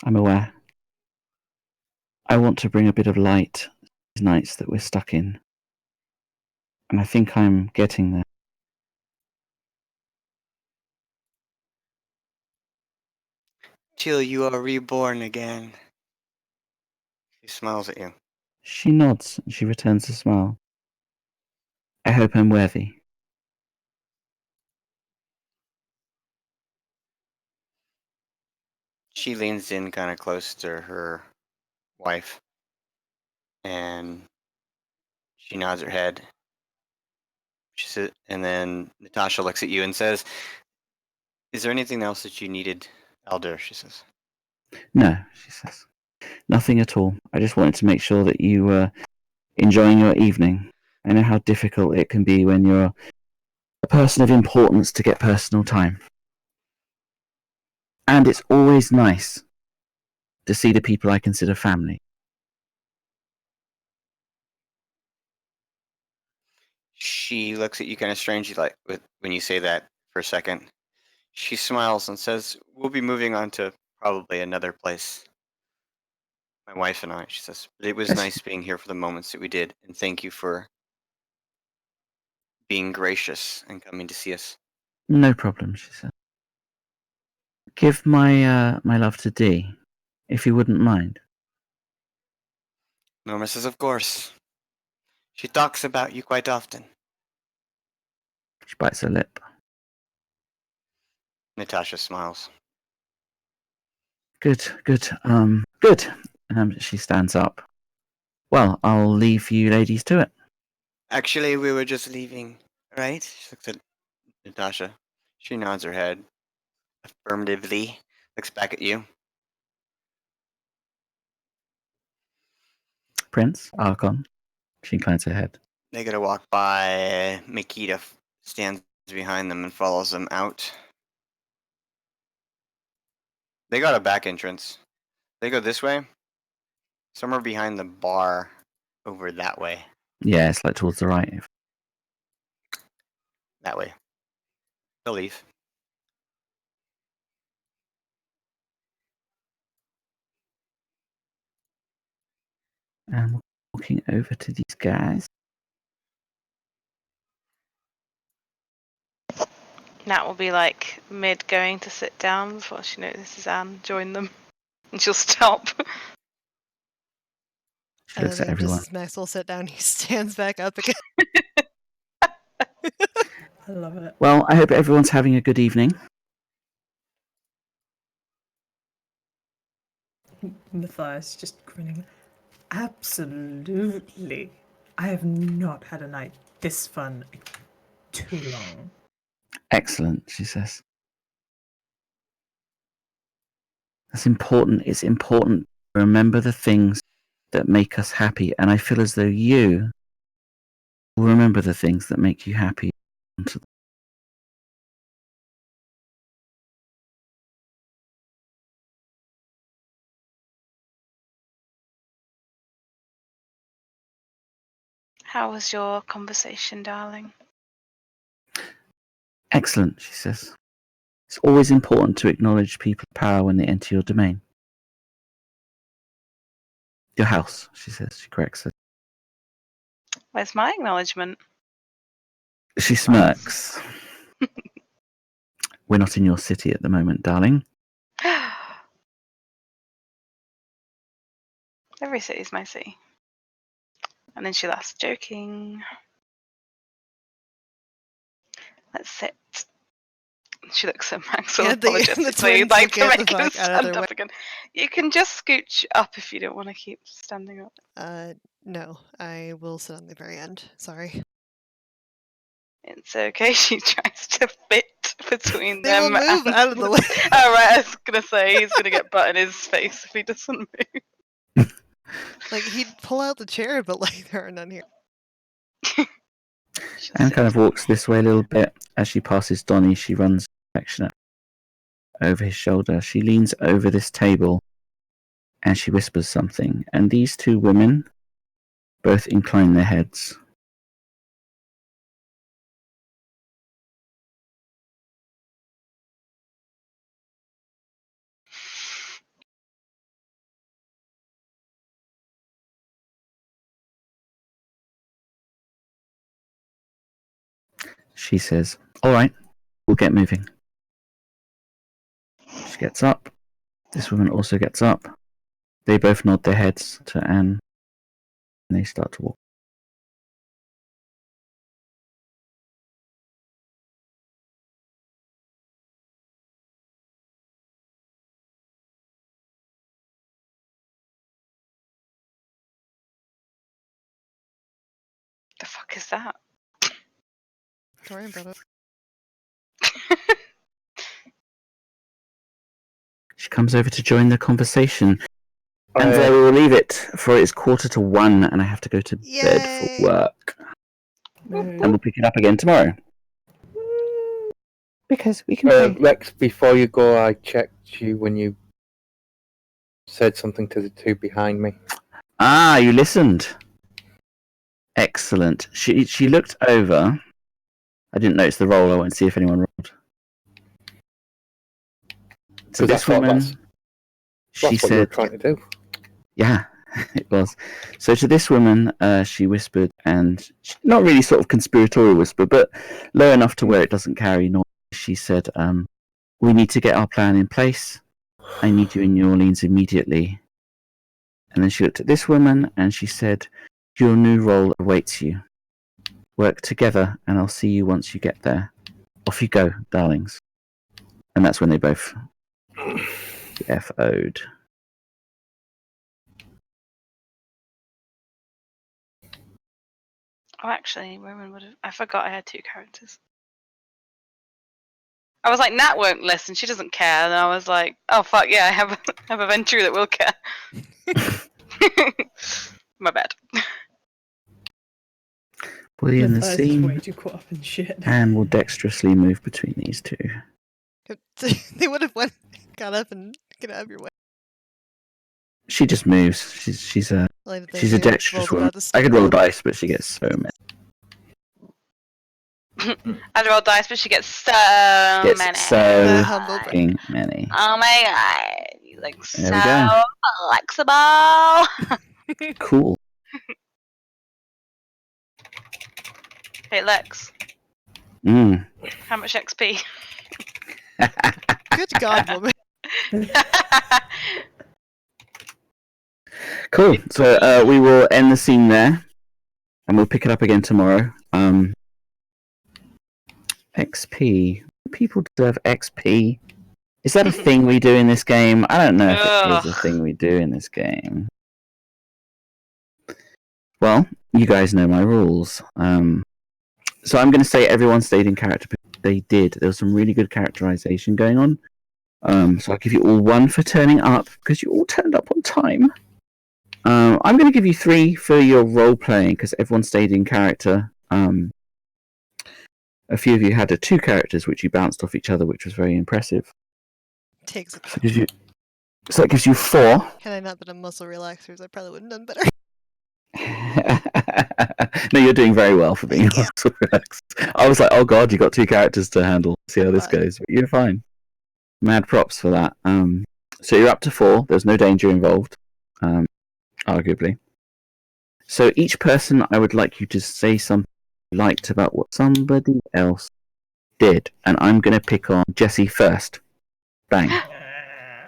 I'm aware. I want to bring a bit of light to these nights that we're stuck in. And I think I'm getting there. Till you are reborn again. She smiles at you. She nods and she returns a smile. I hope I'm worthy. She leans in kind of close to her wife and she nods her head. She said, and then Natasha looks at you and says, "Is there anything else that you needed Elder, she says. No, she says. Nothing at all. I just wanted to make sure that you were enjoying your evening. I know how difficult it can be when you're a person of importance to get personal time. And it's always nice to see the people I consider family. She looks at you kind of strangely, like when you say that for a second. She smiles and says, "We'll be moving on to probably another place. My wife and I," she says. "But it was Yes. nice being here for the moments that we did, and thank you for being gracious and coming to see us." No problem, she said. Give my my love to Dee, if you wouldn't mind. Norma says, "Of course. She talks about you quite often." She bites her lip. Natasha smiles. Good, good, good. She stands up. Well, I'll leave you ladies to it. "Actually, we were just leaving, right?" She looks at Natasha. She nods her head affirmatively, looks back at you. Prince, Archon. She inclines her head. They gotta walk by. Makita stands behind them and follows them out. They got a back entrance. They go this way. Somewhere behind the bar, over that way. Yeah, it's like towards the right. That way. They'll leave. And we're walking over to these guys. Nat will be like mid going to sit down before she notices Anne join them. And she'll stop. She looks at then everyone. just as Max will sit down, he stands back up again. I love it. Well, I hope everyone's having a good evening. Matthias just grinning. Absolutely. I have not had a night this fun in too long. Excellent, she says. That's important. It's important to remember the things that make us happy. And I feel as though you will remember the things that make you happy. How was your conversation, darling? Excellent, she says. It's always important to acknowledge people's power when they enter your domain. Your house, she says. She corrects her. Where's my acknowledgement? She smirks. We're not in your city at the moment, darling. Every city's my city. And then she laughs, joking. Let's sit. She looks at Max Yeah, the apologetically, twins like look to at the make him fuck out of stand their up again. You can just scooch up if you don't want to keep standing up. No, I will sit on the very end. Sorry. It's okay. She tries to fit between They will them. move and out of the way. Oh right, I was gonna say he's gonna get butt in his face if he doesn't move. Like he'd pull out the chair, but like there are none here. Anne kind of walks this way a little bit. As she passes Donnie, she runs affectionate over his shoulder. She leans over this table and she whispers something. And these two women both incline their heads. She says, "All right, we'll get moving." She gets up. This woman also gets up. They both nod their heads to Anne and they start to walk. The fuck is that? Don't worry about it. comes over to join the conversation. And there we will leave it, for it is 1:45 and I have to go to bed for Yay. work. And we'll pick it up again tomorrow. Because we can play. Lex, before you go, I checked you when you said something to the two behind me. Ah, you listened. Excellent. She looked over. I didn't notice the roll. I won't see if anyone rolled. So this woman, That's she what you were said, trying to do. yeah, it was. So to this woman, she whispered, and not really sort of conspiratorial whisper, but low enough to where it doesn't carry noise. She said, we need to get our plan in place. I need you in New Orleans immediately. And then she looked at this woman and she said, your new role awaits you. Work together and I'll see you once you get there. Off you go, darlings. And that's when they both FO'd. Oh, actually, Roman would have. I forgot I had 2 characters. I was like, Nat won't listen. She doesn't care. And I was like, oh fuck yeah, I have a Ventrue that will care. My bad. Bully in the Matthias is way scene, too caught up in shit. and will dexterously move between these two. They would have got up and get out of your way. She just moves. She's a dexterous woman. I could roll dice, but she gets so many. I'd roll dice, but she gets so many. So humble brag. fucking many. Oh my god, you like There we so flexible. Cool. Hey Lex, how much XP? Good God, woman. Cool. So we will end the scene there, and we'll pick it up again tomorrow. XP. People deserve XP. Is that a thing we do in this game? I don't know if it is a thing we do in this game. Well, you guys know my rules. So I'm going to say everyone stayed in character. They did. There was some really good characterization going on. So I'll give you all 1 for turning up, because you all turned up on time. I'm going to give you 3 for your role playing, because everyone stayed in character. A few of you had 2 characters which you bounced off each other, which was very impressive. Takes a So that gives you 4. Had I not been a muscle relaxers, I probably would have done better. No, you're doing very well for being muscle relaxed. I was like, oh god, you got 2 characters to handle. See how this goes. But you're fine. Mad props for that. So you're up to 4. There's no danger involved, arguably. So each person, I would like you to say something you liked about what somebody else did, and I'm going to pick on Jesse first. Bang.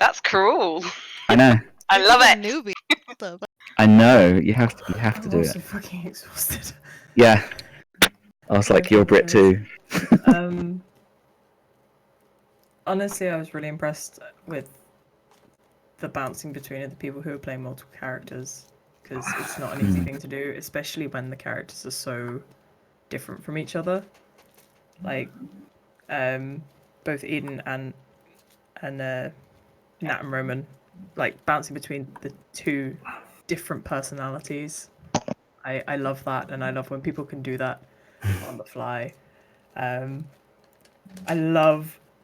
That's cruel. I know. I love it. Newbie. Though, but I know. You have to I'm do also it. fucking exhausted. Yeah. I was like, you're Brit too. Honestly, I was really impressed with the bouncing between the people who are playing multiple characters, because it's not an easy thing to do, especially when the characters are so different from each other. Like, both Eden and Nat and Roman, like bouncing between the 2 different personalities. I love that, and I love when people can do that on the fly. I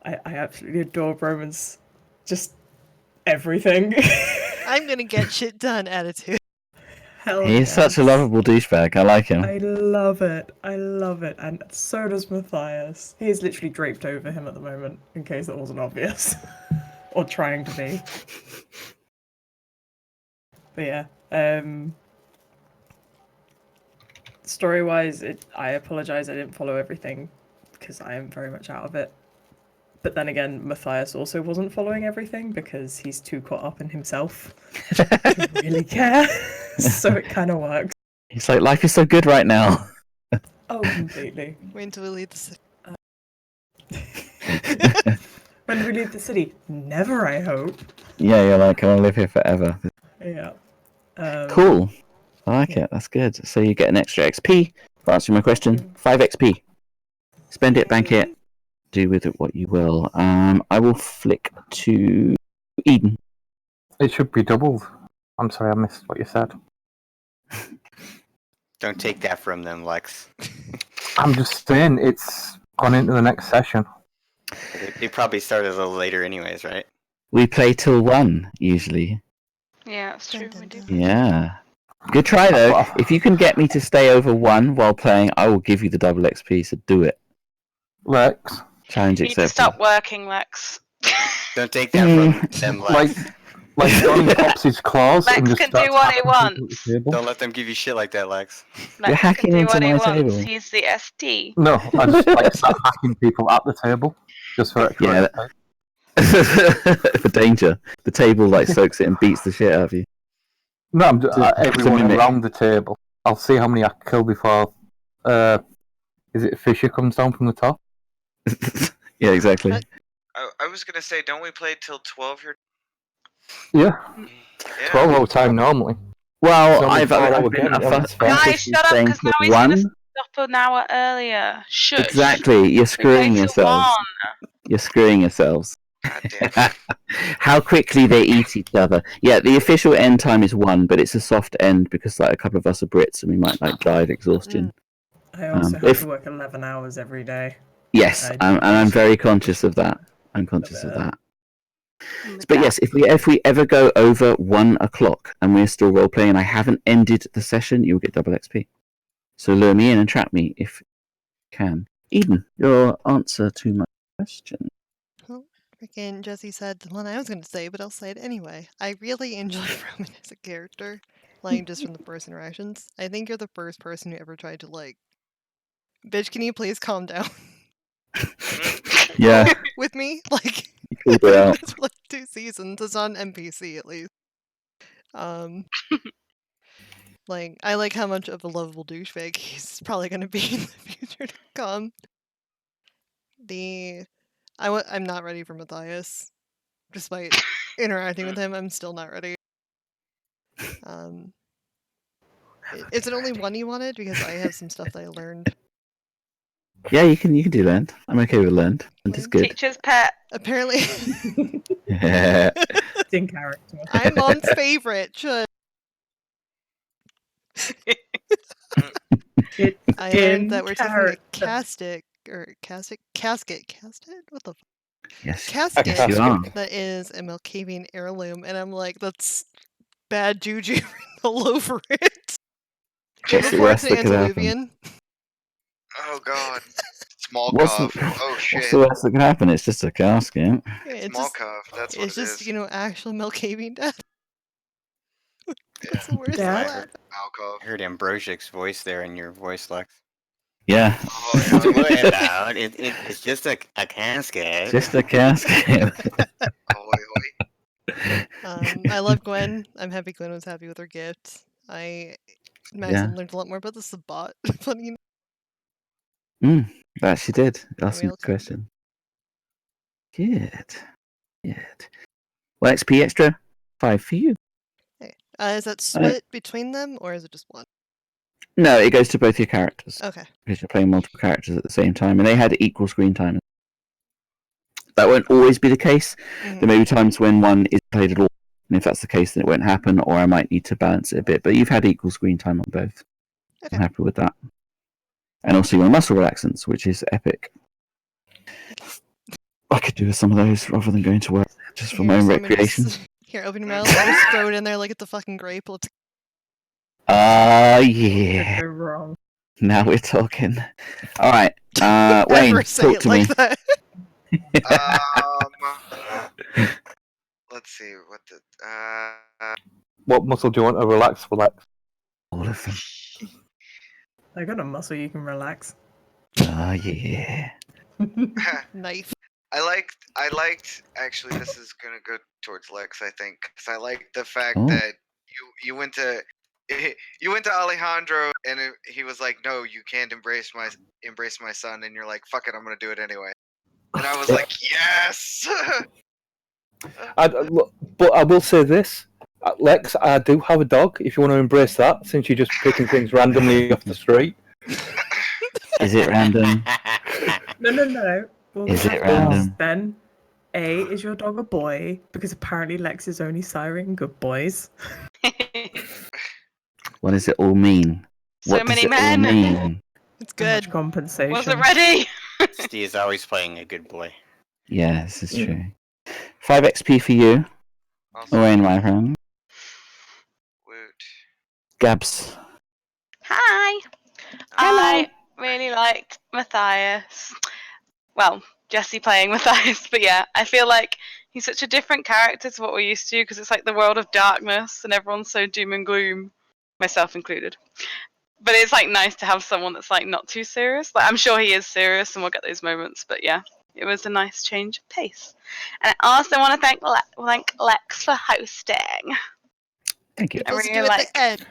absolutely adore Roman's just everything. I'm gonna get shit done attitude. Hell He's such a lovable douchebag. I like him. I love it. And so does Matthias. He is literally draped over him at the moment, in case that wasn't obvious. Or trying to be. But yeah. Story-wise, I apologize I didn't follow everything, because I am very much out of it. But then again, Matthias also wasn't following everything, because he's too caught up in himself to really care. So it kind of works. He's like, life is so good right now. Oh, completely. Wait until we leave the city. When do we leave the city? Never, I hope. Yeah, you're like, I want to live here forever. Yeah. Cool. I like it. That's good. So you get an extra XP for answering my question. 5 XP. Spend it, bank it, do with it what you will. I will flick to Eden. It should be doubled. I'm sorry, I missed what you said. Don't take that from them, Lex. I'm just saying it's gone into the next session. They probably started a little later, anyways, right? We play till 1 usually. Yeah, that's true. Dun, We do. dun, Yeah. Good try though. If you can get me to stay over 1 while playing, I will give you the double XP. So do it. Lex, Challenge You need to accepted. stop working, Lex. Don't take that from them, Lex. like Johnny pops his claws Lex and just can do starts what he hacking people at wants. the table. Don't let them give you shit like that, Lex. You're Lex can hacking do into what he my wants. table. He's the SD. No, I just like start hacking people at the table just for extra Yeah. XP. For danger. The table like soaks it and beats the shit out of you. No, I'm It's a everyone mimic. around the table. I'll see how many I can kill before. Is it Fisher comes down from the top? Yeah, exactly. I was gonna say, don't we play till 12 here? Yeah, Yeah. 12-hour time normally. Well, It's only I've 4-hour been game, that's fair. Guys, consciously shut up, saying because now till he's going to 1. stop an hour earlier. Shush. Exactly. You're We play screwing till yourselves. 1. You're screwing yourselves. God damn. How quickly they eat each other. Yeah, the official end time is 1, but it's a soft end because like a couple of us are Brits and we might like die of exhaustion. I also have if- to work 11 hours every day. Yes, I and I'm very conscious of that. I'm conscious of that. But yes, if we ever go over 1 o'clock and we're still role playing and I haven't ended the session, you'll get double XP. So lure me in and trap me if you can. Eden, your answer to my question. Well, freaking Jesse said the one I was going to say, but I'll say it anyway. I really enjoy Roman as a character, like just from the first interactions. I think you're the first person who ever tried to like, bitch, can you please calm down? Yeah. With me, like, Called I've it been out. this for like 2 seasons. It's on NPC at least. Like, I like how much of a lovable douchebag he's probably going to be in the future to come. I'm not ready for Matthias. Despite interacting with him, I'm still not ready. Is it only one you wanted? Because I have some stuff that I learned. Yeah, you can do learned. I'm okay with learned. And it's good. Teacher's pet. Apparently, Yeah. In character. I'm mom's favorite. Should I learned that we're taking a casket? What the Yes. casket Yes, you are. that is a Malkavian heirloom, and I'm like, that's bad juju written all over it. What's the Before worst it's an that could happen? antediluvian. Oh god. Small What's cough. the, Oh what's shit. the worst that can happen? It's just a casket. Yeah, it's Small just, cough. That's what it's it just is. you know, actual Malkavian death. That's Yeah. the worst. Yeah. that'll I happen. Alcohol. heard Ambrosiac's voice there in your voice, Lex. Yeah. Oh, Don't yeah. worry about it. It's just a casket. Just a casket. Ahoy, hoy. I love Gwen. I'm happy Gwen was happy with her gift. Madison learned a lot more about the Sabbat. Funny. That she did. That's a Maybe I'll good question. Good. Well, XP extra 5 for you. Okay. Is that split between them, or is it just one? No, it goes to both your characters. Okay. Because you're playing multiple characters at the same time, and they had equal screen time. That won't always be the case. There may be times when one is played at all, and if that's the case, then it won't happen, or I might need to balance it a bit. But you've had equal screen time on both. Okay. I'm happy with that. And also your muscle relaxants, which is epic. I could do with some of those rather than going to work just for my own recreation. Here, open your mouth. I'll just throw it in there like it's a fucking grape. Let's. Yeah. Could go wrong. Now we're talking. All right, Wayne, Never say talk it to like me. that. Let's see what the What muscle do you want to relax? Relax. All of them. I got a muscle you can relax. Oh yeah. Knife. I liked actually this is gonna go towards Lex, I think, because I liked the fact Oh. that you went to Alejandro and he was like, no, you can't embrace my son, and you're like, fuck it, I'm gonna do it anyway. And I was like, yes. But I will say this, Lex, I do have a dog. If you want to embrace that, since you're just picking things randomly off the street. Is it random? No. Well, Is we it have dogs random? then. A, is your dog a boy? Because apparently Lex is only siring good boys. What does it all mean? So What many does it all men. mean? It's So much good. compensation. Was it ready? Steve is always playing a good boy. Yeah, this is true. 5 XP for you. Awesome. Away in my friend. Woot. Gabs. Hi. I really liked Matthias. Well, Jesse playing Matthias, but yeah, I feel like he's such a different character to what we're used to because it's like the world of darkness and everyone's so doom and gloom, myself included. But it's like nice to have someone that's like not too serious. Like I'm sure he is serious and we'll get those moments, but yeah, it was a nice change of pace. And I also want to thank Lex for hosting. Thank you. It I was really do at like. the end.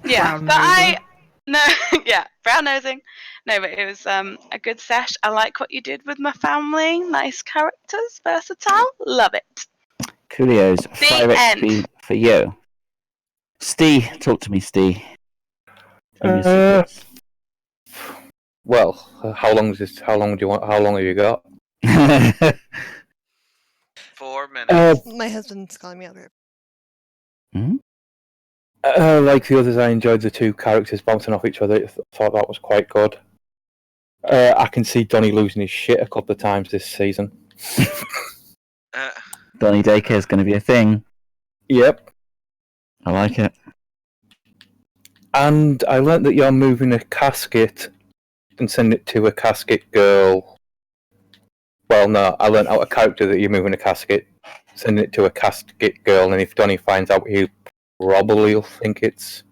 Yeah, Brown but nosing. no, yeah, brown nosing. No, but it was a good sesh. I like what you did with my family. Nice characters, versatile. Love it. Coolio's 5 XP end. for you. Steve, talk to me, Steve. Tell me your Uh, secrets. Well, how long is this? How long do you want? How long have you got? 4 minutes. My husband's calling me over. Like the others, I enjoyed the two characters bouncing off each other. I thought that was quite good. I can see Donnie losing his shit a couple of times this season. Donny Daycare is going to be a thing. Yep. I like it. And I learnt that you're moving a casket and sending it to a casket girl. Well, no, I learnt out a character that you're moving a casket, sending it to a casket girl, and if Donnie finds out, he'll probably think it's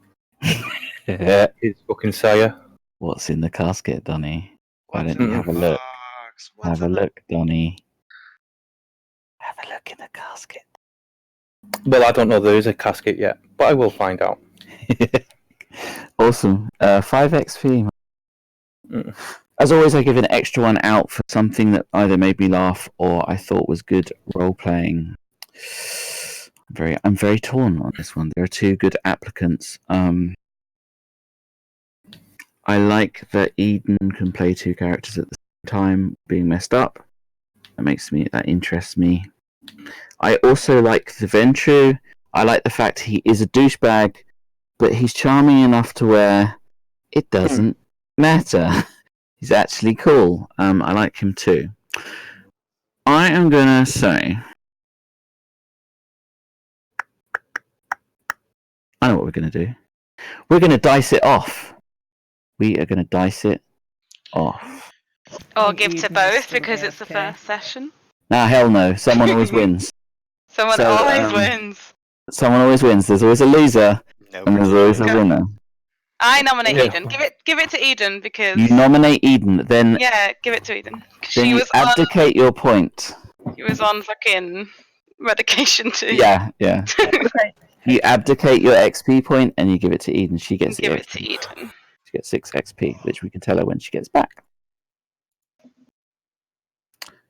his fucking sire. What's in the casket, Donny? Why What's don't you in have a the look? box? Have a look, Donny. Have a look in the casket. Well, I don't know there is a casket yet, but I will find out. Awesome. 5 XP. As always, I give an extra one out for something that either made me laugh or I thought was good role playing. I'm very torn on this one. There are 2 good applicants. I like that Eden can play 2 characters at the same time, being messed up. That interests me. I also like the Ventru. I like the fact he is a douchebag, but he's charming enough to where it doesn't matter. He's actually cool. I like him too. I am gonna say, I know what we're gonna do. We're gonna dice it off. We are gonna dice it off. Or give to Eden is both still because it's the AFK. first session. Nah, hell no. Someone always wins. Someone So, always wins. Someone always wins. There's always a loser, No and there's always a Okay. winner. I nominate Yeah. Eden. Give it to Eden because You nominate Eden, then yeah, give it to Eden. 'Cause then she you was on. abdicate your point. She was on fucking medication too. Yeah. You abdicate your XP point, and you give it to Eden. She gets the Give it XP. to Eden. She gets 6 XP, which we can tell her when she gets back.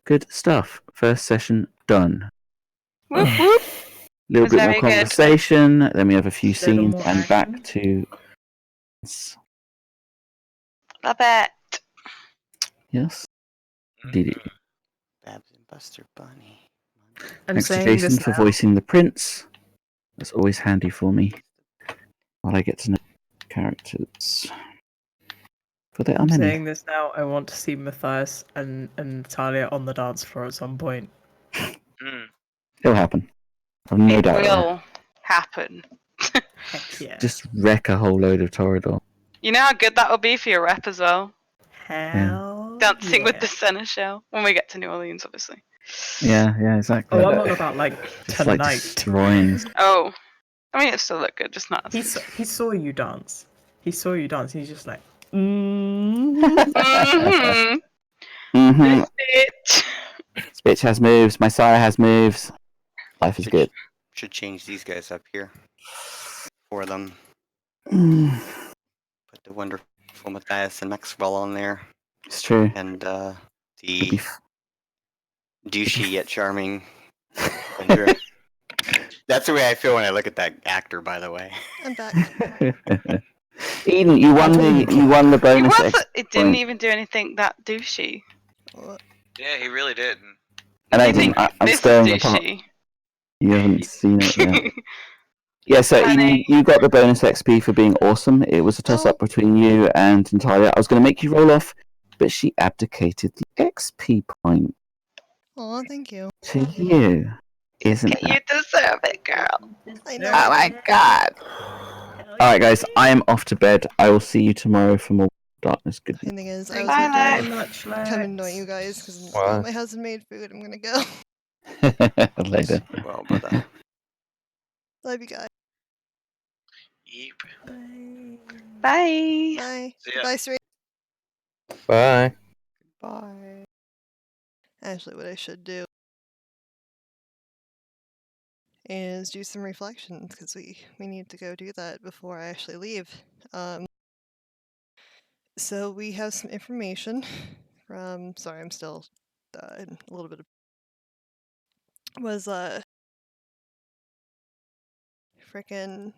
Good stuff. First session done. Whoop whoop. Little Was bit more very good. conversation. Then we have a few Little scenes, more and action. back to Love it. yes. Did it. Babs and Buster Bunny. I'm Thanks to saying Jason this for now. voicing the prince. That's always handy for me while I get to know characters. For there are I'm many. saying this now. I want to see Matthias and Natalia on the dance floor at some point. It'll happen. I've no It doubt. will happen. Heck yeah. Just wreck a whole load of Torador. You know how good that will be for your rep as well. Hell Dancing yeah. with the seneschal when we get to New Orleans, obviously. Yeah, exactly. Oh, I'm on about like Just like tonight. destroying. Oh, I mean, it still look good, just not as. He saw you dance. He's just like, Mm-hmm. Mm-hmm. This bitch. This bitch has moves. My sire has moves. Life is good. Should change these guys up here for them. Mm, Put the wonderful Matthias and Maxwell on there, it's true. and Could the be douchey yet charming Andrew. That's the way I feel when I look at that actor, by the way. I'm back. Eden, you won the It bonus. was. It didn't point. even do anything that douchey. What? Yeah, he really did. And I I think didn't. I'm this staring apart. sushi. You haven't seen it yet. Yeah, so Eden, you got the bonus XP for being awesome. It was a toss-up between you and Natalia. I was going to make you roll off, but she abdicated the XP point Aw, thank you. to you. Isn't You that? deserve it, girl. I know. Oh my god! Alright, guys, I am off to bed. I will see you tomorrow for more Darkness. Good The thing is, I Thank was Bye, you about very to Lex. much, come Lex. and annoy you guys because Why? my husband made food. I'm gonna go. night. Later. Well, brother. Love you guys. Yeep. Bye. Bye. See ya. Bye, Sri. Bye. Bye. Actually, what I should do is do some reflections because we need to go do that before I actually leave. So we have some information from. Sorry, I'm still in a little bit of. Was frickin'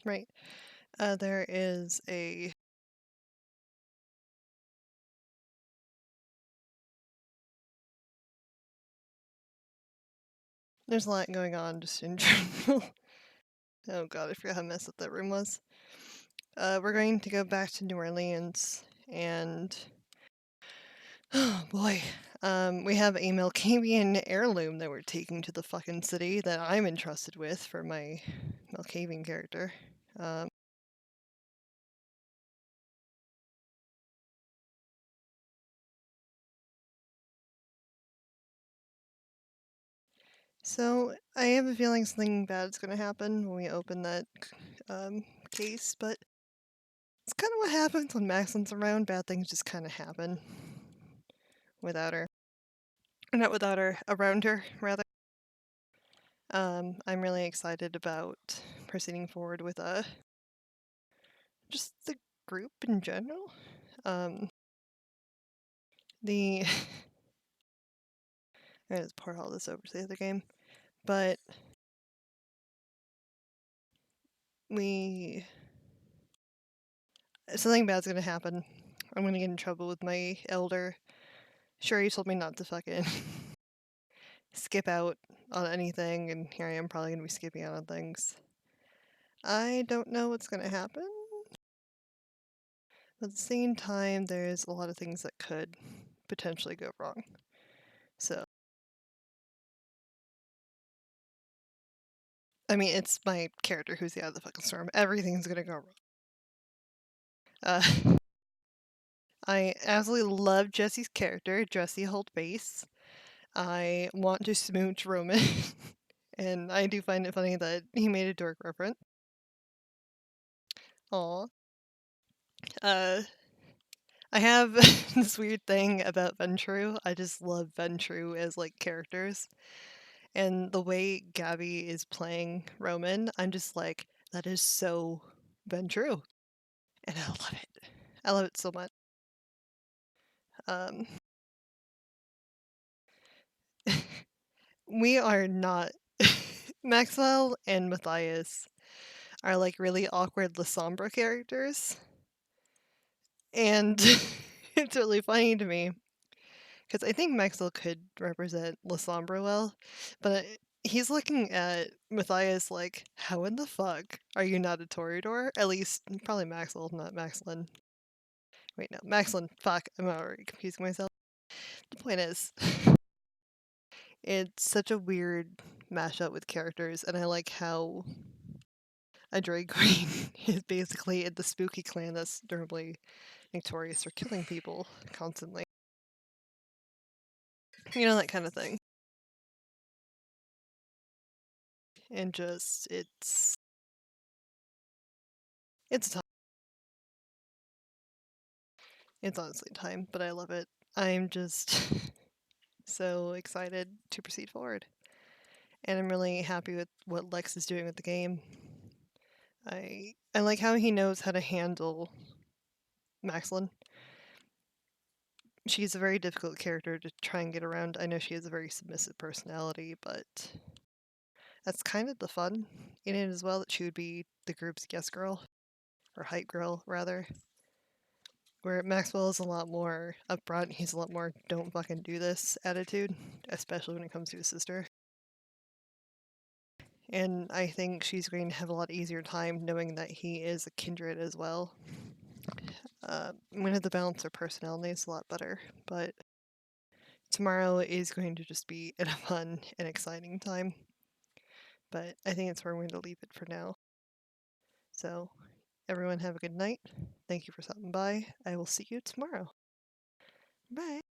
right. There is a. There's a lot going on just in general. Oh god, I forgot how messed up that room was. We're going to go back to New Orleans and oh boy. We have a Malkavian heirloom that we're taking to the fucking city that I'm entrusted with for my Malkavian character. So I have a feeling something bad's gonna happen when we open that case, but it's kind of what happens when Maxlin's around. Bad things just kind of happen without her. Not without her, around her, rather. I'm really excited about proceeding forward with just the group in general. The I just pour all this over to the other game, but something bad's gonna happen. I'm gonna get in trouble with my elder. Sure, he told me not to fucking skip out on anything, and here I am probably gonna be skipping out on things. I don't know what's gonna happen. But at the same time, there's a lot of things that could potentially go wrong. So, I mean, it's my character who's the out of the fucking storm. Everything's gonna go wrong. I absolutely love Jesse's character, Jesse Holt-Base. I want to smooch Roman, and I do find it funny that he made a dork reference. Aw. I have this weird thing about Ventru. I just love Ventru as like characters. And the way Gabby is playing Roman, I'm just like, that is so Ventru. And I love it. I love it so much. We are not. Maxwell and Matthias are like really awkward Lasombra characters. And it's really funny to me because I think Maxwell could represent Lasombra well, but he's looking at Matthias like, how in the fuck are you not a Toreador? At least, probably Maxwell, not Maxlin. Wait, no, Maxlin. Fuck, I'm already confusing myself. The point is, it's such a weird mashup with characters, and I like how a drag queen is basically in the spooky clan that's normally notorious for killing people constantly. You know, that kind of thing. And just, it's tough. It's honestly time, but I love it. I'm just so excited to proceed forward. And I'm really happy with what Lex is doing with the game. I like how he knows how to handle Maxlin. She's a very difficult character to try and get around. I know she has a very submissive personality, but that's kind of the fun in it as well, that she would be the group's guest girl, or hype girl, rather. Where Maxwell is a lot more upfront, he's a lot more don't fucking do this attitude, especially when it comes to his sister. And I think she's going to have a lot easier time knowing that he is a kindred as well. I'm going to have to balance their personalities a lot better, but tomorrow is going to just be a fun and exciting time. But I think it's where I'm going to leave it for now. So, everyone have a good night. Thank you for stopping by. I will see you tomorrow. Bye.